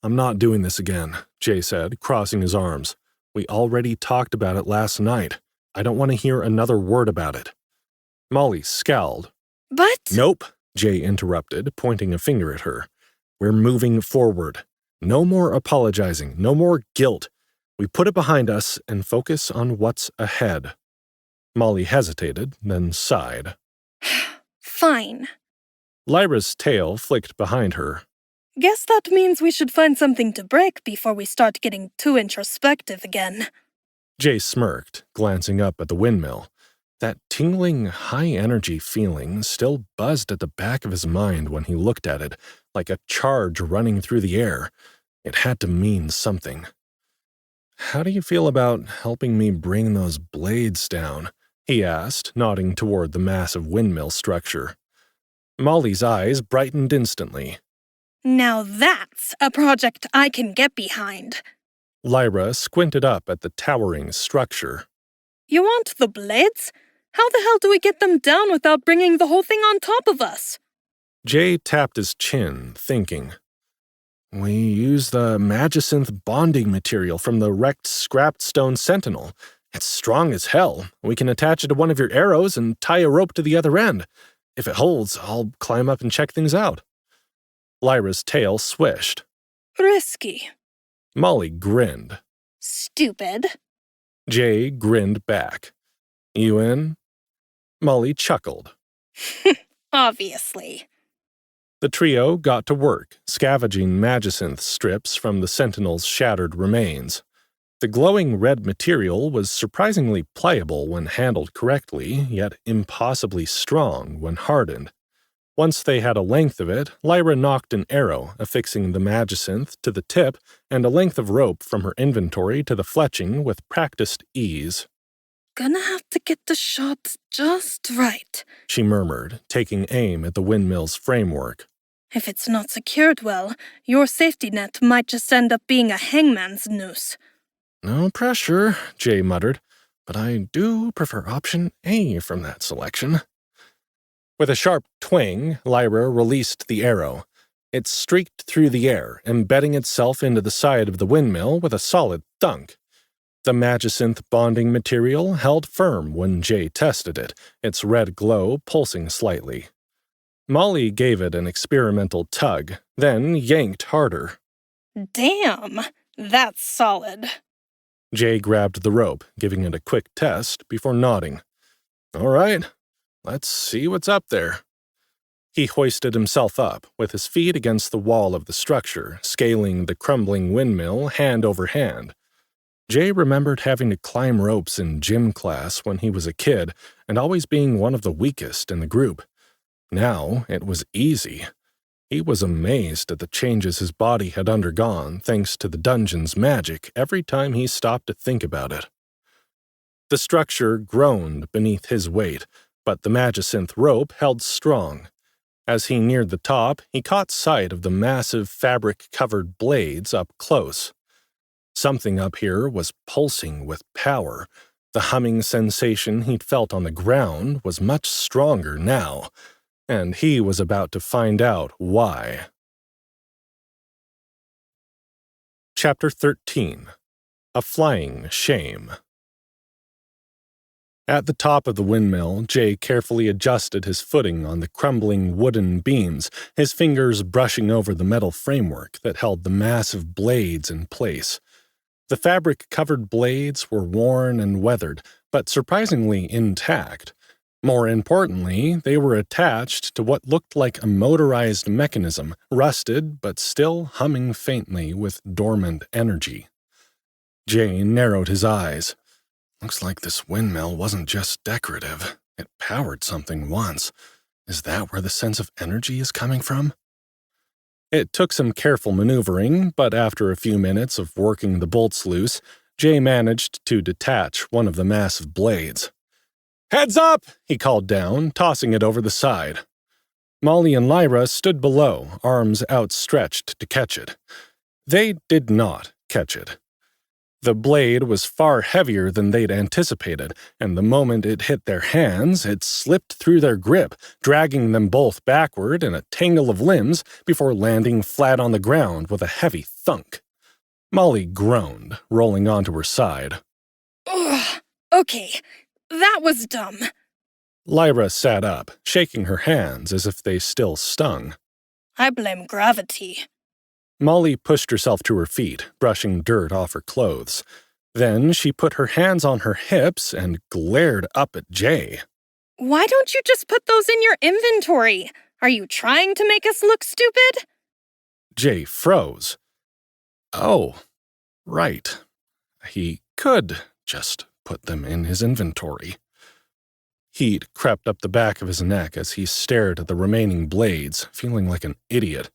I'm not doing this again, Jay said, crossing his arms. We already talked about it last night. I don't want to hear another word about it. Molly scowled. But… Nope, Jay interrupted, pointing a finger at her. We're moving forward. No more apologizing, no more guilt. We put it behind us and focus on what's ahead. Molly hesitated, then sighed. Fine. Lyra's tail flicked behind her. Guess that means we should find something to break before we start getting too introspective again. Jay smirked, glancing up at the windmill. That tingling, high-energy feeling still buzzed at the back of his mind when he looked at it, like a charge running through the air. It had to mean something. How do you feel about helping me bring those blades down? He asked, nodding toward the massive windmill structure. Molly's eyes brightened instantly. Now that's a project I can get behind. Lyra squinted up at the towering structure. You want the blades? How the hell do we get them down without bringing the whole thing on top of us? Jay tapped his chin, thinking. We use the Magicynth bonding material from the wrecked scrapped stone sentinel. It's strong as hell. We can attach it to one of your arrows and tie a rope to the other end. If it holds, I'll climb up and check things out. Lyra's tail swished. Risky. Molly grinned. Stupid. Jay grinned back. You in? Molly chuckled. Obviously. The trio got to work, scavenging Magicynth strips from the Sentinel's shattered remains. The glowing red material was surprisingly pliable when handled correctly, yet impossibly strong when hardened. Once they had a length of it, Lyra knocked an arrow, affixing the Magicynth to the tip and a length of rope from her inventory to the fletching with practiced ease. Gonna have to get the shots just right, She murmured, taking aim at the windmill's framework. If it's not secured well, your safety net might just end up being a hangman's noose. No pressure, Jay muttered, but I do prefer option A from that selection. With a sharp twang, Lyra released the arrow. It streaked through the air, embedding itself into the side of the windmill with a solid thunk. The Magicynth bonding material held firm when Jay tested it, its red glow pulsing slightly. Molly gave it an experimental tug, then yanked harder. Damn, that's solid. Jay grabbed the rope, giving it a quick test before nodding. All right, let's see what's up there. He hoisted himself up, with his feet against the wall of the structure, scaling the crumbling windmill hand over hand. Jay remembered having to climb ropes in gym class when he was a kid and always being one of the weakest in the group. Now it was easy. He was amazed at the changes his body had undergone thanks to the dungeon's magic every time he stopped to think about it. The structure groaned beneath his weight, but the Magicynth rope held strong. As he neared the top, he caught sight of the massive fabric-covered blades up close. Something up here was pulsing with power. The humming sensation he'd felt on the ground was much stronger now, and he was about to find out why. Chapter 13. A Flying Shame. At the top of the windmill, Jay carefully adjusted his footing on the crumbling wooden beams, his fingers brushing over the metal framework that held the massive blades in place. The fabric-covered blades were worn and weathered, but surprisingly intact. More importantly, they were attached to what looked like a motorized mechanism, rusted but still humming faintly with dormant energy. Jay narrowed his eyes. Looks like this windmill wasn't just decorative. It powered something once. Is that where the sense of energy is coming from? It took some careful maneuvering, but after a few minutes of working the bolts loose, Jay managed to detach one of the massive blades. "Heads up!" he called down, tossing it over the side. Molly and Lyra stood below, arms outstretched to catch it. They did not catch it. The blade was far heavier than they'd anticipated, and the moment it hit their hands, it slipped through their grip, dragging them both backward in a tangle of limbs before landing flat on the ground with a heavy thunk. Molly groaned, rolling onto her side. Ugh, okay, that was dumb. Lyra sat up, shaking her hands as if they still stung. I blame gravity. Molly pushed herself to her feet, brushing dirt off her clothes. Then she put her hands on her hips and glared up at Jay. Why don't you just put those in your inventory? Are you trying to make us look stupid? Jay froze. Oh, right. He could just put them in his inventory. Heat crept up the back of his neck as he stared at the remaining blades, feeling like an idiot.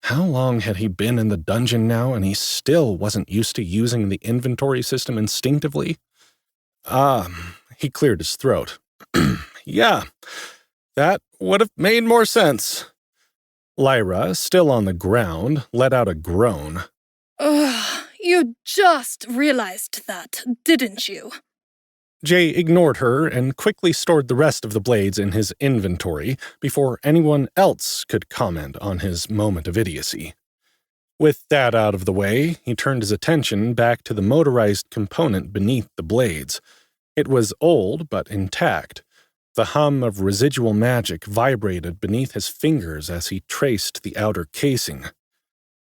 How long had he been in the dungeon now, and he still wasn't used to using the inventory system instinctively? He cleared his throat. Yeah, that would have made more sense. Lyra, still on the ground, let out a groan. Ugh, you just realized that, didn't you? Jay ignored her and quickly stored the rest of the blades in his inventory before anyone else could comment on his moment of idiocy. With that out of the way, he turned his attention back to the motorized component beneath the blades. It was old but intact. The hum of residual magic vibrated beneath his fingers as he traced the outer casing.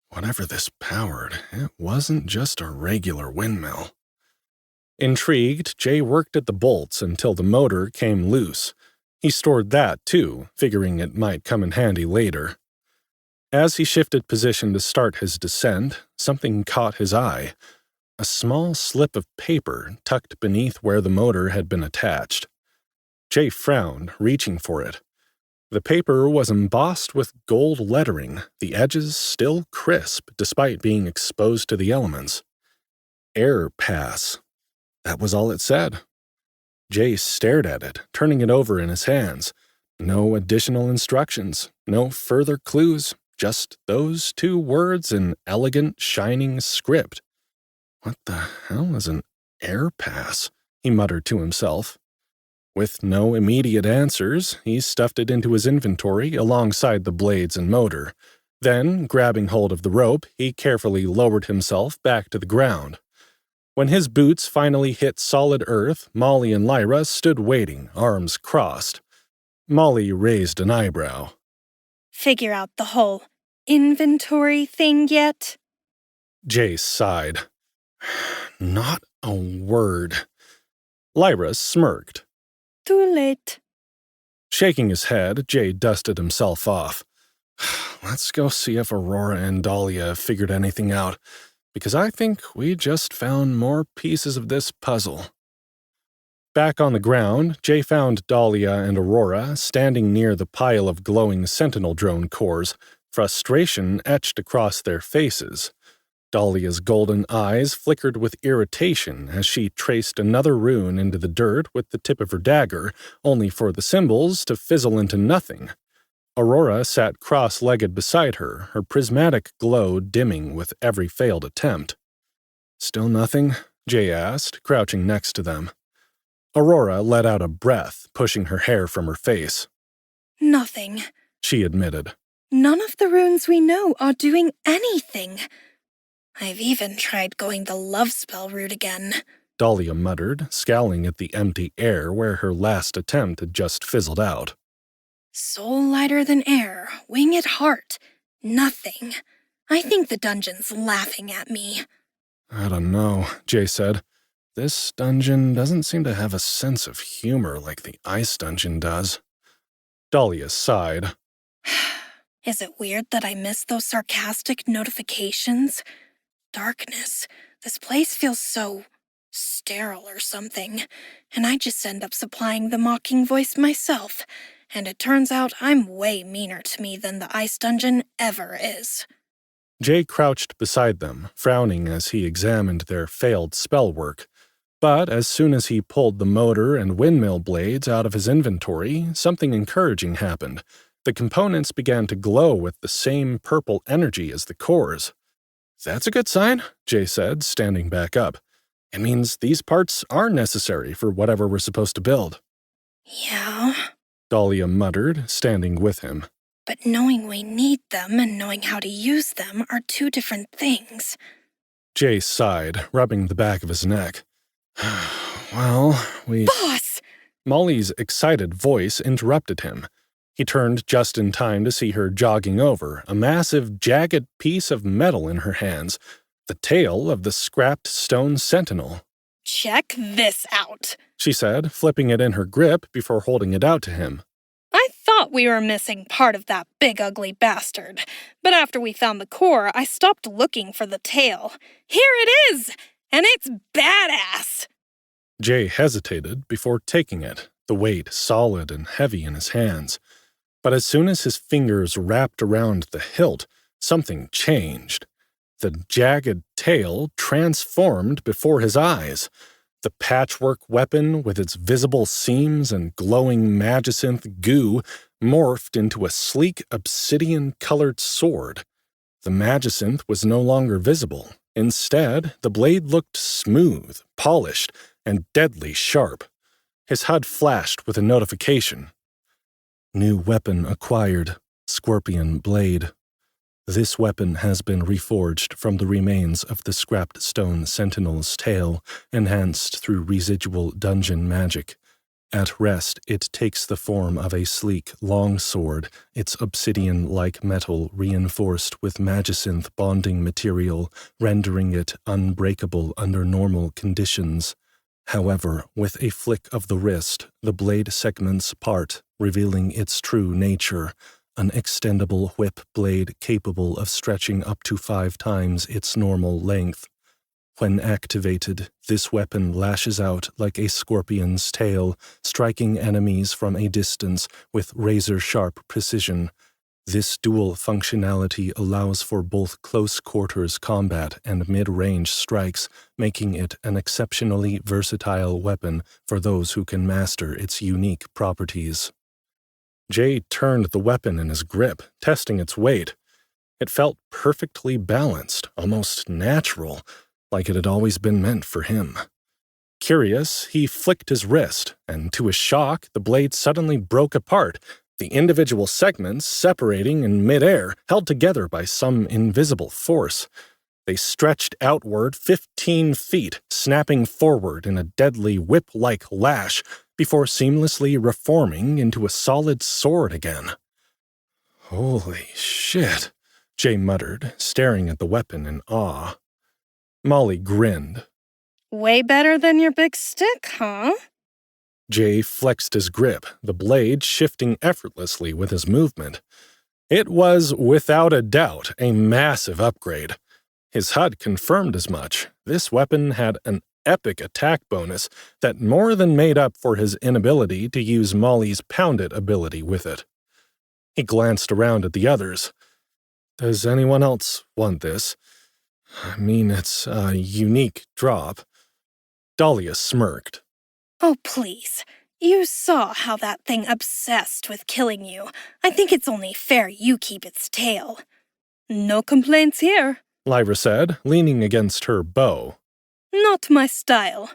Whatever this powered, it wasn't just a regular windmill. Intrigued, Jay worked at the bolts until the motor came loose. He stored that, too, figuring it might come in handy later. As he shifted position to start his descent, something caught his eye. A small slip of paper tucked beneath where the motor had been attached. Jay frowned, reaching for it. The paper was embossed with gold lettering, the edges still crisp despite being exposed to the elements. Air pass. That was all it said. Jay stared at it, turning it over in his hands. No additional instructions, no further clues, just those two words in elegant, shining script. What the hell is an air pass? He muttered to himself. With no immediate answers, he stuffed it into his inventory alongside the blades and motor. Then, grabbing hold of the rope, he carefully lowered himself back to the ground. When his boots finally hit solid earth, Molly and Lyra stood waiting, arms crossed. Molly raised an eyebrow. Figure out the whole inventory thing yet? Jay sighed. Not a word. Lyra smirked. Too late. Shaking his head, Jay dusted himself off. Let's go see if Aurora and Dahlia have figured anything out, because I think we just found more pieces of this puzzle. Back on the ground, Jay found Dahlia and Aurora standing near the pile of glowing Sentinel drone cores, frustration etched across their faces. Dahlia's golden eyes flickered with irritation as she traced another rune into the dirt with the tip of her dagger, only for the symbols to fizzle into nothing. Aurora sat cross-legged beside her, her prismatic glow dimming with every failed attempt. Still nothing? Jay asked, crouching next to them. Aurora let out a breath, pushing her hair from her face. Nothing, she admitted. None of the runes we know are doing anything. I've even tried going the love spell route again, Dahlia muttered, scowling at the empty air where her last attempt had just fizzled out. Soul lighter than air, winged heart, nothing. I think the dungeon's laughing at me. I don't know, Jay said. This dungeon doesn't seem to have a sense of humor like the ice dungeon does. Dahlia sighed. Is it weird that I miss those sarcastic notifications? Darkness. This place feels so sterile or something, and I just end up supplying the mocking voice myself. and it turns out I'm way meaner to me than the ice dungeon ever is. Jay crouched beside them, frowning as he examined their failed spell work. But as soon as he pulled the motor and windmill blades out of his inventory, something encouraging happened. The components began to glow with the same purple energy as the cores. "That's a good sign," Jay said, standing back up. "It means these parts are necessary for whatever we're supposed to build." Yeah, Dahlia muttered, standing with him. but knowing we need them and knowing how to use them are two different things. Jay sighed, rubbing the back of his neck. "Well, we—" Boss! Molly's excited voice interrupted him. He turned just in time to see her jogging over, a massive, jagged piece of metal in her hands, the tail of the scrapped stone sentinel. Check this out, She said, flipping it in her grip before holding it out to him. I thought we were missing part of that big ugly bastard, but after we found the core, I stopped looking for the tail. Here it is! And it's badass! Jay hesitated before taking it, the weight solid and heavy in his hands. But as soon as his fingers wrapped around the hilt, something changed. The jagged tail transformed before his eyes. The patchwork weapon, with its visible seams and glowing magicynth goo, morphed into a sleek obsidian-colored sword. The magicynth was no longer visible. Instead, the blade looked smooth, polished, and deadly sharp. His HUD flashed with a notification. "New weapon acquired. Scorpion blade. This weapon has been reforged from the remains of the scrapped stone sentinel's tail, enhanced through residual dungeon magic. At rest, it takes the form of a sleek, long sword, its obsidian-like metal reinforced with magicynth bonding material, rendering it unbreakable under normal conditions. However, with a flick of the wrist, the blade segments part, revealing its true nature, an extendable whip blade capable of stretching up to 5 times its normal length. When activated, this weapon lashes out like a scorpion's tail, striking enemies from a distance with razor-sharp precision. This dual functionality allows for both close-quarters combat and mid-range strikes, making it an exceptionally versatile weapon for those who can master its unique properties." Jay turned the weapon in his grip, testing its weight. It felt perfectly balanced, almost natural, like it had always been meant for him. Curious, he flicked his wrist, and to his shock, the blade suddenly broke apart, the individual segments separating in midair, held together by some invisible force. They stretched outward 15 feet, snapping forward in a deadly whip-like lash, before seamlessly reforming into a solid sword again. "Holy shit," Jay muttered, staring at the weapon in awe. Molly grinned. Way better than your big stick, huh? Jay flexed his grip, the blade shifting effortlessly with his movement. It was, without a doubt, a massive upgrade. His HUD confirmed as much. This weapon had an epic attack bonus that more than made up for his inability to use Molly's Pound-It ability with it. He glanced around at the others. "Does anyone else want this? I mean, it's a unique drop." Dahlia smirked. Oh, please. You saw how that thing obsessed with killing you. I think it's only fair you keep its tail. No complaints here. Lyra said, leaning against her bow. Not my style.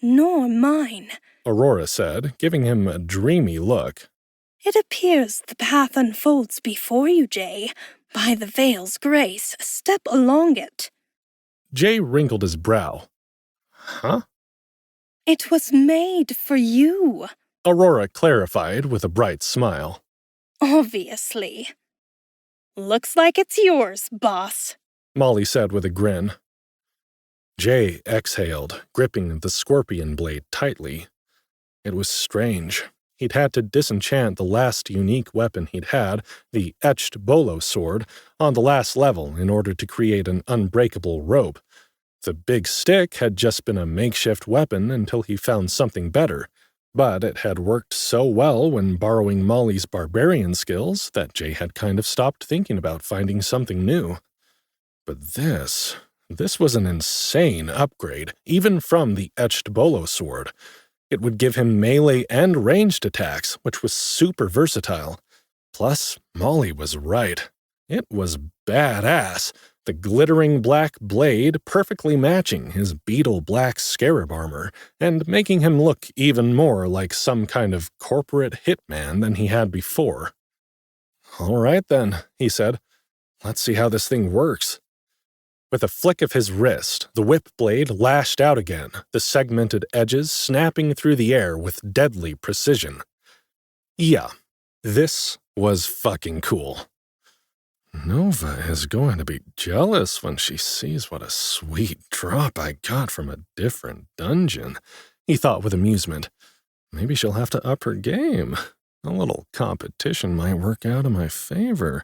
Nor mine. Aurora said, giving him a dreamy look. It appears the path unfolds before you, Jay. By the veil's grace, step along it. Jay wrinkled his brow. Huh? It was made for you. Aurora clarified with a bright smile. Obviously. Looks like it's yours, boss. Molly said with a grin. Jay exhaled, gripping the scorpion blade tightly. It was strange. He'd had to disenchant the last unique weapon he'd had, the etched bolo sword, on the last level in order to create an unbreakable rope. The big stick had just been a makeshift weapon until he found something better. But it had worked so well when borrowing Molly's barbarian skills that Jay had kind of stopped thinking about finding something new. But this was an insane upgrade, even from the etched bolo sword. It would give him melee and ranged attacks, which was super versatile. Plus, Molly was right. It was badass, the glittering black blade perfectly matching his beetle black scarab armor, and making him look even more like some kind of corporate hitman than he had before. "All right then," he said. "Let's see how this thing works." With a flick of his wrist, the whip blade lashed out again, the segmented edges snapping through the air with deadly precision. Yeah, this was fucking cool. Nova is going to be jealous when she sees what a sweet drop I got from a different dungeon, he thought with amusement. Maybe she'll have to up her game. A little competition might work out in my favor.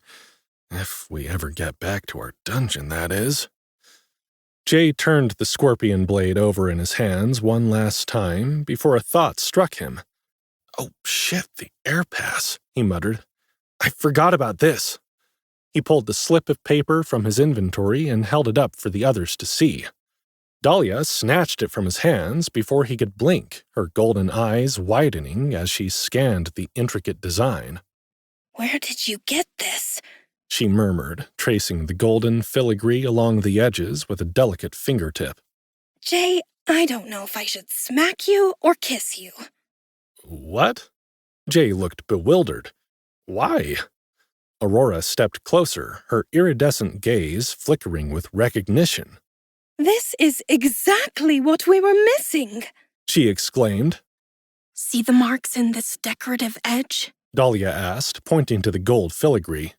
If we ever get back to our dungeon, that is. Jay turned the scorpion blade over in his hands one last time before a thought struck him. "Oh shit, the air pass," he muttered. "I forgot about this." He pulled the slip of paper from his inventory and held it up for the others to see. Dahlia snatched it from his hands before he could blink, her golden eyes widening as she scanned the intricate design. "Where did you get this?" she murmured, tracing the golden filigree along the edges with a delicate fingertip. "Jay, I don't know if I should smack you or kiss you." "What?" Jay looked bewildered. "Why?" Aurora stepped closer, her iridescent gaze flickering with recognition. "This is exactly what we were missing," she exclaimed. "See the marks in this decorative edge?" Dahlia asked, pointing to the gold filigree.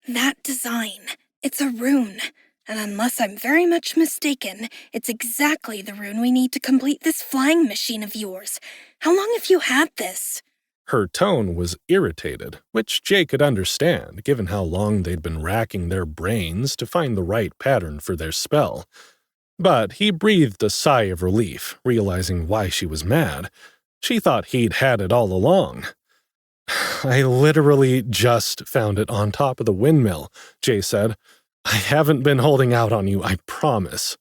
"That design, it's a rune, and unless I'm very much mistaken, it's exactly the rune we need to complete this flying machine of yours. How long have you had this?" Her tone was irritated, which Jay could understand, given how long they'd been racking their brains to find the right pattern for their spell. But he breathed a sigh of relief, realizing why she was mad. She thought he'd had it all along. "I literally just found it on top of the windmill," Jay said. "I haven't been holding out on you, I promise."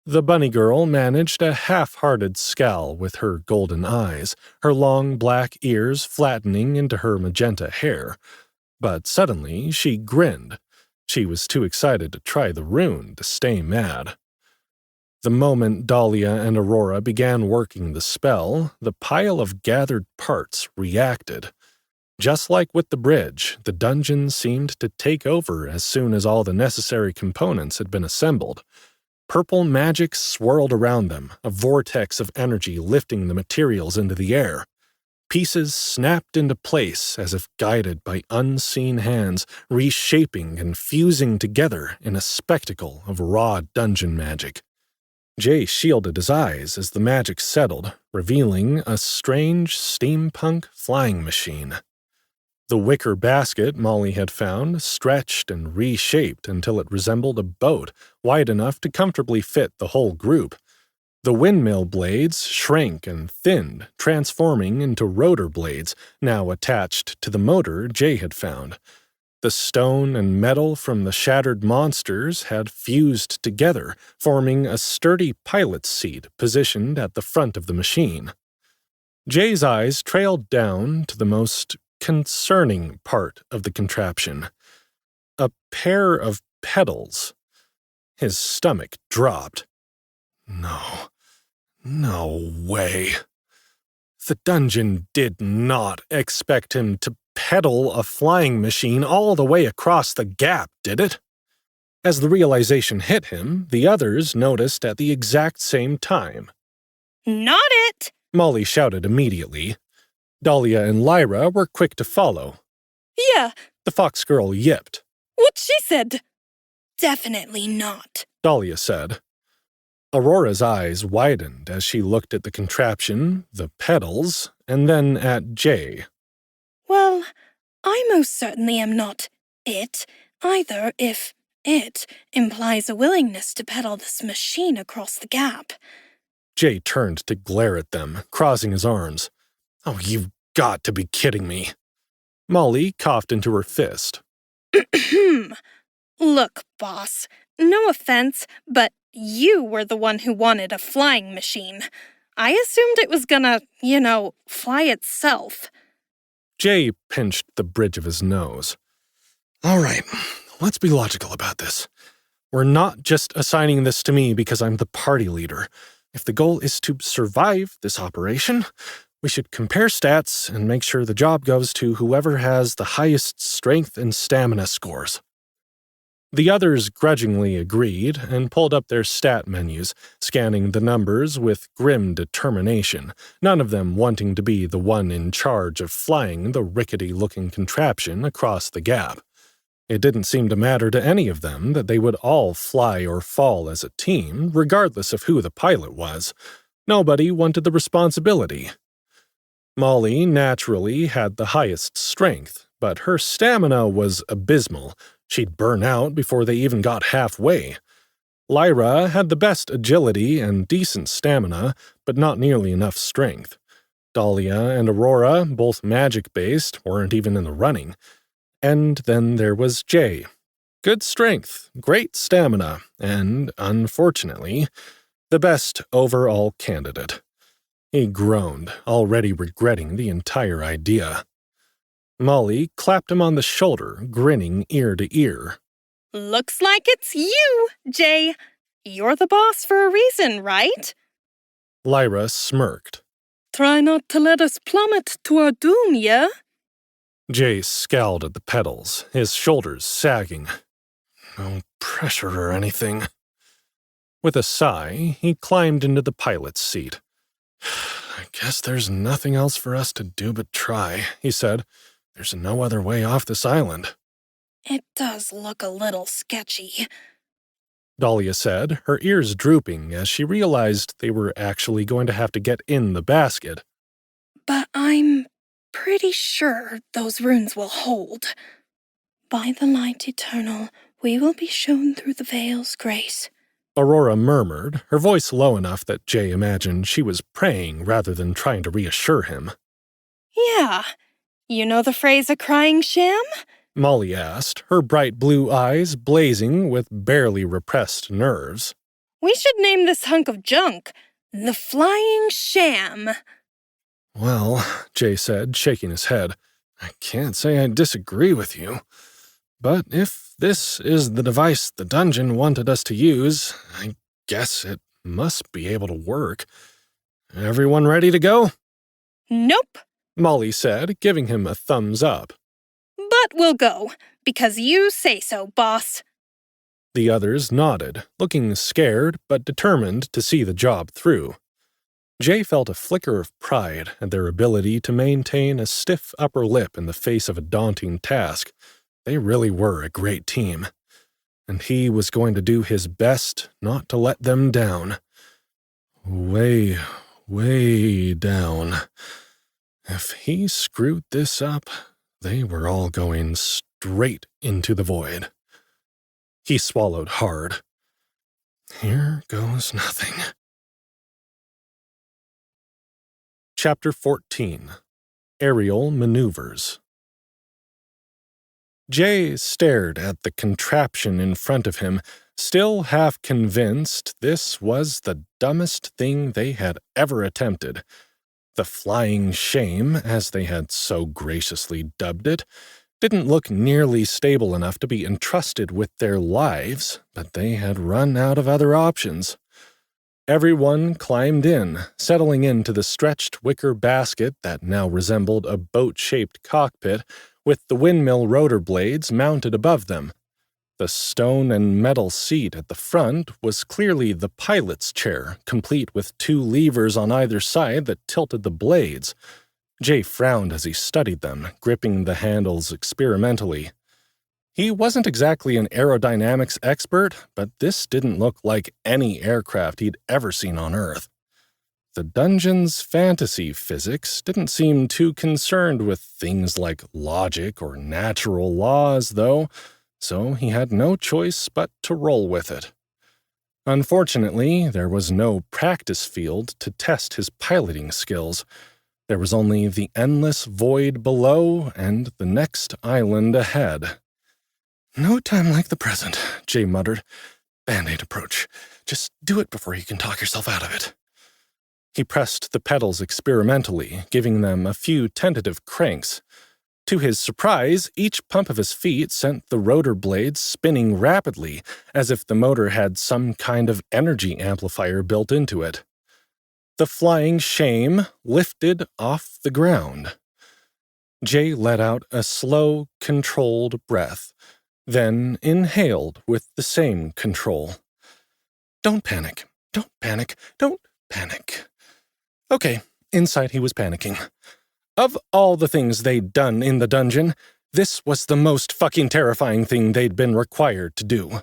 The bunny girl managed a half-hearted scowl with her golden eyes, her long black ears flattening into her magenta hair. But suddenly she grinned. She was too excited to try the rune to stay mad. The moment Dahlia and Aurora began working the spell, the pile of gathered parts reacted. Just like with the bridge, the dungeon seemed to take over as soon as all the necessary components had been assembled. Purple magic swirled around them, a vortex of energy lifting the materials into the air. Pieces snapped into place as if guided by unseen hands, reshaping and fusing together in a spectacle of raw dungeon magic. Jay shielded his eyes as the magic settled, revealing a strange steampunk flying machine. The wicker basket Molly had found stretched and reshaped until it resembled a boat, wide enough to comfortably fit the whole group. The windmill blades shrank and thinned, transforming into rotor blades, now attached to the motor Jay had found. The stone and metal from the shattered monsters had fused together, forming a sturdy pilot's seat positioned at the front of the machine. Jay's eyes trailed down to the most concerning part of the contraption. A pair of pedals. His stomach dropped. No way. The dungeon did not expect him to pedal a flying machine all the way across the gap, did it? As the realization hit him, the others noticed at the exact same time. "Not it!" Molly shouted immediately. Dahlia and Lyra were quick to follow. "Yeah." The fox girl yipped. "What she said." "Definitely not," Dahlia said. Aurora's eyes widened as she looked at the contraption, the pedals, and then at Jay. "Well, I most certainly am not it either if it implies a willingness to pedal this machine across the gap." Jay turned to glare at them, crossing his arms. Oh, you've got to be kidding me. Molly coughed into her fist. Look, boss, no offense, but you were the one who wanted a flying machine. I assumed it was gonna, fly itself. Jay pinched the bridge of his nose. All right, let's be logical about this. We're not just assigning this to me because I'm the party leader. If the goal is to survive this operation, we should compare stats and make sure the job goes to whoever has the highest strength and stamina scores. The others grudgingly agreed and pulled up their stat menus, scanning the numbers with grim determination, none of them wanting to be the one in charge of flying the rickety-looking contraption across the gap. It didn't seem to matter to any of them that they would all fly or fall as a team, regardless of who the pilot was. Nobody wanted the responsibility. Molly naturally had the highest strength, but her stamina was abysmal. She'd burn out before they even got halfway. Lyra had the best agility and decent stamina, but not nearly enough strength. Dahlia and Aurora, both magic-based, weren't even in the running. And then there was Jay. Good strength, great stamina, and, unfortunately, the best overall candidate. He groaned, already regretting the entire idea. Molly clapped him on the shoulder, grinning ear to ear. Looks like it's you, Jay. You're the boss for a reason, right? Lyra smirked. Try not to let us plummet to our doom, yeah? Jay scowled at the pedals, his shoulders sagging. No pressure or anything. With a sigh, he climbed into the pilot's seat. I guess there's nothing else for us to do but try, he said. There's no other way off this island. It does look a little sketchy, Dahlia said, her ears drooping as she realized they were actually going to have to get in the basket. but I'm pretty sure those runes will hold. By the light eternal, we will be shown through the veil's grace. Aurora murmured, her voice low enough that Jay imagined she was praying rather than trying to reassure him. Yeah. You know the phrase a crying sham? Molly asked, her bright blue eyes blazing with barely repressed nerves. We should name this hunk of junk the Flying Sham. Well, Jay said, shaking his head, I can't say I disagree with you. But if this is the device the dungeon wanted us to use, I guess it must be able to work. Everyone ready to go? Nope. Molly said, giving him a thumbs up. But we'll go, because you say so, boss. The others nodded, looking scared but determined to see the job through. Jay felt a flicker of pride at their ability to maintain a stiff upper lip in the face of a daunting task. They really were a great team. And he was going to do his best not to let them down. Way, way down. If he screwed this up, they were all going straight into the void. He swallowed hard. Here goes nothing. Chapter 14. Aerial Maneuvers. Jay stared at the contraption in front of him, still half convinced this was the dumbest thing they had ever attempted. The flying shame, as they had so graciously dubbed it, didn't look nearly stable enough to be entrusted with their lives, but they had run out of other options. Everyone climbed in, settling into the stretched wicker basket that now resembled a boat-shaped cockpit with the windmill rotor blades mounted above them. The stone and metal seat at the front was clearly the pilot's chair, complete with 2 levers on either side that tilted the blades. Jay frowned as he studied them, gripping the handles experimentally. He wasn't exactly an aerodynamics expert, but this didn't look like any aircraft he'd ever seen on Earth. The dungeon's fantasy physics didn't seem too concerned with things like logic or natural laws, though, so he had no choice but to roll with it. Unfortunately, there was no practice field to test his piloting skills. There was only the endless void below and the next island ahead. "No time like the present," Jay muttered. "Band-aid approach. Just do it before you can talk yourself out of it." He pressed the pedals experimentally, giving them a few tentative cranks. To his surprise, each pump of his feet sent the rotor blades spinning rapidly, as if the motor had some kind of energy amplifier built into it. The flying shame lifted off the ground. Jay let out a slow, controlled breath, then inhaled with the same control. Don't panic. Don't panic. Don't panic. Okay, inside he was panicking. Of all the things they'd done in the dungeon, this was the most fucking terrifying thing they'd been required to do.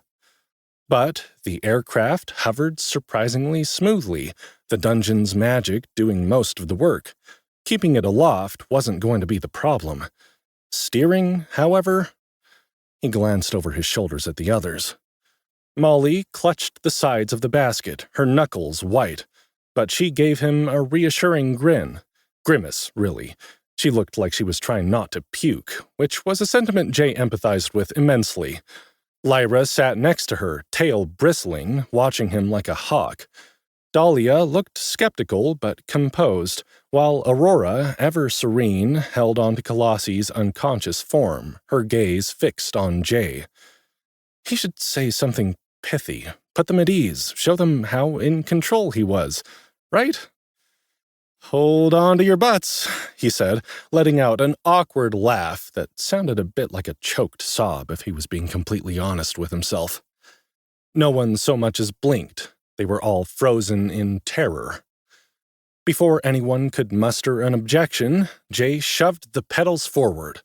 But the aircraft hovered surprisingly smoothly, the dungeon's magic doing most of the work. Keeping it aloft wasn't going to be the problem. Steering, however? He glanced over his shoulders at the others. Molly clutched the sides of the basket, her knuckles white, but she gave him a reassuring grin. Grimace, really. She looked like she was trying not to puke, which was a sentiment Jay empathized with immensely. Lyra sat next to her, tail bristling, watching him like a hawk. Dahlia looked skeptical but composed, while Aurora, ever serene, held on to Kalasi's unconscious form, her gaze fixed on Jay. He should say something pithy, put them at ease, show them how in control he was, right? "Hold on to your butts," he said, letting out an awkward laugh that sounded a bit like a choked sob if he was being completely honest with himself. No one so much as blinked. They were all frozen in terror. Before anyone could muster an objection, Jay shoved the pedals forward.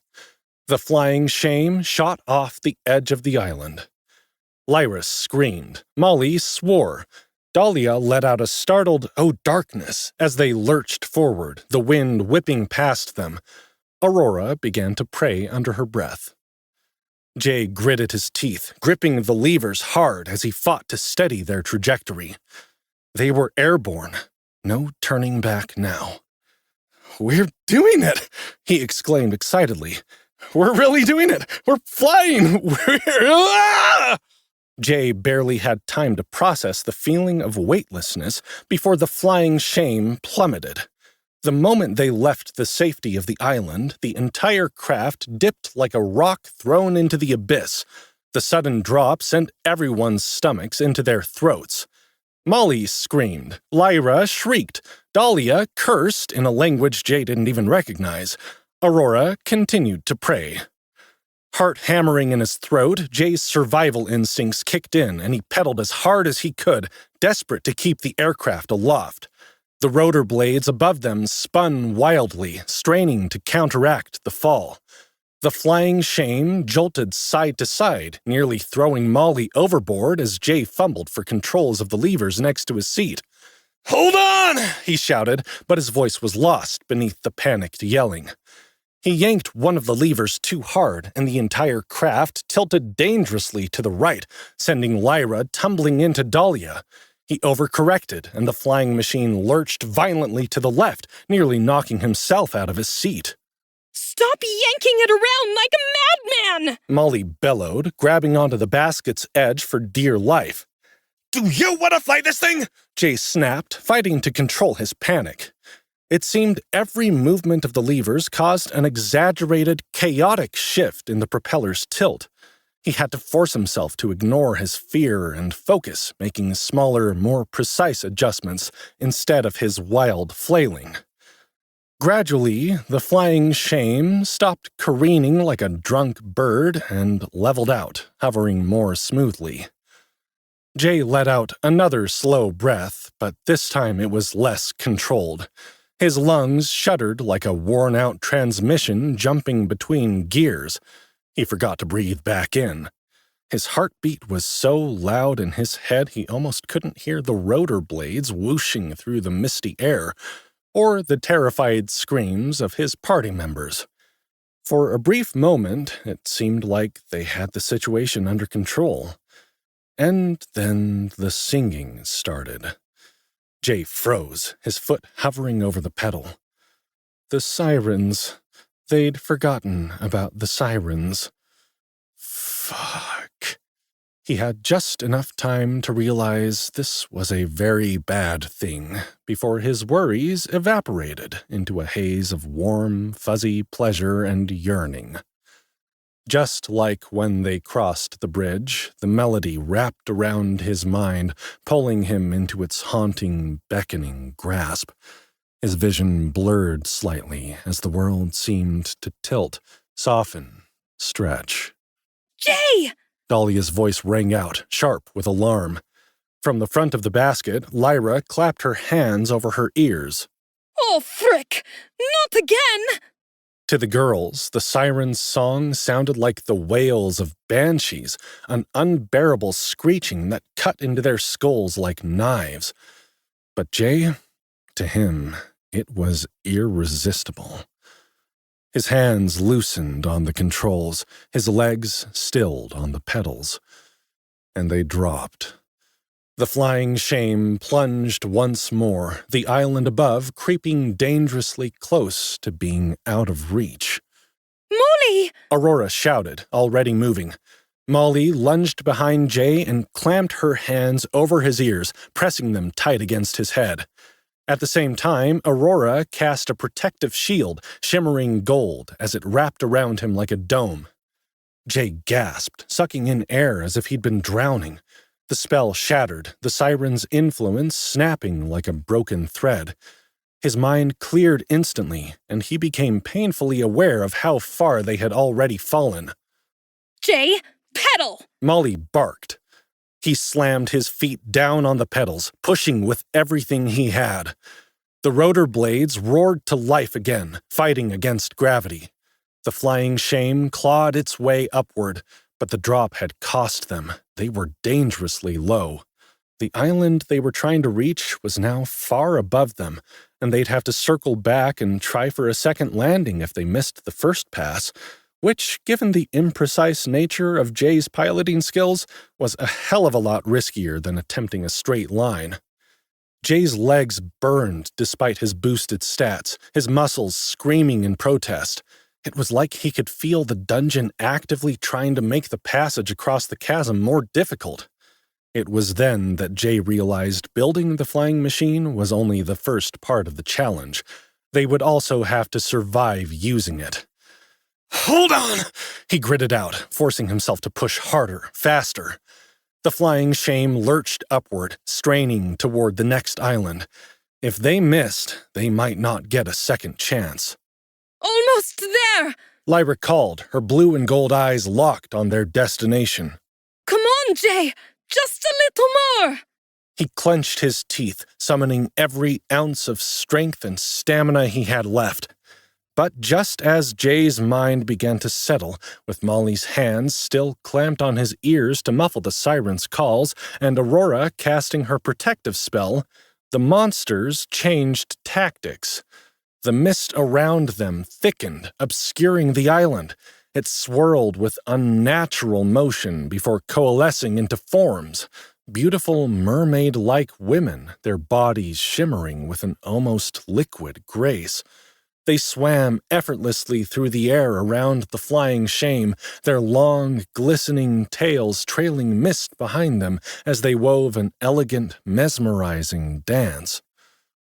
The flying shame shot off the edge of the island. Lyra screamed. Molly swore. Dahlia let out a startled "oh darkness" as they lurched forward, the wind whipping past them. Aurora began to pray under her breath. Jay gritted his teeth, gripping the levers hard as he fought to steady their trajectory. They were airborne. No turning back now. "We're doing it!" he exclaimed excitedly. "We're really doing it! We're flying! We're... Jay barely had time to process the feeling of weightlessness before the flying shame plummeted. The moment they left the safety of the island, the entire craft dipped like a rock thrown into the abyss. The sudden drop sent everyone's stomachs into their throats. Molly screamed. Lyra shrieked. Dahlia cursed in a language Jay didn't even recognize. Aurora continued to pray. Heart hammering in his throat, Jay's survival instincts kicked in, and he pedaled as hard as he could, desperate to keep the aircraft aloft. The rotor blades above them spun wildly, straining to counteract the fall. The flying shame jolted side to side, nearly throwing Molly overboard as Jay fumbled for controls of the levers next to his seat. "Hold on!" he shouted, but his voice was lost beneath the panicked yelling. He yanked one of the levers too hard, and the entire craft tilted dangerously to the right, sending Lyra tumbling into Dahlia. He overcorrected, and the flying machine lurched violently to the left, nearly knocking himself out of his seat. "Stop yanking it around like a madman!" Molly bellowed, grabbing onto the basket's edge for dear life. "Do you want to fly this thing?" Jay snapped, fighting to control his panic. It seemed every movement of the levers caused an exaggerated, chaotic shift in the propeller's tilt. He had to force himself to ignore his fear and focus, making smaller, more precise adjustments instead of his wild flailing. Gradually, the flying shame stopped careening like a drunk bird and leveled out, hovering more smoothly. Jay let out another slow breath, but this time it was less controlled. His lungs shuddered like a worn-out transmission jumping between gears. He forgot to breathe back in. His heartbeat was so loud in his head he almost couldn't hear the rotor blades whooshing through the misty air, or the terrified screams of his party members. For a brief moment, it seemed like they had the situation under control. And then the singing started. Jay froze, his foot hovering over the pedal. The sirens. They'd forgotten about the sirens. Fuck. He had just enough time to realize this was a very bad thing before his worries evaporated into a haze of warm, fuzzy pleasure and yearning. Just like when they crossed the bridge, the melody wrapped around his mind, pulling him into its haunting, beckoning grasp. His vision blurred slightly as the world seemed to tilt, soften, stretch. Jay! Dahlia's voice rang out, sharp with alarm. From the front of the basket, Lyra clapped her hands over her ears. Oh, frick! Not again! To the girls, the siren's song sounded like the wails of banshees, an unbearable screeching that cut into their skulls like knives. But Jay, to him, it was irresistible. His hands loosened on the controls, his legs stilled on the pedals. And they dropped. The flying shame plunged once more, the island above creeping dangerously close to being out of reach. Molly! Aurora shouted, already moving. Molly lunged behind Jay and clamped her hands over his ears, pressing them tight against his head. At the same time, Aurora cast a protective shield, shimmering gold, as it wrapped around him like a dome. Jay gasped, sucking in air as if he'd been drowning. The spell shattered, the siren's influence snapping like a broken thread. His mind cleared instantly, and he became painfully aware of how far they had already fallen. Jay, pedal! Molly barked. He slammed his feet down on the pedals, pushing with everything he had. The rotor blades roared to life again, fighting against gravity. The flying shame clawed its way upward, but the drop had cost them. They were dangerously low. The island they were trying to reach was now far above them, and they'd have to circle back and try for a second landing if they missed the first pass, which, given the imprecise nature of Jay's piloting skills, was a hell of a lot riskier than attempting a straight line. Jay's legs burned despite his boosted stats, his muscles screaming in protest. It was like he could feel the dungeon actively trying to make the passage across the chasm more difficult. It was then that Jay realized building the flying machine was only the first part of the challenge. They would also have to survive using it. "Hold on!" he gritted out, forcing himself to push harder, faster. The flying shame lurched upward, straining toward the next island. If they missed, they might not get a second chance. Almost there! Lyra called, her blue and gold eyes locked on their destination. Come on, Jay! Just a little more! He clenched his teeth, summoning every ounce of strength and stamina he had left. But just as Jay's mind began to settle, with Molly's hands still clamped on his ears to muffle the siren's calls, and Aurora casting her protective spell, the monsters changed tactics. The mist around them thickened, obscuring the island. It swirled with unnatural motion before coalescing into forms. Beautiful mermaid-like women, their bodies shimmering with an almost liquid grace. They swam effortlessly through the air around the flying shame, their long, glistening tails trailing mist behind them as they wove an elegant, mesmerizing dance.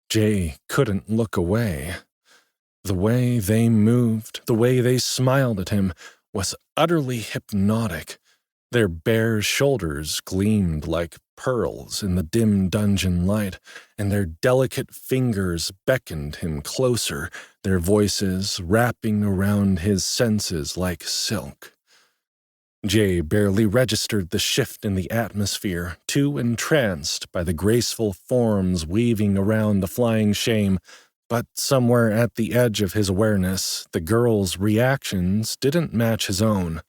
Jay couldn't look away. The way they moved, the way they smiled at him, was utterly hypnotic. Their bare shoulders gleamed like pearls in the dim dungeon light, and their delicate fingers beckoned him closer, their voices wrapping around his senses like silk. Jay barely registered the shift in the atmosphere, too entranced by the graceful forms weaving around the flying shame, but somewhere at the edge of his awareness, the girl's reactions didn't match his own.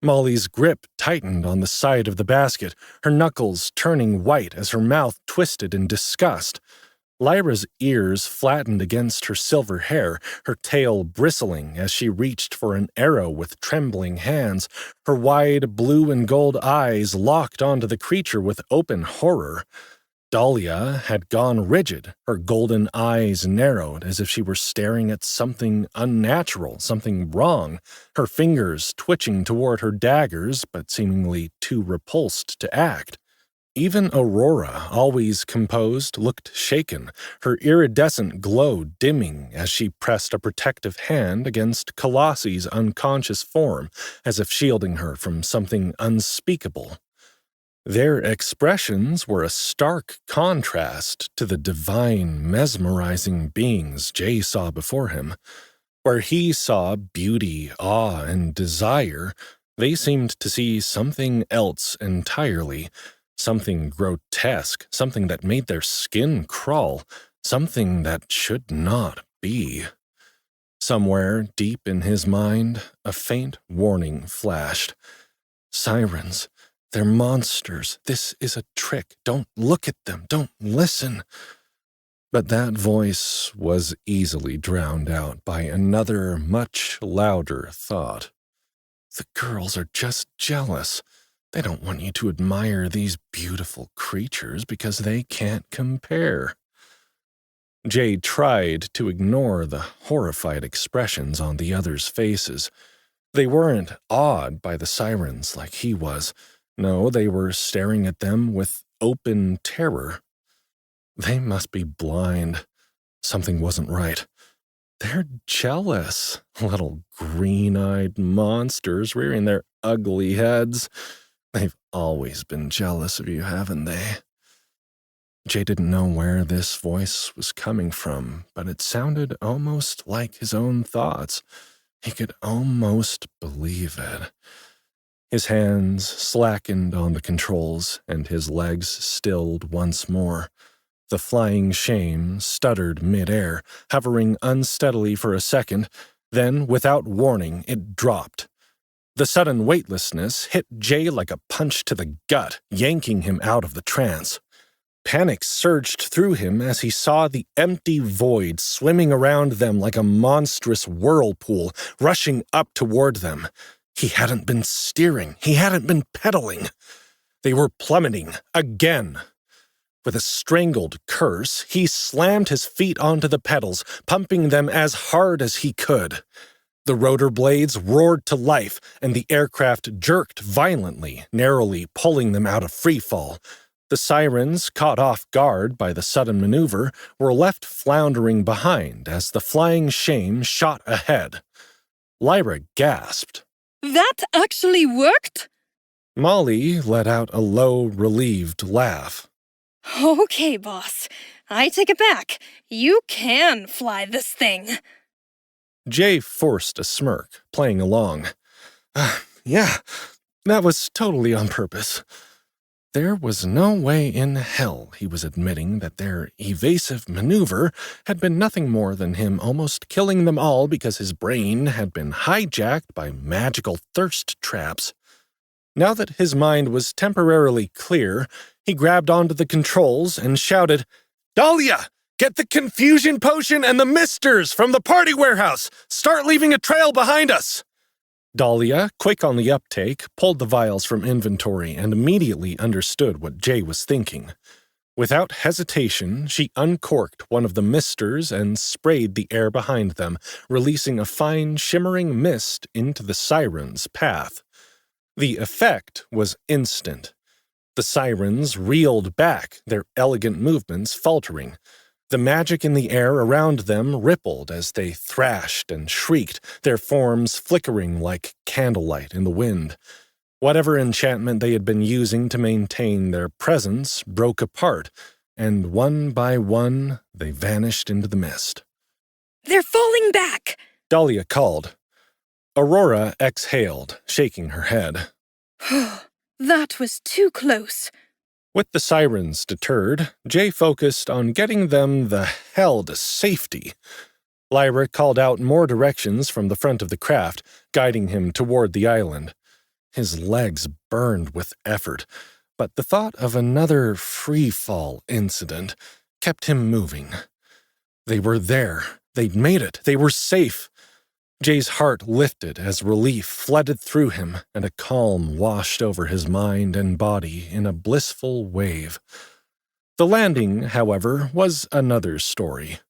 Molly's grip tightened on the side of the basket, her knuckles turning white as her mouth twisted in disgust. Lyra's ears flattened against her silver hair, her tail bristling as she reached for an arrow with trembling hands, her wide blue and gold eyes locked onto the creature with open horror. Dahlia had gone rigid, her golden eyes narrowed as if she were staring at something unnatural, something wrong, her fingers twitching toward her daggers but seemingly too repulsed to act. Even Aurora, always composed, looked shaken, her iridescent glow dimming as she pressed a protective hand against Kalasi's unconscious form, as if shielding her from something unspeakable. Their expressions were a stark contrast to the divine, mesmerizing beings Jay saw before him. Where he saw beauty, awe, and desire, they seemed to see something else entirely, something grotesque, something that made their skin crawl, something that should not be. Somewhere deep in his mind, a faint warning flashed. Sirens. They're monsters. This is a trick. Don't look at them. Don't listen. But that voice was easily drowned out by another, much louder thought. The girls are just jealous. They don't want you to admire these beautiful creatures because they can't compare. Jay tried to ignore the horrified expressions on the others' faces. They weren't awed by the sirens like he was. No, they were staring at them with open terror. They must be blind. Something wasn't right. They're jealous, little green-eyed monsters rearing their ugly heads. They've always been jealous of you, haven't they? Jay didn't know where this voice was coming from, but it sounded almost like his own thoughts. He could almost believe it. His hands slackened on the controls, and his legs stilled once more. The flying shame stuttered mid-air, hovering unsteadily for a second, then, without warning, it dropped. The sudden weightlessness hit Jay like a punch to the gut, yanking him out of the trance. Panic surged through him as he saw the empty void swimming around them like a monstrous whirlpool, rushing up toward them. He hadn't been steering. He hadn't been pedaling. They were plummeting again. With a strangled curse, he slammed his feet onto the pedals, pumping them as hard as he could. The rotor blades roared to life, and the aircraft jerked violently, narrowly pulling them out of freefall. The sirens, caught off guard by the sudden maneuver, were left floundering behind as the flying shame shot ahead. Lyra gasped. That actually worked? Molly let out a low, relieved laugh. Okay, boss. I take it back. You can fly this thing. Jay forced a smirk, playing along. Yeah, that was totally on purpose. There was no way in hell he was admitting that their evasive maneuver had been nothing more than him almost killing them all because his brain had been hijacked by magical thirst traps. Now that his mind was temporarily clear, he grabbed onto the controls and shouted, "Dahlia! Get the confusion potion and the misters from the party warehouse! Start leaving a trail behind us!" Dahlia, quick on the uptake, pulled the vials from inventory and immediately understood what Jay was thinking. Without hesitation, she uncorked one of the misters and sprayed the air behind them, releasing a fine, shimmering mist into the sirens' path. The effect was instant. The sirens reeled back, their elegant movements faltering. The magic in the air around them rippled as they thrashed and shrieked, their forms flickering like candlelight in the wind. Whatever enchantment they had been using to maintain their presence broke apart, and one by one they vanished into the mist. They're falling back! Dahlia called. Aurora exhaled, shaking her head. That was too close. With the sirens deterred, Jay focused on getting them the hell to safety. Lyra called out more directions from the front of the craft, guiding him toward the island. His legs burned with effort, but the thought of another free-fall incident kept him moving. They were there. They'd made it. They were safe. Jay's heart lifted as relief flooded through him and a calm washed over his mind and body in a blissful wave. The landing, however, was another story.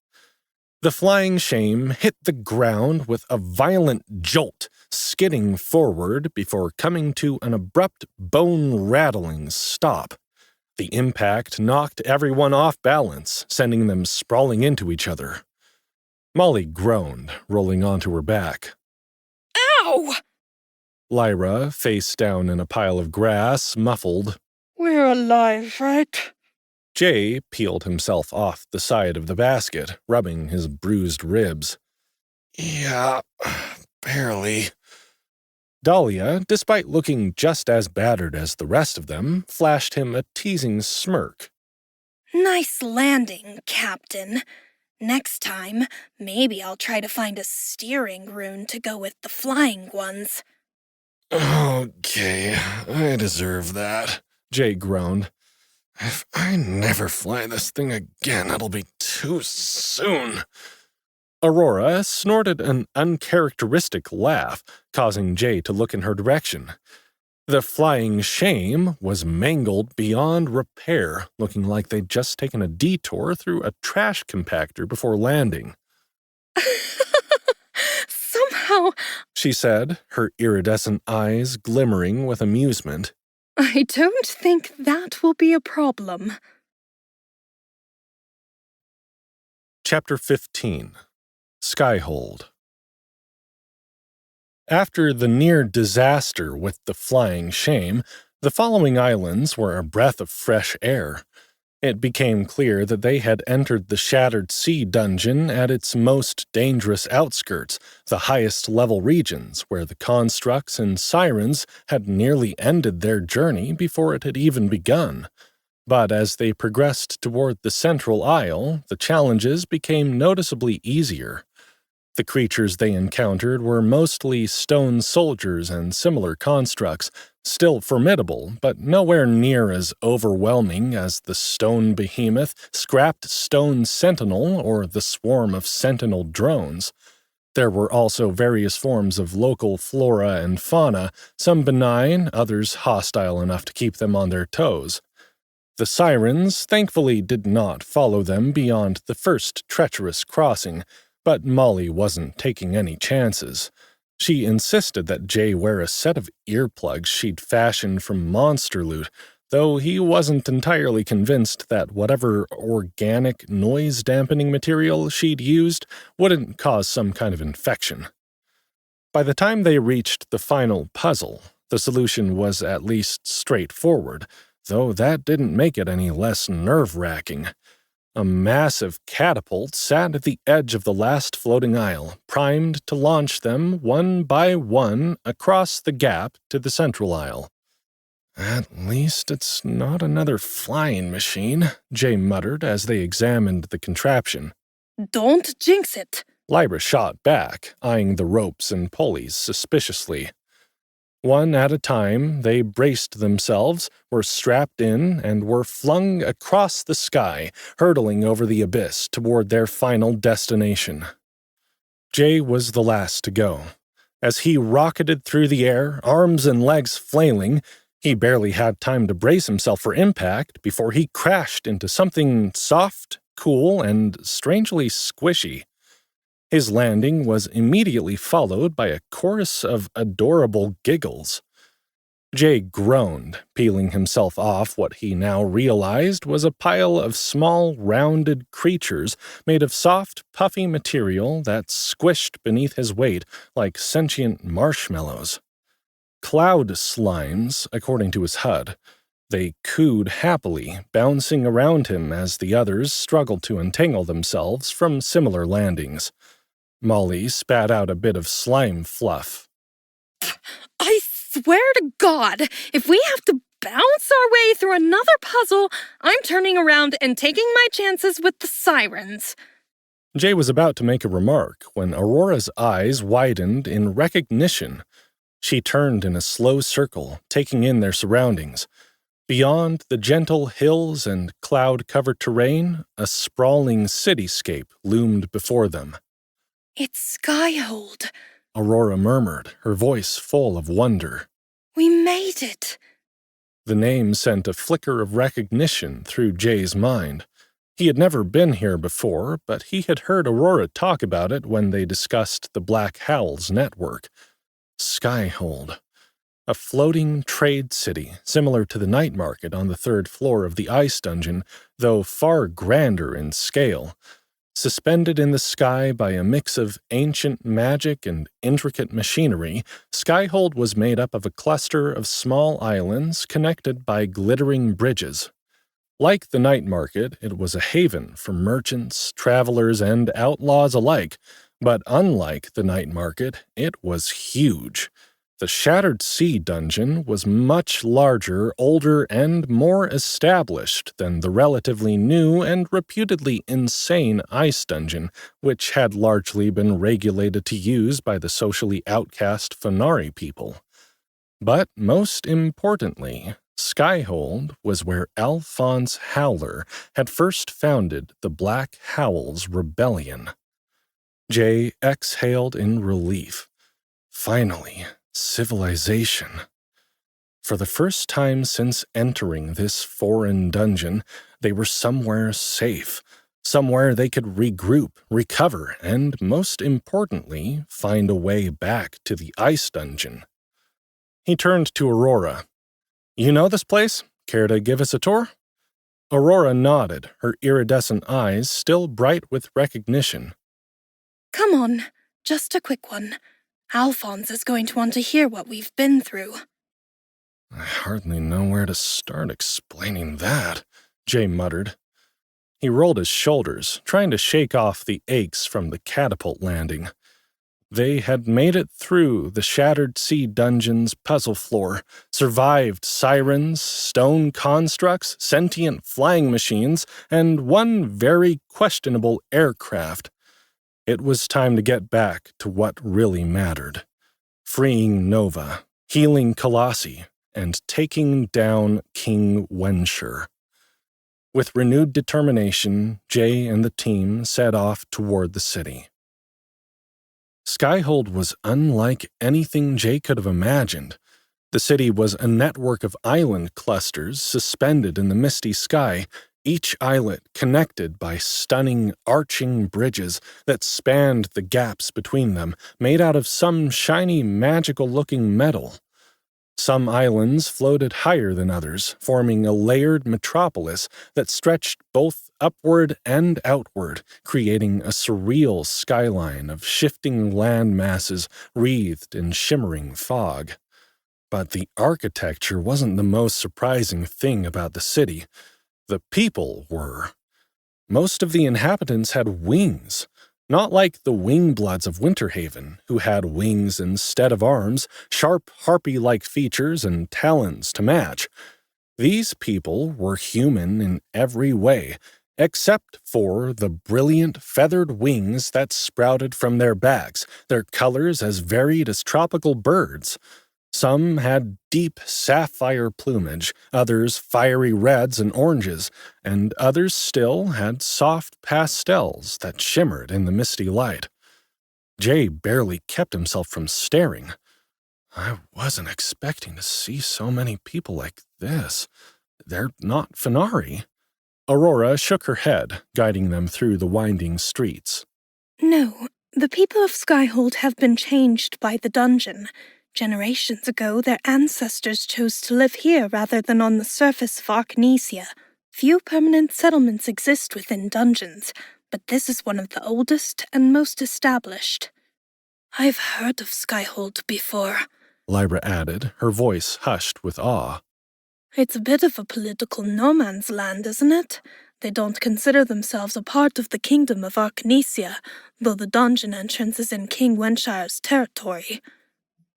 The flying shame hit the ground with a violent jolt, skidding forward before coming to an abrupt, bone-rattling stop. The impact knocked everyone off balance, sending them sprawling into each other. Molly groaned, rolling onto her back. Ow! Lyra, face down in a pile of grass, muffled. We're alive, right? Jay peeled himself off the side of the basket, rubbing his bruised ribs. Yeah, barely. Dahlia, despite looking just as battered as the rest of them, flashed him a teasing smirk. Nice landing, Captain. Next time, maybe I'll try to find a steering rune to go with the flying ones. Okay, I deserve that, Jay groaned. If I never fly this thing again, it'll be too soon. Aurora snorted an uncharacteristic laugh, causing Jay to look in her direction. The flying shame was mangled beyond repair, looking like they'd just taken a detour through a trash compactor before landing. Somehow, She said, her iridescent eyes glimmering with amusement. I don't think that will be a problem. Chapter 15. Skyhold. After the near disaster with the flying shame, the following islands were a breath of fresh air. It became clear that they had entered the Shattered Sea dungeon at its most dangerous outskirts, the highest-level regions, where the constructs and sirens had nearly ended their journey before it had even begun. But as they progressed toward the central isle, the challenges became noticeably easier. The creatures they encountered were mostly stone soldiers and similar constructs, still formidable, but nowhere near as overwhelming as the stone behemoth, scrapped stone sentinel, or the swarm of sentinel drones. There were also various forms of local flora and fauna, some benign, others hostile enough to keep them on their toes. The sirens thankfully did not follow them beyond the first treacherous crossing, but Molly wasn't taking any chances. She insisted that Jay wear a set of earplugs she'd fashioned from monster loot, though he wasn't entirely convinced that whatever organic noise-dampening material she'd used wouldn't cause some kind of infection. By the time they reached the final puzzle, the solution was at least straightforward, though that didn't make it any less nerve-wracking. A massive catapult sat at the edge of the last floating isle, primed to launch them one by one across the gap to the central isle. At least it's not another flying machine, Jay muttered as they examined the contraption. Don't jinx it. Lyra shot back, eyeing the ropes and pulleys suspiciously. One at a time, they braced themselves, were strapped in, and were flung across the sky, hurtling over the abyss toward their final destination. Jay was the last to go. As he rocketed through the air, arms and legs flailing, he barely had time to brace himself for impact before he crashed into something soft, cool, and strangely squishy. His landing was immediately followed by a chorus of adorable giggles. Jay groaned, peeling himself off what he now realized was a pile of small, rounded creatures made of soft, puffy material that squished beneath his weight like sentient marshmallows. Cloud slimes, according to his HUD. They cooed happily, bouncing around him as the others struggled to untangle themselves from similar landings. Molly spat out a bit of slime fluff. I swear to God, if we have to bounce our way through another puzzle, I'm turning around and taking my chances with the sirens. Jay was about to make a remark when Aurora's eyes widened in recognition. She turned in a slow circle, taking in their surroundings. Beyond the gentle hills and cloud-covered terrain, a sprawling cityscape loomed before them. It's Skyhold. Aurora murmured, her voice full of wonder. We made it. The name sent a flicker of recognition through Jay's mind. He had never been here before, but he had heard Aurora talk about it when they discussed the Black Howl's network. Skyhold. A floating trade city, similar to the night market on the 3rd floor of the ice dungeon, though far grander in scale. Suspended in the sky by a mix of ancient magic and intricate machinery, Skyhold was made up of a cluster of small islands connected by glittering bridges. Like the night market, it was a haven for merchants, travelers, and outlaws alike, but unlike the night market, it was huge. The Shattered Sea dungeon was much larger, older, and more established than the relatively new and reputedly insane ice dungeon, which had largely been regulated to use by the socially outcast Fenari people. But most importantly, Skyhold was where Alphonse Howler had first founded the Black Howl's Rebellion. Jay exhaled in relief. Finally, civilization. For the first time since entering this foreign dungeon, they were somewhere safe, somewhere they could regroup, recover, and, most importantly, find a way back to the ice dungeon. He turned to Aurora. "You know this place? Care to give us a tour?" Aurora nodded, her iridescent eyes still bright with recognition. Come on, just a quick one. Alphonse is going to want to hear what we've been through. "I hardly know where to start explaining that," Jay muttered. He rolled his shoulders, trying to shake off the aches from the catapult landing. They had made it through the Shattered Sea dungeon's puzzle floor, survived sirens, stone constructs, sentient flying machines, and one very questionable aircraft. It was time to get back to what really mattered. Freeing Nova, healing Kalasi, and taking down King Wenshur. With renewed determination, Jay and the team set off toward the city. Skyhold was unlike anything Jay could have imagined. The city was a network of island clusters suspended in the misty sky, each islet connected by stunning, arching bridges that spanned the gaps between them, made out of some shiny, magical-looking metal. Some islands floated higher than others, forming a layered metropolis that stretched both upward and outward, creating a surreal skyline of shifting land masses wreathed in shimmering fog. But the architecture wasn't the most surprising thing about the city. The people were. Most of the inhabitants had wings, not like the wing-bloods of Winterhaven, who had wings instead of arms, sharp harpy-like features, and talons to match. These people were human in every way, except for the brilliant feathered wings that sprouted from their backs, their colors as varied as tropical birds. Some had deep sapphire plumage, others fiery reds and oranges, and others still had soft pastels that shimmered in the misty light. Jay barely kept himself from staring. I wasn't expecting to see so many people like this. They're not Fenari. Aurora shook her head, guiding them through the winding streets. No, the people of Skyhold have been changed by the dungeon. Generations ago, their ancestors chose to live here rather than on the surface of Arcnesia. Few permanent settlements exist within dungeons, but this is one of the oldest and most established. I've heard of Skyhold before, Lyra added, her voice hushed with awe. It's a bit of a political no-man's land, isn't it? They don't consider themselves a part of the kingdom of Arcnesia, though the dungeon entrance is in King Wenshire's territory.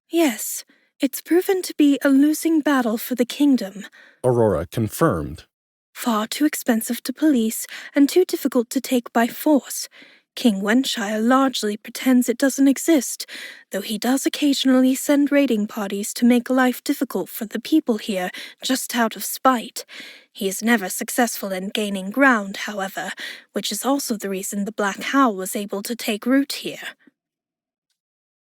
Yes, it's proven to be a losing battle for the kingdom, Aurora confirmed. Far too expensive to police and too difficult to take by force. King Wenshire largely pretends it doesn't exist, though he does occasionally send raiding parties to make life difficult for the people here, just out of spite. He is never successful in gaining ground, however, which is also the reason the Black Howl was able to take root here.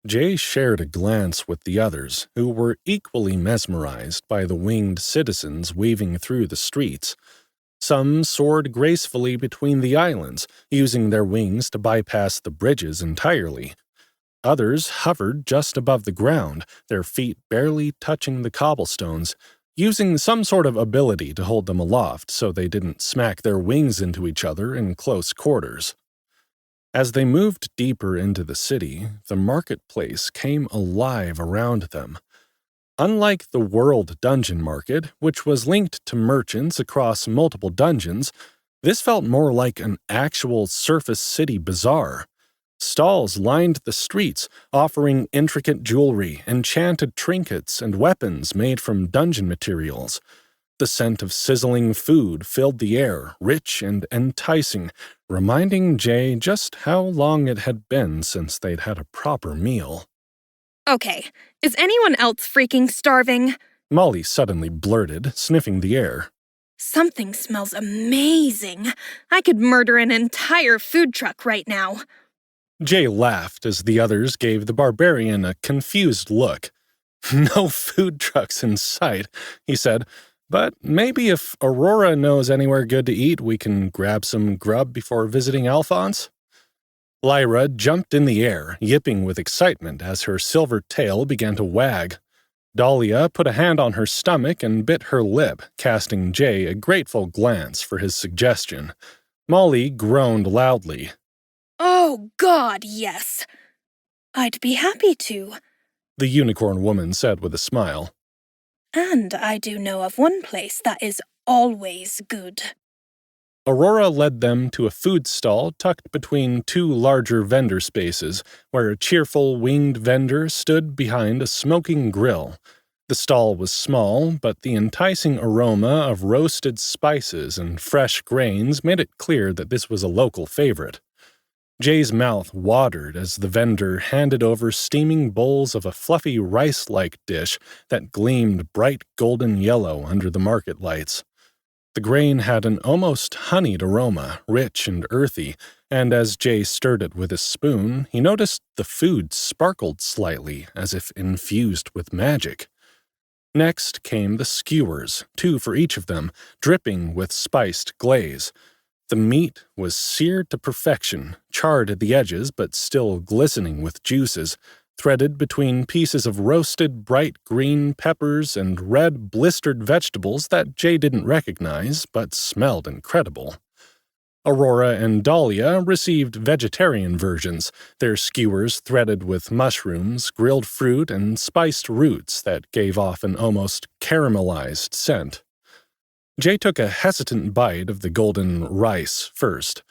Jay shared a glance with the others, who were equally mesmerized by the winged citizens weaving through the streets. Some soared gracefully between the islands, using their wings to bypass the bridges entirely. Others hovered just above the ground, their feet barely touching the cobblestones, using some sort of ability to hold them aloft so they didn't smack their wings into each other in close quarters. As they moved deeper into the city, the marketplace came alive around them. Unlike the World Dungeon Market, which was linked to merchants across multiple dungeons, this felt more like an actual surface city bazaar. Stalls lined the streets, offering intricate jewelry, enchanted trinkets, and weapons made from dungeon materials. The scent of sizzling food filled the air, rich and enticing, reminding Jay just how long it had been since they'd had a proper meal. Okay, is anyone else freaking starving? Molly suddenly blurted, sniffing the air. Something smells amazing. I could murder an entire food truck right now. Jay laughed as the others gave the barbarian a confused look. No food trucks in sight, he said, but maybe if Aurora knows anywhere good to eat, we can grab some grub before visiting Alphonse. Lyra jumped in the air, yipping with excitement as her silver tail began to wag. Dahlia put a hand on her stomach and bit her lip, casting Jay a grateful glance for his suggestion. Molly groaned loudly. Oh, God, yes. I'd be happy to. The unicorn woman said with a smile. And I do know of one place that is always good. Aurora led them to a food stall tucked between two larger vendor spaces, where a cheerful winged vendor stood behind a smoking grill. The stall was small, but the enticing aroma of roasted spices and fresh grains made it clear that this was a local favorite. Jay's mouth watered as the vendor handed over steaming bowls of a fluffy rice-like dish that gleamed bright golden yellow under the market lights. The grain had an almost honeyed aroma, rich and earthy, and as Jay stirred it with a spoon, he noticed the food sparkled slightly, as if infused with magic. Next came the skewers, 2 for each of them, dripping with spiced glaze. The meat was seared to perfection, charred at the edges but still glistening with juices, threaded between pieces of roasted bright green peppers and red blistered vegetables that Jay didn't recognize but smelled incredible. Aurora and Dahlia received vegetarian versions, their skewers threaded with mushrooms, grilled fruit, and spiced roots that gave off an almost caramelized scent. Jay took a hesitant bite of the golden rice first.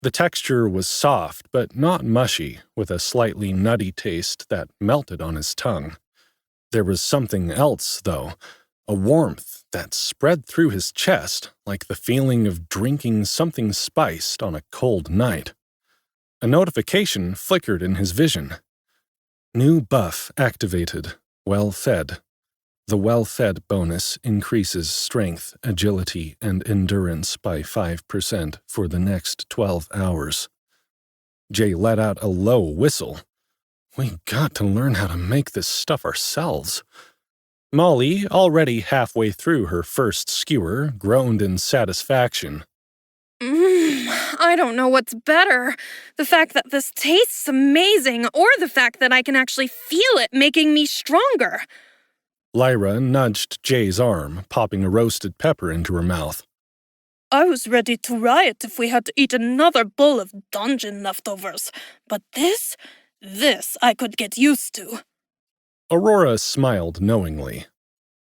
The texture was soft but not mushy, with a slightly nutty taste that melted on his tongue. There was something else, though, a warmth that spread through his chest like the feeling of drinking something spiced on a cold night. A notification flickered in his vision. New buff activated. Well fed. The well-fed bonus increases strength, agility, and endurance by 5% for the next 12 hours. Jay let out a low whistle. We got to learn how to make this stuff ourselves. Molly, already halfway through her first skewer, groaned in satisfaction. I don't know what's better. The fact that this tastes amazing, or the fact that I can actually feel it making me stronger. Lyra nudged Jay's arm, popping a roasted pepper into her mouth. I was ready to riot if we had to eat another bowl of dungeon leftovers, but this I could get used to. Aurora smiled knowingly.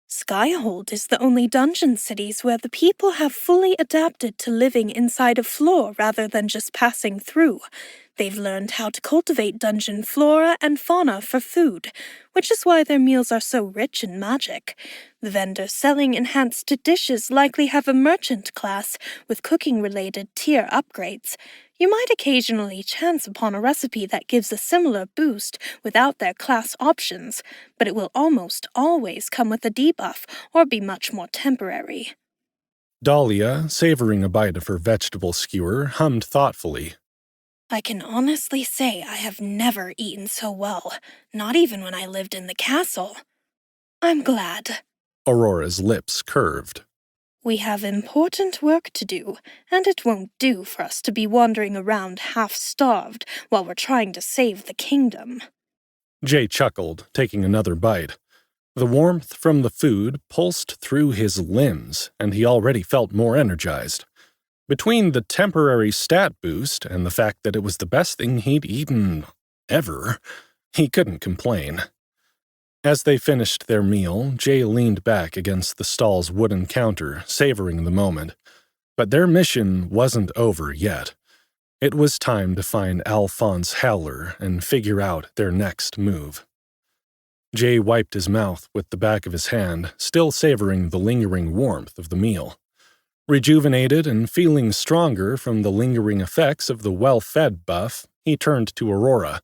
Skyhold is the only dungeon cities where the people have fully adapted to living inside a floor rather than just passing through. They've learned how to cultivate dungeon flora and fauna for food, which is why their meals are so rich in magic. The vendors selling enhanced dishes likely have a merchant class with cooking-related tier upgrades. You might occasionally chance upon a recipe that gives a similar boost without their class options, but it will almost always come with a debuff or be much more temporary. Dahlia, savoring a bite of her vegetable skewer, hummed thoughtfully. I can honestly say I have never eaten so well, not even when I lived in the castle. I'm glad. Aurora's lips curved. We have important work to do, and it won't do for us to be wandering around half-starved while we're trying to save the kingdom. Jay chuckled, taking another bite. The warmth from the food pulsed through his limbs, and he already felt more energized. Between the temporary stat boost and the fact that it was the best thing he'd eaten ever, he couldn't complain. As they finished their meal, Jay leaned back against the stall's wooden counter, savoring the moment. But their mission wasn't over yet. It was time to find Alphonse Howler and figure out their next move. Jay wiped his mouth with the back of his hand, still savoring the lingering warmth of the meal. Rejuvenated and feeling stronger from the lingering effects of the well-fed buff, he turned to Aurora.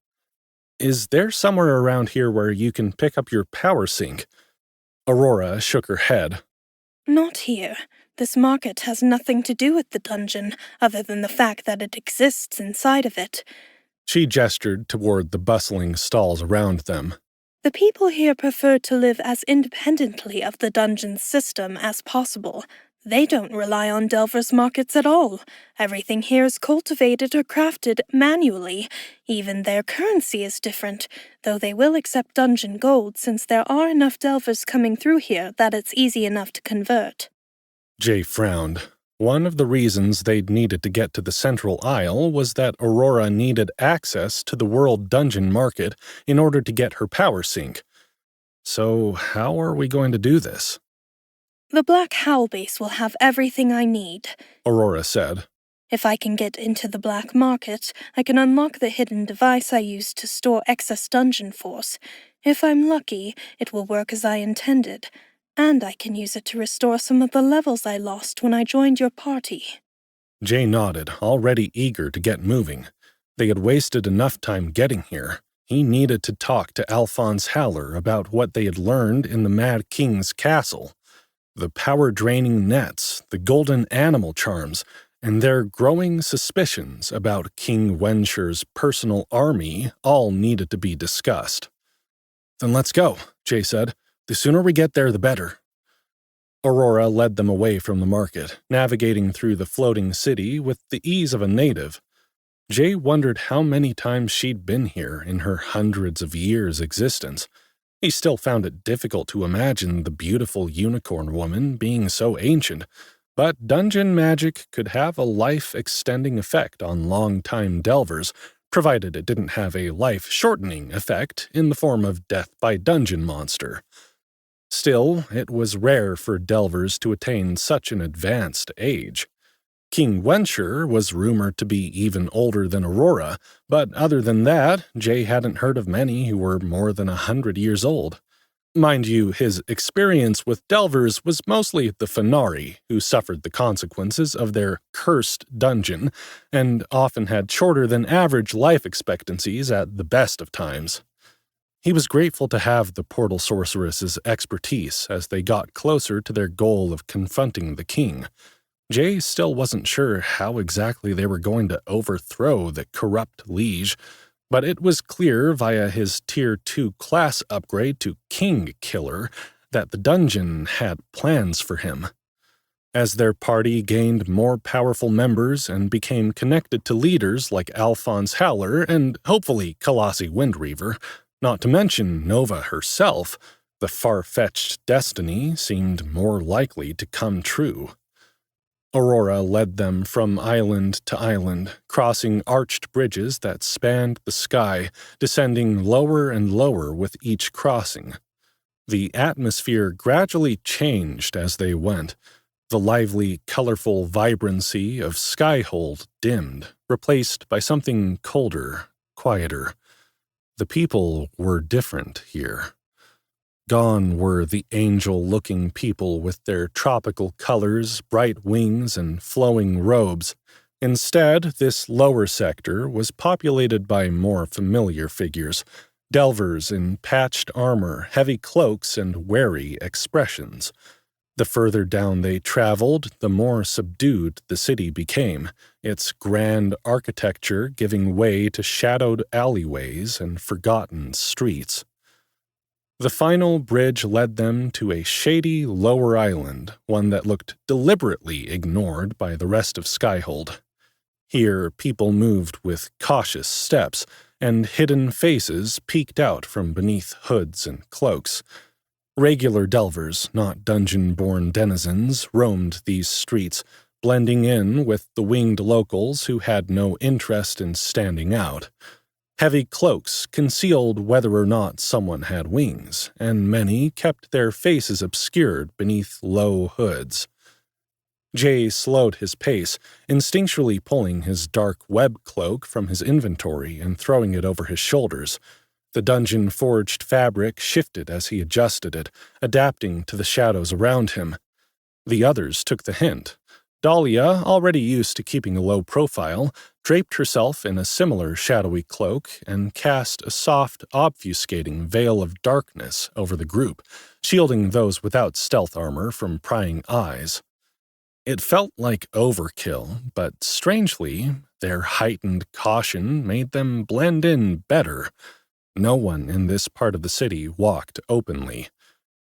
Is there somewhere around here where you can pick up your power sink? Aurora shook her head. Not here. This market has nothing to do with the dungeon, other than the fact that it exists inside of it. She gestured toward the bustling stalls around them. The people here prefer to live as independently of the dungeon's system as possible. They don't rely on delvers' markets at all. Everything here is cultivated or crafted manually. Even their currency is different, though they will accept dungeon gold since there are enough delvers coming through here that it's easy enough to convert. Jay frowned. One of the reasons they'd needed to get to the Central Isle was that Aurora needed access to the World Dungeon Market in order to get her power sink. So how are we going to do this? The Black Howl base will have everything I need, Aurora said. If I can get into the black market, I can unlock the hidden device I used to store excess dungeon force. If I'm lucky, it will work as I intended, and I can use it to restore some of the levels I lost when I joined your party. Jay nodded, already eager to get moving. They had wasted enough time getting here. He needed to talk to Alphonse Howler about what they had learned in the Mad King's castle. The power-draining nets, the golden animal charms, and their growing suspicions about King Wensher's personal army all needed to be discussed. Then let's go, Jay said. The sooner we get there, the better. Aurora led them away from the market, navigating through the floating city with the ease of a native. Jay wondered how many times she'd been here in her hundreds of years' existence. He still found it difficult to imagine the beautiful unicorn woman being so ancient, but dungeon magic could have a life-extending effect on long-time delvers, provided it didn't have a life-shortening effect in the form of death by dungeon monster. Still, it was rare for delvers to attain such an advanced age. King Wensher was rumored to be even older than Aurora, but other than that, Jay hadn't heard of many who were more than 100 years old. Mind you, his experience with delvers was mostly the Fenari, who suffered the consequences of their cursed dungeon, and often had shorter than average life expectancies at the best of times. He was grateful to have the portal sorceress's expertise as they got closer to their goal of confronting the king. Jay still wasn't sure how exactly they were going to overthrow the corrupt liege, but it was clear via his Tier 2 class upgrade to King Killer that the dungeon had plans for him. As their party gained more powerful members and became connected to leaders like Alphonse Howler and hopefully Kalasi Windreaver, not to mention Nova herself, the far-fetched destiny seemed more likely to come true. Aurora led them from island to island, crossing arched bridges that spanned the sky, descending lower and lower with each crossing. The atmosphere gradually changed as they went. The lively, colorful vibrancy of Skyhold dimmed, replaced by something colder, quieter. The people were different here. Gone were the angel-looking people with their tropical colors, bright wings, and flowing robes. Instead, this lower sector was populated by more familiar figures, delvers in patched armor, heavy cloaks, and wary expressions. The further down they traveled, the more subdued the city became, its grand architecture giving way to shadowed alleyways and forgotten streets. The final bridge led them to a shady lower island, one that looked deliberately ignored by the rest of Skyhold. Here, people moved with cautious steps, and hidden faces peeked out from beneath hoods and cloaks. Regular delvers, not dungeon-born denizens, roamed these streets, blending in with the winged locals who had no interest in standing out. Heavy cloaks concealed whether or not someone had wings, and many kept their faces obscured beneath low hoods. Jay slowed his pace, instinctually pulling his dark web cloak from his inventory and throwing it over his shoulders. The dungeon-forged fabric shifted as he adjusted it, adapting to the shadows around him. The others took the hint. Dahlia, already used to keeping a low profile, draped herself in a similar shadowy cloak and cast a soft, obfuscating veil of darkness over the group, shielding those without stealth armor from prying eyes. It felt like overkill, but strangely, their heightened caution made them blend in better. No one in this part of the city walked openly.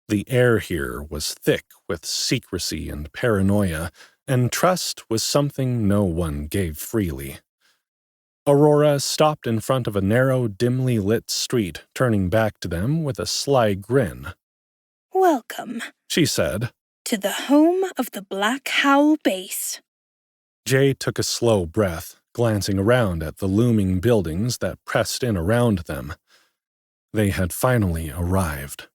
The air here was thick with secrecy and paranoia, and trust was something no one gave freely. Aurora stopped in front of a narrow, dimly lit street, turning back to them with a sly grin. "Welcome," she said, "to the home of the Black Howl Base." Jay took a slow breath, glancing around at the looming buildings that pressed in around them. They had finally arrived.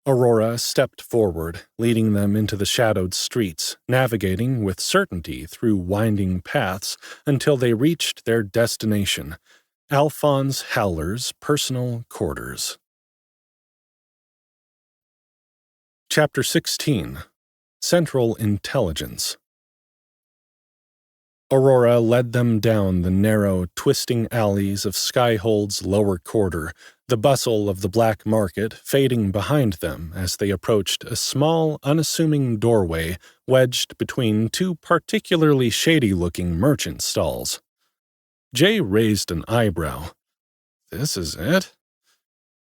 Aurora stepped forward, leading them into the shadowed streets, navigating with certainty through winding paths until they reached their destination, Alphonse Howler's personal quarters. Chapter 16. Central Intelligence. Aurora led them down the narrow, twisting alleys of Skyhold's lower quarter, the bustle of the black market fading behind them as they approached a small, unassuming doorway wedged between two particularly shady-looking merchant stalls. Jay raised an eyebrow. This is it?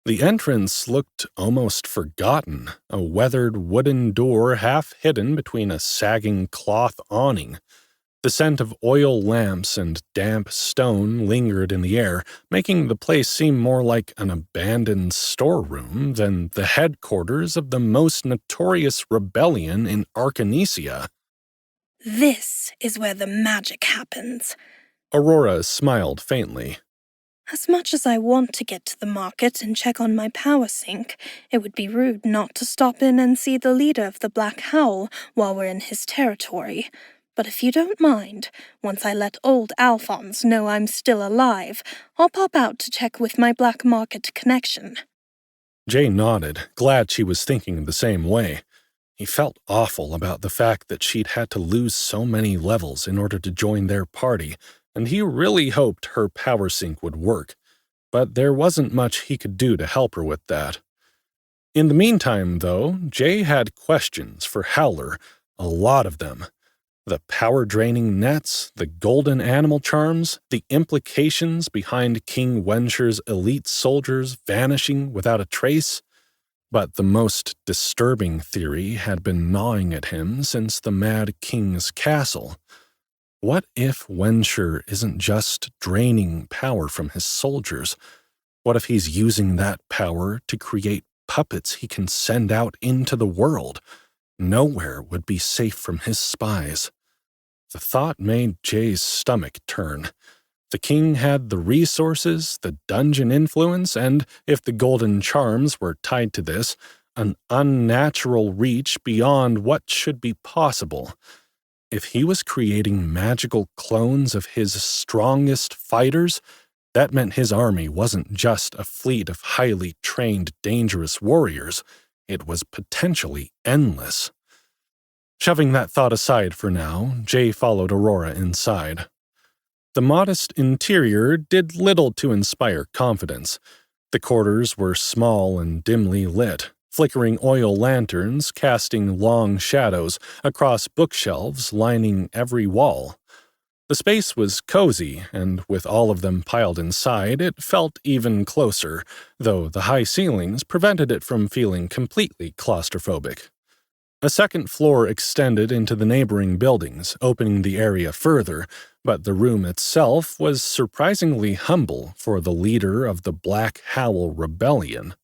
The entrance looked almost forgotten, a weathered wooden door half hidden between a sagging cloth awning. The scent of oil lamps and damp stone lingered in the air, making the place seem more like an abandoned storeroom than the headquarters of the most notorious rebellion in Arcanesia. "This is where the magic happens." Aurora smiled faintly. "As much as I want to get to the market and check on my power sink, it would be rude not to stop in and see the leader of the Black Howl while we're in his territory. But if you don't mind, once I let old Alphonse know I'm still alive, I'll pop out to check with my black market connection." Jay nodded, glad she was thinking the same way. He felt awful about the fact that she'd had to lose so many levels in order to join their party, and he really hoped her power sync would work. But there wasn't much he could do to help her with that. In the meantime, though, Jay had questions for Howler, a lot of them. The power-draining nets, the golden animal charms, the implications behind King Wensher's elite soldiers vanishing without a trace. But the most disturbing theory had been gnawing at him since the Mad King's castle. What if Wensher isn't just draining power from his soldiers? What if he's using that power to create puppets he can send out into the world? Nowhere would be safe from his spies. The thought made Jay's stomach turn. The king had the resources, the dungeon influence, and, if the golden charms were tied to this, an unnatural reach beyond what should be possible. If he was creating magical clones of his strongest fighters, that meant his army wasn't just a fleet of highly trained, dangerous warriors. It was potentially endless. Shoving that thought aside for now, Jay followed Aurora inside. The modest interior did little to inspire confidence. The quarters were small and dimly lit, flickering oil lanterns casting long shadows across bookshelves lining every wall. The space was cozy, and with all of them piled inside, it felt even closer, though the high ceilings prevented it from feeling completely claustrophobic. A second floor extended into the neighboring buildings, opening the area further, but the room itself was surprisingly humble for the leader of the Black Howl Rebellion.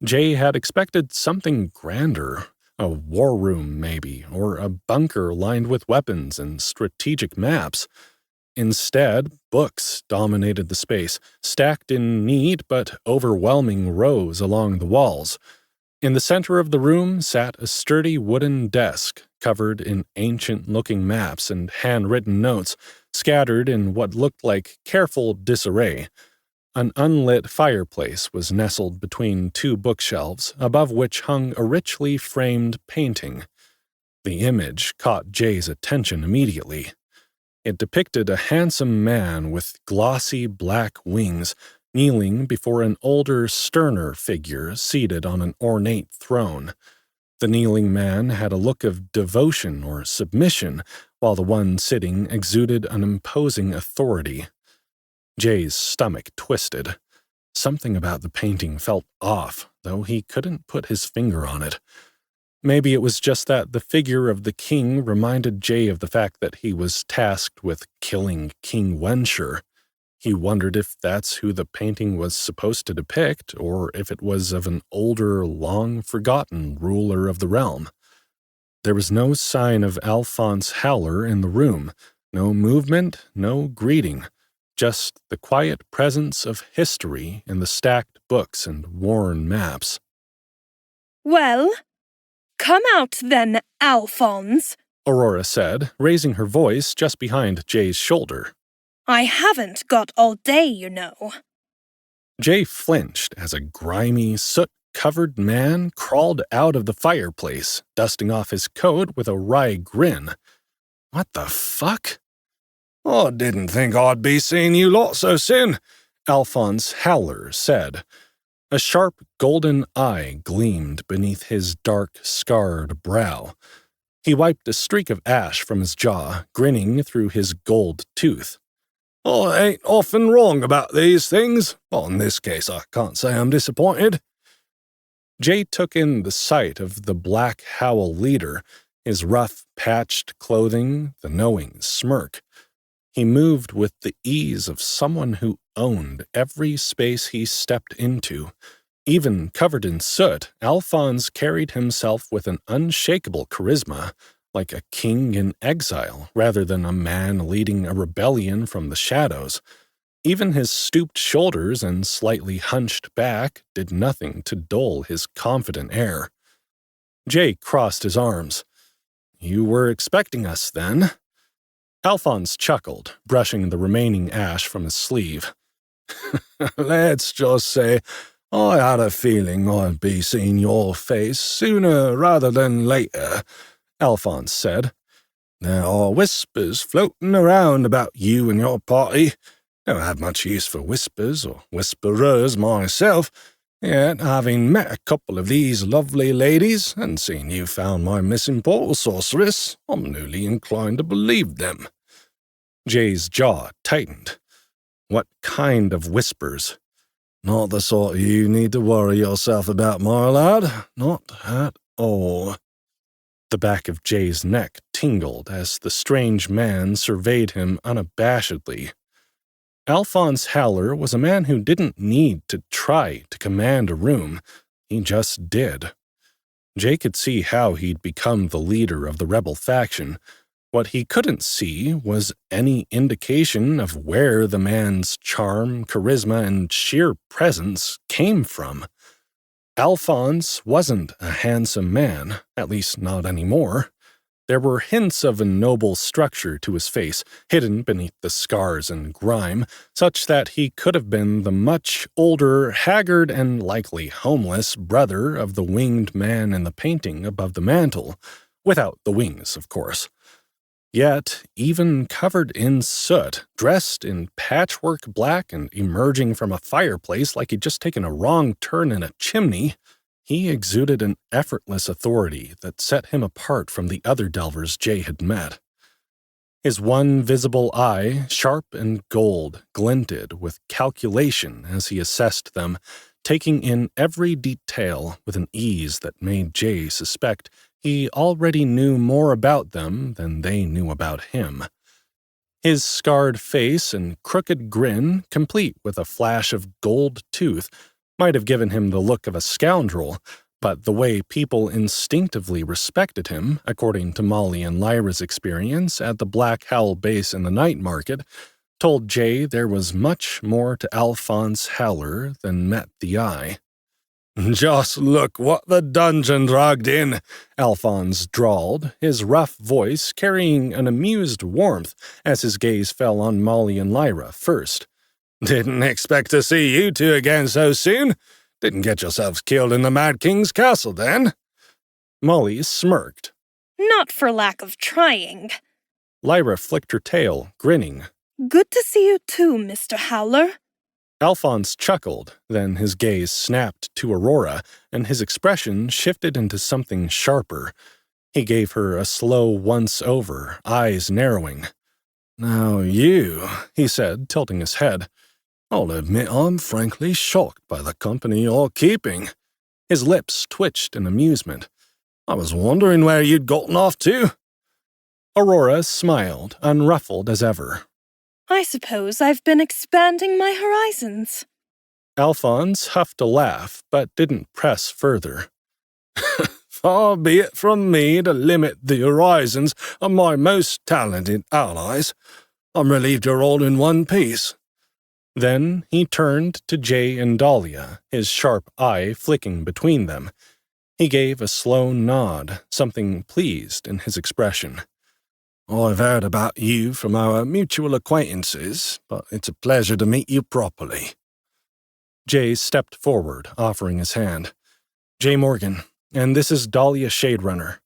Jay had expected something grander, a war room maybe, or a bunker lined with weapons and strategic maps. Instead, books dominated the space, stacked in neat but overwhelming rows along the walls. In the center of the room sat a sturdy wooden desk covered in ancient-looking maps and handwritten notes scattered in what looked like careful disarray. An unlit fireplace was nestled between two bookshelves, above which hung a richly framed painting. The image caught Jay's attention immediately. It depicted a handsome man with glossy black wings kneeling before an older, sterner figure seated on an ornate throne. The kneeling man had a look of devotion or submission, while the one sitting exuded an imposing authority. Jay's stomach twisted. Something about the painting felt off, though he couldn't put his finger on it. Maybe it was just that the figure of the king reminded Jay of the fact that he was tasked with killing King Wenshur. He wondered if that's who the painting was supposed to depict, or if it was of an older, long-forgotten ruler of the realm. There was no sign of Alphonse Howler in the room, no movement, no greeting. Just the quiet presence of history in the stacked books and worn maps. Well, come out then, Alphonse, Aurora said, raising her voice just behind Jay's shoulder. I haven't got all day, you know. Jay flinched as a grimy, soot-covered man crawled out of the fireplace, dusting off his coat with a wry grin. What the fuck? I didn't think I'd be seeing you lot so soon, Alphonse Howler said. A sharp golden eye gleamed beneath his dark, scarred brow. He wiped a streak of ash from his jaw, grinning through his gold tooth. I ain't often wrong about these things, but in this case I can't say I'm disappointed. Jay took in the sight of the Black Howl leader, his rough, patched clothing, the knowing smirk. He moved with the ease of someone who owned every space he stepped into. Even covered in soot, Alphonse carried himself with an unshakable charisma, like a king in exile rather than a man leading a rebellion from the shadows. Even his stooped shoulders and slightly hunched back did nothing to dull his confident air. Jay crossed his arms. You were expecting us, then? Alphonse chuckled, brushing the remaining ash from his sleeve. Let's just say I had a feeling I'd be seeing your face sooner rather than later, Alphonse said. There are whispers floating around about you and your party. Don't have much use for whispers or whisperers myself, yet having met a couple of these lovely ladies and seen you found my missing portal sorceress, I'm newly inclined to believe them. Jay's jaw tightened. What kind of whispers? Not the sort you need to worry yourself about, my lad. Not at all. The back of Jay's neck tingled as the strange man surveyed him unabashedly. Alphonse Howler was a man who didn't need to try to command a room. He just did. Jay could see how he'd become the leader of the rebel faction. What he couldn't see was any indication of where the man's charm, charisma, and sheer presence came from. Alphonse wasn't a handsome man, at least not anymore. There were hints of a noble structure to his face, hidden beneath the scars and grime, such that he could have been the much older, haggard, and likely homeless brother of the winged man in the painting above the mantel, without the wings, of course. Yet, even covered in soot, dressed in patchwork black and emerging from a fireplace like he'd just taken a wrong turn in a chimney, he exuded an effortless authority that set him apart from the other delvers Jay had met. His one visible eye, sharp and gold, glinted with calculation as he assessed them, taking in every detail with an ease that made Jay suspect he already knew more about them than they knew about him. His scarred face and crooked grin, complete with a flash of gold tooth, might have given him the look of a scoundrel, but the way people instinctively respected him, according to Molly and Lyra's experience at the Black Howl base in the night market, told Jay there was much more to Alphonse Howler than met the eye. "Just look what the dungeon dragged in," Alphonse drawled, his rough voice carrying an amused warmth as his gaze fell on Molly and Lyra first. "Didn't expect to see you two again so soon. Didn't get yourselves killed in the Mad King's castle, then?" Molly smirked. Not for lack of trying. Lyra flicked her tail, grinning. Good to see you too, Mr. Howler. Alphonse chuckled, then his gaze snapped to Aurora, and his expression shifted into something sharper. He gave her a slow once-over, eyes narrowing. "Now you," he said, tilting his head. "I'll admit I'm frankly shocked by the company you're keeping." His lips twitched in amusement. "I was wondering where you'd gotten off to." Aurora smiled, unruffled as ever. I suppose I've been expanding my horizons. Alphonse huffed a laugh, but didn't press further. "Far be it from me to limit the horizons of my most talented allies. I'm relieved you're all in one piece." Then he turned to Jay and Dahlia, his sharp eye flicking between them. He gave a slow nod, something pleased in his expression. "I've heard about you from our mutual acquaintances, but it's a pleasure to meet you properly." Jay stepped forward, offering his hand. "Jay Morgan, and this is Dahlia Shaderunner."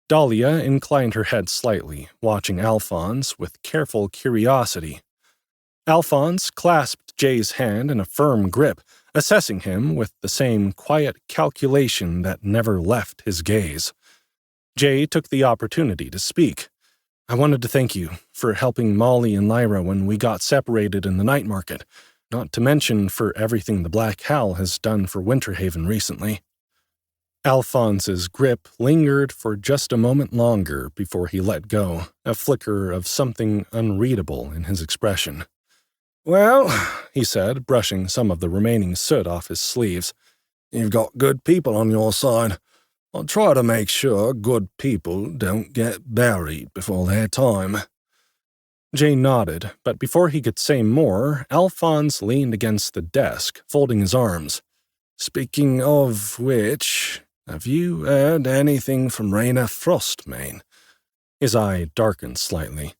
Dahlia inclined her head slightly, watching Alphonse with careful curiosity. Alphonse clasped Jay's hand in a firm grip, assessing him with the same quiet calculation that never left his gaze. Jay took the opportunity to speak. "I wanted to thank you for helping Molly and Lyra when we got separated in the night market, not to mention for everything the Black Howl has done for Winterhaven recently." Alphonse's grip lingered for just a moment longer before he let go, a flicker of something unreadable in his expression. "Well," he said, brushing some of the remaining soot off his sleeves, "you've got good people on your side. I'll try to make sure good people don't get buried before their time." Jay nodded, but before he could say more, Alphonse leaned against the desk, folding his arms. "Speaking of which, have you heard anything from Raina Frostmane?" His eye darkened slightly.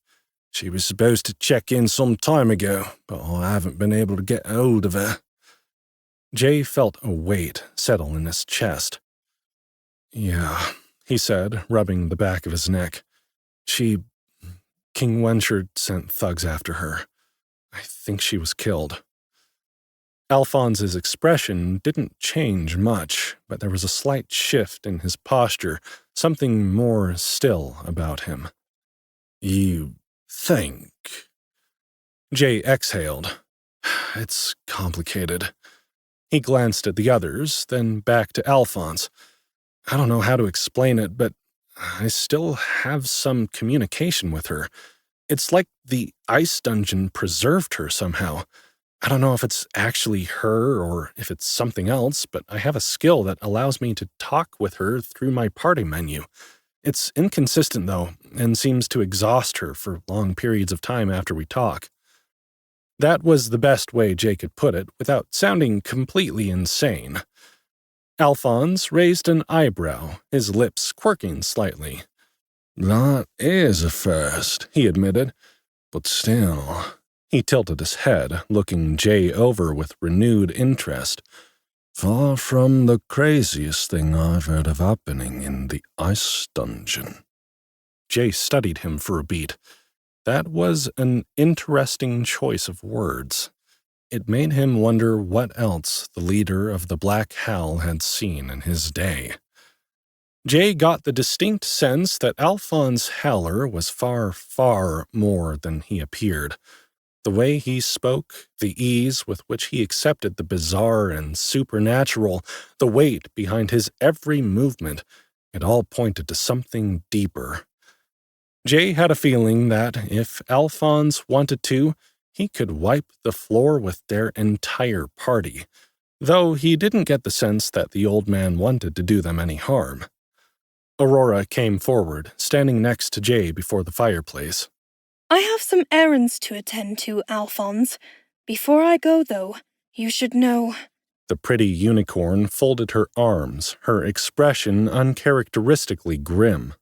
"She was supposed to check in some time ago, but I haven't been able to get hold of her." Jay felt a weight settle in his chest. "Yeah," he said, rubbing the back of his neck. King Wenchard sent thugs after her. I think she was killed." Alphonse's expression didn't change much, but there was a slight shift in his posture, something more still about him. "You think?" Jay exhaled. "It's complicated." He glanced at the others, then back to Alphonse. "I don't know how to explain it, but I still have some communication with her. It's like the ice dungeon preserved her somehow. I don't know if it's actually her or if it's something else, but I have a skill that allows me to talk with her through my party menu. It's inconsistent, though, and seems to exhaust her for long periods of time after we talk." That was the best way Jay could put it without sounding completely insane. Alphonse raised an eyebrow, his lips quirking slightly. "That is a first," he admitted, "but still." He tilted his head, looking Jay over with renewed interest. "Far from the craziest thing I've heard of happening in the ice dungeon." Jay studied him for a beat. That was an interesting choice of words. it made him wonder what else the leader of the Black Howl had seen in his day. Jay got the distinct sense that Alphonse Haller was far, far more than he appeared. The way he spoke, the ease with which he accepted the bizarre and supernatural, the weight behind his every movement, it all pointed to something deeper. Jay had a feeling that, if Alphonse wanted to, he could wipe the floor with their entire party, though he didn't get the sense that the old man wanted to do them any harm. Aurora came forward, standing next to Jay before the fireplace. I have some errands to attend to, Alphonse. Before I go, though, you should know... The pretty unicorn folded her arms, her expression uncharacteristically grim.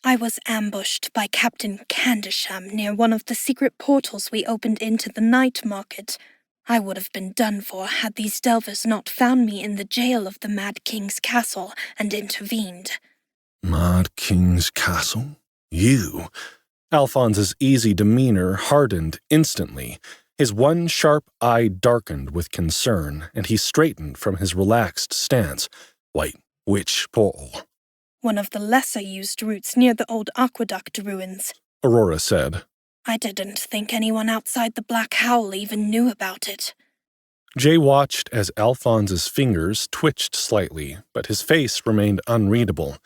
I was ambushed by Captain Candisham near one of the secret portals we opened into the night market. I would have been done for had these delvers not found me in the jail of the Mad King's castle and intervened. Mad King's castle? You? Alphonse's easy demeanor hardened instantly. His one sharp eye darkened with concern, and he straightened from his relaxed stance. Wait, which portal? One of the lesser-used routes near the old aqueduct ruins, Aurora said. I didn't think anyone outside the Black Howl even knew about it. Jay watched as Alphonse's fingers twitched slightly, but his face remained unreadable.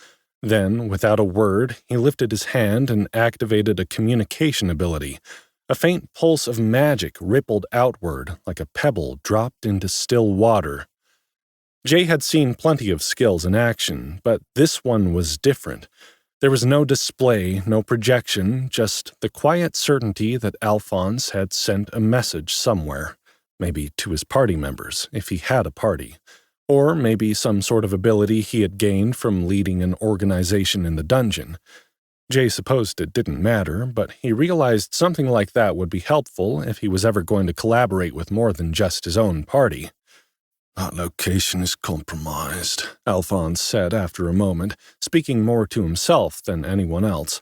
Then, without a word, he lifted his hand and activated a communication ability. A faint pulse of magic rippled outward like a pebble dropped into still water. Jay had seen plenty of skills in action, but this one was different. There was no display, no projection, just the quiet certainty that Alphonse had sent a message somewhere, maybe to his party members, if he had a party. Or maybe some sort of ability he had gained from leading an organization in the dungeon. Jay supposed it didn't matter, but he realized something like that would be helpful if he was ever going to collaborate with more than just his own party. That location is compromised, Alphonse said after a moment, speaking more to himself than anyone else.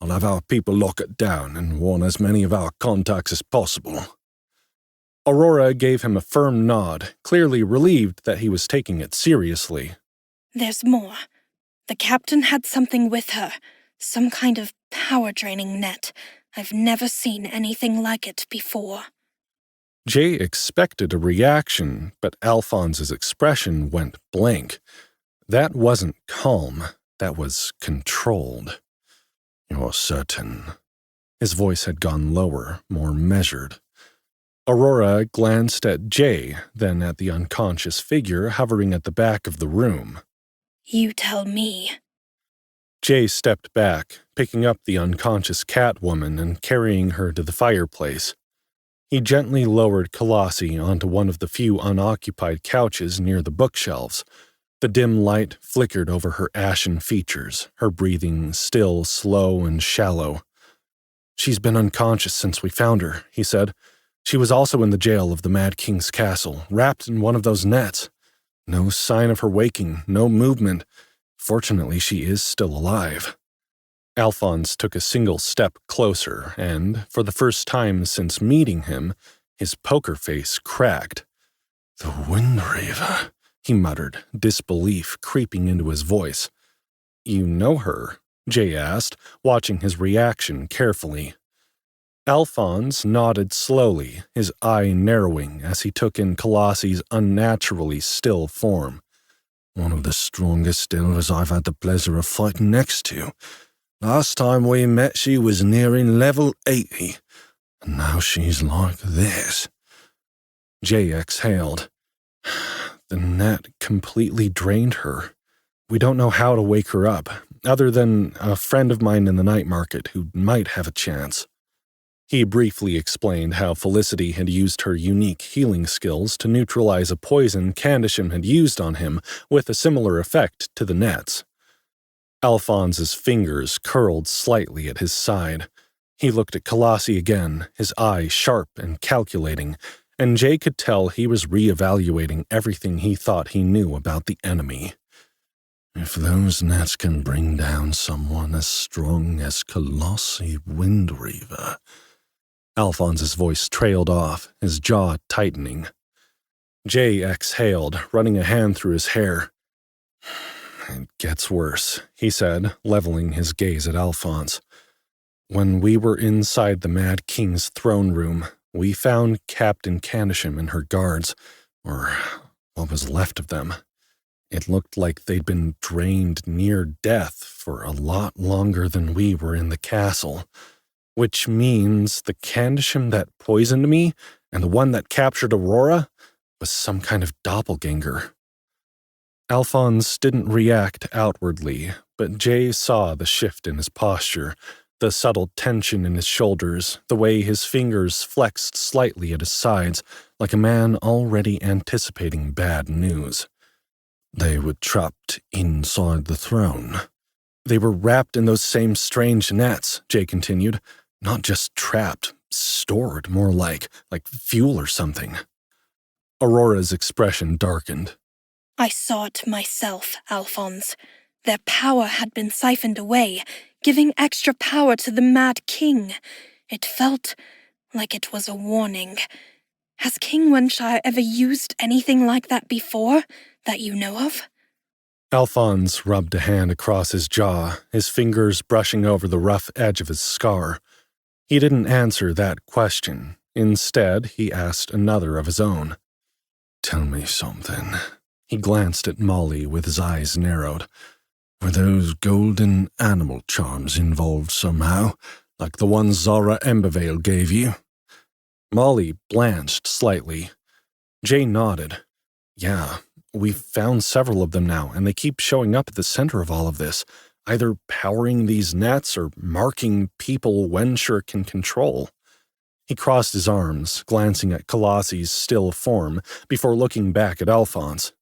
I'll have our people lock it down and warn as many of our contacts as possible. Aurora gave him a firm nod, clearly relieved that he was taking it seriously. There's more. The captain had something with her, some kind of power-draining net. I've never seen anything like it before. Jay expected a reaction, but Alphonse's expression went blank. That wasn't calm, that was controlled. You're certain? His voice had gone lower, more measured. Aurora glanced at Jay, then at the unconscious figure hovering at the back of the room. You tell me. Jay stepped back, picking up the unconscious Catwoman and carrying her to the fireplace. He gently lowered Kalasi onto one of the few unoccupied couches near the bookshelves. The dim light flickered over her ashen features, her breathing still, slow, and shallow. She's been unconscious since we found her, he said. She was also in the jail of the Mad King's castle, wrapped in one of those nets. No sign of her waking, no movement. Fortunately, she is still alive. Alphonse took a single step closer, and, for the first time since meeting him, his poker face cracked. The Wind Reaver, he muttered, disbelief creeping into his voice. You know her? Jay asked, watching his reaction carefully. Alphonse nodded slowly, his eye narrowing as he took in Kalasi's unnaturally still form. One of the strongest delvers I've had the pleasure of fighting next to. Last time we met she was nearing level 80, and now she's like this. Jay exhaled. The net completely drained her. We don't know how to wake her up, other than a friend of mine in the night market who might have a chance. He briefly explained how Felicity had used her unique healing skills to neutralize a poison Candisham had used on him with a similar effect to the nets. Alphonse's fingers curled slightly at his side. He looked at Kalasi again, his eye sharp and calculating, and Jay could tell he was reevaluating everything he thought he knew about the enemy. If those nets can bring down someone as strong as Kalasi Wind Reaver, Alphonse's voice trailed off, his jaw tightening. Jay exhaled, running a hand through his hair. It gets worse, he said, leveling his gaze at Alphonse. When we were inside the Mad King's throne room, we found Captain Canisham and her guards, or what was left of them. It looked like they'd been drained near death for a lot longer than we were in the castle, which means the Canisham that poisoned me and the one that captured Aurora was some kind of doppelganger. Alphonse didn't react outwardly, but Jay saw the shift in his posture, the subtle tension in his shoulders, the way his fingers flexed slightly at his sides, like a man already anticipating bad news. They were trapped inside the throne. They were wrapped in those same strange nets, Jay continued. Not just trapped, stored, more like fuel or something. Aurora's expression darkened. I saw it myself, Alphonse. Their power had been siphoned away, giving extra power to the Mad King. It felt like it was a warning. Has King Wenshire ever used anything like that before, that you know of? Alphonse rubbed a hand across his jaw, his fingers brushing over the rough edge of his scar. He didn't answer that question. Instead, he asked another of his own. Tell me something. He glanced at Molly with his eyes narrowed. Were those golden animal charms involved somehow, like the ones Zara Embervale gave you? Molly blanched slightly. Jay nodded. Yeah, we've found several of them now, and they keep showing up at the center of all of this, either powering these nets or marking people Wenshire can control. He crossed his arms, glancing at Kalasi's still form, before looking back at Alphonse.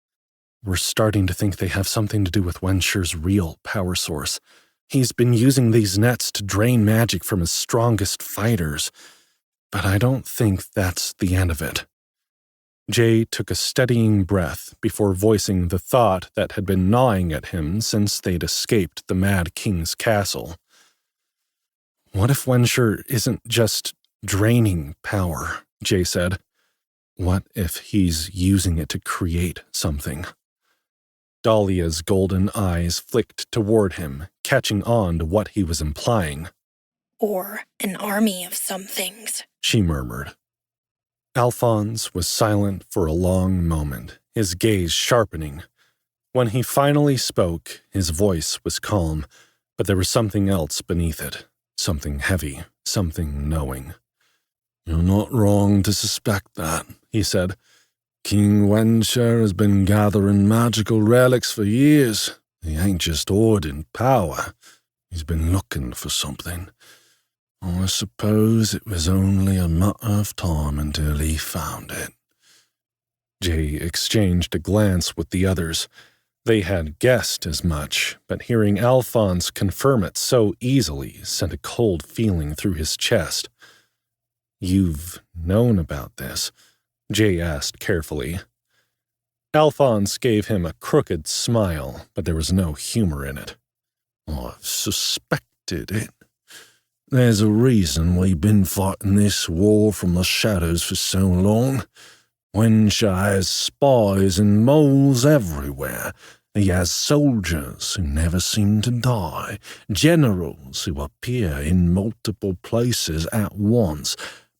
We're starting to think they have something to do with Wenshire's real power source. He's been using these nets to drain magic from his strongest fighters, but I don't think that's the end of it. Jay took a steadying breath before voicing the thought that had been gnawing at him since they'd escaped the Mad King's castle. What if Wenshire isn't just draining power, Jay said. What if he's using it to create something? Dahlia's golden eyes flicked toward him, catching on to what he was implying. Or an army of some things, she murmured. Alphonse was silent for a long moment, his gaze sharpening. When he finally spoke, his voice was calm, but there was something else beneath it, something heavy, something knowing. You're not wrong to suspect that, he said. King Wenshire has been gathering magical relics for years. He ain't just hoarding power. He's been looking for something. I suppose it was only a matter of time until he found it. Jay exchanged a glance with the others. They had guessed as much, but hearing Alphonse confirm it so easily sent a cold feeling through his chest. You've known about this? Jay asked carefully. Alphonse gave him a crooked smile, but there was no humor in it. I've suspected it. There's a reason we've been fighting this war from the shadows for so long. Wenshire has spies and moles everywhere. He has soldiers who never seem to die, generals who appear in multiple places at once,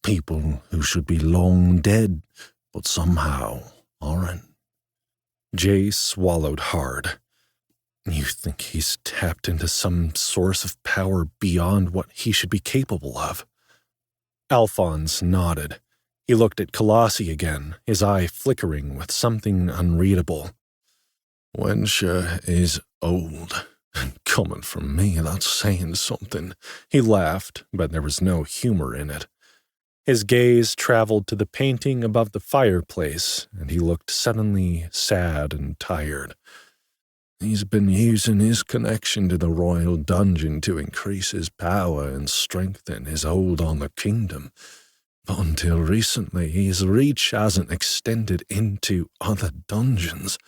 people who should be long dead, but somehow aren't. Jay swallowed hard. You think he's tapped into some source of power beyond what he should be capable of? Alphonse nodded. He looked at Kalasi again, his eye flickering with something unreadable. Wenshire is old. Coming from me, that's saying something. He laughed, but there was no humor in it. His gaze traveled to the painting above the fireplace, and he looked suddenly sad and tired. He's been using his connection to the royal dungeon to increase his power and strengthen his hold on the kingdom. But until recently, his reach hasn't extended into other dungeons.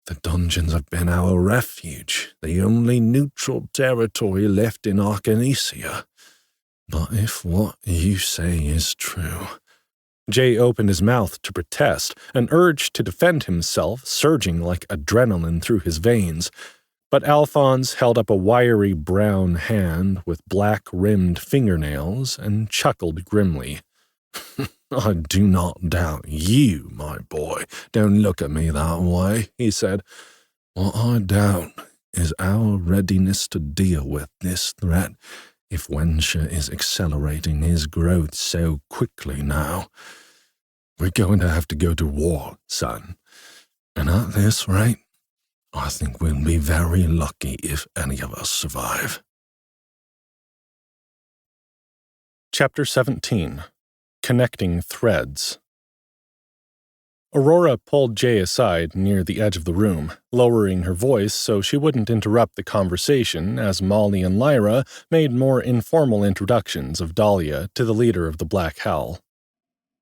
The dungeons have been our refuge, the only neutral territory left in Arcane. But if what you say is true... Jay opened his mouth to protest, an urge to defend himself surging like adrenaline through his veins. But Alphonse held up a wiry brown hand with black-rimmed fingernails and chuckled grimly. I do not doubt you, my boy. Don't look at me that way, he said. What I doubt is our readiness to deal with this threat if Wensha is accelerating his growth so quickly now. We're going to have to go to war, son. And at this rate, I think we'll be very lucky if any of us survive. Chapter 17. Connecting Threads. Aurora pulled Jay aside near the edge of the room, lowering her voice so she wouldn't interrupt the conversation as Molly and Lyra made more informal introductions of Dahlia to the leader of the Black Howl.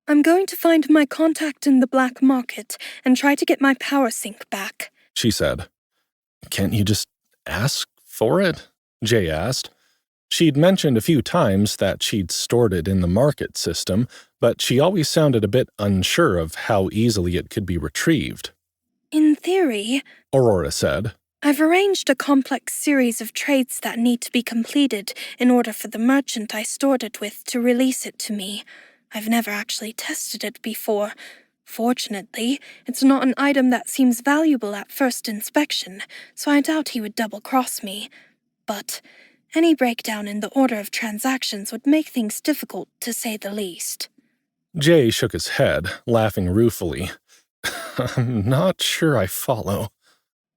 I'm going to find my contact in the black market and try to get my power sync back, she said. Can't you just ask for it? Jay asked. She'd mentioned a few times that she'd stored it in the market system, but she always sounded a bit unsure of how easily it could be retrieved. In theory, Aurora said, I've arranged a complex series of trades that need to be completed in order for the merchant I stored it with to release it to me. I've never actually tested it before. Fortunately, it's not an item that seems valuable at first inspection, so I doubt he would double-cross me. But any breakdown in the order of transactions would make things difficult, to say the least. Jay shook his head, laughing ruefully. I'm not sure I follow.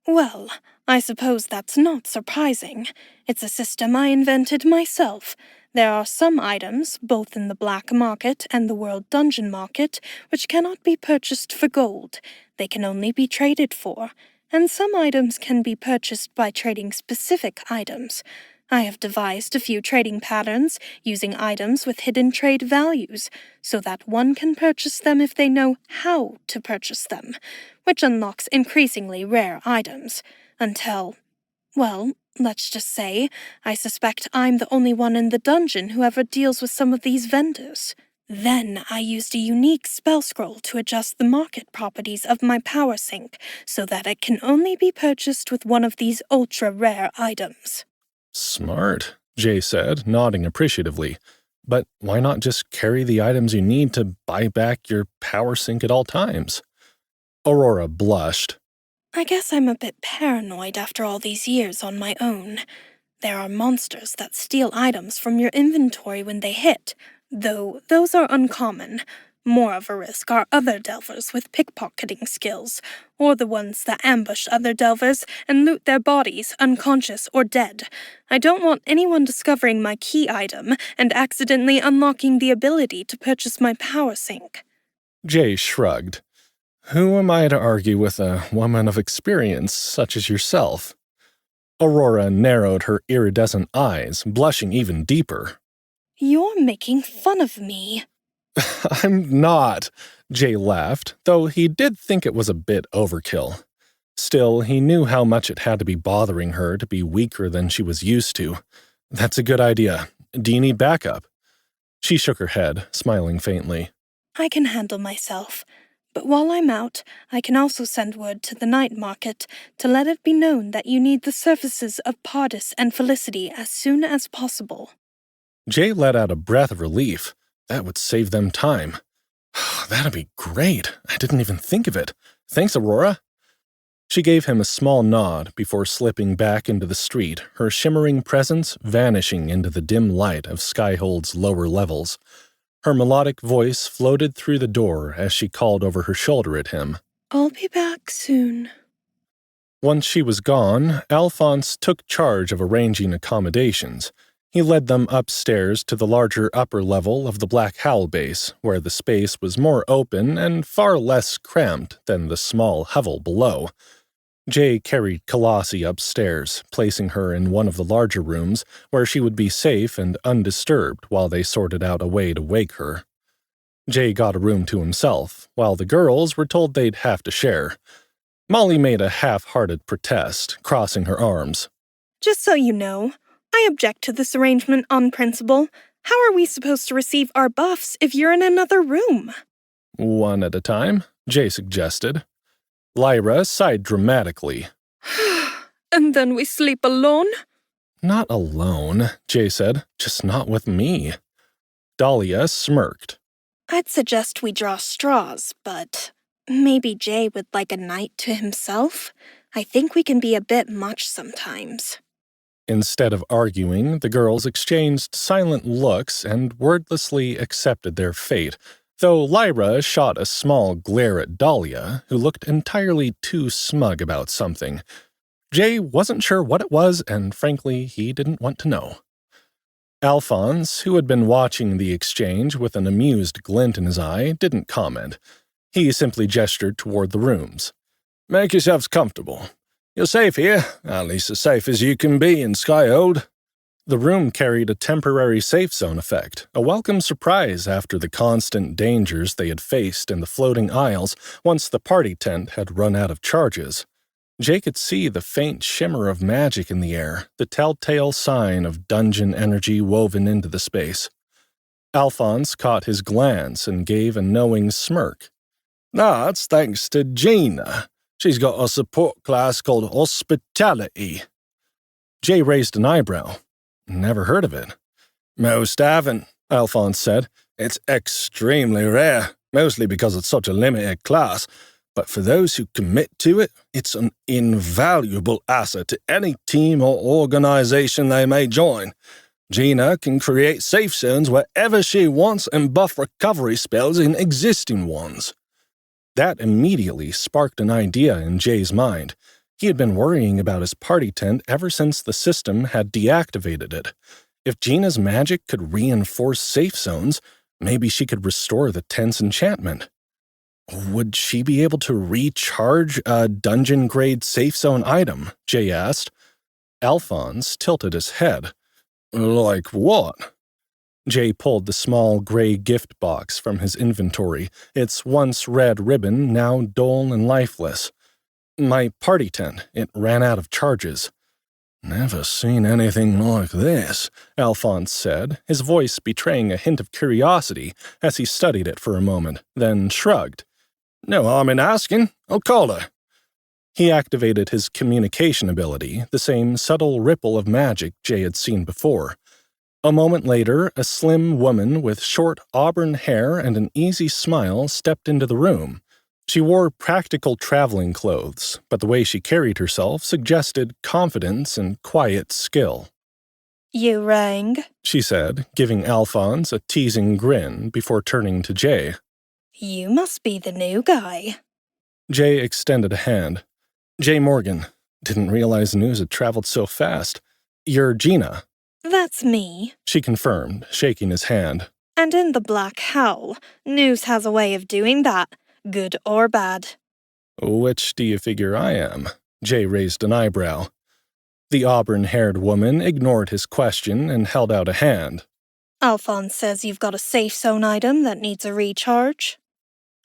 Well, I suppose that's not surprising. It's a system I invented myself. There are some items, both in the black market and the world dungeon market, which cannot be purchased for gold. They can only be traded for. And some items can be purchased by trading specific items. I have devised a few trading patterns using items with hidden trade values, so that one can purchase them if they know how to purchase them, which unlocks increasingly rare items, until, well, let's just say, I suspect I'm the only one in the dungeon who ever deals with some of these vendors. Then I used a unique spell scroll to adjust the market properties of my power sync, so that it can only be purchased with one of these ultra-rare items. Smart, Jay said, nodding appreciatively. But why not just carry the items you need to buy back your power sync at all times? Aurora blushed. I guess I'm a bit paranoid after all these years on my own. There are monsters that steal items from your inventory when they hit, though those are uncommon. More of a risk are other delvers with pickpocketing skills, or the ones that ambush other delvers and loot their bodies, unconscious or dead. I don't want anyone discovering my key item and accidentally unlocking the ability to purchase my power sync. Jay shrugged. Who am I to argue with a woman of experience such as yourself? Aurora narrowed her iridescent eyes, blushing even deeper. You're making fun of me. I'm not, Jay laughed, though he did think it was a bit overkill. Still, he knew how much it had to be bothering her to be weaker than she was used to. That's a good idea. Do you need backup? She shook her head, smiling faintly. I can handle myself. But while I'm out, I can also send word to the night market to let it be known that you need the services of Pardis and Felicity as soon as possible. Jay let out a breath of relief. That would save them time. That'd be great. I didn't even think of it. Thanks, Aurora. She gave him a small nod before slipping back into the street, her shimmering presence vanishing into the dim light of Skyhold's lower levels. Her melodic voice floated through the door as she called over her shoulder at him. I'll be back soon. Once she was gone, Alphonse took charge of arranging accommodations. He led them upstairs to the larger upper level of the Black Howl base, where the space was more open and far less cramped than the small hovel below. Jay carried Kalasi upstairs, placing her in one of the larger rooms where she would be safe and undisturbed while they sorted out a way to wake her. Jay got a room to himself, while the girls were told they'd have to share. Molly made a half-hearted protest, crossing her arms. Just so you know, I object to this arrangement on principle. How are we supposed to receive our buffs if you're in another room? One at a time, Jay suggested. Lyra sighed dramatically. And then we sleep alone? Not alone, Jay said, just not with me. Dahlia smirked. I'd suggest we draw straws, but maybe Jay would like a night to himself. I think we can be a bit much sometimes. Instead of arguing, the girls exchanged silent looks and wordlessly accepted their fate, though Lyra shot a small glare at Dahlia, who looked entirely too smug about something. Jay wasn't sure what it was, and frankly, he didn't want to know. Alphonse, who had been watching the exchange with an amused glint in his eye, didn't comment. He simply gestured toward the rooms. Make yourselves comfortable. You're safe here, at least as safe as you can be in Skyhold. The room carried a temporary safe zone effect, a welcome surprise after the constant dangers they had faced in the floating aisles once the party tent had run out of charges. Jay could see the faint shimmer of magic in the air, the telltale sign of dungeon energy woven into the space. Alphonse caught his glance and gave a knowing smirk. That's thanks to Gina. She's got a support class called Hospitality. Jay raised an eyebrow. Never heard of it. Most haven't, Alphonse said. It's extremely rare, mostly because it's such a limited class. But for those who commit to it, it's an invaluable asset to any team or organization they may join. Gina can create safe zones wherever she wants and buff recovery spells in existing ones. That immediately sparked an idea in Jay's mind. He had been worrying about his party tent ever since the system had deactivated it. If Gina's magic could reinforce safe zones, maybe she could restore the tent's enchantment. Would she be able to recharge a dungeon-grade safe zone item? Jay asked. Alphonse tilted his head. Like what? Jay pulled the small gray gift box from his inventory, its once red ribbon now dull and lifeless. My party tent, it ran out of charges. Never seen anything like this, Alphonse said, his voice betraying a hint of curiosity as he studied it for a moment, then shrugged. No harm in asking. I'll call her. He activated his communication ability, the same subtle ripple of magic Jay had seen before. A moment later, a slim woman with short auburn hair and an easy smile stepped into the room. She wore practical traveling clothes, but the way she carried herself suggested confidence and quiet skill. You rang? She said, giving Alphonse a teasing grin before turning to Jay. You must be the new guy. Jay extended a hand. Jay Morgan. Didn't realize news had traveled so fast. You're Gina. That's me, she confirmed, shaking his hand. And in the Black Howl, news has a way of doing that, good or bad. Which do you figure I am? Jay raised an eyebrow. The auburn-haired woman ignored his question and held out a hand. Alphonse says you've got a safe zone item that needs a recharge.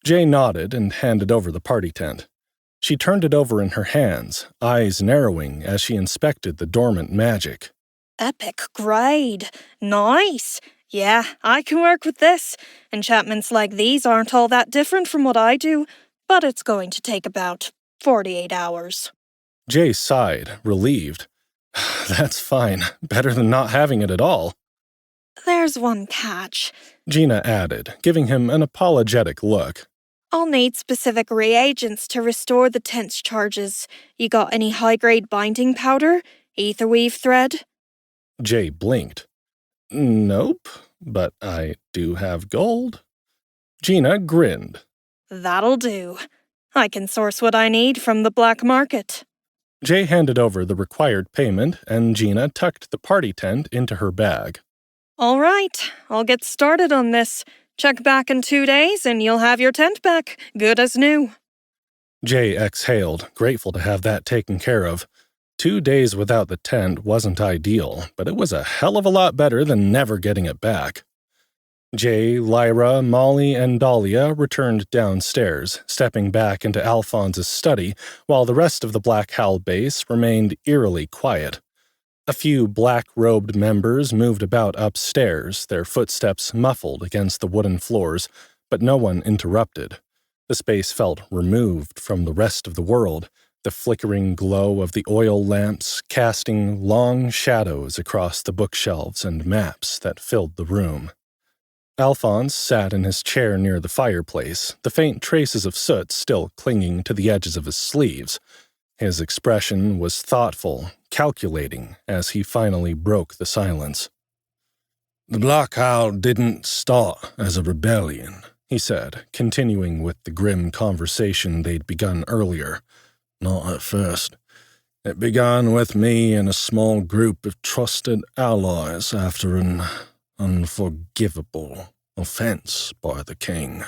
Jay nodded and handed over the party tent. She turned it over in her hands, eyes narrowing as she inspected the dormant magic. Epic grade. Nice. Yeah, I can work with this. Enchantments like these aren't all that different from what I do, but it's going to take about 48 hours. Jay sighed, relieved. That's fine. Better than not having it at all. There's one catch, Gina added, giving him an apologetic look. I'll need specific reagents to restore the tent's charges. You got any high-grade binding powder? Etherweave thread? Jay blinked. Nope, but I do have gold. Gina grinned. That'll do. I can source what I need from the black market. Jay handed over the required payment, and Gina tucked the party tent into her bag. All right, I'll get started on this. Check back in 2 days and you'll have your tent back, good as new. Jay exhaled, grateful to have that taken care of. 2 days without the tent wasn't ideal, but it was a hell of a lot better than never getting it back. Jay, Lyra, Molly, and Dahlia returned downstairs, stepping back into Alphonse's study, while the rest of the Black Howl base remained eerily quiet. A few black-robed members moved about upstairs, their footsteps muffled against the wooden floors, but no one interrupted. The space felt removed from the rest of the world, the flickering glow of the oil lamps casting long shadows across the bookshelves and maps that filled the room. Alphonse sat in his chair near the fireplace, the faint traces of soot still clinging to the edges of his sleeves. His expression was thoughtful, calculating, as he finally broke the silence. "The Black Owl didn't start as a rebellion," he said, continuing with the grim conversation they'd begun earlier. "Not at first. It began with me and a small group of trusted allies after an unforgivable offense by the king."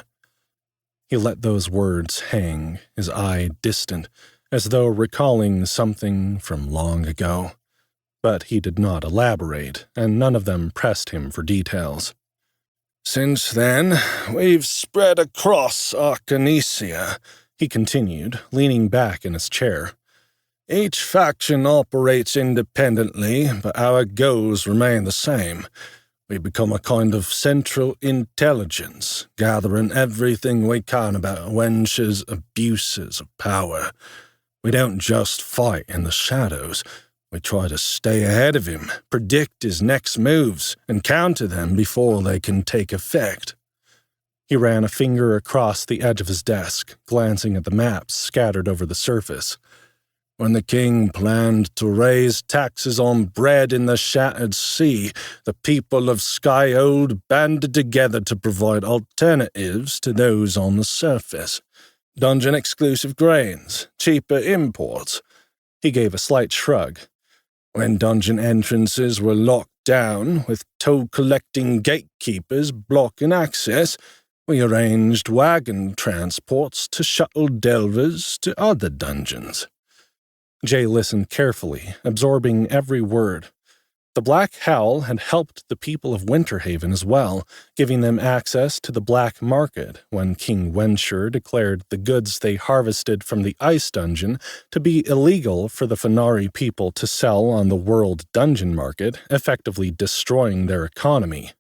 He let those words hang, his eye distant, as though recalling something from long ago. But he did not elaborate, and none of them pressed him for details. "Since then, we've spread across Arcane," he continued, leaning back in his chair. "Each faction operates independently, but our goals remain the same. We become a kind of central intelligence, gathering everything we can about Wencher's abuses of power. We don't just fight in the shadows. We try to stay ahead of him, predict his next moves, and counter them before they can take effect." He ran a finger across the edge of his desk, glancing at the maps scattered over the surface. "When the king planned to raise taxes on bread in the Shattered Sea, the people of Skyhold banded together to provide alternatives to those on the surface. Dungeon-exclusive grains, cheaper imports." He gave a slight shrug. "When dungeon entrances were locked down, with toll-collecting gatekeepers blocking access, we arranged wagon transports to shuttle delvers to other dungeons." Jay listened carefully, absorbing every word. The Black Howl had helped the people of Winterhaven as well, giving them access to the black market when King Wencher declared the goods they harvested from the Ice Dungeon to be illegal for the Fenari people to sell on the World Dungeon Market, effectively destroying their economy.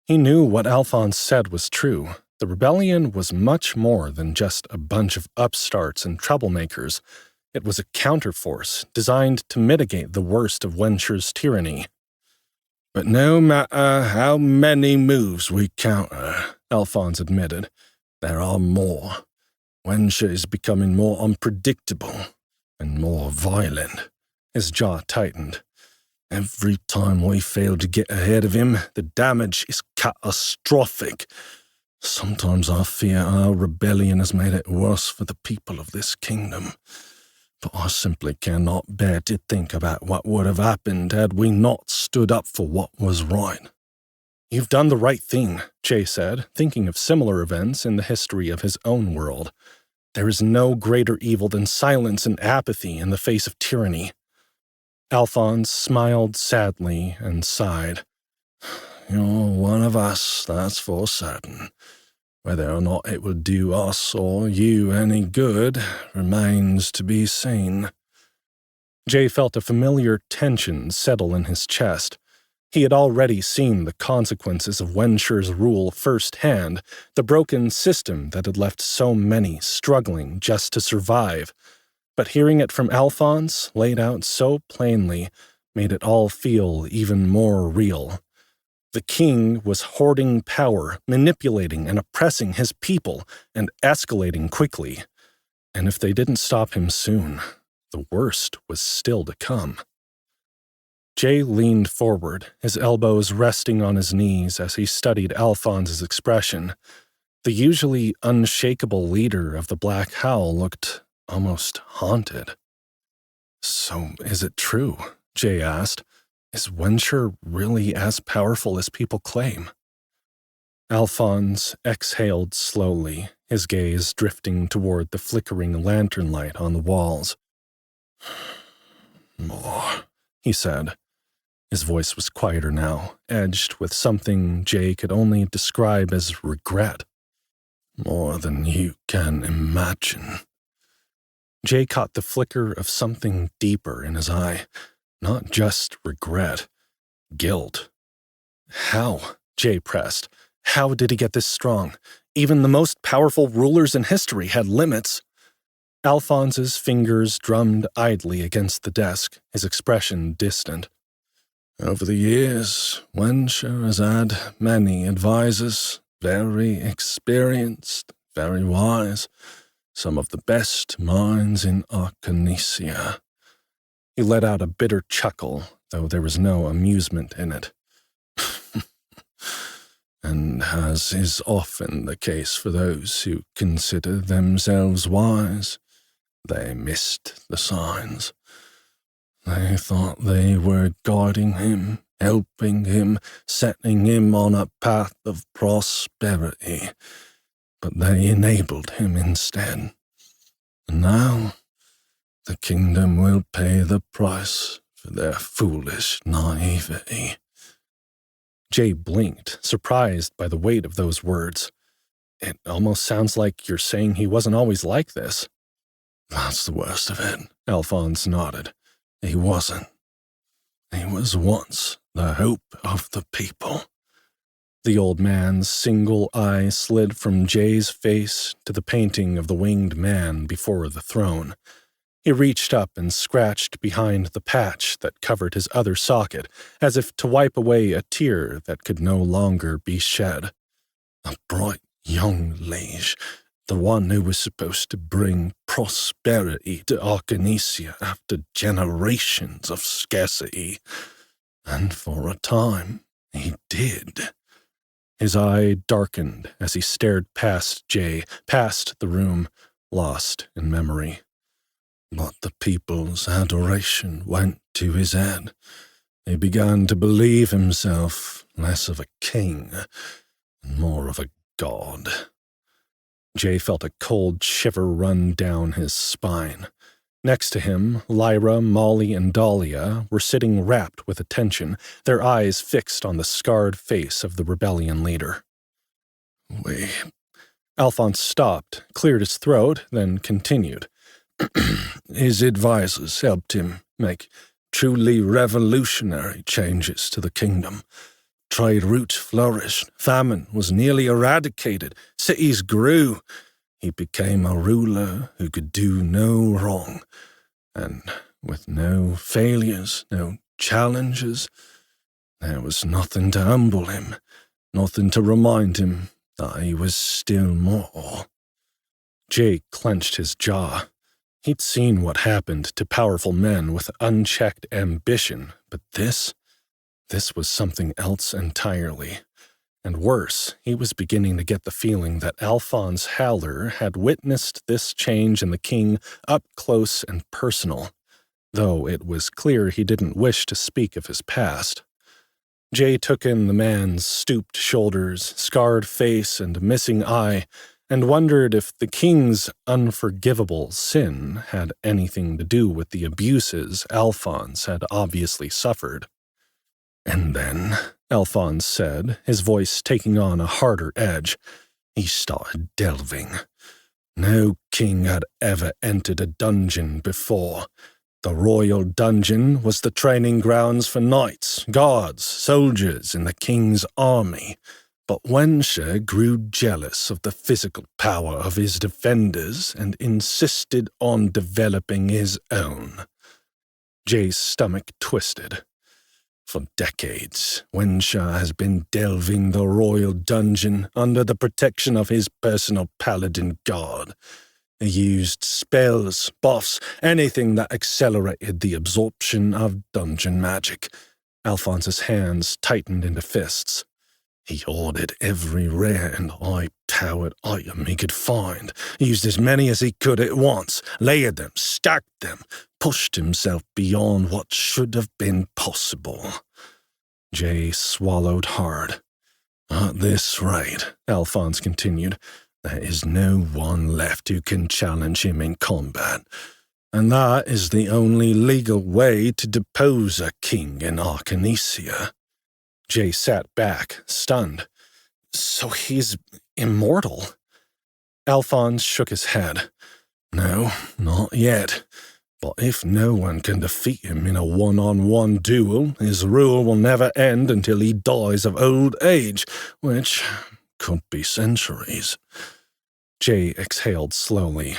He knew what Alphonse said was true. The rebellion was much more than just a bunch of upstarts and troublemakers. It was a counterforce designed to mitigate the worst of Wencher's tyranny. "But no matter how many moves we counter," Alphonse admitted, "there are more. Wencher is becoming more unpredictable and more violent." His jaw tightened. "Every time we fail to get ahead of him, the damage is catastrophic. Sometimes I fear our rebellion has made it worse for the people of this kingdom. But I simply cannot bear to think about what would have happened had we not stood up for what was right." "You've done the right thing," Jay said, thinking of similar events in the history of his own world. "There is no greater evil than silence and apathy in the face of tyranny." Alphonse smiled sadly and sighed. "You're one of us, that's for certain. Whether or not it will do us or you any good remains to be seen." Jay felt a familiar tension settle in his chest. He had already seen the consequences of Wencher's rule firsthand, the broken system that had left so many struggling just to survive. But hearing it from Alphonse, laid out so plainly, made it all feel even more real. The king was hoarding power, manipulating and oppressing his people, and escalating quickly. And if they didn't stop him soon, the worst was still to come. Jay leaned forward, his elbows resting on his knees as he studied Alphonse's expression. The usually unshakable leader of the Black Howl looked almost haunted. "So is it true?" Jay asked. "Is Wencher really as powerful as people claim?" Alphonse exhaled slowly, his gaze drifting toward the flickering lantern light on the walls. "More," he said. His voice was quieter now, edged with something Jay could only describe as regret. "More than you can imagine." Jay caught the flicker of something deeper in his eye. Not just regret, guilt. How? Jay pressed. How did he get this strong? Even the most powerful rulers in history had limits. Alphonse's fingers drummed idly against the desk, his expression distant. Over the years, Wensher has had many advisors, very experienced, very wise, some of the best minds in Arcanesia. He let out a bitter chuckle, though there was no amusement in it. And as is often the case for those who consider themselves wise, they missed the signs. They thought they were guiding him, helping him, setting him on a path of prosperity, but they enabled him instead. And now, the kingdom will pay the price for their foolish naivety. Jay blinked, surprised by the weight of those words. It almost sounds like you're saying he wasn't always like this. That's the worst of it, Alphonse nodded. He wasn't. He was once the hope of the people. The old man's single eye slid from Jay's face to the painting of the winged man before the throne. He reached up and scratched behind the patch that covered his other socket, as if to wipe away a tear that could no longer be shed. A bright young liege, the one who was supposed to bring prosperity to Arcanesia after generations of scarcity. And for a time, he did. His eye darkened as he stared past Jay, past the room, lost in memory. But the people's adoration went to his head. He began to believe himself less of a king and more of a god. Jay felt a cold shiver run down his spine. Next to him, Lyra, Molly, and Dahlia were sitting rapt with attention, their eyes fixed on the scarred face of the rebellion leader. Alphonse stopped, cleared his throat, then continued. His advisors helped him make truly revolutionary changes to the kingdom. Trade routes flourished, famine was nearly eradicated, cities grew. He became a ruler who could do no wrong, and with no failures, no challenges, there was nothing to humble him, nothing to remind him that he was still more. Jay clenched his jaw. He'd seen what happened to powerful men with unchecked ambition, but this was something else entirely. And worse, he was beginning to get the feeling that Alphonse Haller had witnessed this change in the king up close and personal, though it was clear he didn't wish to speak of his past. Jay took in the man's stooped shoulders, scarred face, and missing eye, and wondered if the king's unforgivable sin had anything to do with the abuses Alphonse had obviously suffered. And then, Alphonse said, his voice taking on a harder edge, he started delving. No king had ever entered a dungeon before. The royal dungeon was the training grounds for knights, guards, soldiers in the king's army. But Wensher grew jealous of the physical power of his defenders and insisted on developing his own. Jay's stomach twisted. For decades, Wensher has been delving the royal dungeon under the protection of his personal paladin guard. He used spells, buffs, anything that accelerated the absorption of dungeon magic. Alphonse's hands tightened into fists. He ordered every rare and high-powered item he could find, used as many as he could at once, layered them, stacked them, pushed himself beyond what should have been possible. Jay swallowed hard. At this rate, Alphonse continued, there is no one left who can challenge him in combat, and that is the only legal way to depose a king in Arcanesia. Jay sat back, stunned. So he's immortal? Alphonse shook his head. No, not yet. But if no one can defeat him in a one-on-one duel, his rule will never end until he dies of old age, which could be centuries. Jay exhaled slowly.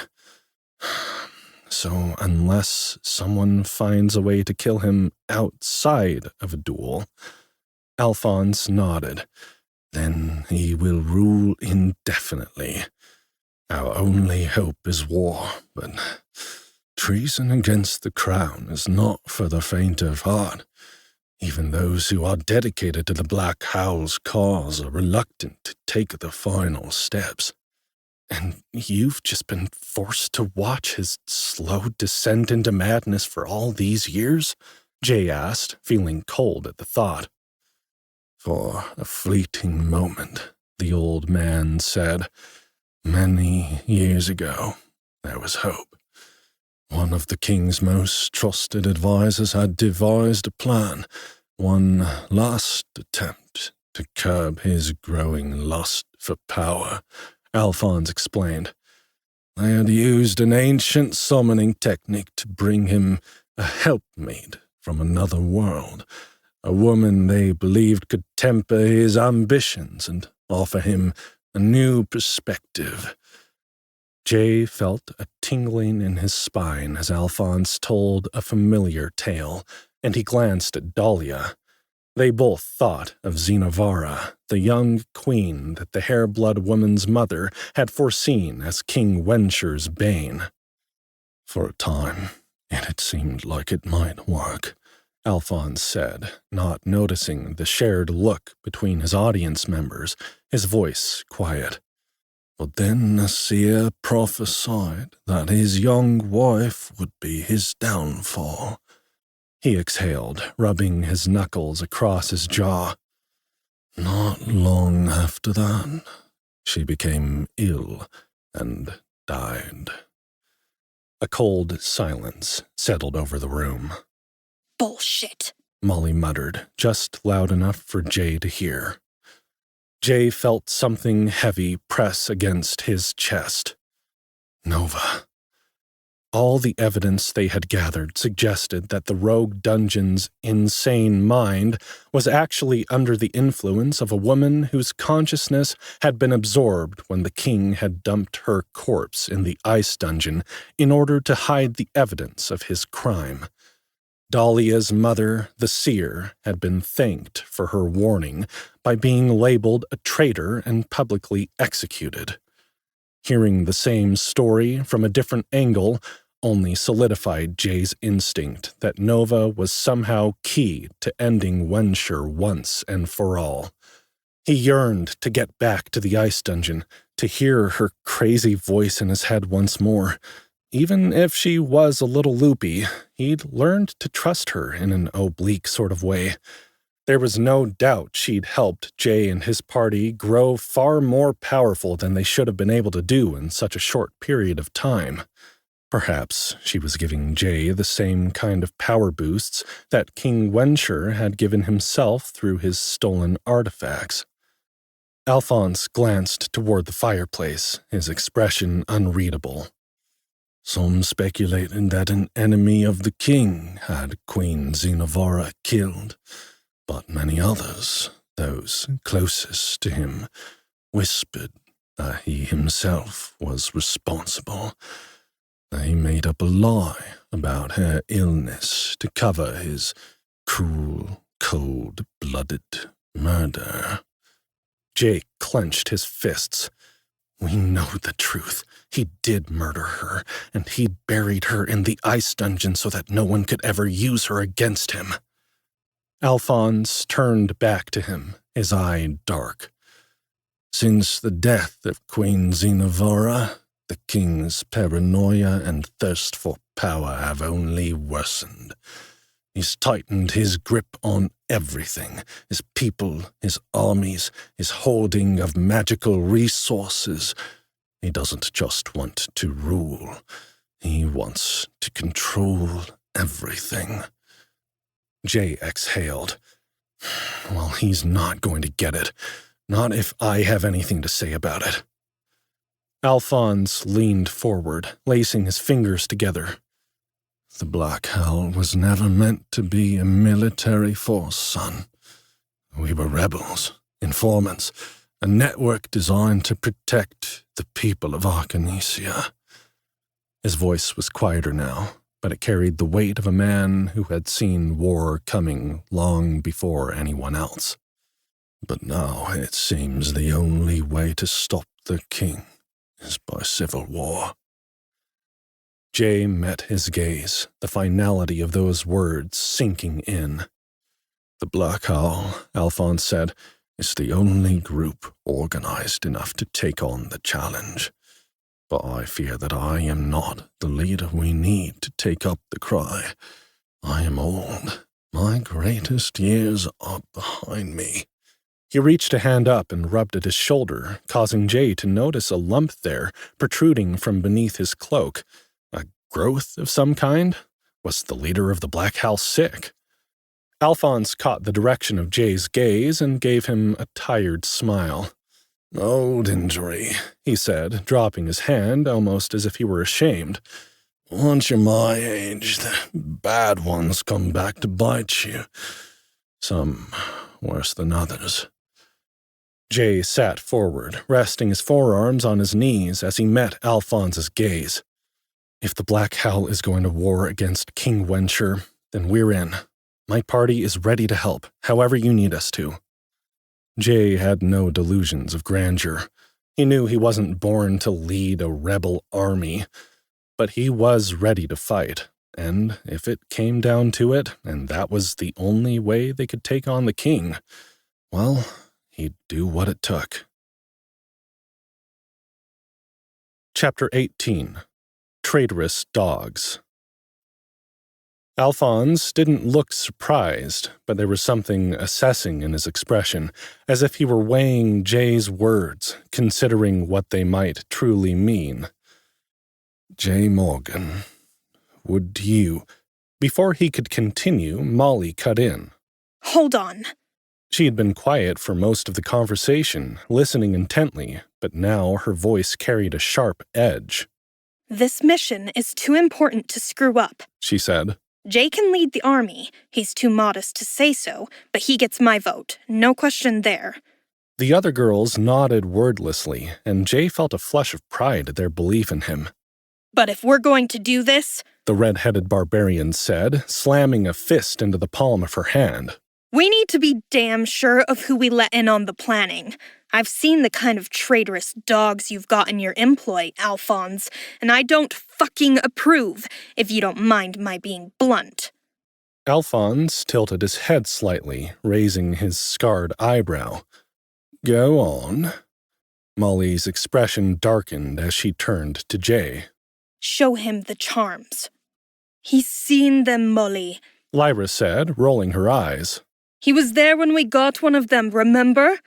So unless someone finds a way to kill him outside of a duel, Alphonse nodded. Then he will rule indefinitely. Our only hope is war, but treason against the crown is not for the faint of heart. Even those who are dedicated to the Black Howl's cause are reluctant to take the final steps. And you've just been forced to watch his slow descent into madness for all these years? Jay asked, feeling cold at the thought. For a fleeting moment, the old man said. Many years ago, there was hope. One of the king's most trusted advisors had devised a plan, one last attempt to curb his growing lust for power, Alphonse explained. They had used an ancient summoning technique to bring him a helpmate from another world, a woman they believed could temper his ambitions and offer him a new perspective. Jay felt a tingling in his spine as Alphonse told a familiar tale, and he glanced at Dahlia. They both thought of Xenovara, the young queen that the hair-blood woman's mother had foreseen as King Wensher's bane. For a time, it had seemed like it might work, Alphonse said, not noticing the shared look between his audience members, his voice quiet. But then a seer prophesied that his young wife would be his downfall. He exhaled, rubbing his knuckles across his jaw. Not long after that, she became ill and died. A cold silence settled over the room. Bullshit, Molly muttered, just loud enough for Jay to hear. Jay felt something heavy press against his chest. Nova. All the evidence they had gathered suggested that the rogue dungeon's insane mind was actually under the influence of a woman whose consciousness had been absorbed when the king had dumped her corpse in the ice dungeon in order to hide the evidence of his crime. Dahlia's mother, the seer, had been thanked for her warning by being labeled a traitor and publicly executed. Hearing the same story from a different angle only solidified Jay's instinct that Nova was somehow key to ending Wensher once and for all. He yearned to get back to the ice dungeon, to hear her crazy voice in his head once more. Even if she was a little loopy, he'd learned to trust her in an oblique sort of way. There was no doubt she'd helped Jay and his party grow far more powerful than they should have been able to do in such a short period of time. Perhaps she was giving Jay the same kind of power boosts that King Wensher had given himself through his stolen artifacts. Alphonse glanced toward the fireplace, his expression unreadable. Some speculated that an enemy of the king had Queen Xenovara killed, but many others, those closest to him, whispered that he himself was responsible. They made up a lie about her illness to cover his cruel, cold-blooded murder. Jake clenched his fists. We know the truth. He did murder her, and he buried her in the ice dungeon so that no one could ever use her against him. Alphonse turned back to him, his eye dark. Since the death of Queen Xenovara, the king's paranoia and thirst for power have only worsened. He's tightened his grip on everything, his people, his armies, his hoarding of magical resources. He doesn't just want to rule. He wants to control everything. Jay exhaled. Well, he's not going to get it. Not if I have anything to say about it. Alphonse leaned forward, lacing his fingers together. The Black Hell was never meant to be a military force, son. We were rebels, informants, a network designed to protect the people of Arcanesia. His voice was quieter now, but it carried the weight of a man who had seen war coming long before anyone else. But now it seems the only way to stop the king is by civil war. Jay met his gaze, the finality of those words sinking in. The Black Owl, Alphonse said, is the only group organized enough to take on the challenge. But I fear that I am not the leader we need to take up the cry. I am old. My greatest years are behind me. He reached a hand up and rubbed at his shoulder, causing Jay to notice a lump there protruding from beneath his cloak. A growth of some kind? Was the leader of the Black House sick? Alphonse caught the direction of Jay's gaze and gave him a tired smile. Old injury, he said, dropping his hand almost as if he were ashamed. Once you're my age, the bad ones come back to bite you. Some worse than others. Jay sat forward, resting his forearms on his knees as he met Alphonse's gaze. If the Black Howl is going to war against King Wencher, then we're in. My party is ready to help, however you need us to. Jay had no delusions of grandeur. He knew he wasn't born to lead a rebel army, but he was ready to fight, and if it came down to it, and that was the only way they could take on the king, well, he'd do what it took. Chapter 18. Traitorous Dogs. Alphonse didn't look surprised, but there was something assessing in his expression, as if he were weighing Jay's words, considering what they might truly mean. Jay Morgan, would you... Before he could continue, Molly cut in. Hold on. She had been quiet for most of the conversation, listening intently, but now her voice carried a sharp edge. This mission is too important to screw up, she said. Jay can lead the army. He's too modest to say so, but he gets my vote. No question there. The other girls nodded wordlessly, and Jay felt a flush of pride at their belief in him. But if we're going to do this, the red-headed barbarian said, slamming a fist into the palm of her hand, we need to be damn sure of who we let in on the planning. I've seen the kind of traitorous dogs you've got in your employ, Alphonse, and I don't fucking approve, if you don't mind my being blunt. Alphonse tilted his head slightly, raising his scarred eyebrow. Go on. Molly's expression darkened as she turned to Jay. Show him the charms. He's seen them, Molly, Lyra said, rolling her eyes. He was there when we got one of them, remember?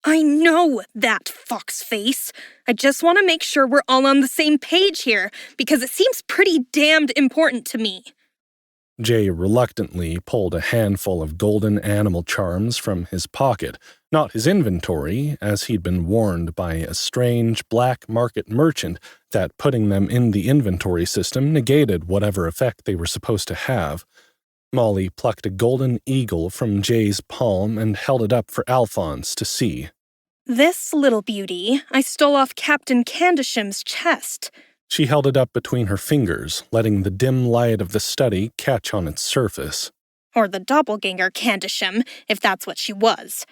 I know that fox face. I just want to make sure we're all on the same page here, because it seems pretty damned important to me. Jay reluctantly pulled a handful of golden animal charms from his pocket, not his inventory, as he'd been warned by a strange black market merchant that putting them in the inventory system negated whatever effect they were supposed to have. Molly plucked a golden eagle from Jay's palm and held it up for Alphonse to see. This little beauty I stole off Captain Candisham's chest. She held it up between her fingers, letting the dim light of the study catch on its surface. Or the doppelganger Candisham, if that's what she was.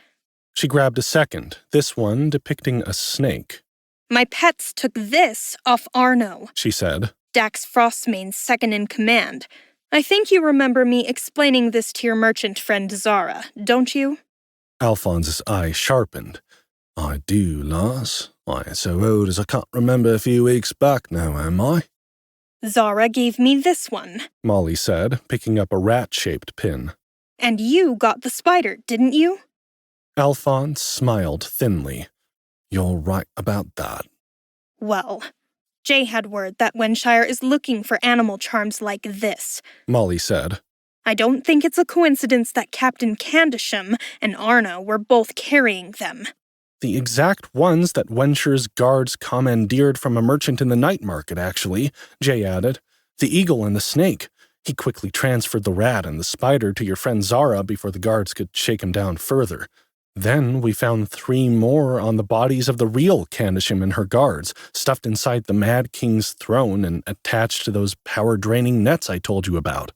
She grabbed a second, this one depicting a snake. My pets took this off Arno, she said. Dax Frostmane's second-in-command. I think you remember me explaining this to your merchant friend Zara, don't you? Alphonse's eye sharpened. I do, Lars. I ain't so old as I can't remember a few weeks back now, am I? Zara gave me this one, Molly said, picking up a rat-shaped pin. And you got the spider, didn't you? Alphonse smiled thinly. You're right about that. Well, Jay had word that Wenshire is looking for animal charms like this, Molly said. I don't think it's a coincidence that Captain Candisham and Arno were both carrying them. The exact ones that Wenshire's guards commandeered from a merchant in the night market, actually, Jay added. The eagle and the snake. He quickly transferred the rat and the spider to your friend Zara before the guards could shake him down further. Then we found 3 more on the bodies of the real Candisham and her guards, stuffed inside the Mad King's throne and attached to those power-draining nets I told you about.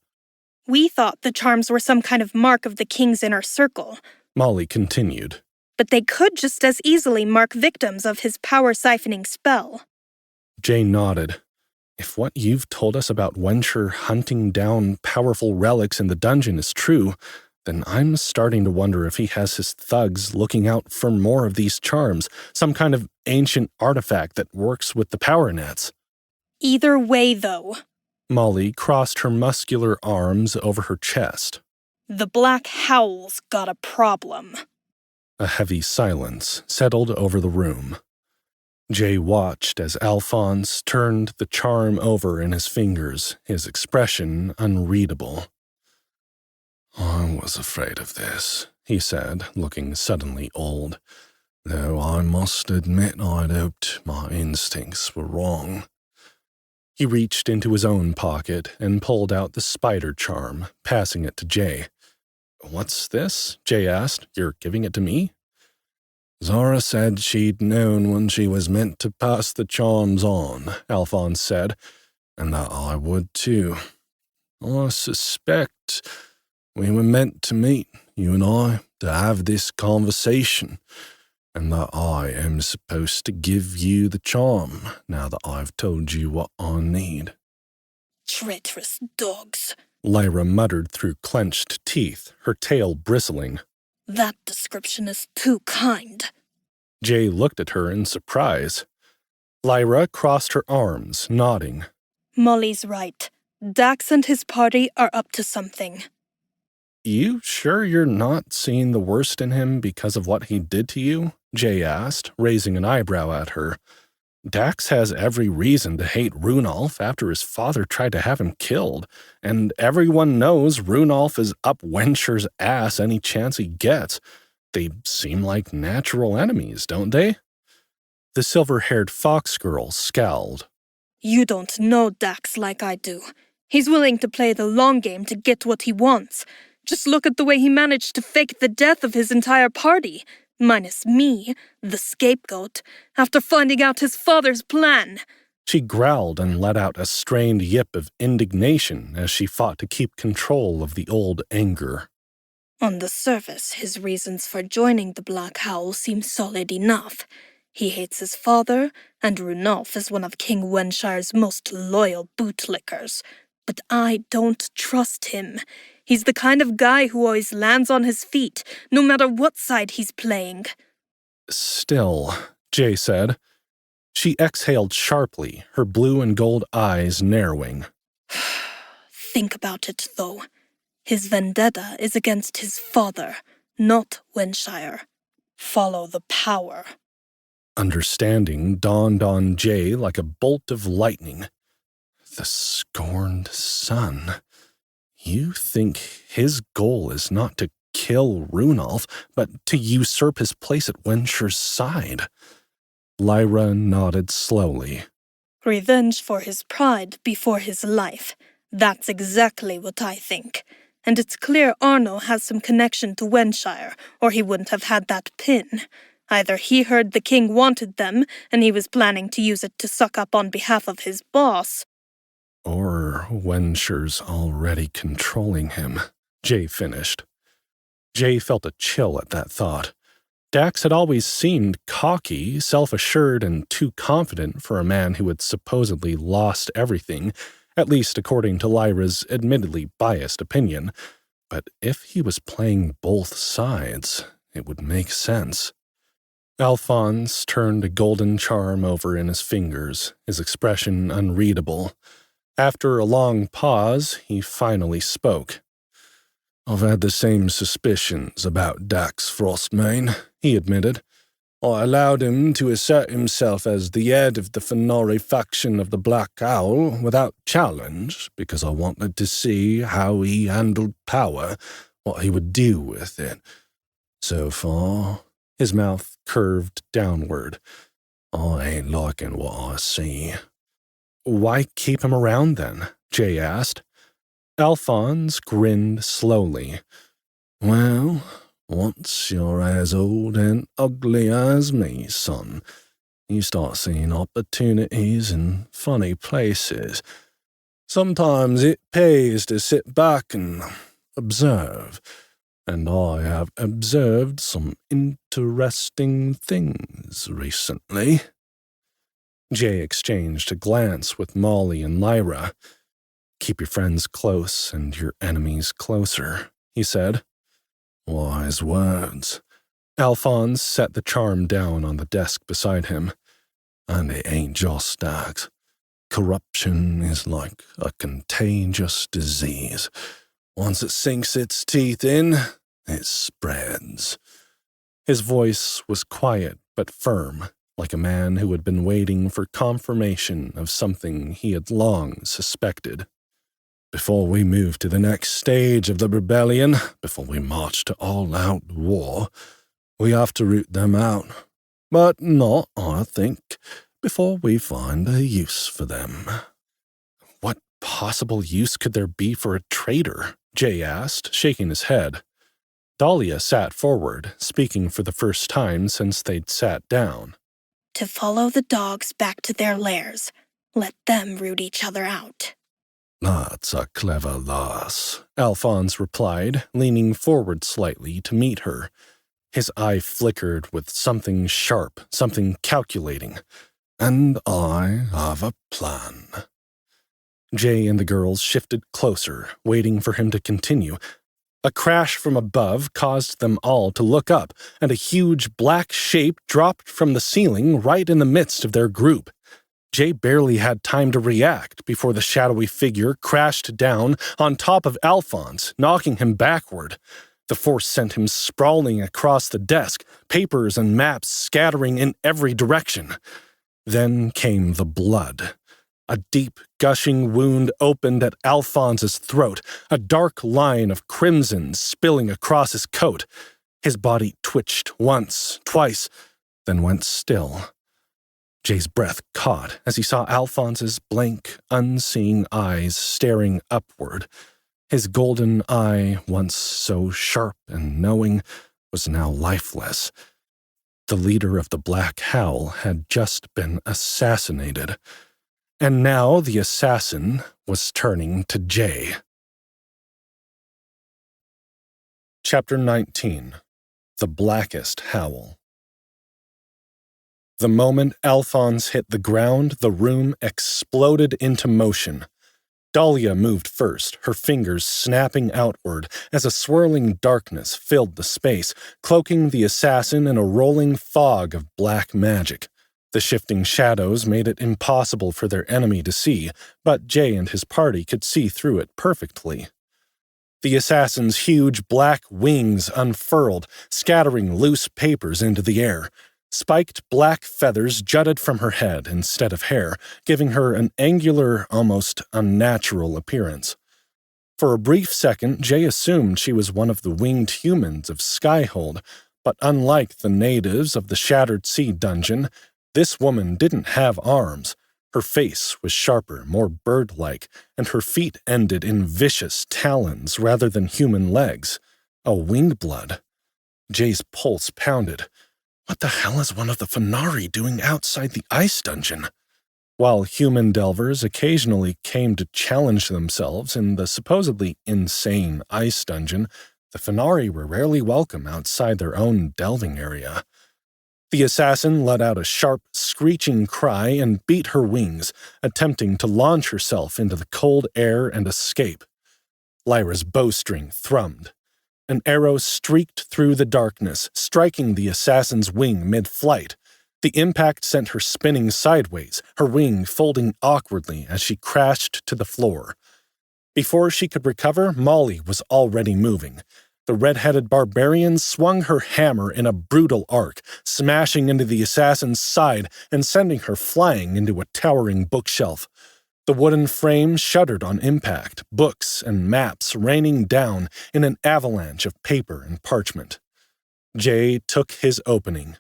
We thought the charms were some kind of mark of the king's inner circle. Molly continued. But they could just as easily mark victims of his power-siphoning spell. Jay nodded. If what you've told us about Wencher hunting down powerful relics in the dungeon is true, then I'm starting to wonder if he has his thugs looking out for more of these charms, some kind of ancient artifact that works with the power nets. Either way, though. Molly crossed her muscular arms over her chest. The Black Howl's got a problem. A heavy silence settled over the room. Jay watched as Alphonse turned the charm over in his fingers, his expression unreadable. I was afraid of this, he said, looking suddenly old, though I must admit I'd hoped my instincts were wrong. He reached into his own pocket and pulled out the spider charm, passing it to Jay. What's this? Jay asked. You're giving it to me? Zara said she'd known when she was meant to pass the charms on, Alphonse said, and that I would too. I suspect we were meant to meet, you and I, to have this conversation, and that I am supposed to give you the charm now that I've told you what I need. Traitorous dogs, Lyra muttered through clenched teeth, her tail bristling. That description is too kind. Jay looked at her in surprise. Lyra crossed her arms, nodding. Molly's right. Dax and his party are up to something. You sure you're not seeing the worst in him because of what he did to you? Jay asked, raising an eyebrow at her. Dax has every reason to hate Runolf after his father tried to have him killed, and everyone knows Runolf is up Wencher's ass any chance he gets. They seem like natural enemies, don't they? The silver-haired fox girl scowled. You don't know Dax like I do. He's willing to play the long game to get what he wants. Just look at the way he managed to fake the death of his entire party. Minus me, the scapegoat, after finding out his father's plan. She growled and let out a strained yip of indignation as she fought to keep control of the old anger. On the surface, his reasons for joining the Black Howl seem solid enough. He hates his father, and Runolf is one of King Wenshire's most loyal bootlickers. But I don't trust him. He's the kind of guy who always lands on his feet, no matter what side he's playing. Still, Jay said. She exhaled sharply, her blue and gold eyes narrowing. Think about it, though. His vendetta is against his father, not Wenshire. Follow the power. Understanding dawned on Jay like a bolt of lightning. The scorned son. You think his goal is not to kill Runolf, but to usurp his place at Wensher's side? Lyra nodded slowly. Revenge for his pride before his life. That's exactly what I think. And it's clear Arno has some connection to Wenshire, or he wouldn't have had that pin. Either he heard the king wanted them, and he was planning to use it to suck up on behalf of his boss. Or Wensher's already controlling him, Jay finished. Jay felt a chill at that thought. Dax had always seemed cocky, self-assured, and too confident for a man who had supposedly lost everything, at least according to Lyra's admittedly biased opinion. But if he was playing both sides, it would make sense. Alphonse turned a golden charm over in his fingers, his expression unreadable. After a long pause, he finally spoke. I've had the same suspicions about Dax Frostmane, he admitted. I allowed him to assert himself as the head of the Fenari faction of the Black Owl without challenge, because I wanted to see how he handled power, what he would do with it. So far, his mouth curved downward. I ain't liking what I see. Why keep him around then? Jay asked. Alphonse grinned slowly. Well, once you're as old and ugly as me, son, you start seeing opportunities in funny places. Sometimes it pays to sit back and observe, and I have observed some interesting things recently. Jay exchanged a glance with Molly and Lyra. Keep your friends close and your enemies closer, he said. Wise words. Alphonse set the charm down on the desk beside him. And it ain't just that. Corruption is like a contagious disease. Once it sinks its teeth in, it spreads. His voice was quiet but firm, like a man who had been waiting for confirmation of something he had long suspected. Before we move to the next stage of the rebellion, before we march to all-out war, we have to root them out. But not, I think, before we find a use for them. What possible use could there be for a traitor? Jay asked, shaking his head. Dahlia sat forward, speaking for the first time since they'd sat down. To follow the dogs back to their lairs. Let them root each other out. That's a clever lass, Alphonse replied, leaning forward slightly to meet her. His eye flickered with something sharp, something calculating. And I have a plan. Jay and the girls shifted closer, waiting for him to continue. A crash from above caused them all to look up, and a huge black shape dropped from the ceiling right in the midst of their group. Jay barely had time to react before the shadowy figure crashed down on top of Alphonse, knocking him backward. The force sent him sprawling across the desk, papers and maps scattering in every direction. Then came the blood. A deep, gushing wound opened at Alphonse's throat, a dark line of crimson spilling across his coat. His body twitched once, twice, then went still. Jay's breath caught as he saw Alphonse's blank, unseeing eyes staring upward. His golden eye, once so sharp and knowing, was now lifeless. The leader of the Black Howl had just been assassinated. And now the assassin was turning to Jay. Chapter 19. The Blackest Howl. The moment Alphonse hit the ground, the room exploded into motion. Dahlia moved first, her fingers snapping outward as a swirling darkness filled the space, cloaking the assassin in a rolling fog of black magic. The shifting shadows made it impossible for their enemy to see, but Jay and his party could see through it perfectly. The assassin's huge black wings unfurled, scattering loose papers into the air. Spiked black feathers jutted from her head instead of hair, giving her an angular, almost unnatural appearance. For a brief second, Jay assumed she was one of the winged humans of Skyhold, but unlike the natives of the Shattered Sea dungeon, this woman didn't have arms. Her face was sharper, more bird-like, and her feet ended in vicious talons rather than human legs. A winged-blood. Jay's pulse pounded. What the hell is one of the Fenari doing outside the ice dungeon? While human delvers occasionally came to challenge themselves in the supposedly insane ice dungeon, the Fenari were rarely welcome outside their own delving area. The assassin let out a sharp, screeching cry and beat her wings, attempting to launch herself into the cold air and escape. Lyra's bowstring thrummed. An arrow streaked through the darkness, striking the assassin's wing mid-flight. The impact sent her spinning sideways, her wing folding awkwardly as she crashed to the floor. Before she could recover, Molly was already moving. The red-headed barbarian swung her hammer in a brutal arc, smashing into the assassin's side and sending her flying into a towering bookshelf. The wooden frame shuddered on impact, books and maps raining down in an avalanche of paper and parchment. Jay took his opening.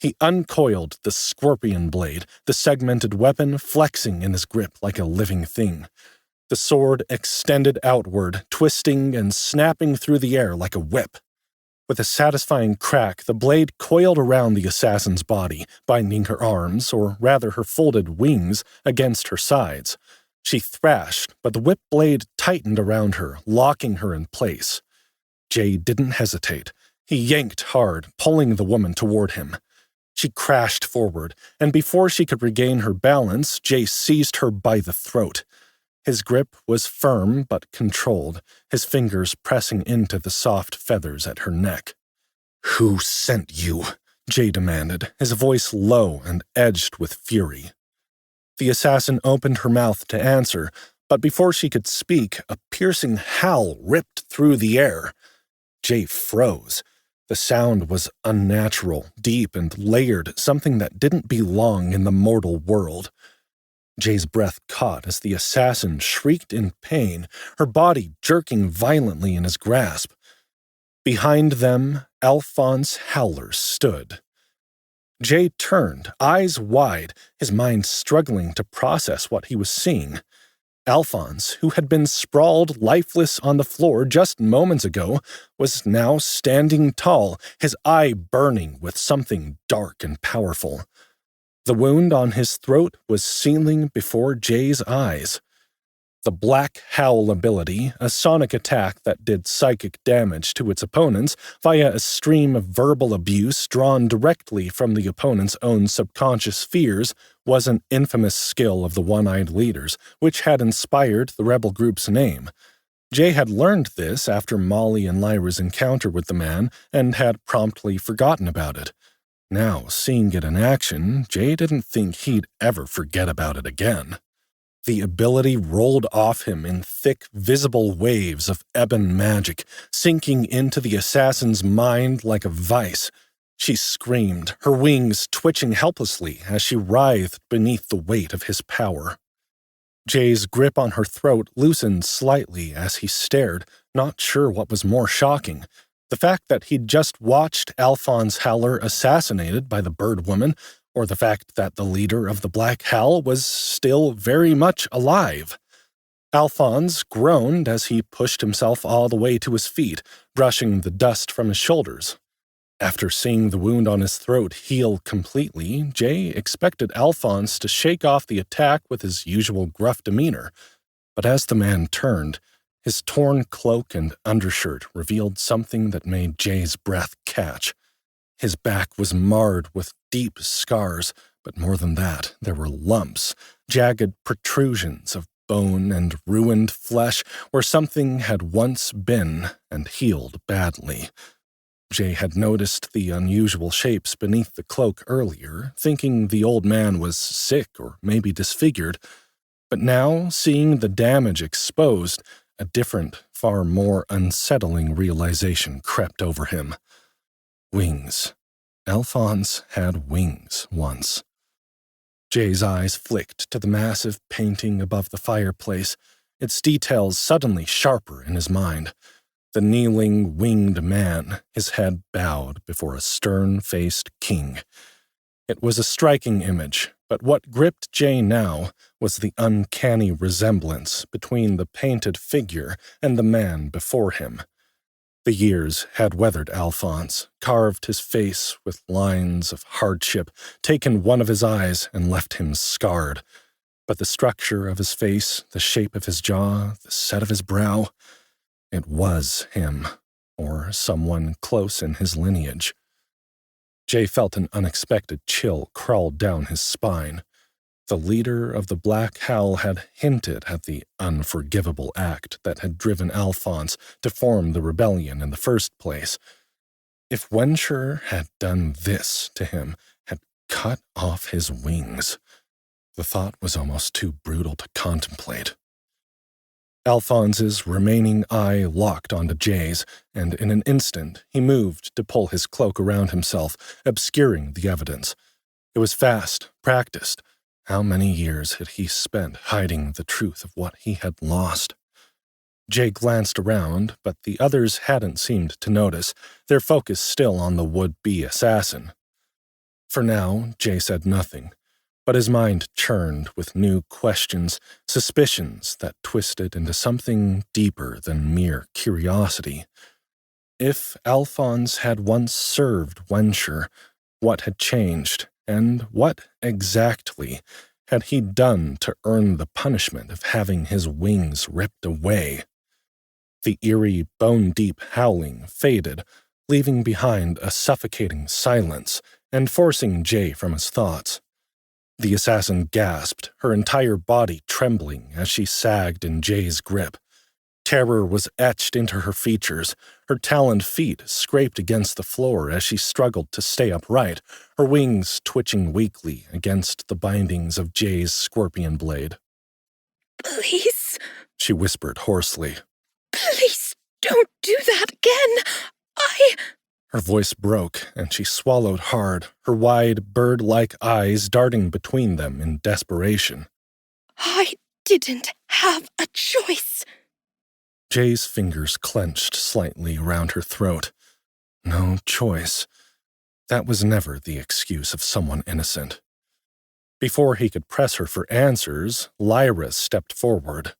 He uncoiled the scorpion blade, the segmented weapon flexing in his grip like a living thing. The sword extended outward, twisting and snapping through the air like a whip. With a satisfying crack, the blade coiled around the assassin's body, binding her arms, or rather her folded wings, against her sides. She thrashed, but the whip blade tightened around her, locking her in place. Jay didn't hesitate. He yanked hard, pulling the woman toward him. She crashed forward, and before she could regain her balance, Jay seized her by the throat. His grip was firm but controlled, his fingers pressing into the soft feathers at her neck. "Who sent you?" Jay demanded, his voice low and edged with fury. The assassin opened her mouth to answer, but before she could speak, a piercing howl ripped through the air. Jay froze. The sound was unnatural, deep and layered, something that didn't belong in the mortal world. Jay's breath caught as the assassin shrieked in pain, her body jerking violently in his grasp. Behind them, Alphonse Howler stood. Jay turned, eyes wide, his mind struggling to process what he was seeing. Alphonse, who had been sprawled lifeless on the floor just moments ago, was now standing tall, his eye burning with something dark and powerful. The wound on his throat was sealing before Jay's eyes. The Black Howl ability, a sonic attack that did psychic damage to its opponents via a stream of verbal abuse drawn directly from the opponent's own subconscious fears, was an infamous skill of the One-Eyed Leaders, which had inspired the rebel group's name. Jay had learned this after Molly and Lyra's encounter with the man and had promptly forgotten about it. Now, seeing it in action, Jay didn't think he'd ever forget about it again. The ability rolled off him in thick, visible waves of ebon magic, sinking into the assassin's mind like a vice. She screamed, her wings twitching helplessly as she writhed beneath the weight of his power. Jay's grip on her throat loosened slightly as he stared, not sure what was more shocking. The fact that he'd just watched Alphonse Howler assassinated by the bird woman, or the fact that the leader of the Black Howl was still very much alive. Alphonse groaned as he pushed himself all the way to his feet, brushing the dust from his shoulders. After seeing the wound on his throat heal completely, Jay expected Alphonse to shake off the attack with his usual gruff demeanor. But as the man turned, his torn cloak and undershirt revealed something that made Jay's breath catch. His back was marred with deep scars, but more than that, there were lumps, jagged protrusions of bone and ruined flesh where something had once been and healed badly. Jay had noticed the unusual shapes beneath the cloak earlier, thinking the old man was sick or maybe disfigured, but now, seeing the damage exposed, a different, far more unsettling realization crept over him. Wings. Alphonse had wings once. Jay's eyes flicked to the massive painting above the fireplace, its details suddenly sharper in his mind. The kneeling, winged man, his head bowed before a stern-faced king. It was a striking image, but what gripped Jay now was the uncanny resemblance between the painted figure and the man before him. The years had weathered Alphonse, carved his face with lines of hardship, taken one of his eyes and left him scarred. But the structure of his face, the shape of his jaw, the set of his brow, it was him, or someone close in his lineage. Jay felt an unexpected chill crawl down his spine. The leader of the Black Howl had hinted at the unforgivable act that had driven Alphonse to form the rebellion in the first place. If Wensher had done this to him, had cut off his wings, the thought was almost too brutal to contemplate. Alphonse's remaining eye locked onto Jay's, and in an instant he moved to pull his cloak around himself, obscuring the evidence. It was fast, practiced. How many years had he spent hiding the truth of what he had lost? Jay glanced around, but the others hadn't seemed to notice, their focus still on the would-be assassin. For now, Jay said nothing, but his mind churned with new questions, suspicions that twisted into something deeper than mere curiosity. If Alphonse had once served Wensher, what had changed, and what exactly had he done to earn the punishment of having his wings ripped away? The eerie, bone-deep howling faded, leaving behind a suffocating silence and forcing Jay from his thoughts. The assassin gasped, her entire body trembling as she sagged in Jay's grip. Terror was etched into her features, her taloned feet scraped against the floor as she struggled to stay upright, her wings twitching weakly against the bindings of Jay's scorpion blade. Please? She whispered hoarsely. Please don't do that again! Her voice broke, and she swallowed hard, her wide, bird-like eyes darting between them in desperation. I didn't have a choice. Jay's fingers clenched slightly around her throat. No choice. That was never the excuse of someone innocent. Before he could press her for answers, Lyra stepped forward.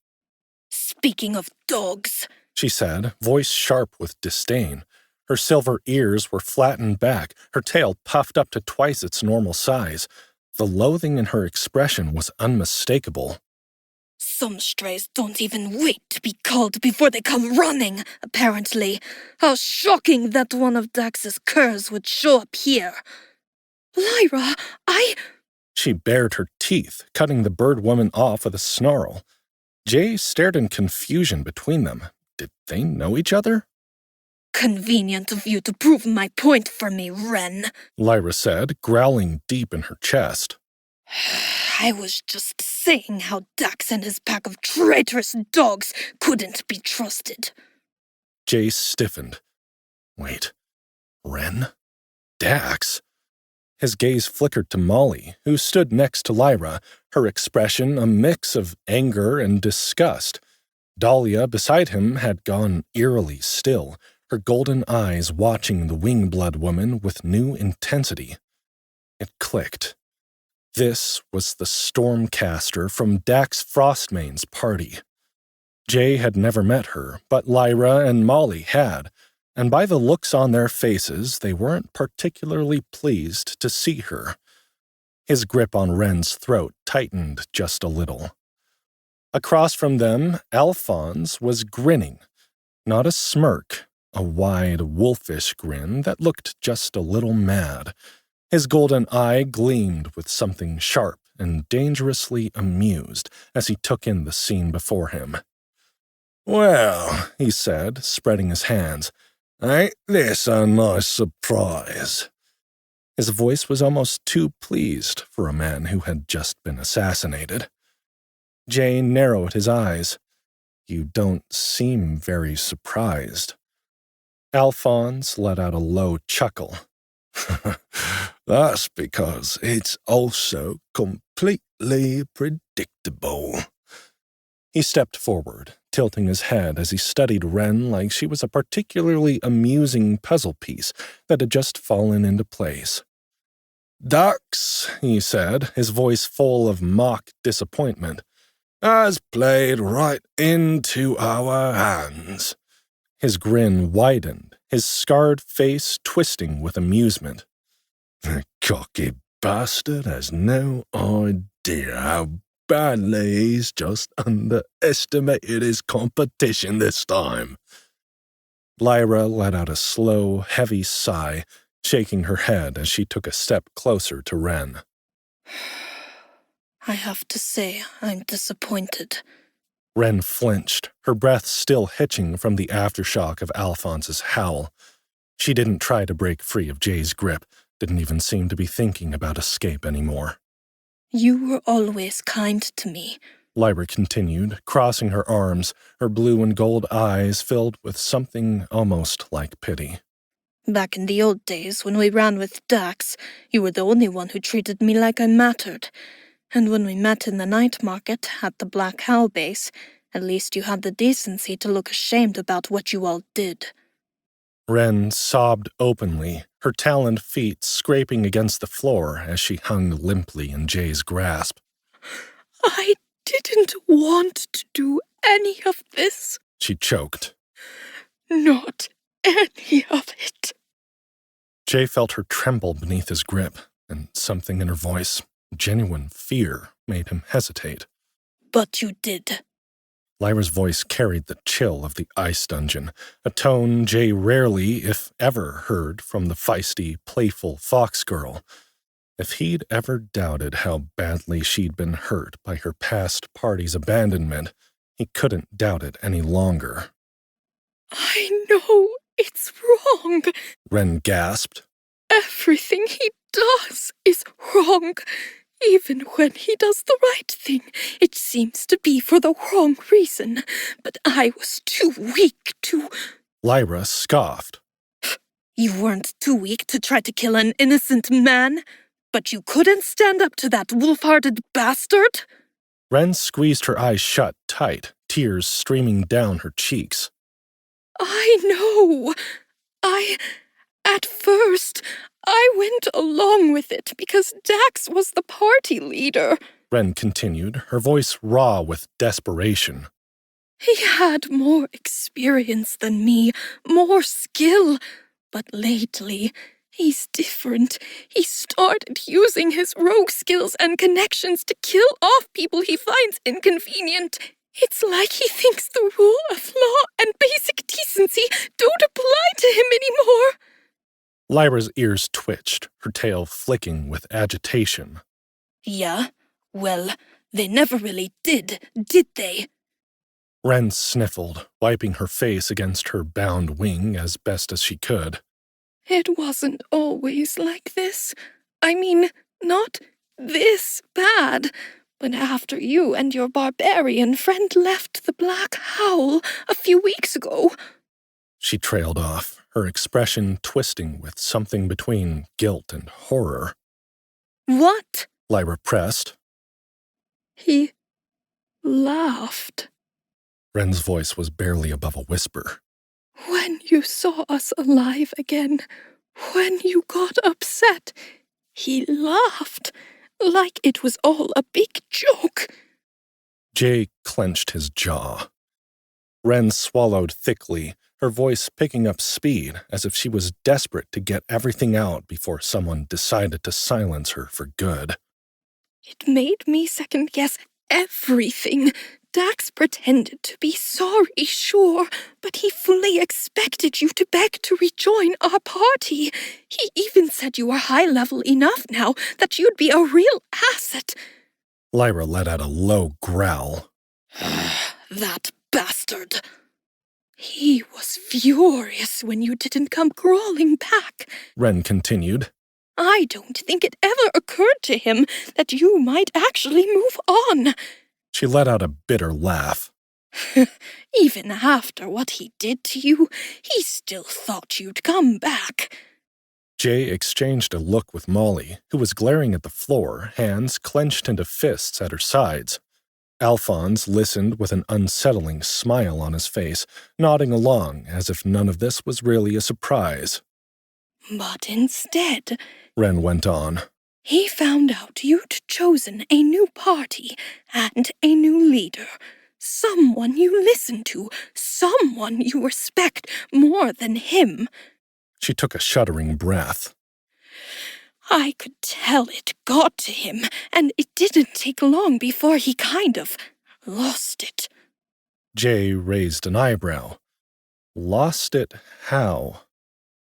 Speaking of dogs, she said, voice sharp with disdain. Her silver ears were flattened back, her tail puffed up to twice its normal size. The loathing in her expression was unmistakable. Some strays don't even wait to be called before they come running, apparently. How shocking that one of Dax's curs would show up here. Lyra, She bared her teeth, cutting the bird woman off with a snarl. Jay stared in confusion between them. Did they know each other? Convenient of you to prove my point for me, Wren, Lyra said, growling deep in her chest. I was just saying how Dax and his pack of traitorous dogs couldn't be trusted. Jay stiffened. Wait, Wren? Dax? His gaze flickered to Molly, who stood next to Lyra, her expression a mix of anger and disgust. Dahlia beside him had gone eerily still, her golden eyes watching the wing-blood woman with new intensity. It clicked. This was the Stormcaster from Dax Frostmane's party. Jay had never met her, but Lyra and Molly had, and by the looks on their faces, they weren't particularly pleased to see her. His grip on Wren's throat tightened just a little. Across from them, Alphonse was grinning. Not a smirk, a wide, wolfish grin that looked just a little mad. His golden eye gleamed with something sharp and dangerously amused as he took in the scene before him. Well, he said, spreading his hands, ain't this a nice surprise? His voice was almost too pleased for a man who had just been assassinated. Jay narrowed his eyes. You don't seem very surprised. Alphonse let out a low chuckle. That's because it's also completely predictable. He stepped forward, tilting his head as he studied Wren like she was a particularly amusing puzzle piece that had just fallen into place. Dax, he said, his voice full of mock disappointment, has played right into our hands. His grin widened, his scarred face twisting with amusement. The cocky bastard has no idea how badly he's just underestimated his competition this time. Lyra let out a slow, heavy sigh, shaking her head as she took a step closer to Wren. I have to say, I'm disappointed. Wren flinched, her breath still hitching from the aftershock of Alphonse's howl. She didn't try to break free of Jay's grip, didn't even seem to be thinking about escape anymore. You were always kind to me, Lyra continued, crossing her arms, her blue and gold eyes filled with something almost like pity. Back in the old days when we ran with Dax, you were the only one who treated me like I mattered. And when we met in the night market at the Black Owl base, at least you had the decency to look ashamed about what you all did. Wren sobbed openly, her taloned feet scraping against the floor as she hung limply in Jay's grasp. I didn't want to do any of this. She choked. Not any of it. Jay felt her tremble beneath his grip, and something in her voice, genuine fear, made him hesitate. But you did. Lyra's voice carried the chill of the ice dungeon, a tone Jay rarely, if ever, heard from the feisty, playful fox girl. If he'd ever doubted how badly she'd been hurt by her past party's abandonment, he couldn't doubt it any longer. I know it's wrong. Ren gasped. Everything he does is wrong. Even when he does the right thing, it seems to be for the wrong reason. But I was too weak to... Lyra scoffed. You weren't too weak to try to kill an innocent man? But you couldn't stand up to that wolf-hearted bastard? Ren squeezed her eyes shut tight, tears streaming down her cheeks. I know. At first, I went along with it because Dax was the party leader. Ren continued, her voice raw with desperation. He had more experience than me, more skill. But lately, he's different. He started using his rogue skills and connections to kill off people he finds inconvenient. It's like he thinks the rule of law and basic decency don't apply to him anymore. Lyra's ears twitched, her tail flicking with agitation. Yeah? Well, they never really did they? Ren sniffled, wiping her face against her bound wing as best as she could. It wasn't always like this. I mean, not this bad. But after you and your barbarian friend left the Black Howl a few weeks ago... She trailed off, her expression twisting with something between guilt and horror. What? Lyra pressed. He laughed. Ren's voice was barely above a whisper. When you saw us alive again, when you got upset, he laughed, like it was all a big joke. Jay clenched his jaw. Ren swallowed thickly, her voice picking up speed as if she was desperate to get everything out before someone decided to silence her for good. It made me second-guess everything. Dax pretended to be sorry, sure, but he fully expected you to beg to rejoin our party. He even said you were high-level enough now that you'd be a real asset. Lyra let out a low growl. That bastard. He was furious when you didn't come crawling back. Ren continued. I don't think it ever occurred to him that you might actually move on. She let out a bitter laugh. Even after what he did to you, he still thought you'd come back. Jay exchanged a look with Molly, who was glaring at the floor, hands clenched into fists at her sides. Alphonse listened with an unsettling smile on his face, nodding along as if none of this was really a surprise. But instead, Ren went on, he found out you'd chosen a new party and a new leader. Someone you listen to, someone you respect more than him. She took a shuddering breath. I could tell it got to him, and it didn't take long before he kind of lost it. Jay raised an eyebrow. Lost it how?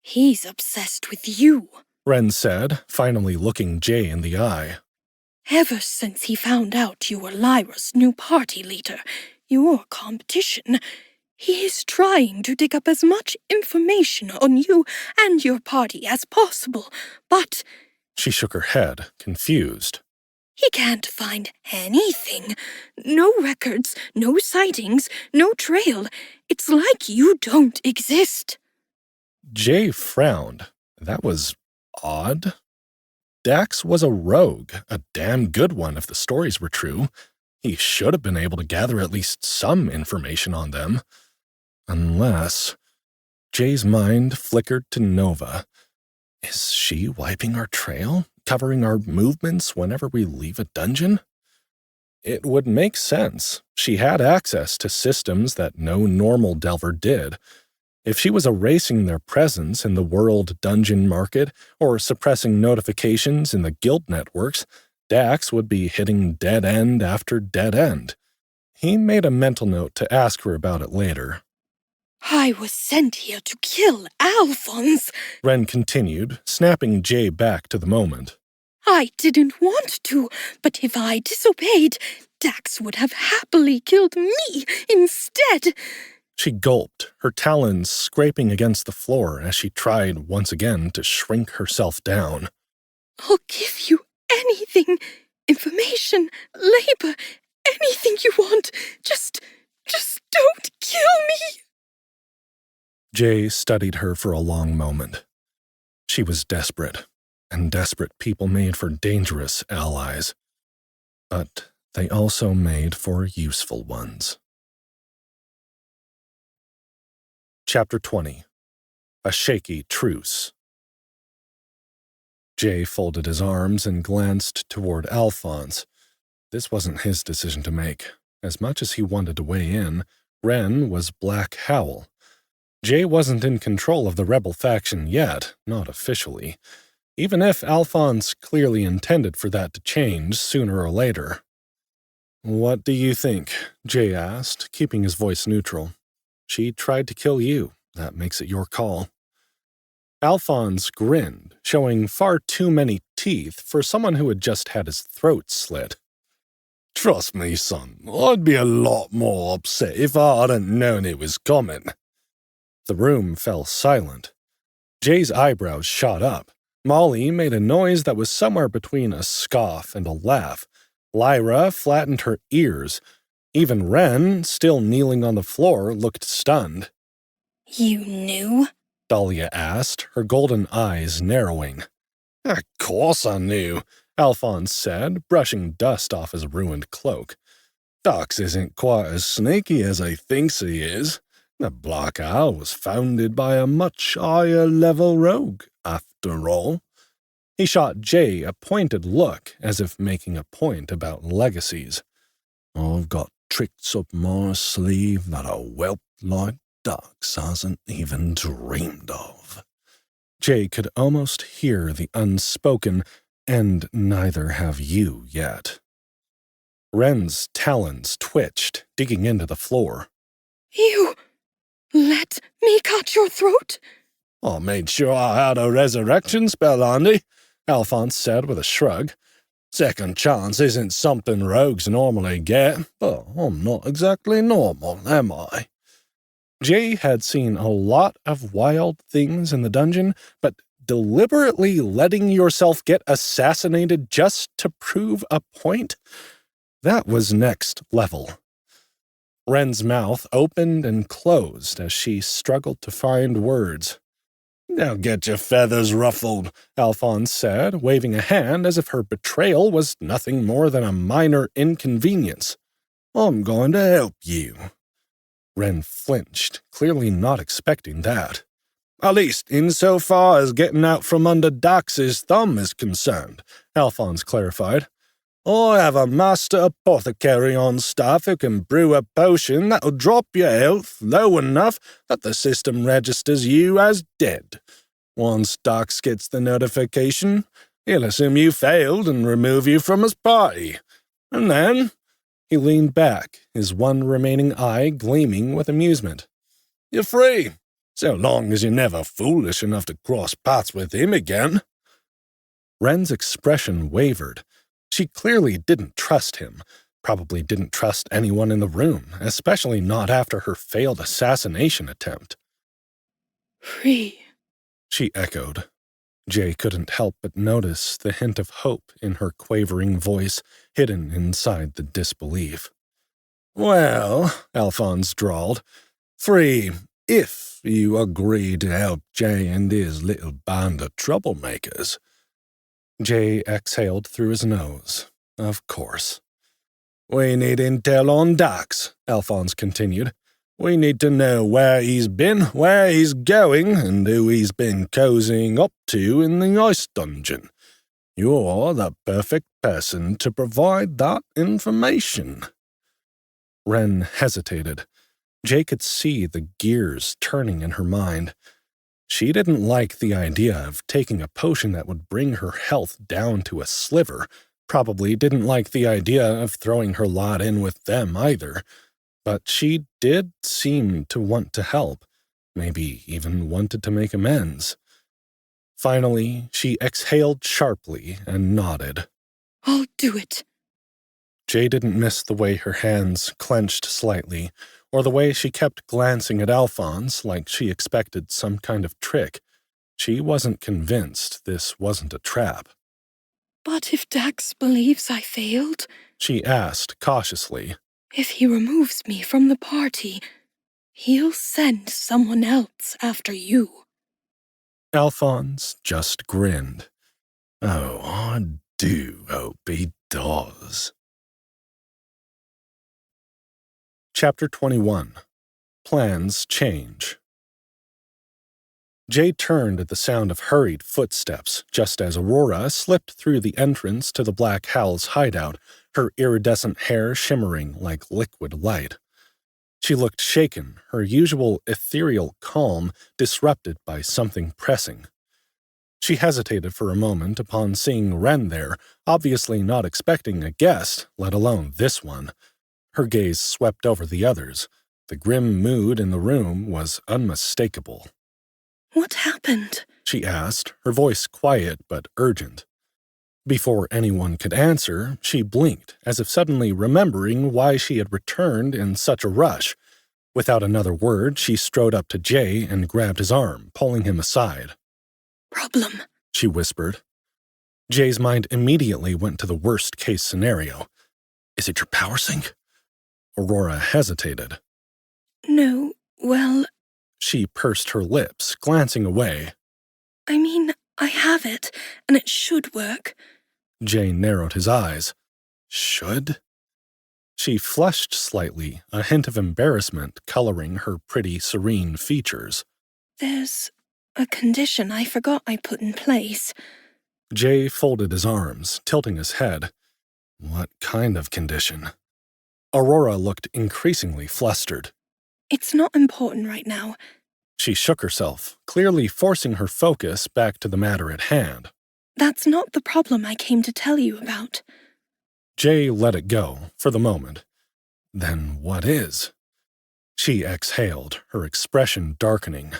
He's obsessed with you, Ren said, finally looking Jay in the eye. Ever since he found out you were Lyra's new party leader, your competition, he is trying to dig up as much information on you and your party as possible, but... She shook her head, confused. He can't find anything. No records, no sightings, no trail. It's like you don't exist. Jay frowned. That was odd. Dax was a rogue, a damn good one if the stories were true. He should have been able to gather at least some information on them. Unless... Jay's mind flickered to Nova. Is she wiping our trail, covering our movements whenever we leave a dungeon? It would make sense. She had access to systems that no normal delver did. If she was erasing their presence in the world dungeon market or suppressing notifications in the guild networks, Dax would be hitting dead end after dead end. He made a mental note to ask her about it later. I was sent here to kill Alphonse. Ren continued, snapping Jay back to the moment. I didn't want to, but if I disobeyed, Dax would have happily killed me instead. She gulped, her talons scraping against the floor as she tried once again to shrink herself down. I'll give you anything. Information, labor, anything you want. Just don't kill me. Jay studied her for a long moment. She was desperate, and desperate people made for dangerous allies. But they also made for useful ones. Chapter 20. A Shaky Truce. Jay folded his arms and glanced toward Alphonse. This wasn't his decision to make. As much as he wanted to weigh in, Ren was Black Howl. Jay wasn't in control of the rebel faction yet, not officially, even if Alphonse clearly intended for that to change sooner or later. "What do you think?" Jay asked, keeping his voice neutral. "She tried to kill you. That makes it your call." Alphonse grinned, showing far too many teeth for someone who had just had his throat slit. "Trust me, son, I'd be a lot more upset if I hadn't known it was coming." The room fell silent. Jay's eyebrows shot up. Molly made a noise that was somewhere between a scoff and a laugh. Lyra flattened her ears. Even Ren, still kneeling on the floor, looked stunned. You knew? Dahlia asked, her golden eyes narrowing. "Of course I knew," Alphonse said, brushing dust off his ruined cloak. "Dax isn't quite as sneaky as he thinks he is. The Black Owl was founded by a much higher-level rogue, after all." He shot Jay a pointed look, as if making a point about legacies. "I've got tricks up my sleeve that a whelp like Dax hasn't even dreamed of." Jay could almost hear the unspoken, "and neither have you yet." Ren's talons twitched, digging into the floor. You let me cut your throat? "I made sure I had a resurrection spell handy," Alphonse said with a shrug. "Second chance isn't something rogues normally get, but I'm not exactly normal, am I?" Jay had seen a lot of wild things in the dungeon, but deliberately letting yourself get assassinated just to prove a point? That was next level. Ren's mouth opened and closed as she struggled to find words. "Don't get your feathers ruffled," Alphonse said, waving a hand as if her betrayal was nothing more than a minor inconvenience. "I'm going to help you." Ren flinched, clearly not expecting that. "At least insofar as getting out from under Dax's thumb is concerned," Alphonse clarified. "I have a master apothecary on staff who can brew a potion that'll drop your health low enough that the system registers you as dead. Once Dax gets the notification, he'll assume you failed and remove you from his party. And then—" He leaned back, his one remaining eye gleaming with amusement. "You're free, so long as you're never foolish enough to cross paths with him again." Ren's expression wavered. She clearly didn't trust him, probably didn't trust anyone in the room, especially not after her failed assassination attempt. Free, she echoed. Jay couldn't help but notice the hint of hope in her quavering voice, hidden inside the disbelief. "Well," Alphonse drawled, "free if you agree to help Jay and his little band of troublemakers." Jay exhaled through his nose. Of course. "We need intel on Dax," Alphonse continued. We need to know where he's been, where he's going, and who he's been cozying up to in the ice dungeon. You're the perfect person to provide that information." Ren hesitated. Jay could see the gears turning in her mind. She didn't like the idea of taking a potion that would bring her health down to a sliver. Probably didn't like the idea of throwing her lot in with them either. But she did seem to want to help, maybe even wanted to make amends. Finally, she exhaled sharply and nodded. "I'll do it." Jay didn't miss the way her hands clenched slightly, or the way she kept glancing at Alphonse like she expected some kind of trick. She wasn't convinced this wasn't a trap. "But if Dax believes I failed?" She asked cautiously. "If he removes me from the party, he'll send someone else after you." Alphonse just grinned. "Oh, I do hope he does." Chapter 21. Plans Change. Jay turned at the sound of hurried footsteps just as Aurora slipped through the entrance to the Black Howl's hideout, her iridescent hair shimmering like liquid light. She looked shaken, her usual ethereal calm disrupted by something pressing. She hesitated for a moment upon seeing Ren there, obviously not expecting a guest, let alone this one. Her gaze swept over the others. The grim mood in the room was unmistakable. "What happened?" she asked, her voice quiet but urgent. Before anyone could answer, she blinked, as if suddenly remembering why she had returned in such a rush. Without another word, she strode up to Jay and grabbed his arm, pulling him aside. "Problem," she whispered. Jay's mind immediately went to the worst-case scenario. "Is it your power sync?" Aurora hesitated. "No, well..." She pursed her lips, glancing away. "I mean, I have it, and it should work." Jay narrowed his eyes. Should? She flushed slightly, a hint of embarrassment coloring her pretty, serene features. "There's a condition I forgot I put in place." Jay folded his arms, tilting his head. What kind of condition? Aurora looked increasingly flustered. "It's not important right now." She shook herself, clearly forcing her focus back to the matter at hand. "That's not the problem I came to tell you about." Jay let it go, for the moment. Then what is? She exhaled, her expression darkening.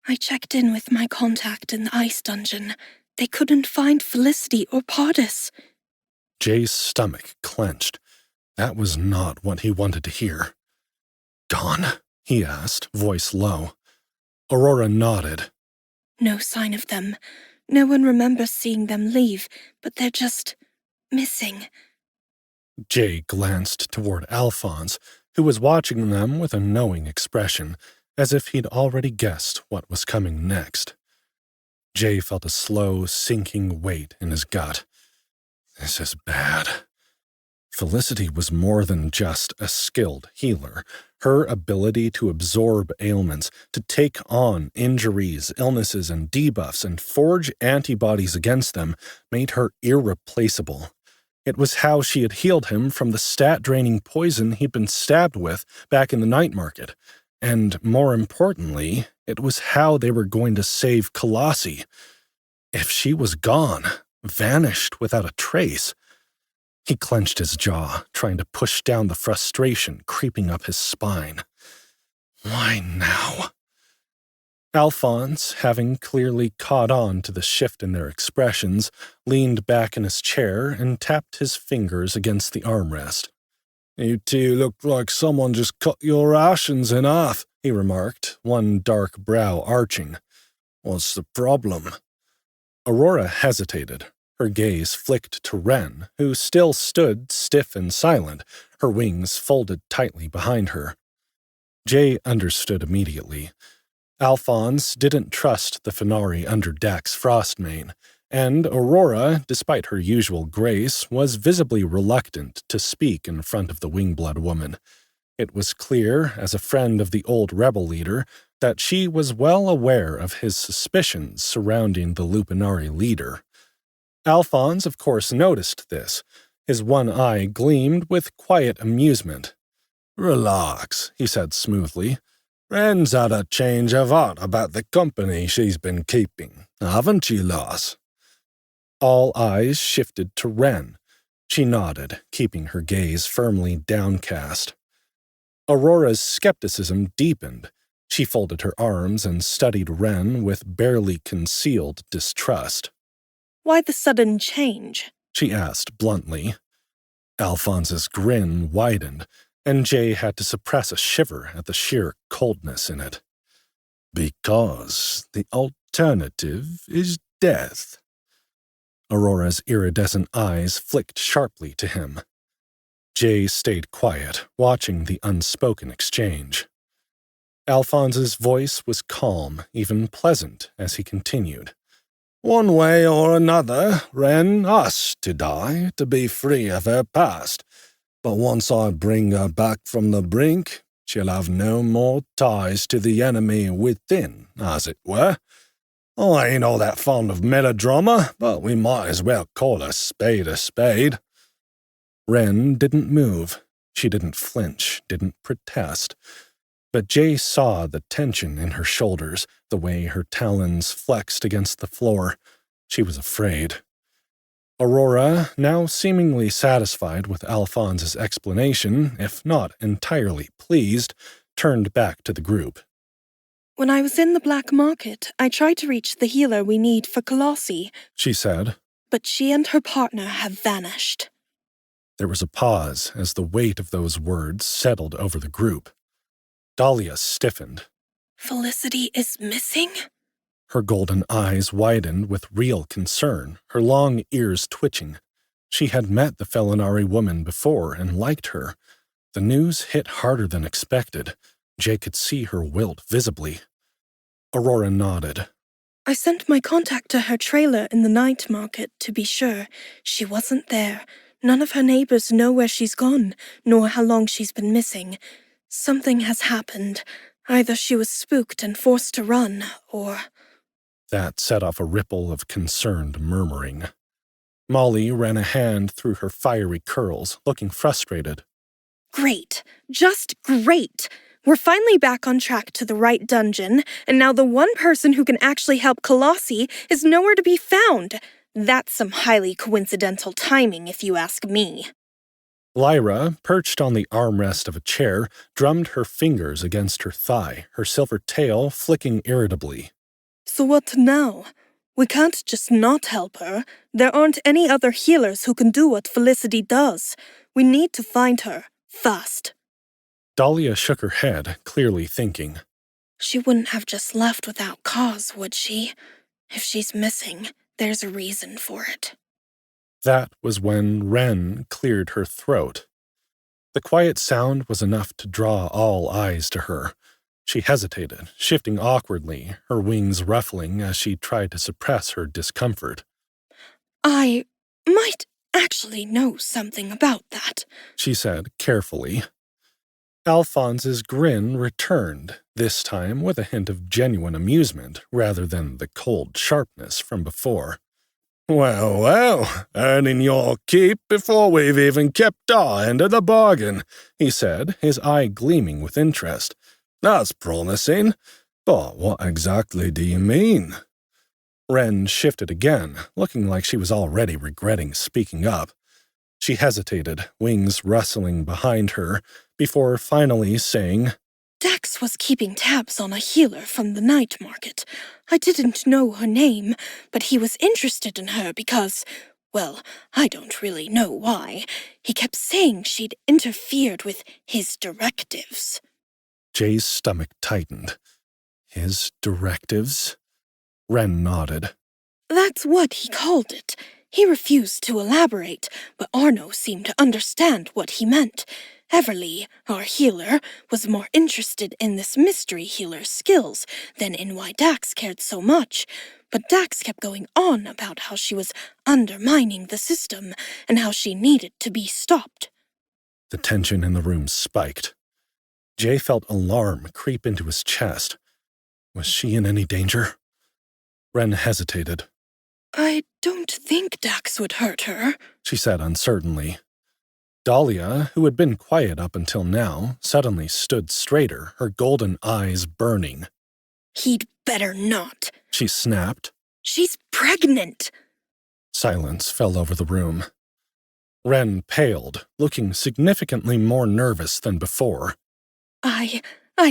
"I checked in with my contact in the ice dungeon. They couldn't find Felicity or Pardis." Jay's stomach clenched. That was not what he wanted to hear. "Gone?" he asked, voice low. Aurora nodded. "No sign of them. No one remembers seeing them leave, but they're just missing." Jay glanced toward Alphonse, who was watching them with a knowing expression, as if he'd already guessed what was coming next. Jay felt a slow, sinking weight in his gut. This is bad. Felicity was more than just a skilled healer. Her ability to absorb ailments, to take on injuries, illnesses, and debuffs and forge antibodies against them made her irreplaceable. It was how she had healed him from the stat-draining poison he'd been stabbed with back in the night market. And more importantly, it was how they were going to save Kalasi. If she was gone, vanished without a trace. He clenched his jaw, trying to push down the frustration creeping up his spine. Why now? Alphonse, having clearly caught on to the shift in their expressions, leaned back in his chair and tapped his fingers against the armrest. "You two look like someone just cut your rations in half," he remarked, one dark brow arching. "What's the problem?" Aurora hesitated. Her gaze flicked to Ren, who still stood stiff and silent, her wings folded tightly behind her. Jay understood immediately. Alphonse didn't trust the Fenari under Dax Frostmane, and Aurora, despite her usual grace, was visibly reluctant to speak in front of the Wingblood woman. It was clear, as a friend of the old rebel leader, that she was well aware of his suspicions surrounding the Lupanari leader. Alphonse, of course, noticed this. His one eye gleamed with quiet amusement. "Relax," he said smoothly. "Wren's had a change of heart about the company she's been keeping, haven't you, Lass?" All eyes shifted to Wren. She nodded, keeping her gaze firmly downcast. Aurora's skepticism deepened. She folded her arms and studied Wren with barely concealed distrust. Why the sudden change? She asked bluntly. Alphonse's grin widened, and Jay had to suppress a shiver at the sheer coldness in it. "Because the alternative is death." Aurora's iridescent eyes flicked sharply to him. Jay stayed quiet, watching the unspoken exchange. Alphonse's voice was calm, even pleasant, as he continued. "One way or another, Wren has to die to be free of her past. But once I bring her back from the brink, she'll have no more ties to the enemy within, as it were. I ain't all that fond of melodrama, but we might as well call a spade a spade." Wren didn't move. She didn't flinch, didn't protest. But Jay saw the tension in her shoulders, the way her talons flexed against the floor. She was afraid. Aurora, now seemingly satisfied with Alphonse's explanation, if not entirely pleased, turned back to the group. When I was in the black market, I tried to reach the healer we need for Kalasi, She said. but she and her partner have vanished. There was a pause as the weight of those words settled over the group. Dahlia stiffened. Felicity is missing? Her golden eyes widened with real concern, her long ears twitching. She had met the Felinari woman before and liked her. The news hit harder than expected. Jay could see her wilt visibly. Aurora nodded. I sent my contact to her trailer in the night market to be sure. She wasn't there. None of her neighbors know where she's gone, nor how long she's been missing. Something has happened. Either she was spooked and forced to run, or... That set off a ripple of concerned murmuring. Molly ran a hand through her fiery curls, looking frustrated. Great. Just great. We're finally back on track to the right dungeon, and now the one person who can actually help Kalasi is nowhere to be found. That's some highly coincidental timing, if you ask me. Lyra, perched on the armrest of a chair, drummed her fingers against her thigh, her silver tail flicking irritably. So what now? We can't just not help her. There aren't any other healers who can do what Felicity does. We need to find her, fast. Dahlia shook her head, clearly thinking. She wouldn't have just left without cause, would she? If she's missing, there's a reason for it. That was when Wren cleared her throat. The quiet sound was enough to draw all eyes to her. She hesitated, shifting awkwardly, her wings ruffling as she tried to suppress her discomfort. I might actually know something about that, she said carefully. Alphonse's grin returned, this time with a hint of genuine amusement rather than the cold sharpness from before. "Well, well, earning your keep before we've even kept our end of the bargain," he said, his eye gleaming with interest. "That's promising. But what exactly do you mean?" Wren shifted again, looking like she was already regretting speaking up. She hesitated, wings rustling behind her, before finally saying, Dax was keeping tabs on a healer from the night market. I didn't know her name, but he was interested in her because, well, I don't really know why. He kept saying she'd interfered with his directives. Jay's stomach tightened. His directives? Wren nodded. That's what he called it. He refused to elaborate, but Arno seemed to understand what he meant. Everly, our healer, was more interested in this mystery healer's skills than in why Dax cared so much. But Dax kept going on about how she was undermining the system and how she needed to be stopped. The tension in the room spiked. Jay felt alarm creep into his chest. Was she in any danger? Ren hesitated. I don't think Dax would hurt her, she said uncertainly. Dahlia, who had been quiet up until now, suddenly stood straighter, her golden eyes burning. He'd better not, she snapped. She's pregnant. Silence fell over the room. Ren paled, looking significantly more nervous than before. I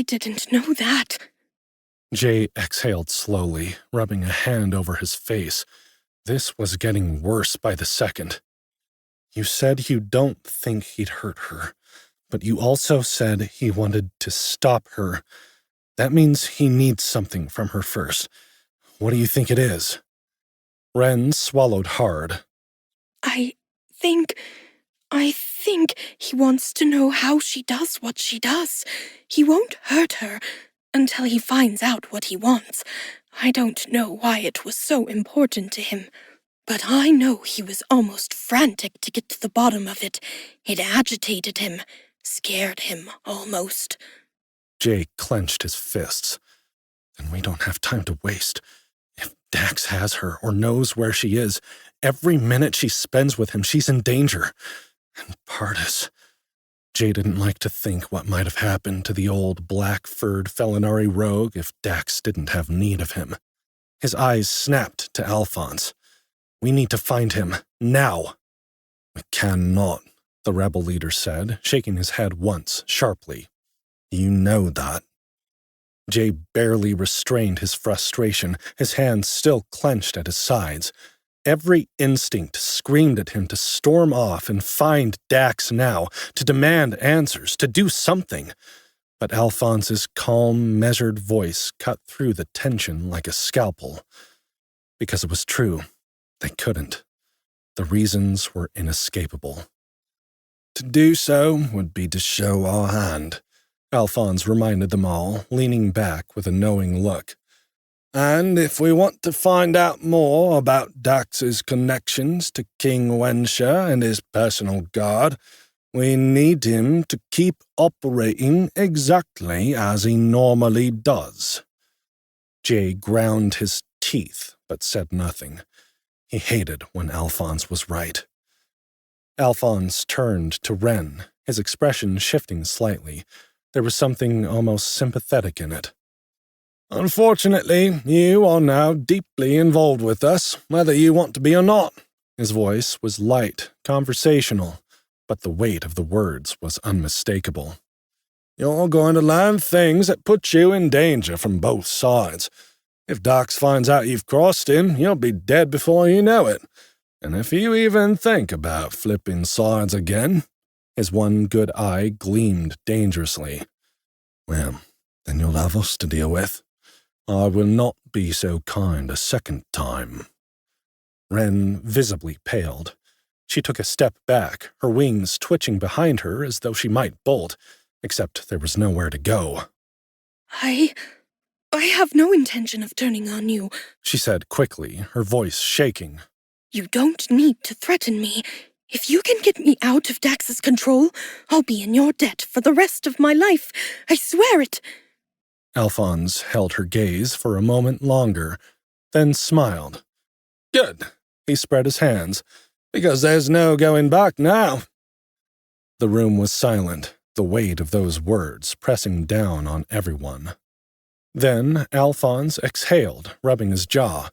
didn't know that. Jay exhaled slowly, rubbing a hand over his face. This was getting worse by the second. You said you don't think he'd hurt her, but you also said he wanted to stop her. That means he needs something from her first. What do you think it is? Ren swallowed hard. I think he wants to know how she does what she does. He won't hurt her until he finds out what he wants. I don't know why it was so important to him, but I know he was almost frantic to get to the bottom of it. It agitated him, scared him almost. Jay clenched his fists. Then we don't have time to waste. If Dax has her or knows where she is, every minute she spends with him, she's in danger. And Pardis. Jay didn't like to think what might have happened to the old black-furred Felinari rogue if Dax didn't have need of him. His eyes snapped to Alphonse. We need to find him, now. We cannot, the rebel leader said, shaking his head once, sharply. You know that. Jay barely restrained his frustration, his hands still clenched at his sides. Every instinct screamed at him to storm off and find Dax now, to demand answers, to do something. But Alphonse's calm, measured voice cut through the tension like a scalpel. Because it was true, they couldn't. The reasons were inescapable. To do so would be to show our hand, Alphonse reminded them all, leaning back with a knowing look. And if we want to find out more about Dax's connections to King Wensha and his personal guard, we need him to keep operating exactly as he normally does. Jay ground his teeth, but said nothing. He hated when Alphonse was right. Alphonse turned to Ren, his expression shifting slightly. There was something almost sympathetic in it. Unfortunately, you are now deeply involved with us, whether you want to be or not. His voice was light, conversational, but the weight of the words was unmistakable. You're going to learn things that put you in danger from both sides. If Dax finds out you've crossed him, you'll be dead before you know it. And if you even think about flipping sides again, his one good eye gleamed dangerously. Well, then you'll have us to deal with. I will not be so kind a second time. Ren visibly paled. She took a step back, her wings twitching behind her as though she might bolt, except there was nowhere to go. I have no intention of turning on you, she said quickly, her voice shaking. You don't need to threaten me. If you can get me out of Dax's control, I'll be in your debt for the rest of my life. I swear it. Alphonse held her gaze for a moment longer, then smiled. Good, he spread his hands, because there's no going back now. The room was silent, the weight of those words pressing down on everyone. Then Alphonse exhaled, rubbing his jaw.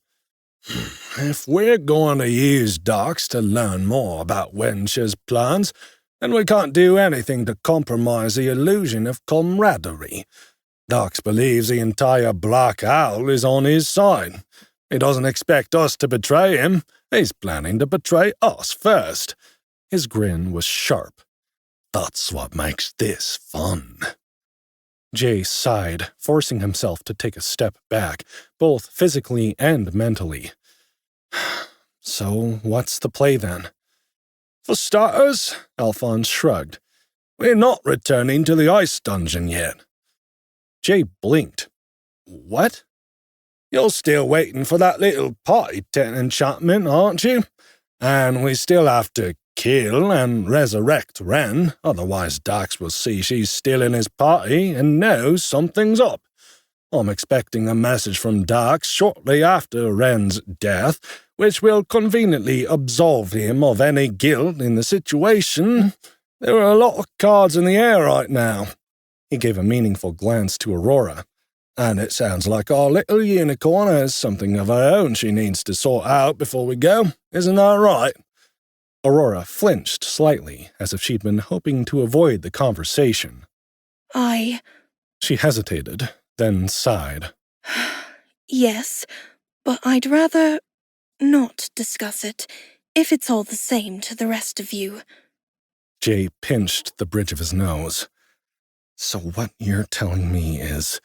If we're going to use Dax to learn more about Wensha's plans, then we can't do anything to compromise the illusion of camaraderie. Dax believes the entire Black Owl is on his side. He doesn't expect us to betray him. He's planning to betray us first. His grin was sharp. That's what makes this fun. Jay sighed, forcing himself to take a step back, both physically and mentally. So, what's the play then? For starters, Alphonse shrugged. We're not returning to the ice dungeon yet. Jay blinked. What? You're still waiting for that little party tent enchantment, aren't you? And we still have to kill and resurrect Ren, otherwise Dax will see she's still in his party and knows something's up. I'm expecting a message from Dax shortly after Ren's death, which will conveniently absolve him of any guilt in the situation. There are a lot of cards in the air right now." He gave a meaningful glance to Aurora. "And it sounds like our little unicorn has something of her own she needs to sort out before we go. Isn't that right?" Aurora flinched slightly, as if she'd been hoping to avoid the conversation. She hesitated, then sighed. Yes, but I'd rather not discuss it, if it's all the same to the rest of you. Jay pinched the bridge of his nose. "So what you're telling me is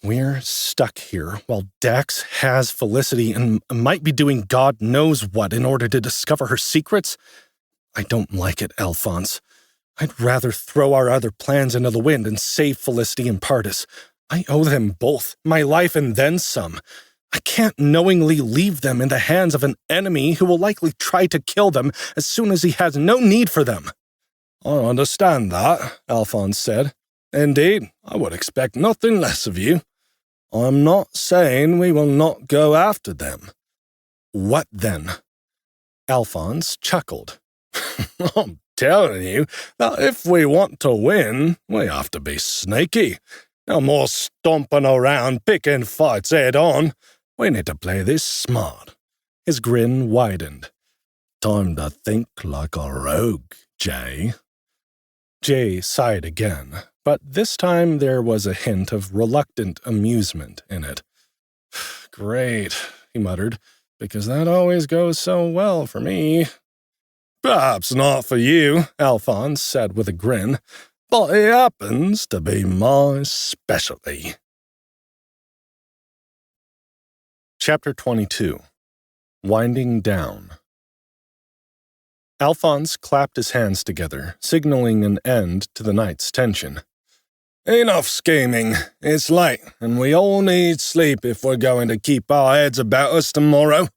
we're stuck here while Dax has Felicity and might be doing God knows what in order to discover her secrets? I don't like it, Alphonse. I'd rather throw our other plans into the wind and save Felicity and Pardis. I owe them both, my life and then some. I can't knowingly leave them in the hands of an enemy who will likely try to kill them as soon as he has no need for them." "I understand that," Alphonse said. "Indeed, I would expect nothing less of you. I'm not saying we will not go after them." "What then?" Alphonse chuckled. "I'm telling you that if we want to win, we have to be sneaky. No more stomping around picking fights head on. We need to play this smart." His grin widened. "Time to think like a rogue, Jay." Jay sighed again, but this time there was a hint of reluctant amusement in it. "Great," he muttered, "because that always goes so well for me." "Perhaps not for you," Alphonse said with a grin, "but it happens to be my specialty." Chapter 22. Winding Down. Alphonse clapped his hands together, signaling an end to the night's tension. "Enough scheming. It's late, and we all need sleep if we're going to keep our heads about us tomorrow."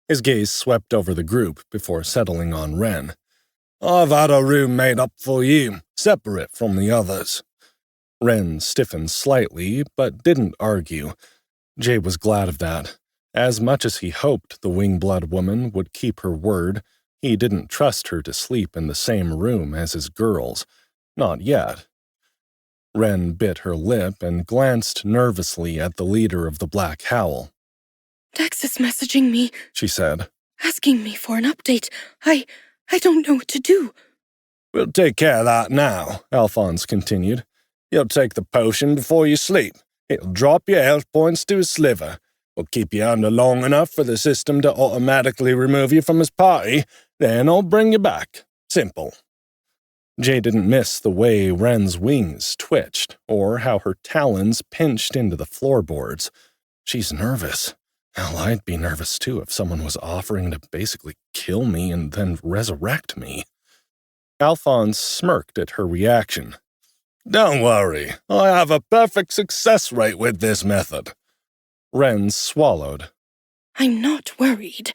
His gaze swept over the group before settling on Ren. "I've had a room made up for you, separate from the others." Ren stiffened slightly, but didn't argue. Jay was glad of that. As much as he hoped the Wingblood woman would keep her word, he didn't trust her to sleep in the same room as his girls. Not yet. Ren bit her lip and glanced nervously at the leader of the Black Howl. Dax is messaging me, she said, asking me for an update. I don't know what to do. "We'll take care of that now," Alphonse continued. "You'll take the potion before you sleep. It'll drop your health points to a sliver. We'll keep you under long enough for the system to automatically remove you from his party. Then I'll bring you back. Simple." Jay didn't miss the way Ren's wings twitched, or how her talons pinched into the floorboards. She's nervous. Hell, I'd be nervous too if someone was offering to basically kill me and then resurrect me. Alphonse smirked at her reaction. "Don't worry, I have a perfect success rate with this method." Ren swallowed. I'm not worried.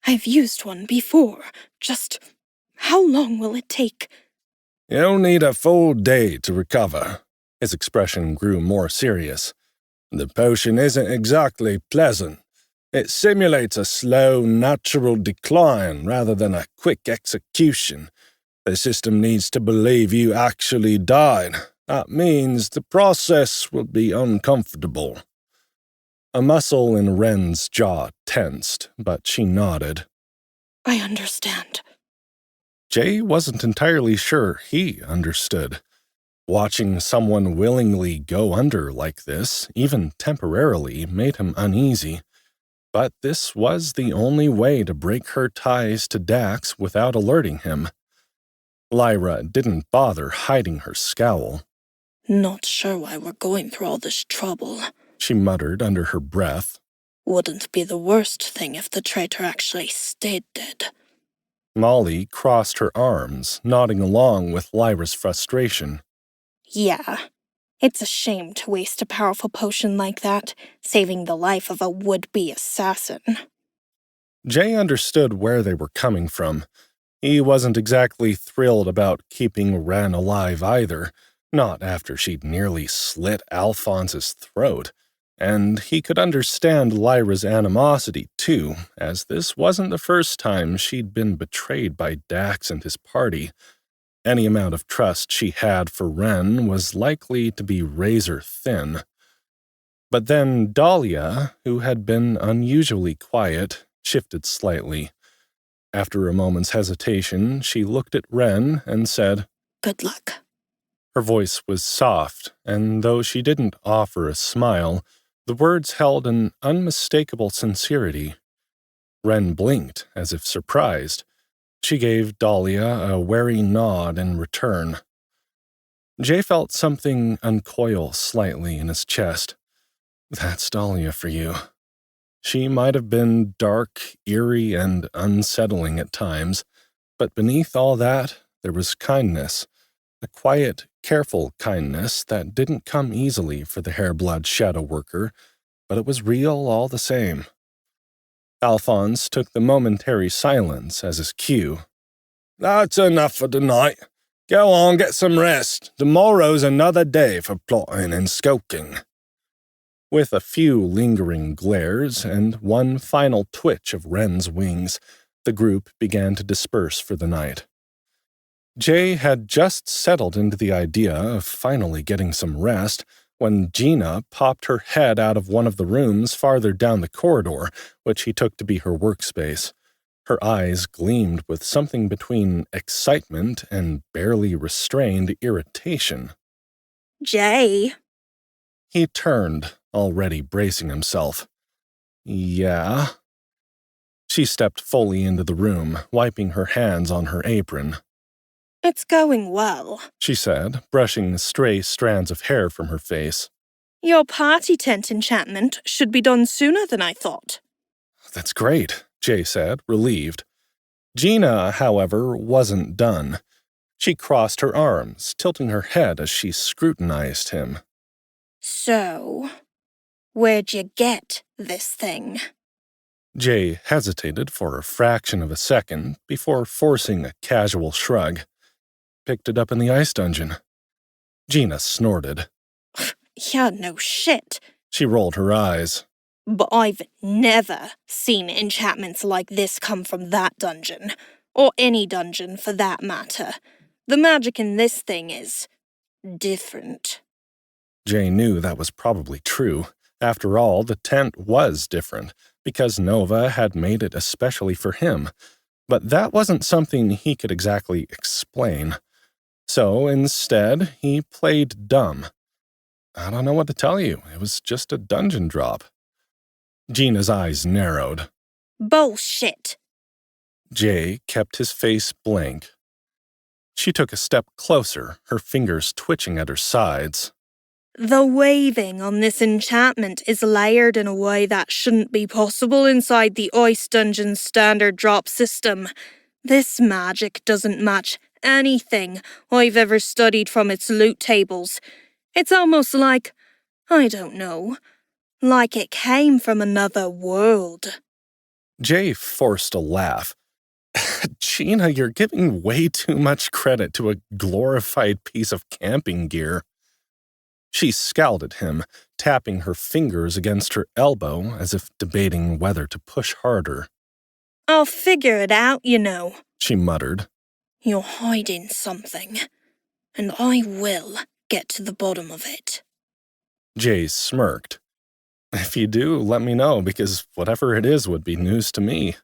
I've used one before. Just how long will it take? "You'll need a full day to recover." His expression grew more serious. "The potion isn't exactly pleasant. It simulates a slow, natural decline rather than a quick execution. The system needs to believe you actually died. That means the process will be uncomfortable." A muscle in Ren's jaw tensed, but she nodded. I understand. Jay wasn't entirely sure he understood. Watching someone willingly go under like this, even temporarily, made him uneasy. But this was the only way to break her ties to Dax without alerting him. Lyra didn't bother hiding her scowl. Not sure why we're going through all this trouble, she muttered under her breath. Wouldn't be the worst thing if the traitor actually stayed dead. Molly crossed her arms, nodding along with Lyra's frustration. Yeah, it's a shame to waste a powerful potion like that, saving the life of a would-be assassin. Jay understood where they were coming from. He wasn't exactly thrilled about keeping Wren alive either, not after she'd nearly slit Alphonse's throat, and he could understand Lyra's animosity too, as this wasn't the first time she'd been betrayed by Dax and his party. Any amount of trust she had for Wren was likely to be razor thin. But then Dahlia, who had been unusually quiet, shifted slightly. After a moment's hesitation, she looked at Wren and said, "Good luck." Her voice was soft, and though she didn't offer a smile, the words held an unmistakable sincerity. Wren blinked, as if surprised. She gave Dahlia a wary nod in return. Jay felt something uncoil slightly in his chest. That's Dahlia for you. She might have been dark, eerie, and unsettling at times, but beneath all that, there was kindness, a quiet, careful kindness that didn't come easily for the hair-blood shadow worker, but it was real all the same. Alphonse took the momentary silence as his cue. That's enough for tonight. Go on, get some rest. Tomorrow's another day for plotting and skulking. With a few lingering glares and one final twitch of Wren's wings, the group began to disperse for the night. Jay had just settled into the idea of finally getting some rest when Gina popped her head out of one of the rooms farther down the corridor, which he took to be her workspace. Her eyes gleamed with something between excitement and barely restrained irritation. Jay. He turned, already bracing himself. Yeah? She stepped fully into the room, wiping her hands on her apron. It's going well, she said, brushing the stray strands of hair from her face. Your party tent enchantment should be done sooner than I thought. That's great, Jay said, relieved. Gina, however, wasn't done. She crossed her arms, tilting her head as she scrutinized him. So, where'd you get this thing? Jay hesitated for a fraction of a second before forcing a casual shrug. Picked it up in the ice dungeon. Gina snorted. Yeah, no shit. She rolled her eyes. But I've never seen enchantments like this come from that dungeon. Or any dungeon, for that matter. The magic in this thing is different. Jay knew that was probably true. After all, the tent was different, because Nova had made it especially for him. But that wasn't something he could exactly explain. So instead, he played dumb. I don't know what to tell you. It was just a dungeon drop. Gina's eyes narrowed. Bullshit. Jay kept his face blank. She took a step closer, her fingers twitching at her sides. The waving on this enchantment is layered in a way that shouldn't be possible inside the Ice Dungeon's standard drop system. This magic doesn't match anything I've ever studied from its loot tables. It's almost like, I don't know, like it came from another world. Jay forced a laugh. Gina, you're giving way too much credit to a glorified piece of camping gear. She scowled at him, tapping her fingers against her elbow as if debating whether to push harder. I'll figure it out, you know, she muttered. You're hiding something, and I will get to the bottom of it. Jay smirked. If you do, let me know, because whatever it is would be news to me.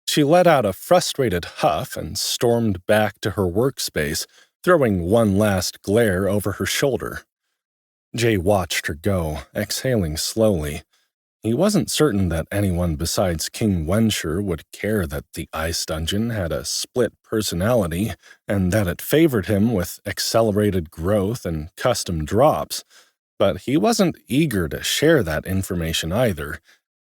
She let out a frustrated huff and stormed back to her workspace, throwing one last glare over her shoulder. Jay watched her go, exhaling slowly. He wasn't certain that anyone besides King Wensher would care that the ice dungeon had a split personality and that it favored him with accelerated growth and custom drops, but he wasn't eager to share that information either.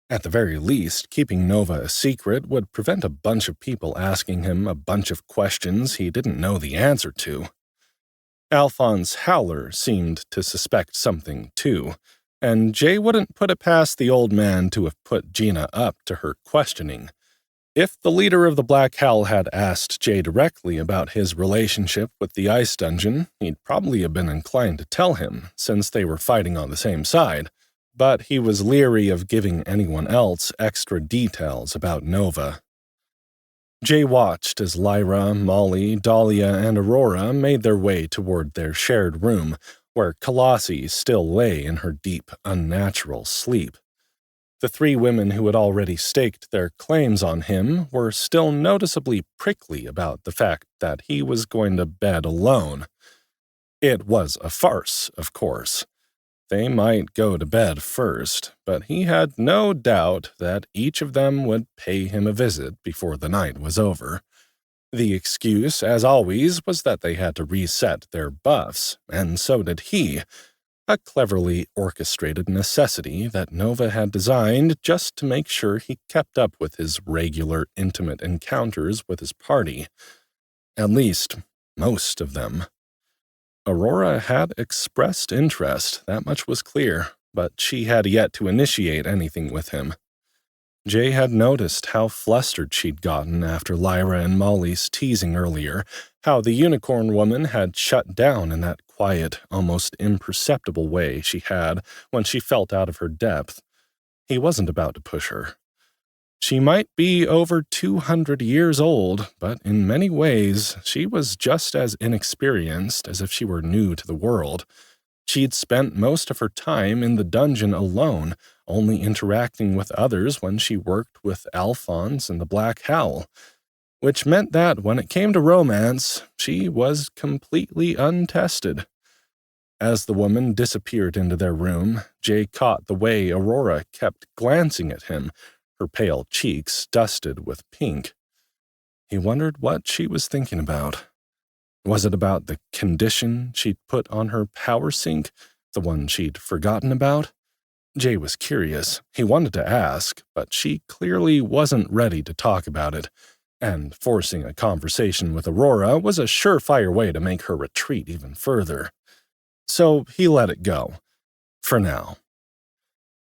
At the very least, keeping Nova a secret would prevent a bunch of people asking him a bunch of questions he didn't know the answer to. Alphonse Howler seemed to suspect something, too, and Jay wouldn't put it past the old man to have put Gina up to her questioning. If the leader of the Black Hell had asked Jay directly about his relationship with the ice dungeon, he'd probably have been inclined to tell him, since they were fighting on the same side, but he was leery of giving anyone else extra details about Nova. Jay watched as Lyra, Molly, Dahlia, and Aurora made their way toward their shared room, where Kalasi still lay in her deep, unnatural sleep. The three women who had already staked their claims on him were still noticeably prickly about the fact that he was going to bed alone. It was a farce, of course. They might go to bed first, but he had no doubt that each of them would pay him a visit before the night was over. The excuse, as always, was that they had to reset their buffs, and so did he, a cleverly orchestrated necessity that Nova had designed just to make sure he kept up with his regular intimate encounters with his party. At least, most of them. Aurora had expressed interest, that much was clear, but she had yet to initiate anything with him. Jay had noticed how flustered she'd gotten after Lyra and Molly's teasing earlier, how the unicorn woman had shut down in that quiet, almost imperceptible way she had when she felt out of her depth. He wasn't about to push her. She might be over 200 years old, but in many ways she was just as inexperienced as if she were new to the world. She'd spent most of her time in the dungeon alone, only interacting with others when she worked with Alphonse and the Black Howl, which meant that when it came to romance, she was completely untested. As the woman disappeared into their room, Jay caught the way Aurora kept glancing at him, her pale cheeks dusted with pink. He wondered what she was thinking about. Was it about the condition she'd put on her power sink, the one she'd forgotten about? Jay was curious. He wanted to ask, but she clearly wasn't ready to talk about it, and forcing a conversation with Aurora was a surefire way to make her retreat even further. So he let it go. For now.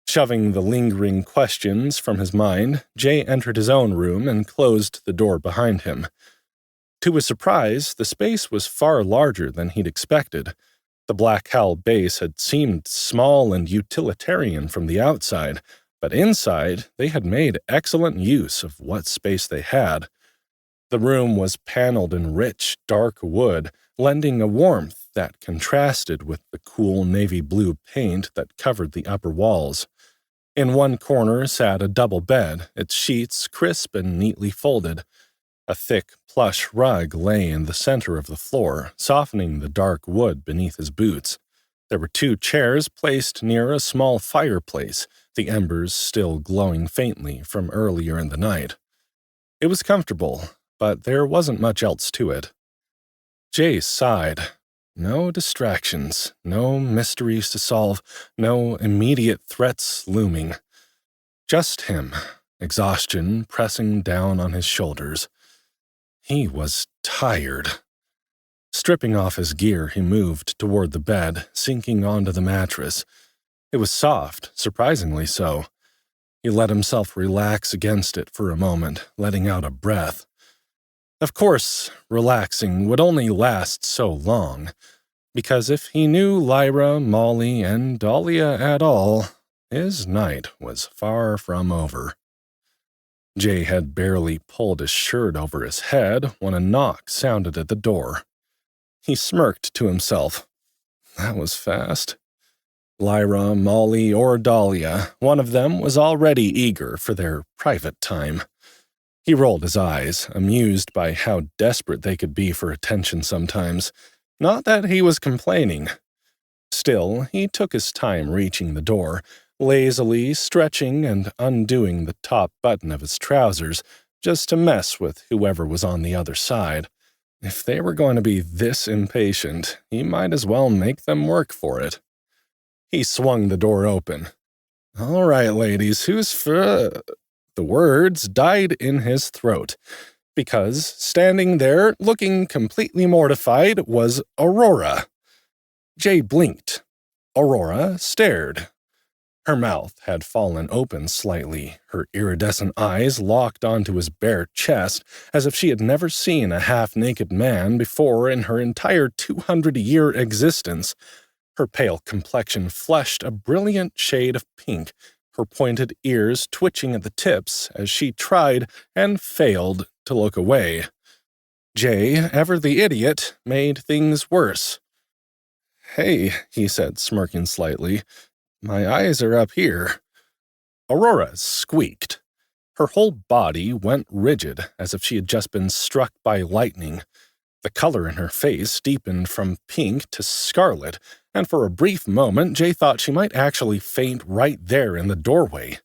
Shoving the lingering questions from his mind, Jay entered his own room and closed the door behind him. To his surprise, the space was far larger than he'd expected. The Black Howl base had seemed small and utilitarian from the outside, but inside they had made excellent use of what space they had. The room was paneled in rich, dark wood, lending a warmth that contrasted with the cool navy blue paint that covered the upper walls. In one corner sat a double bed, its sheets crisp and neatly folded. A thick, plush rug lay in the center of the floor, softening the dark wood beneath his boots. There were 2 chairs placed near a small fireplace, the embers still glowing faintly from earlier in the night. It was comfortable, but there wasn't much else to it. Jay sighed. No distractions, no mysteries to solve, no immediate threats looming. Just him, exhaustion pressing down on his shoulders. He was tired. Stripping off his gear, he moved toward the bed, sinking onto the mattress. It was soft, surprisingly so. He let himself relax against it for a moment, letting out a breath. Of course, relaxing would only last so long, because if he knew Lyra, Molly, and Dahlia at all, his night was far from over. Jay had barely pulled his shirt over his head when a knock sounded at the door. He smirked to himself. That was fast. Lyra, Molly, or Dahlia, one of them was already eager for their private time. He rolled his eyes, amused by how desperate they could be for attention sometimes. Not that he was complaining. Still, he took his time reaching the door, lazily stretching and undoing the top button of his trousers, just to mess with whoever was on the other side. If they were going to be this impatient, he might as well make them work for it. He swung the door open. "All right, ladies, who's for—" The words died in his throat, because standing there, looking completely mortified, was Aurora. Jay blinked. Aurora stared. Her mouth had fallen open slightly, her iridescent eyes locked onto his bare chest, as if she had never seen a half-naked man before in her entire 200-year existence. Her pale complexion flushed a brilliant shade of pink, her pointed ears twitching at the tips as she tried and failed to look away. Jay, ever the idiot, made things worse. "Hey," he said, smirking slightly, "my eyes are up here." Aurora squeaked. Her whole body went rigid, as if she had just been struck by lightning. The color in her face deepened from pink to scarlet, and for a brief moment Jay thought she might actually faint right there in the doorway.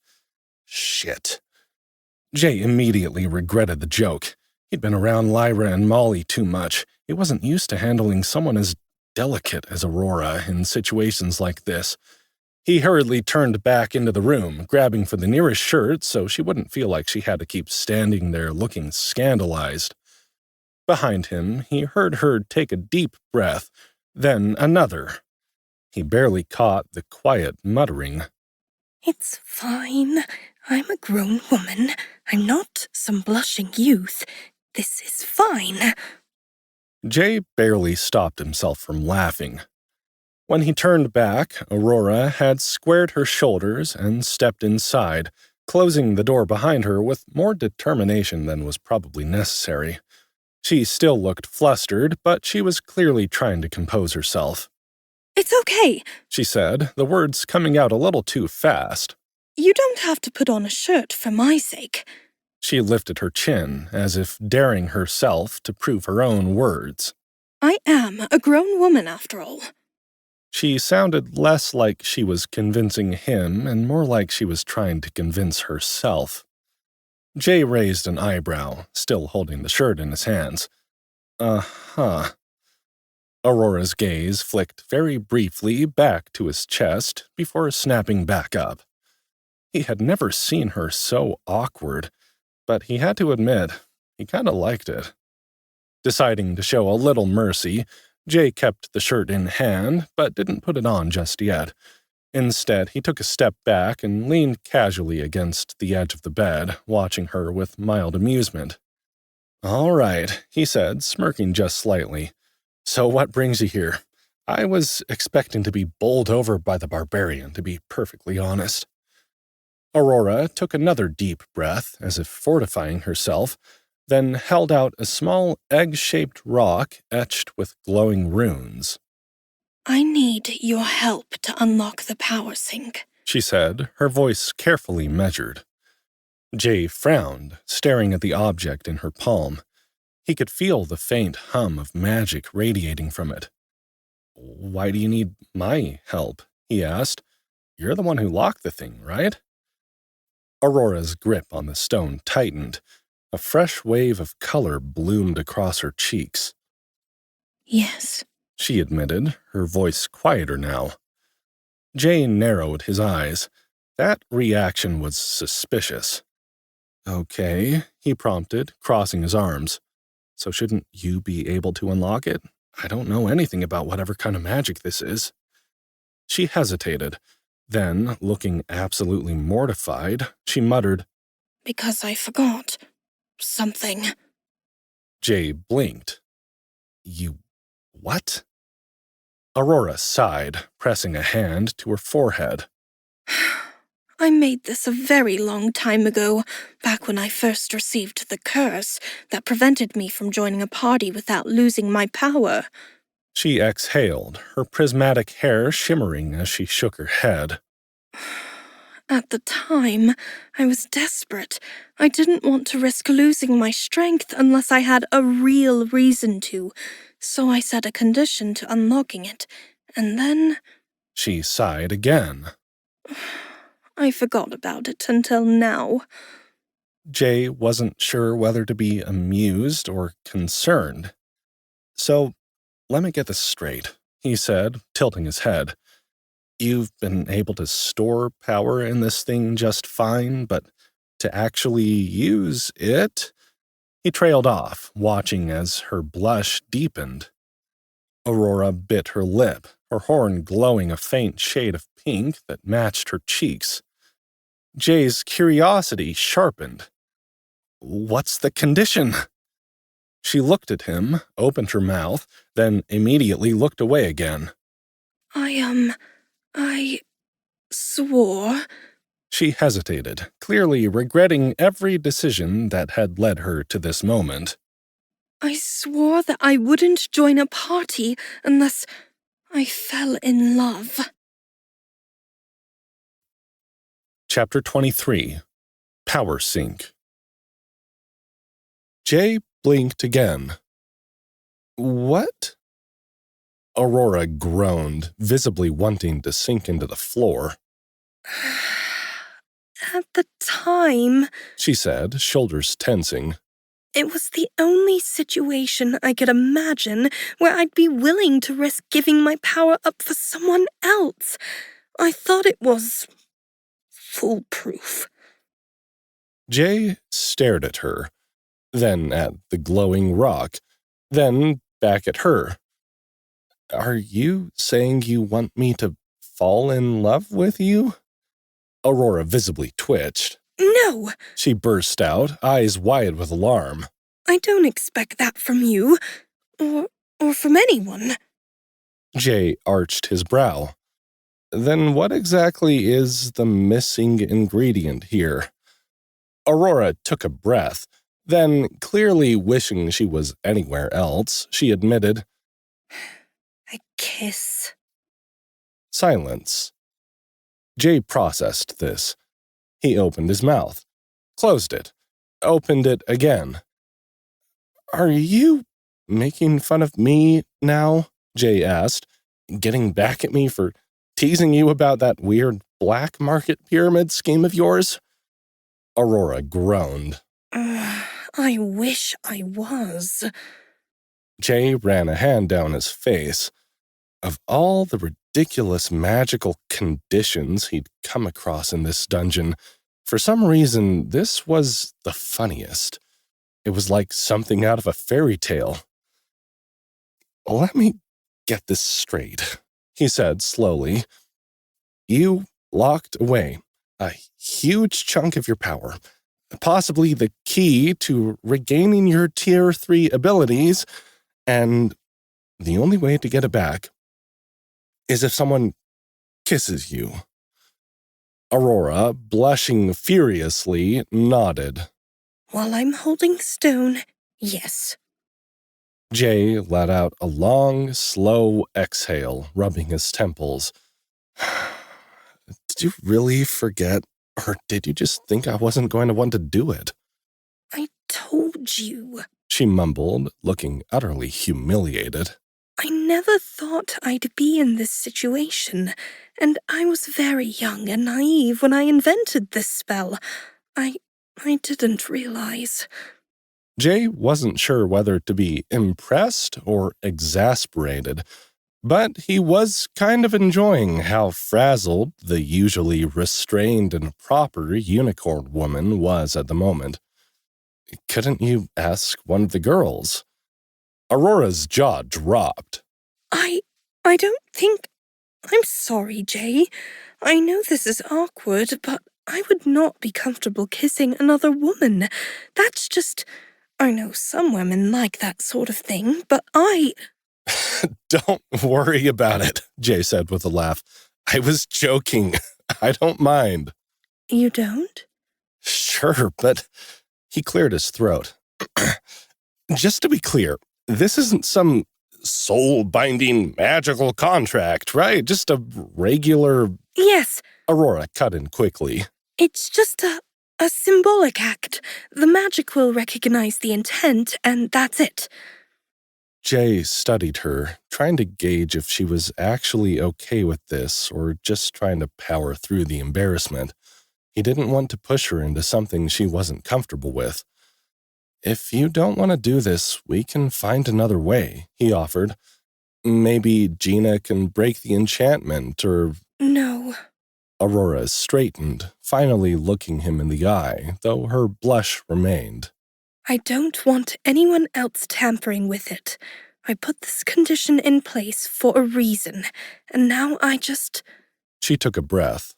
Shit. Jay immediately regretted the joke. He'd been around Lyra and Molly too much. He wasn't used to handling someone as delicate as Aurora in situations like this. He hurriedly turned back into the room, grabbing for the nearest shirt so she wouldn't feel like she had to keep standing there looking scandalized. Behind him, he heard her take a deep breath, then another. He barely caught the quiet muttering. It's fine. I'm a grown woman. I'm not some blushing youth. This is fine. Jay barely stopped himself from laughing. When he turned back, Aurora had squared her shoulders and stepped inside, closing the door behind her with more determination than was probably necessary. She still looked flustered, but she was clearly trying to compose herself. It's okay, she said, the words coming out a little too fast. You don't have to put on a shirt for my sake. She lifted her chin, as if daring herself to prove her own words. I am a grown woman, after all. She sounded less like she was convincing him and more like she was trying to convince herself. Jay raised an eyebrow, still holding the shirt in his hands. Uh-huh. Aurora's gaze flicked very briefly back to his chest before snapping back up. He had never seen her so awkward, but he had to admit, he kind of liked it. Deciding to show a little mercy, Jay kept the shirt in hand, but didn't put it on just yet. Instead, he took a step back and leaned casually against the edge of the bed, watching her with mild amusement. "All right," he said, smirking just slightly. "So what brings you here? I was expecting to be bowled over by the barbarian, to be perfectly honest." Aurora took another deep breath, as if fortifying herself, then held out a small egg-shaped rock etched with glowing runes. I need your help to unlock the power sink, she said, her voice carefully measured. Jay frowned, staring at the object in her palm. He could feel the faint hum of magic radiating from it. "Why do you need my help?" he asked. "You're the one who locked the thing, right?" Aurora's grip on the stone tightened. A fresh wave of color bloomed across her cheeks. Yes, she admitted, her voice quieter now. Jay narrowed his eyes. That reaction was suspicious. "Okay," he prompted, crossing his arms. "So shouldn't you be able to unlock it? I don't know anything about whatever kind of magic this is." She hesitated. Then, looking absolutely mortified, she muttered, because I forgot something. Jay blinked. "You what?" Aurora sighed, pressing a hand to her forehead. I made this a very long time ago, back when I first received the curse that prevented me from joining a party without losing my power. She exhaled, her prismatic hair shimmering as she shook her head. At the time, I was desperate. I didn't want to risk losing my strength unless I had a real reason to, so I set a condition to unlocking it, and then... She sighed again. I forgot about it until now. Jay wasn't sure whether to be amused or concerned. "So, let me get this straight," he said, tilting his head. "You've been able to store power in this thing just fine, but to actually use it?" He trailed off, watching as her blush deepened. Aurora bit her lip, her horn glowing a faint shade of pink that matched her cheeks. Jay's curiosity sharpened. What's the condition? She looked at him, opened her mouth, then immediately looked away again. I swore. She hesitated, clearly regretting every decision that had led her to this moment. I swore that I wouldn't join a party unless I fell in love. Chapter 23. Power Sync. Jay blinked again. What? Aurora groaned, visibly wanting to sink into the floor. At the time, She said, shoulders tensing. it was the only situation I could imagine where I'd be willing to risk giving my power up for someone else. I thought it was foolproof. Jay stared at her, then at the glowing rock, then back at her. Are you saying you want me to fall in love with you? Aurora visibly twitched. No, She burst out, eyes wide with alarm. I don't expect that from you, or from anyone. Jay arched his brow. Then what exactly is the missing ingredient here? Aurora took a breath, then, clearly wishing she was anywhere else, she admitted, A kiss. Silence. Jay processed this. He opened his mouth, closed it, opened it again. Are you making fun of me now? Jay asked, getting back at me for teasing you about that weird black market pyramid scheme of yours? Aurora groaned. I wish I was. Jay ran a hand down his face. Of all the ridiculous magical conditions he'd come across in this dungeon, for some reason, this was the funniest. It was like something out of a fairy tale. Let me get this straight, he said slowly. You locked away a huge chunk of your power, possibly the key to regaining your Tier 3 abilities, and the only way to get it back is if someone kisses you. Aurora, blushing furiously, nodded. While I'm holding stone, yes. Jay let out a long, slow exhale, rubbing his temples. Did you really forget, or did you just think I wasn't going to want to do it? I told you. She mumbled, looking utterly humiliated. I never thought I'd be in this situation, and I was very young and naive when I invented this spell. I didn't realize. Jay wasn't sure whether to be impressed or exasperated, but he was kind of enjoying how frazzled the usually restrained and proper unicorn woman was at the moment. Couldn't you ask one of the girls? Aurora's jaw dropped. I don't think... I'm sorry, Jay. I know this is awkward, but I would not be comfortable kissing another woman. That's just... I know some women like that sort of thing, but I... Don't worry about it, Jay said with a laugh. I was joking. I don't mind. You don't? Sure, but he cleared his throat. Just to be clear, this isn't some soul-binding magical contract, right? Just a regular... Yes. Aurora cut in quickly. It's just a symbolic act. The magic will recognize the intent, and that's it. Jay studied her, trying to gauge if she was actually okay with this or just trying to power through the embarrassment. He didn't want to push her into something she wasn't comfortable with. If you don't want to do this, we can find another way, he offered. Maybe Gina can break the enchantment, or... No. Aurora straightened, finally looking him in the eye, though her blush remained. I don't want anyone else tampering with it. I put this condition in place for a reason, and now She took a breath.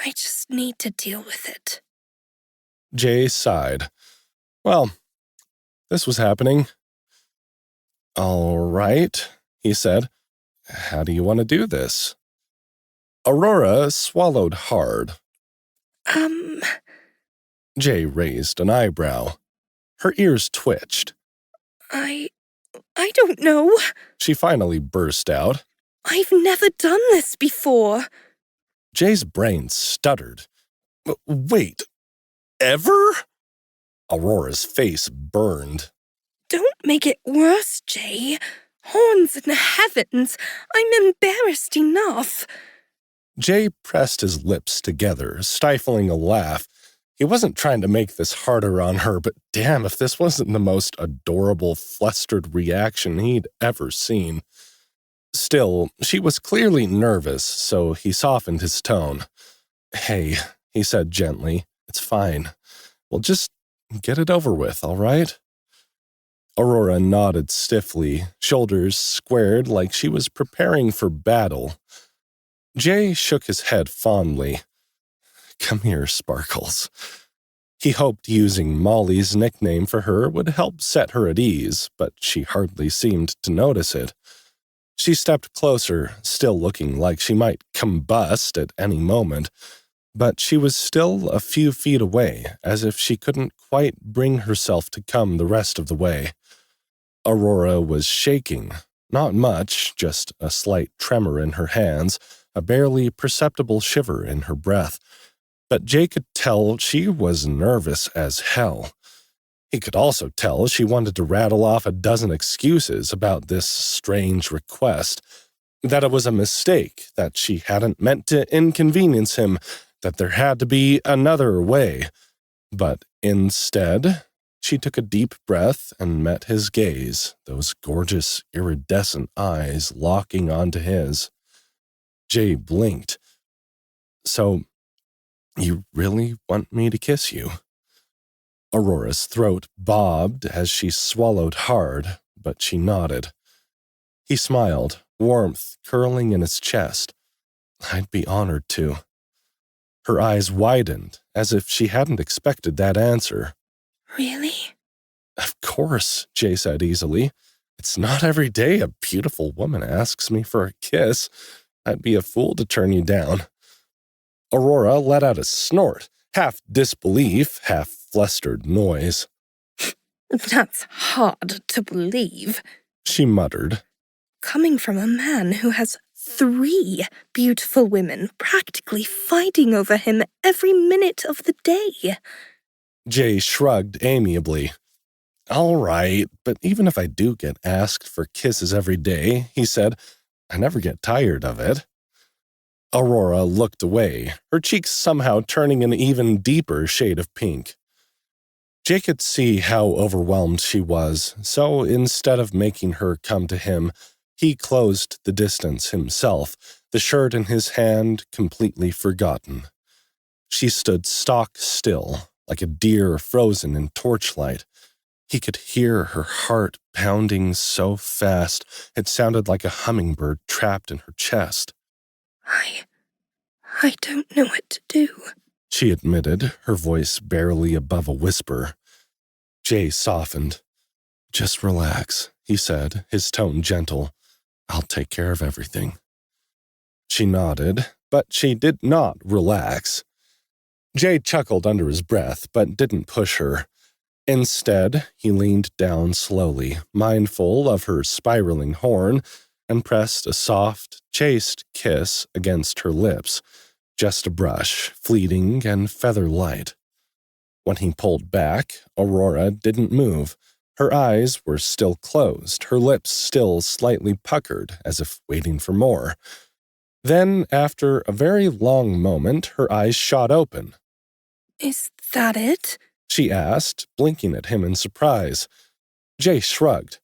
I just need to deal with it. Jay sighed. Well, this was happening. All right, he said. How do you want to do this? Aurora swallowed hard. Jay raised an eyebrow. Her ears twitched. I don't know. She finally burst out. I've never done this before. Jay's brain stuttered. Wait, ever? Aurora's face burned. Don't make it worse, Jay. Horns and heavens, I'm embarrassed enough. Jay pressed his lips together, stifling a laugh. He wasn't trying to make this harder on her, but damn if this wasn't the most adorable, flustered reaction he'd ever seen. Still, she was clearly nervous, so he softened his tone. Hey, he said gently, it's fine. We'll just get it over with, all right? Aurora nodded stiffly, shoulders squared like she was preparing for battle. Jay shook his head fondly. Come here, Sparkles. He hoped using Molly's nickname for her would help set her at ease, but she hardly seemed to notice it. She stepped closer, still looking like she might combust at any moment, but she was still a few feet away, as if she couldn't quite bring herself to come the rest of the way. Aurora was shaking. Not much, just a slight tremor in her hands, a barely perceptible shiver in her breath. But Jay could tell she was nervous as hell. He could also tell she wanted to rattle off a dozen excuses about this strange request, that it was a mistake, that she hadn't meant to inconvenience him, that there had to be another way. But instead, she took a deep breath and met his gaze, those gorgeous, iridescent eyes locking onto his. Jay blinked. So, you really want me to kiss you? Aurora's throat bobbed as she swallowed hard, but she nodded. He smiled, warmth curling in his chest. I'd be honored to. Her eyes widened, as if she hadn't expected that answer. Really? Of course, Jay said easily. It's not every day a beautiful woman asks me for a kiss. I'd be a fool to turn you down. Aurora let out a snort, half disbelief, half flustered noise. That's hard to believe, she muttered. Coming from a man who has 3 beautiful women practically fighting over him every minute of the day. Jay shrugged amiably. All right, but even if I do get asked for kisses every day, he said, I never get tired of it. Aurora looked away, her cheeks somehow turning an even deeper shade of pink. Jay could see how overwhelmed she was, so instead of making her come to him, he closed the distance himself, the shirt in his hand completely forgotten. She stood stock still, like a deer frozen in torchlight. He could hear her heart pounding so fast it sounded like a hummingbird trapped in her chest. I don't know what to do, she admitted, her voice barely above a whisper. Jay softened. Just relax, he said, his tone gentle. I'll take care of everything. She nodded, but she did not relax. Jay chuckled under his breath, but didn't push her. Instead, he leaned down slowly, mindful of her spiraling horn, and pressed a soft, chaste kiss against her lips, just a brush, fleeting and feather-light. When he pulled back, Aurora didn't move. Her eyes were still closed, her lips still slightly puckered, as if waiting for more. Then, after a very long moment, her eyes shot open. Is that it? She asked, blinking at him in surprise. Jay shrugged.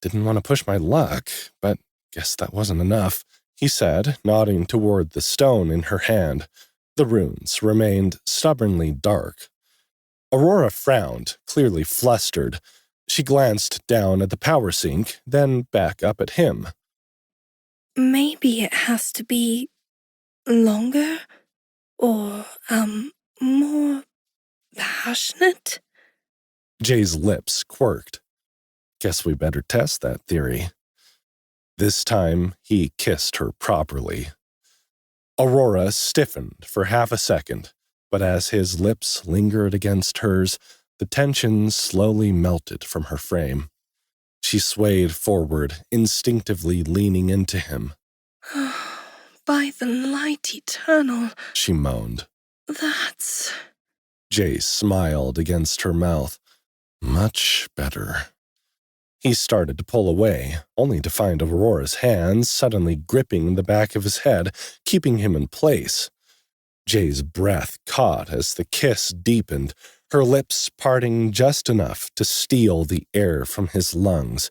Didn't want to push my luck, but guess that wasn't enough, he said, nodding toward the stone in her hand. The runes remained stubbornly dark. Aurora frowned, clearly flustered. She glanced down at the power sink, then back up at him. Maybe it has to be longer or, more passionate? Jay's lips quirked. Guess we better test that theory. This time, he kissed her properly. Aurora stiffened for half a second, but as his lips lingered against hers, the tension slowly melted from her frame. She swayed forward, instinctively leaning into him. By the light eternal, She moaned. that's... Jay smiled against her mouth. Much better. He started to pull away, only to find Aurora's hands suddenly gripping the back of his head, keeping him in place. Jay's breath caught as the kiss deepened, her lips parting just enough to steal the air from his lungs.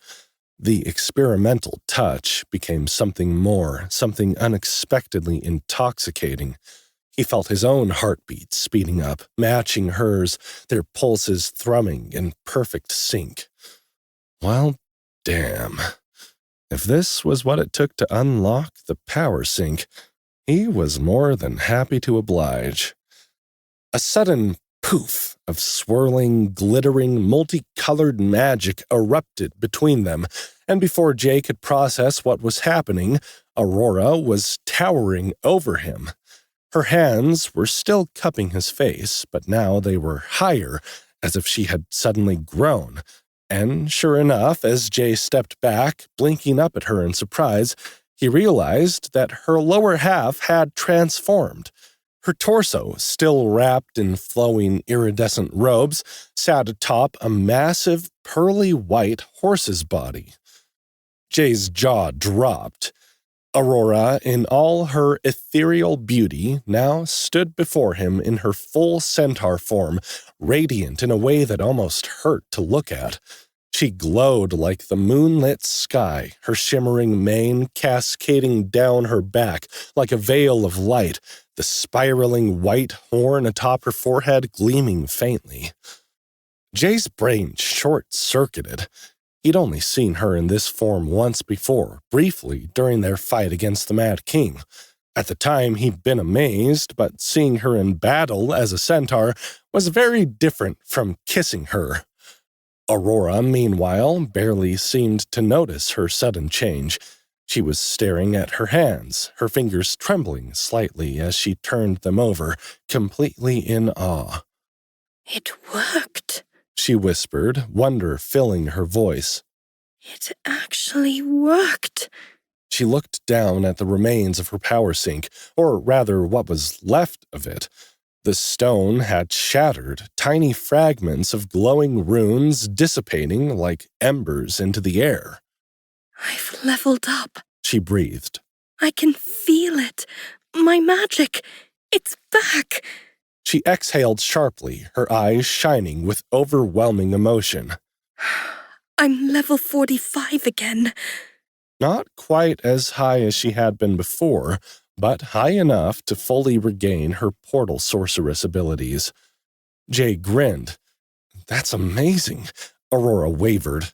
The experimental touch became something more, something unexpectedly intoxicating. He felt his own heartbeat speeding up, matching hers, their pulses thrumming in perfect sync. Well, damn. If this was what it took to unlock the power sink, he was more than happy to oblige. A sudden poof of swirling, glittering, multicolored magic erupted between them, and before Jay could process what was happening, Aurora was towering over him. Her hands were still cupping his face, but now they were higher, as if she had suddenly grown. And sure enough, as Jay stepped back, blinking up at her in surprise, he realized that her lower half had transformed. Her torso, still wrapped in flowing iridescent robes, sat atop a massive, pearly white horse's body. Jay's jaw dropped. Aurora, in all her ethereal beauty, now stood before him in her full centaur form, radiant in a way that almost hurt to look at. She glowed like the moonlit sky, her shimmering mane cascading down her back like a veil of light, the spiraling white horn atop her forehead gleaming faintly. Jay's brain short-circuited. He'd only seen her in this form once before, briefly during their fight against the Mad King. At the time, he'd been amazed, but seeing her in battle as a centaur was very different from kissing her. Aurora, meanwhile, barely seemed to notice her sudden change. She was staring at her hands, her fingers trembling slightly as she turned them over, completely in awe. It worked. She whispered, wonder filling her voice. It actually worked. She looked down at the remains of her power sink, or rather what was left of it. The stone had shattered, tiny fragments of glowing runes dissipating like embers into the air. I've leveled up. She breathed. I can feel it. My magic. It's back. She exhaled sharply, her eyes shining with overwhelming emotion. I'm level 45 again. Not quite as high as she had been before, but high enough to fully regain her portal sorceress abilities. Jay grinned. That's amazing. Aurora wavered.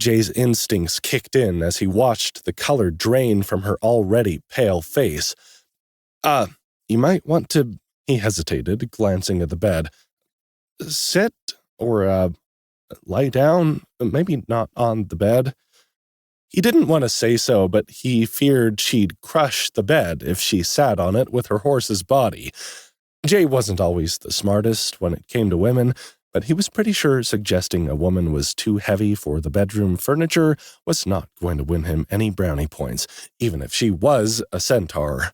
Jay's instincts kicked in as he watched the color drain from her already pale face. You might want to... He hesitated, glancing at the bed. Sit, or, lie down, maybe not on the bed. He didn't want to say so, but he feared she'd crush the bed if she sat on it with her horse's body. Jay wasn't always the smartest when it came to women, but he was pretty sure suggesting a woman was too heavy for the bedroom furniture was not going to win him any brownie points, even if she was a centaur.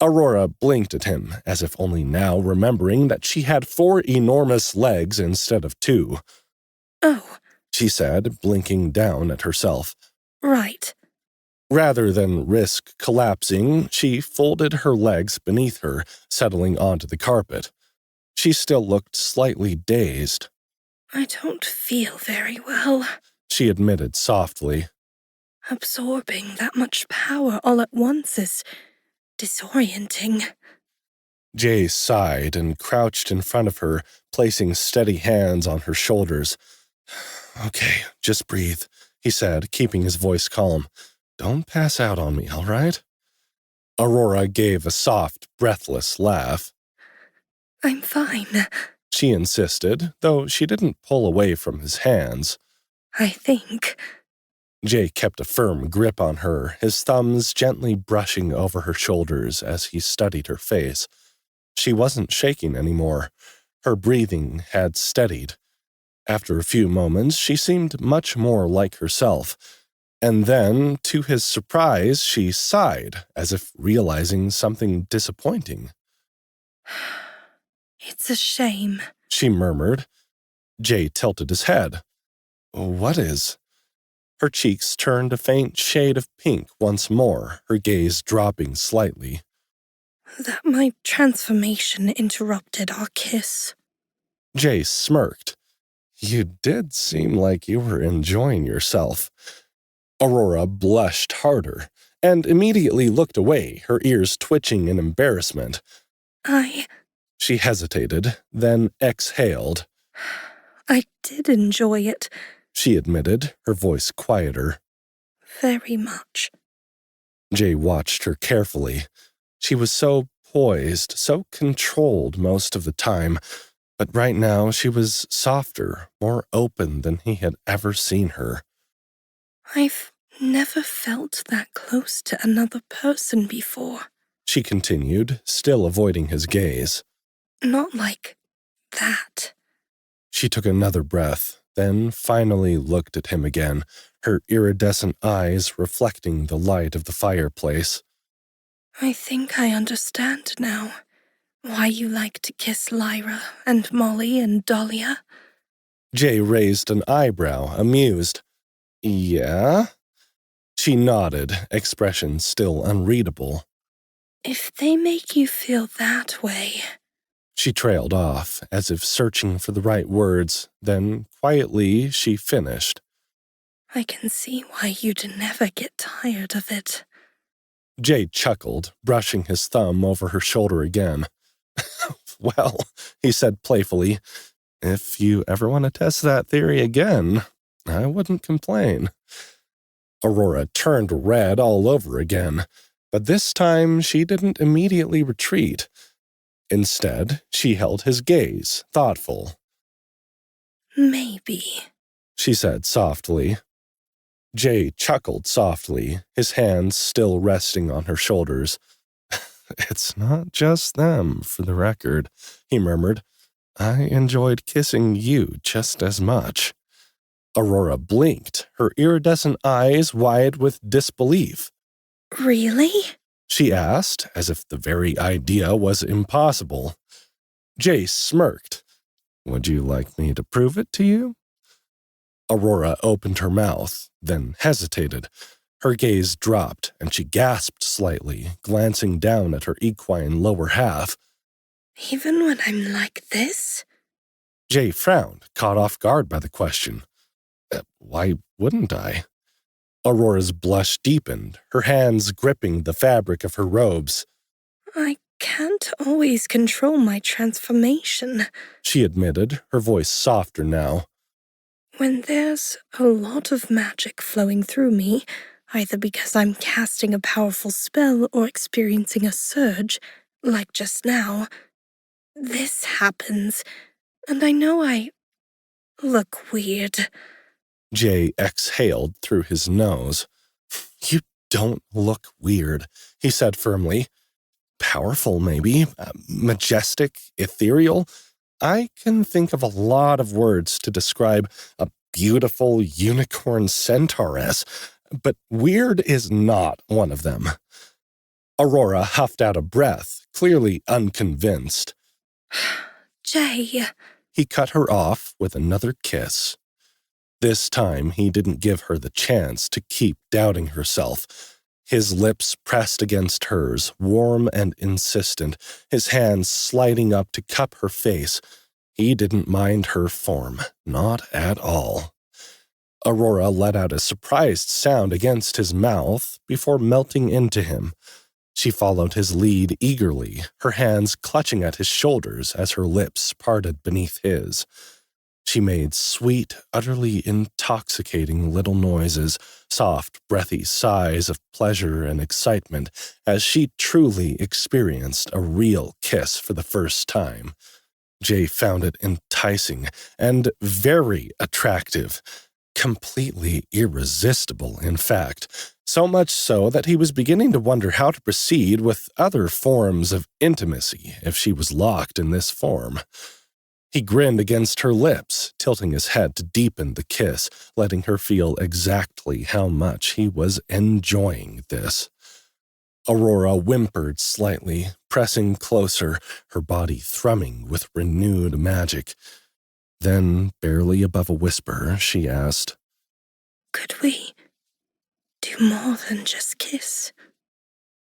Aurora blinked at him, as if only now remembering that she had 4 enormous legs instead of 2. Oh. She said, blinking down at herself. Right. Rather than risk collapsing, she folded her legs beneath her, settling onto the carpet. She still looked slightly dazed. I don't feel very well, she admitted softly. Absorbing that much power all at once is disorienting. Jay sighed and crouched in front of her, placing steady hands on her shoulders. Okay, just breathe, he said, keeping his voice calm. Don't pass out on me, all right? Aurora gave a soft, breathless laugh. I'm fine, She insisted, though she didn't pull away from his hands. I think. Jay kept a firm grip on her, his thumbs gently brushing over her shoulders as he studied her face. She wasn't shaking anymore. Her breathing had steadied. After a few moments, she seemed much more like herself. And then, to his surprise, she sighed, as if realizing something disappointing. It's a shame, She murmured. Jay tilted his head. What is? Her cheeks turned a faint shade of pink once more, her gaze dropping slightly. that my transformation interrupted our kiss. Jay smirked. You did seem like you were enjoying yourself. Aurora blushed harder and immediately looked away, her ears twitching in embarrassment. She hesitated, then exhaled. I did enjoy it. She admitted, her voice quieter. Very much. Jay watched her carefully. She was so poised, so controlled most of the time, but right now she was softer, more open than he had ever seen her. I've never felt that close to another person before. She continued, still avoiding his gaze. Not like that. She took another breath, then finally looked at him again, her iridescent eyes reflecting the light of the fireplace. I think I understand now why you like to kiss Lyra and Molly and Dahlia. Jay raised an eyebrow, amused. Yeah? She nodded, expression still unreadable. If they make you feel that way. She trailed off, as if searching for the right words, then quietly she finished. I can see why you'd never get tired of it. Jay chuckled, brushing his thumb over her shoulder again. Well, he said playfully, if you ever want to test that theory again, I wouldn't complain. Aurora turned red all over again, but this time she didn't immediately retreat. Instead, she held his gaze, thoughtful. Maybe, she said softly. Jay chuckled softly, his hands still resting on her shoulders. It's not just them, for the record, he murmured. I enjoyed kissing you just as much. Aurora blinked, her iridescent eyes wide with disbelief. Really? She asked, as if the very idea was impossible. Jay smirked. Would you like me to prove it to you? Aurora opened her mouth, then hesitated. Her gaze dropped, and she gasped slightly, glancing down at her equine lower half. Even when I'm like this? Jay frowned, caught off guard by the question. Why wouldn't I? Aurora's blush deepened, her hands gripping the fabric of her robes. I can't always control my transformation, she admitted, her voice softer now. When there's a lot of magic flowing through me, either because I'm casting a powerful spell or experiencing a surge, like just now, this happens, and I know I look weird. Jay exhaled through his nose. You don't look weird, he said firmly. Powerful, maybe. Majestic, ethereal. I can think of a lot of words to describe a beautiful unicorn centauress, but weird is not one of them. Aurora huffed out a breath, clearly unconvinced. Jay. He cut her off with another kiss. This time he didn't give her the chance to keep doubting herself. His lips pressed against hers, warm and insistent, his hands sliding up to cup her face. He didn't mind her form, not at all. Aurora let out a surprised sound against his mouth before melting into him. She followed his lead eagerly, her hands clutching at his shoulders as her lips parted beneath his. She made sweet, utterly intoxicating little noises, soft, breathy sighs of pleasure and excitement, as she truly experienced a real kiss for the first time. Jay found it enticing and very attractive, completely irresistible, in fact, so much so that he was beginning to wonder how to proceed with other forms of intimacy if she was locked in this form. He grinned against her lips, tilting his head to deepen the kiss, letting her feel exactly how much he was enjoying this. Aurora whimpered slightly, pressing closer, her body thrumming with renewed magic. Then, barely above a whisper, she asked, Could we do more than just kiss?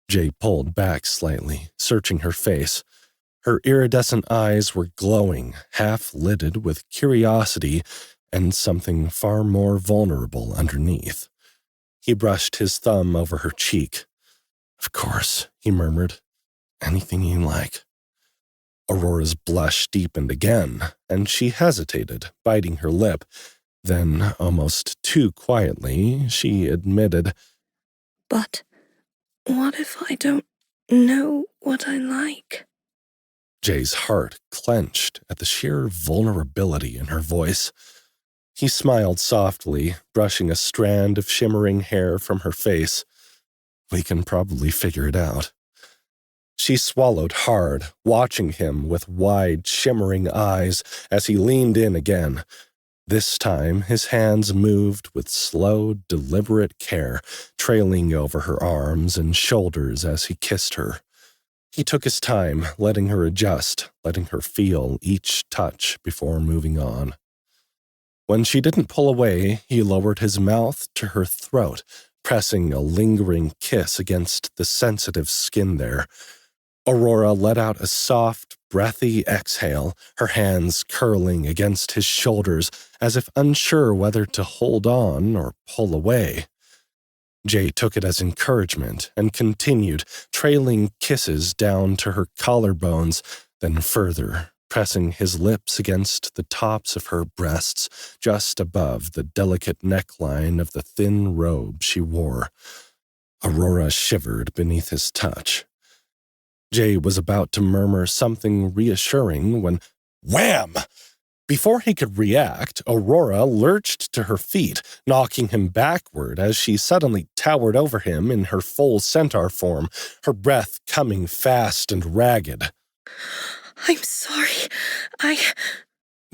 Jay pulled back slightly, searching her face. Her iridescent eyes were glowing, half-lidded with curiosity and something far more vulnerable underneath. He brushed his thumb over her cheek. "Of course," he murmured. "Anything you like." Aurora's blush deepened again, and she hesitated, biting her lip. Then, almost too quietly, she admitted, But what if I don't know what I like? Jay's heart clenched at the sheer vulnerability in her voice. He smiled softly, brushing a strand of shimmering hair from her face. "We can probably figure it out." She swallowed hard, watching him with wide, shimmering eyes as he leaned in again. This time, his hands moved with slow, deliberate care, trailing over her arms and shoulders as he kissed her. He took his time, letting her adjust, letting her feel each touch before moving on. When she didn't pull away, he lowered his mouth to her throat, pressing a lingering kiss against the sensitive skin there. Aurora let out a soft, breathy exhale, her hands curling against his shoulders as if unsure whether to hold on or pull away. Jay took it as encouragement and continued, trailing kisses down to her collarbones, then further, pressing his lips against the tops of her breasts just above the delicate neckline of the thin robe she wore. Aurora shivered beneath his touch. Jay was about to murmur something reassuring when, wham! Before he could react, Aurora lurched to her feet, knocking him backward as she suddenly towered over him in her full centaur form, her breath coming fast and ragged. I'm sorry.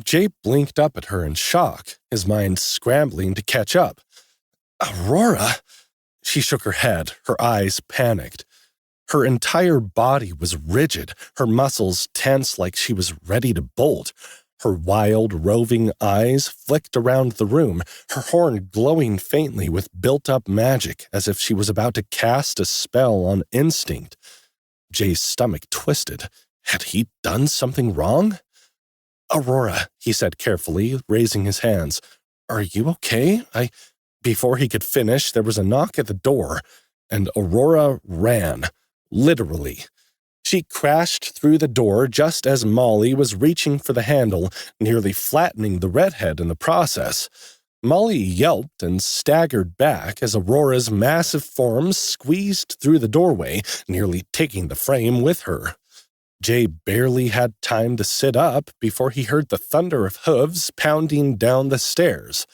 Jay blinked up at her in shock, his mind scrambling to catch up. "Aurora?" She shook her head, her eyes panicked. Her entire body was rigid, her muscles tense like she was ready to bolt. Her wild, roving eyes flicked around the room, her horn glowing faintly with built-up magic, as if she was about to cast a spell on instinct. Jay's stomach twisted. Had he done something wrong? "Aurora," he said carefully, raising his hands. "Are you okay?" Before he could finish, there was a knock at the door, and Aurora ran, literally. She crashed through the door just as Molly was reaching for the handle, nearly flattening the redhead in the process. Molly yelped and staggered back as Aurora's massive form squeezed through the doorway, nearly taking the frame with her. Jay barely had time to sit up before he heard the thunder of hooves pounding down the stairs.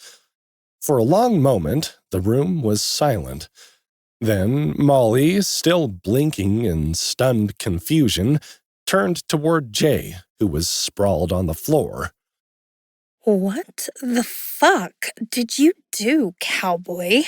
For a long moment, the room was silent. Then Molly, still blinking in stunned confusion, turned toward Jay, who was sprawled on the floor. What the fuck did you do, cowboy?